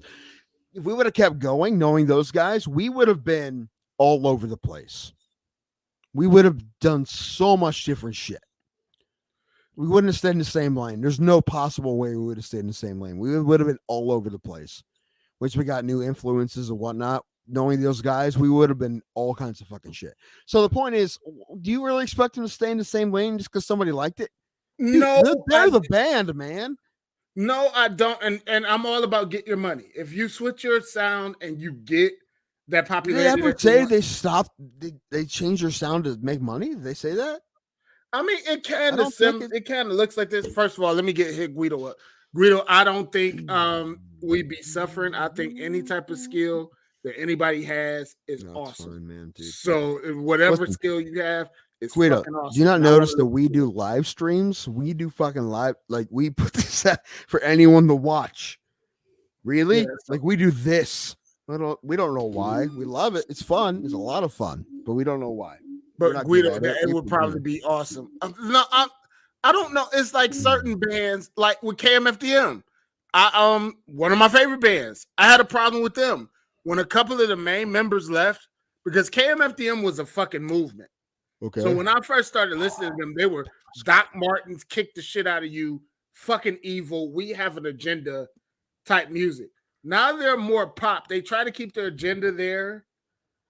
If we would have kept going, knowing those guys, we would have been all over the place. We would have done so much different shit. We wouldn't have stayed in the same lane. There's no possible way we would have stayed in the same lane. We would have been all over the place. Once we got new influences and whatnot, knowing those guys, we would have been all kinds of fucking shit. So the point is, do you really expect them to stay in the same lane just because somebody liked it? Dude, No, they're the band, man. No, I don't. And I'm all about get your money. If you switch your sound and you get that popularity. Did they ever say they stopped? They changed their sound to make money? Did they say that? I mean, it kind of looks like this. First of all, let me hit Guido up. Guido, I don't think we be suffering. I think any type of skill that anybody has is awesome, fine, man, dude. So whatever skill you have, it's Guido, fucking awesome. do you not notice that we do live streams? We do fucking live, like we put this out for anyone to watch. Really? Yeah, like we do this. We don't know why. We love it. It's fun. It's a lot of fun, but we don't know why. We're But not good Guido, at it would probably Yeah. be awesome. No, I don't know. It's like certain bands, like with KMFDM. One of my favorite bands. I had a problem with them when a couple of the main members left because KMFDM was a fucking movement. Okay. So when I first started listening to them, they were Doc Martens kick the shit out of you, fucking evil. We have an agenda type music. Now they're more pop. They try to keep their agenda there,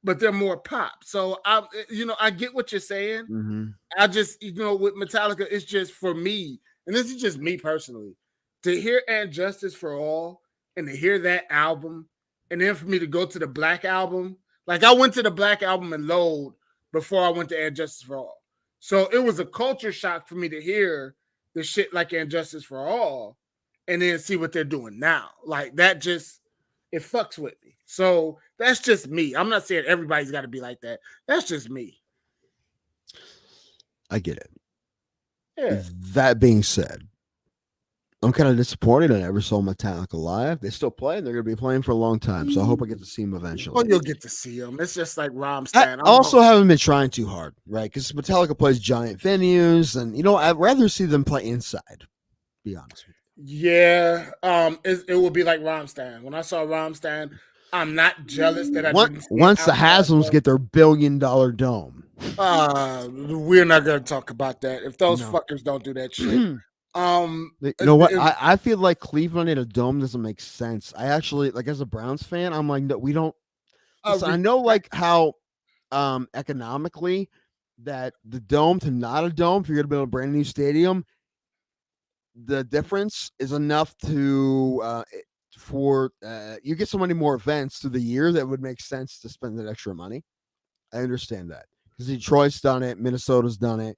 but they're more pop. So I get what you're saying. Mm-hmm. I just, with Metallica, it's just for me, and this is just me personally, to hear And Justice for All and to hear that album, and then for me to go to the Black album. Like I went to the Black album and Load before I went to And Justice for All. So it was a culture shock for me to hear the shit like And Justice for All and then see what they're doing now. Like that just, it fucks with me. So that's just me. I'm not saying everybody's got to be like that. That's just me. I get it. Yeah. That being said, I'm kind of disappointed I never saw Metallica live. They still play, and they're going to be playing for a long time. So I hope I get to see them eventually. Well, you'll get to see them. It's just like I Rammstein. also haven't been trying too hard, right? Because Metallica plays giant venues, and I'd rather see them play inside. Be honest with you. Yeah, it would be like Rammstein. When I saw Rammstein, I'm not jealous that I didn't see once the outside Hasms stuff. get their $1 billion dome. We're not going to talk about that. If those fuckers don't do that shit. You know what? I feel like Cleveland in a dome doesn't make sense. I actually, like, as a Browns fan, I'm like, no, we don't. Listen, I know, like, how economically that the dome to not a dome, if you're going to build a brand new stadium, the difference is enough to you get so many more events through the year that would make sense to spend that extra money. I understand that because Detroit's done it, Minnesota's done it.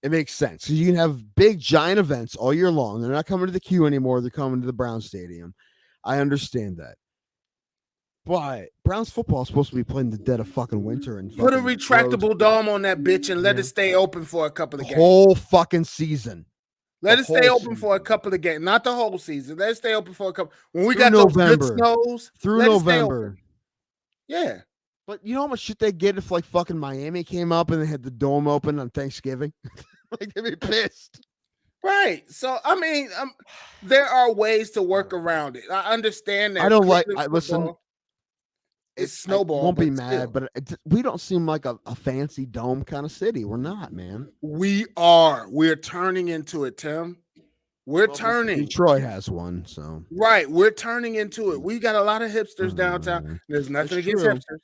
It makes sense. So you can have big, giant events all year long. They're not coming to the Q anymore. They're coming to the Browns Stadium. I understand that. But Browns football is supposed to be playing the dead of fucking winter. And put a retractable dome on that bitch and let it stay open for a couple of games. Whole fucking season. Let it stay open for a couple of games. Not the whole season. Let it stay open for a couple. When we got those good snows. Through November. Yeah. But you know how much shit they get if like fucking Miami came up and they had the dome open on Thanksgiving? Like they'd be pissed. Right. So I mean, there are ways to work around it. I understand that. I don't like. Listen, it's snowball. I won't be mad, but we don't seem like a fancy dome kind of city. We're not, man. We are. We're turning into it, Tim. We're turning. Detroit has one, so right. We're turning into it. We got a lot of hipsters downtown. There's nothing against hipsters.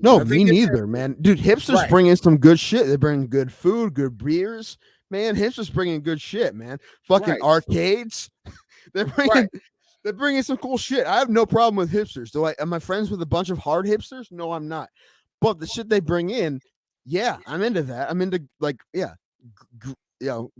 No, me neither, man. Dude, hipsters bring in some good shit. They bring good food, good beers. Man, hipsters bring in good shit, man. Fucking arcades. They're bringing some cool shit. I have no problem with hipsters. Am I friends with a bunch of hard hipsters? No, I'm not. But the shit they bring in, yeah, I'm into that. I'm into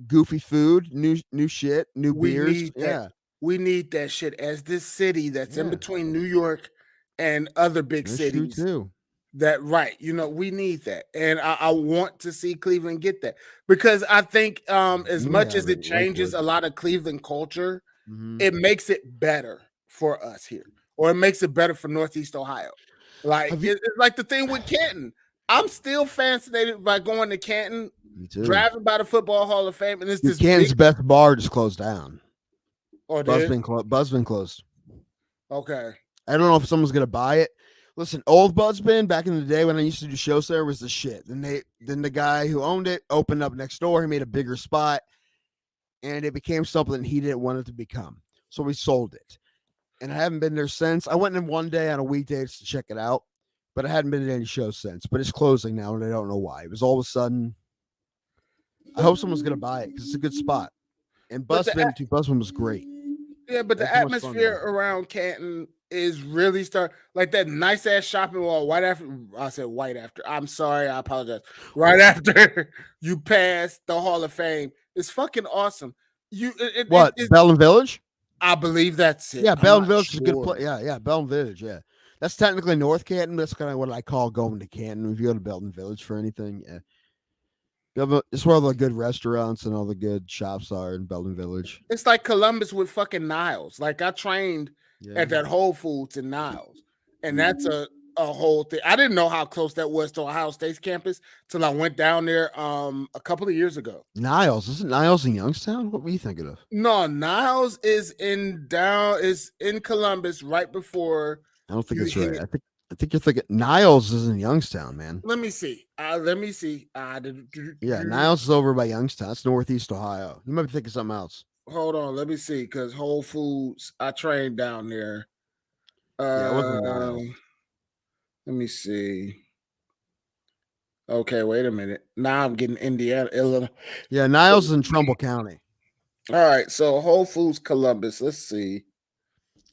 goofy food, new shit, new beers. Yeah, we need that shit as this city that's in between New York and other big cities too. That we need that, and I want to see Cleveland get that because I think as much as it changes a lot of Cleveland culture, it makes it better for us here, or it makes it better for Northeast Ohio. Like it's like the thing with Canton. I'm still fascinated by going to Canton, driving by the Football Hall of Fame, and it's this Canton's best bar just closed down. Oh, Buzz been closed. Okay, I don't know if someone's gonna buy it. Listen, old Buzzbin back in the day when I used to do shows there was the shit. Then the guy who owned it opened up next door. He made a bigger spot, and it became something he didn't want it to become. So we sold it, and I haven't been there since. I went in one day on a weekday to check it out, but I hadn't been to any shows since. But it's closing now, and I don't know why. It was all of a sudden. I hope someone's gonna buy it because it's a good spot. And Buzzbin was great. Yeah, but the atmosphere around Canton is really like that nice ass shopping mall right after. I said white after. I'm sorry, I apologize. Right after you pass the Hall of Fame, it's fucking awesome. Belleville Village? I believe that's it. Yeah, Belleville Village is a good place. Yeah, Belleville Village. Yeah, that's technically North Canton. That's kind of what I call going to Canton. If you go to Belleville Village for anything, yeah. It's where all the good restaurants and all the good shops are in Belden Village. It's like Columbus with fucking Niles. Like I trained at that Whole Foods in Niles, and that's a a whole thing. I didn't know how close that was to Ohio State's campus till I went down there a couple of years ago. Niles, isn't Niles in Youngstown? What were you thinking of? No, Niles is in Columbus right before. I don't think You it's right. hit- I think you're thinking Niles is in Youngstown, man. Let me see. Yeah, Niles is over by Youngstown. That's Northeast Ohio. You might be thinking something else. Hold on, let me see. Because Whole Foods, I trained down there. Yeah, it wasn't Niles. Let me see. Okay, wait a minute. Now I'm getting Indiana, Illinois. Yeah, Niles is in Trumbull County. All right, so Whole Foods Columbus. Let's see.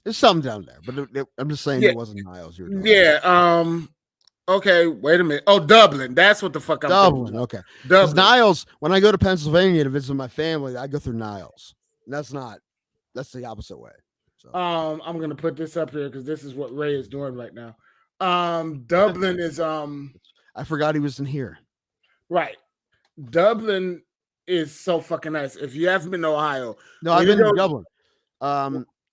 There's something down there, but I'm just saying Yeah. it wasn't Niles. You were talking Yeah. Okay, wait a minute. Oh, Dublin. That's what the fuck I'm Dublin. thinking about. Okay. Because Dublin. Niles, when I go to Pennsylvania to visit my family, I go through Niles. And that's the opposite way. So I'm gonna put this up here because this is what Ray is doing right now. Dublin is I forgot he was in here. right. Dublin is so fucking nice. If you haven't been to Ohio, No, when I've you been to go- Dublin.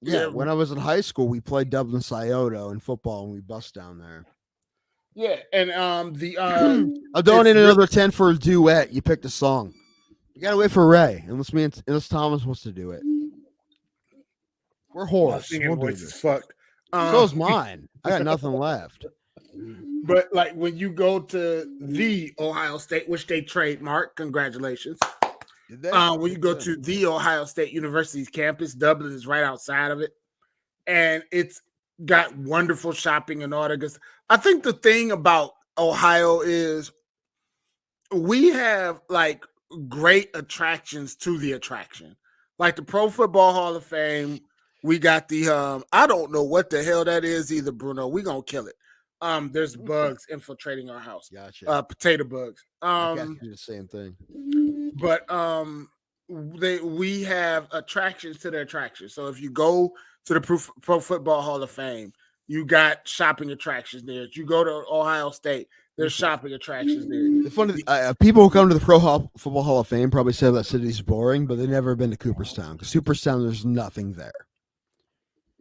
Yeah. When I was in high school, we played Dublin Scioto in football, and we bust down there. Yeah, and I'll donate another 10 for a duet. You picked a song. You gotta wait for Ray, unless Thomas wants to do it. We're my hoarse. singing We'll do voice is this. fucked. So's mine. I got nothing left. But like when you go to the Ohio State, which they trademark, congratulations. Did they? When you go to the Ohio State University's campus, Dublin is right outside of it, and it's got wonderful shopping and all that. Because I think the thing about Ohio is we have like great attractions to the attraction, like the Pro Football Hall of Fame. We got the I don't know what the hell that is either, Bruno. We gonna kill it. There's bugs infiltrating our house. Gotcha. Potato bugs. I guess do the same thing. But we have attractions to the attractions. So if you go to the Pro Football Hall of Fame, you got shopping attractions there. If you go to Ohio State, there's shopping attractions there. The funny people who come to the Football Hall of Fame probably say that city's boring, but they've never been to Cooperstown because Cooperstown, there's nothing there.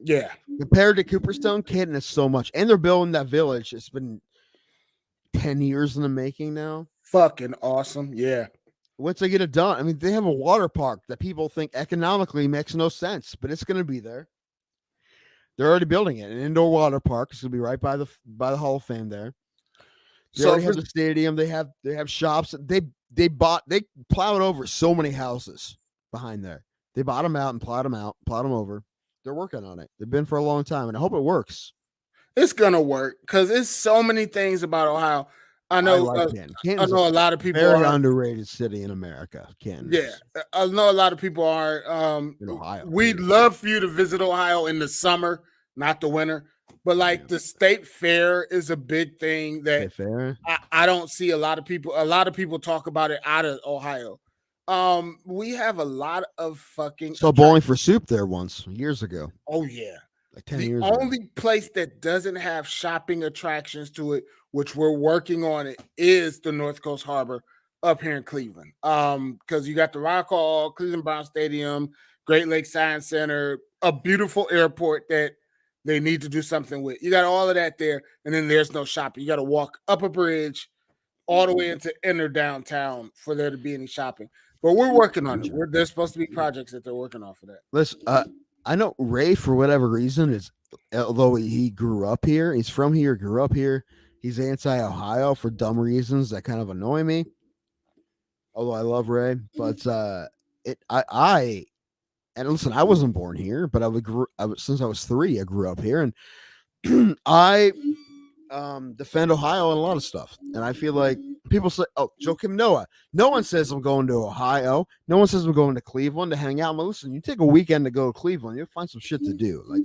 Yeah. Compared to Cooperstown, Canton is so much, and they're building that village. It's been 10 years in the making now. Fucking awesome. Yeah. Once they get it done, I mean, they have a water park that people think economically makes no sense, but it's going to be there. They're already building it, an indoor water park. It's going to be right by the Hall of Fame there. They already have the stadium. They have shops. They plowed over so many houses behind there. They bought them out and plowed them over. They're working on it. They've been for a long time, and I hope it works. It's gonna work because there's so many things about Ohio. I know. I like Canton. I know a lot of people very are underrated city in America. Canton. Yeah, I know a lot of people are. In Ohio. We'd love for you to visit Ohio in the summer, not the winter. But like the state fair is a big thing that I don't see a lot of people. A lot of people talk about it out of Ohio. We have a lot of fucking. So Bowling for Soup there once years ago. Oh yeah, like 10 the years. The only place that doesn't have shopping attractions to it, which we're working on it, is the North Coast Harbor up here in Cleveland. Because you got the Rock Hall, Cleveland Brown Stadium, Great Lakes Science Center, a beautiful airport that they need to do something with. You got all of that there, and then there's no shopping. You got to walk up a bridge all the way into inner downtown for there to be any shopping. But we're working on it. There's supposed to be projects that they're working on for that. Listen, I know Ray, for whatever reason, although he grew up here, he's from here, grew up here, he's anti-Ohio for dumb reasons that kind of annoy me. Although I love Ray, but and listen, I wasn't born here, but since I was 3, I grew up here, and I defend Ohio in a lot of stuff. And I feel like people say, "Oh, Joakim Noah." No one says I'm going to Ohio. No one says I'm going to Cleveland to hang out. But listen, you take a weekend to go to Cleveland, you'll find some shit to do. Like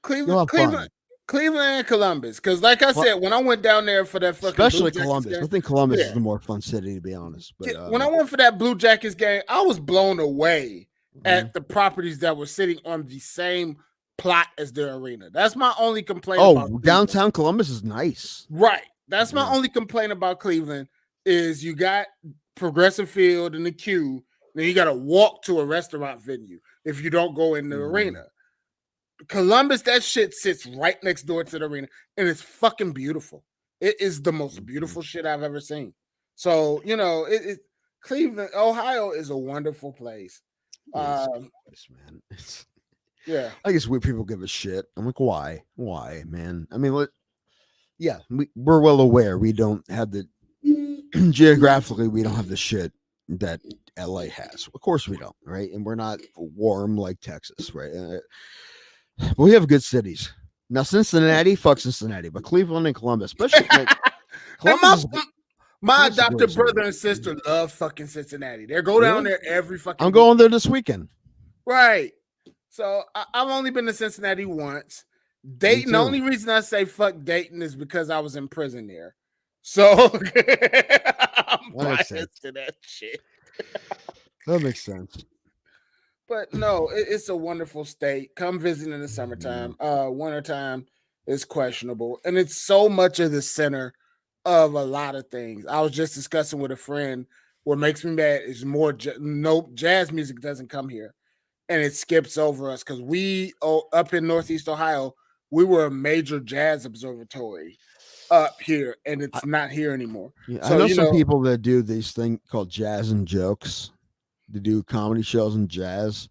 Cleveland, and Columbus. Because, like I said, when I went down there for that fucking especially Columbus, I think Columbus is the more fun city, to be honest. But when I went for that Blue Jackets game, I was blown away at the properties that were sitting on the same plot as their arena. That's my only complaint. Oh, downtown Columbus is nice, right? That's my only complaint about Cleveland is you got Progressive Field and the Q, then you got to walk to a restaurant venue if you don't go in the arena. Columbus, that shit sits right next door to the arena, and it's fucking beautiful. It is the most beautiful shit I've ever seen. So Cleveland, Ohio is a wonderful place. Man. Yeah, I guess we people give a shit. I'm like, why, man? I mean, we're well aware we don't have the geographically we don't have the shit that LA has. Of course we don't, right? And we're not warm like Texas, right? But we have good cities. Now Cincinnati, fuck Cincinnati, but Cleveland and Columbus, especially Columbus. My Columbus is adopted great brother city. and sister love fucking Cincinnati. They go down there every fucking. I'm going there this weekend. Right. So I've only been to Cincinnati once. Dayton. The only reason I say fuck Dayton is because I was in prison there. So I'm biased to that shit. That makes sense. But no, it's a wonderful state. Come visit in the summertime. Wintertime is questionable. And it's so much of the center of a lot of things. I was just discussing with a friend. What makes me mad is jazz music doesn't come here. And it skips over us because we up in Northeast Ohio, we were a major jazz observatory up here, and it's not here anymore. Yeah, so, I know some people that do these thing called jazz and jokes. They do comedy shows and jazz.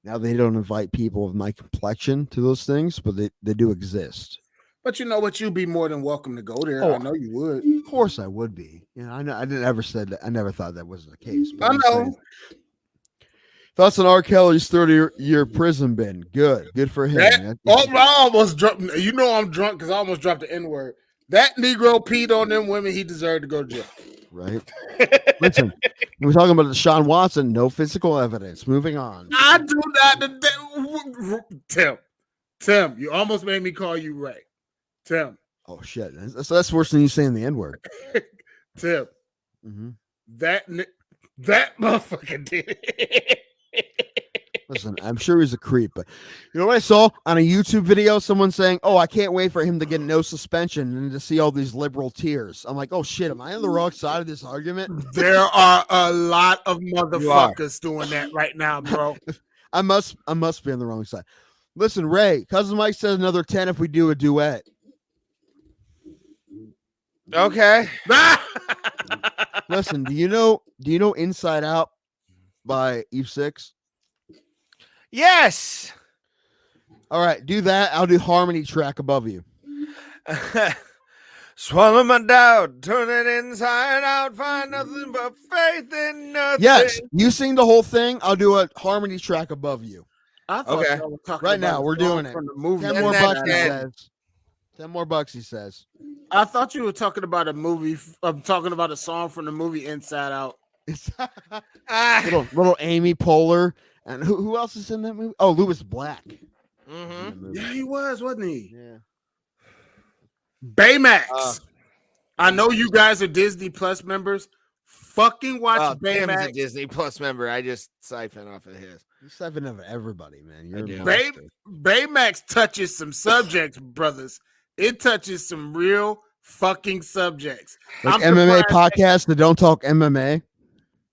Now they don't invite people of my complexion to those things, but they do exist. But you know what? You'd be more than welcome to go there. I know you would. Of course I would be. I know. I didn't ever said that. I never thought that was the case. But I know. Thoughts on R. Kelly's 30-year prison bin? Good for him. I almost dropped. You know I'm drunk because I almost dropped the N-word. That Negro peed on them women. He deserved to go to jail. Right. Listen, we're talking about Deshaun Watson. No physical evidence. Moving on. I do not. Tim, you almost made me call you Ray. Tim. Oh shit. That's worse than you saying the N-word. Tim. Mm-hmm. That motherfucker did it. Listen, I'm sure he's a creep, but you know what I saw on a YouTube video? Someone saying, "Oh, I can't wait for him to get no suspension and to see all these liberal tears." I'm like, "Oh shit, am I on the wrong side of this argument?" There are a lot of motherfuckers doing that right now, bro. I must be on the wrong side. Listen, Ray, Cousin Mike says another 10 if we do a duet. Okay. Listen, do you know Inside Out by Eve 6? Yes. All right, do that. I'll do harmony track above you. Swallow my doubt, turn it inside out, find nothing but faith in nothing. Yes, you sing the whole thing. I'll do a harmony track above you. Okay. Right now, we're doing it. 10 more bucks, he says. 10 more bucks, he says. I thought you were talking about a movie. I'm talking about a song from the movie Inside Out. little Amy Poehler. And who else is in that movie? Oh, Louis Black. Mm-hmm. Yeah, he was, wasn't he? Yeah. Baymax. I know you guys are Disney Plus members. Fucking watch Baymax. Tim's a Disney Plus member. I just siphon off of his. You siphon of everybody, man. Baymax touches some subjects, brothers. It touches some real fucking subjects. Like MMA podcasts that don't talk MMA.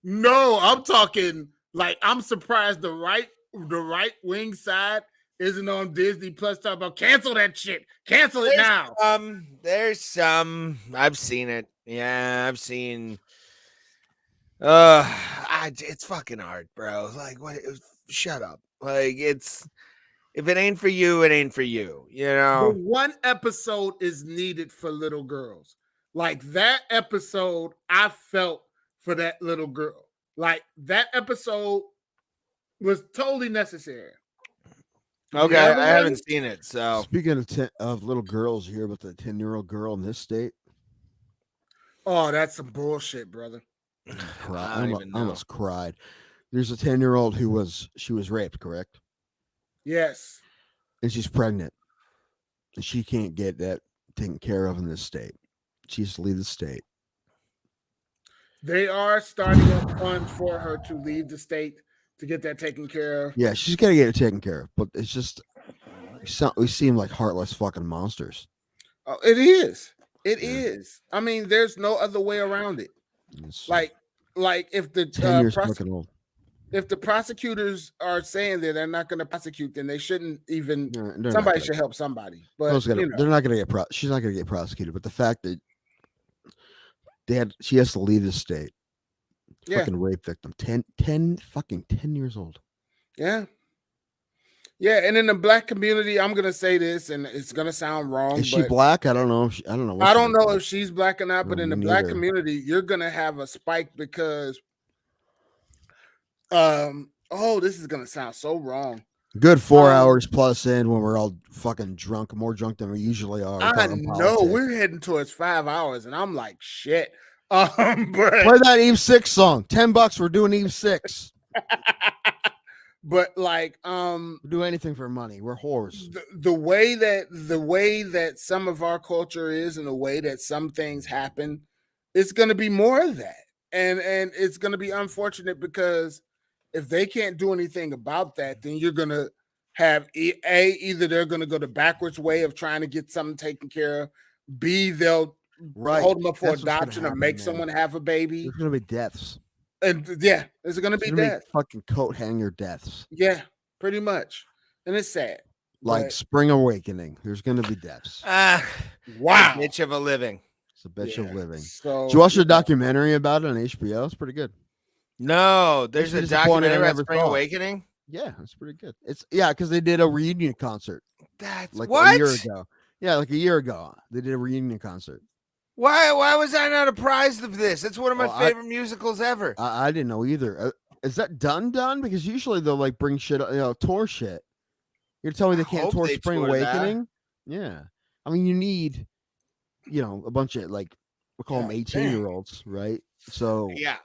No, I'm talking like I'm surprised the right wing side isn't on Disney Plus talking about cancel that shit. Cancel it now. There's some. I've seen it. Yeah, I've seen. It's fucking hard, bro. Like, what? Shut up. Like, if it ain't for you, it ain't for you. You know. The one episode is needed for little girls. Like that episode, I felt for that little girl. Like that episode was totally necessary. Okay, I haven't seen it. So speaking of little girls, you hear about the 10-year-old girl in this state? Oh, that's some bullshit, brother. I almost cried. There's a 10-year-old who was raped, correct? Yes. And she's pregnant. And she can't get that taken care of in this state. She has to leave the state. They are starting a fund for her to leave the state to get that taken care of. Yeah, she's got to get it taken care of. But it's just, we seem like heartless fucking monsters. Oh, it is. It is. I mean, there's no other way around it. Like if the 10 years fucking old. if the prosecutors are saying that they're not going to prosecute, then they shouldn't even. They're Somebody not should help somebody. But gonna, they're not going to get. She's not going to get prosecuted. But the fact that she has to leave the state. Fucking rape victim, 10 years old. Yeah. Yeah, and in the black community, I'm gonna say this, and it's gonna sound wrong. Is she black? I don't know. I don't know. I don't know if she's black or not, but in the black neither. community, you're gonna have a spike because, this is gonna sound so wrong. Good 4 hours plus in when we're all fucking drunk, more drunk than we usually are. I know we're heading towards 5 hours, and I'm like, shit. But play that Eve 6 song. $10. We're doing Eve 6. But like, we'll do anything for money. We're whores. The way that some of our culture is, and the way that some things happen, it's going to be more of that, and it's going to be unfortunate because if they can't do anything about that, then you're going to have either they're going to go the backwards way of trying to get something taken care of. B, they'll hold them up for adoption or make someone have a baby. There's going to be deaths. And yeah, there's going to be death. Fucking coat hanger deaths. Yeah, pretty much. And it's sad. Like Spring Awakening. There's going to be deaths. Wow. Bitch of a living. It's a bitch of living. So, did you watch the documentary about it on HBO? It's pretty good. No, there's a documentary about Spring Awakening. Yeah, it's pretty good. It's because they did a reunion concert. That's like what? A year ago. Yeah, like a year ago. They did a reunion concert. Why was I not apprised of this? It's one of my favorite musicals ever. I didn't know either. Is that done? Because usually they'll like bring shit, tour shit. You're telling me they can't tour Spring Awakening? That. Yeah. I mean, you need, a bunch of like, we'll call them 18-year-olds, right? So yeah,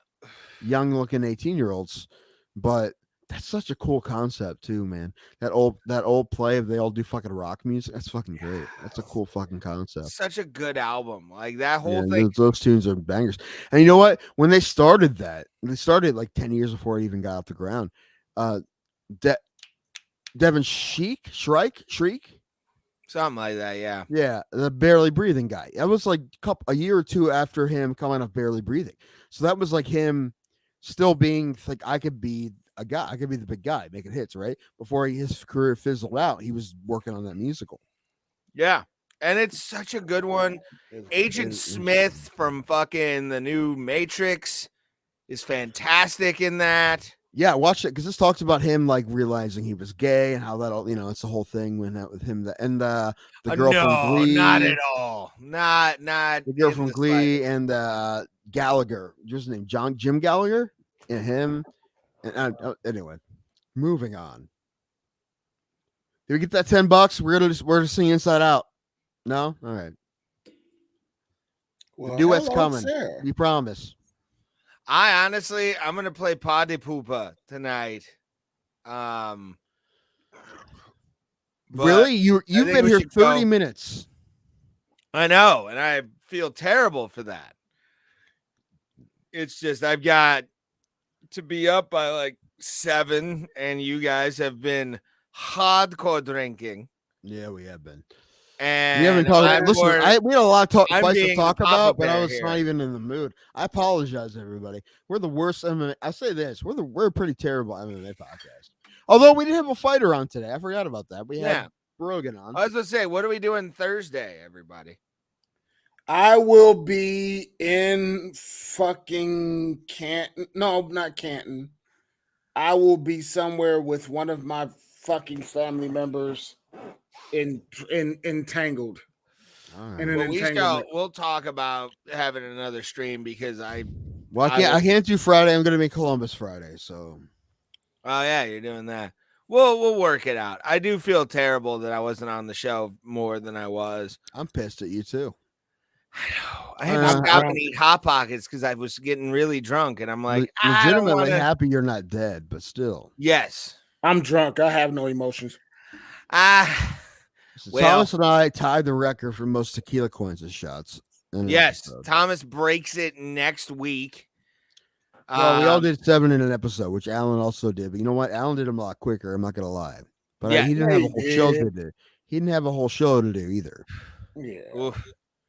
young looking 18-year-olds, but that's such a cool concept too, man. That old play of they all do fucking rock music. That's fucking great. That's a cool fucking concept. Such a good album. Like that whole thing. Those tunes are bangers. And you know what? When they started like 10 years before it even got off the ground. Devin Shriek, something like that. Yeah. Yeah. The Barely Breathing guy. That was like a year or two after him coming off Barely Breathing. So that was like him still being like, I could be a guy. I could be the big guy making hits, right? Before his career fizzled out, he was working on that musical. Yeah. And it's such a good one. Agent Smith from fucking the new Matrix is fantastic in that. Yeah, watch it because this talks about him like realizing he was gay and how that all it's the whole thing went out with him. And the girl from Glee. Not at all. Not the girl from Glee and Gallagher. What's his name? Jim Gallagher? And him. And anyway, moving on. Did we get that $10? We're gonna sing Inside Out. No? All right. Well, the duet's coming. We promise. I'm gonna play Pa de Pupa tonight. Really? You've been here 30 minutes. I know, and I feel terrible for that. It's just I've got to be up by like 7, and you guys have been hardcore drinking. Yeah, we have been. And we haven't talked. Listen, we had a lot of fights to talk about, but I was not even in the mood. I apologize, everybody. We're the worst MMA. I say this: we're a pretty terrible MMA podcast. Although we didn't have a fighter on today, I forgot about that. We had Brogan on. I was gonna say, what are we doing Thursday, everybody? I will be in fucking Canton. No, not Canton. I will be somewhere with one of my fucking family members. Entangled. Right. We'll talk about having another stream because I can't do Friday. I'm gonna be in Columbus Friday, so oh yeah, you're doing that. We'll work it out. I do feel terrible that I wasn't on the show more than I was. I'm pissed at you too. I know. I had to stop and eat Hot Pockets because I was getting really drunk, and I'm like, legitimately happy you're not dead, but still. Yes, I'm drunk. I have no emotions. Thomas and I tied the record for most tequila coins and shots. Yes, Thomas breaks it next week. Well, we all did 7 in an episode, which Alan also did. But you know what? Alan did them a lot quicker. I'm not going to lie. But he didn't have a whole show to do. He didn't have a whole show to do either. Yeah. Oof.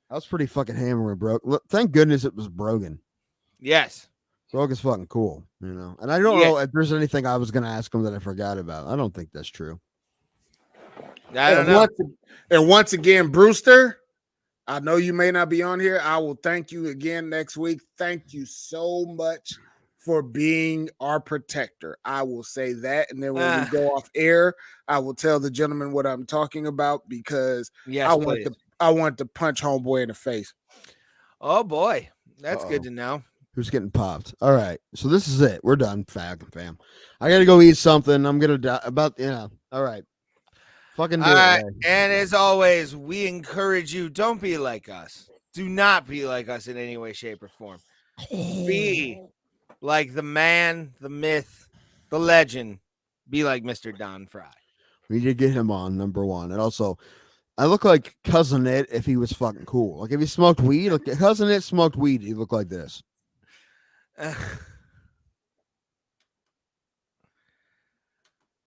I was pretty fucking hammered, bro. Look, thank goodness it was Brogan. Yes. Rogan's fucking cool, And I don't know if there's anything I was gonna ask him that I forgot about. I don't think that's true. I don't know. And once again, Brewster, I know you may not be on here. I will thank you again next week. Thank you so much for being our protector. I will say that. And then when we go off air, I will tell the gentleman what I'm talking about because I want to punch homeboy in the face. Oh boy. That's good to know. Who's getting popped? All right. So this is it. We're done, fam. I gotta go eat something. I'm gonna die all right. Fucking do it. Right. And as always, we encourage you, don't be like us. Do not be like us in any way, shape, or form. Be like the man, the myth, the legend. Be like Mr. Don Fry. We need to get him on, number one. And also, I look like Cousin It if he was fucking cool. Like if he smoked weed, like Cousin It smoked weed, he looked like this.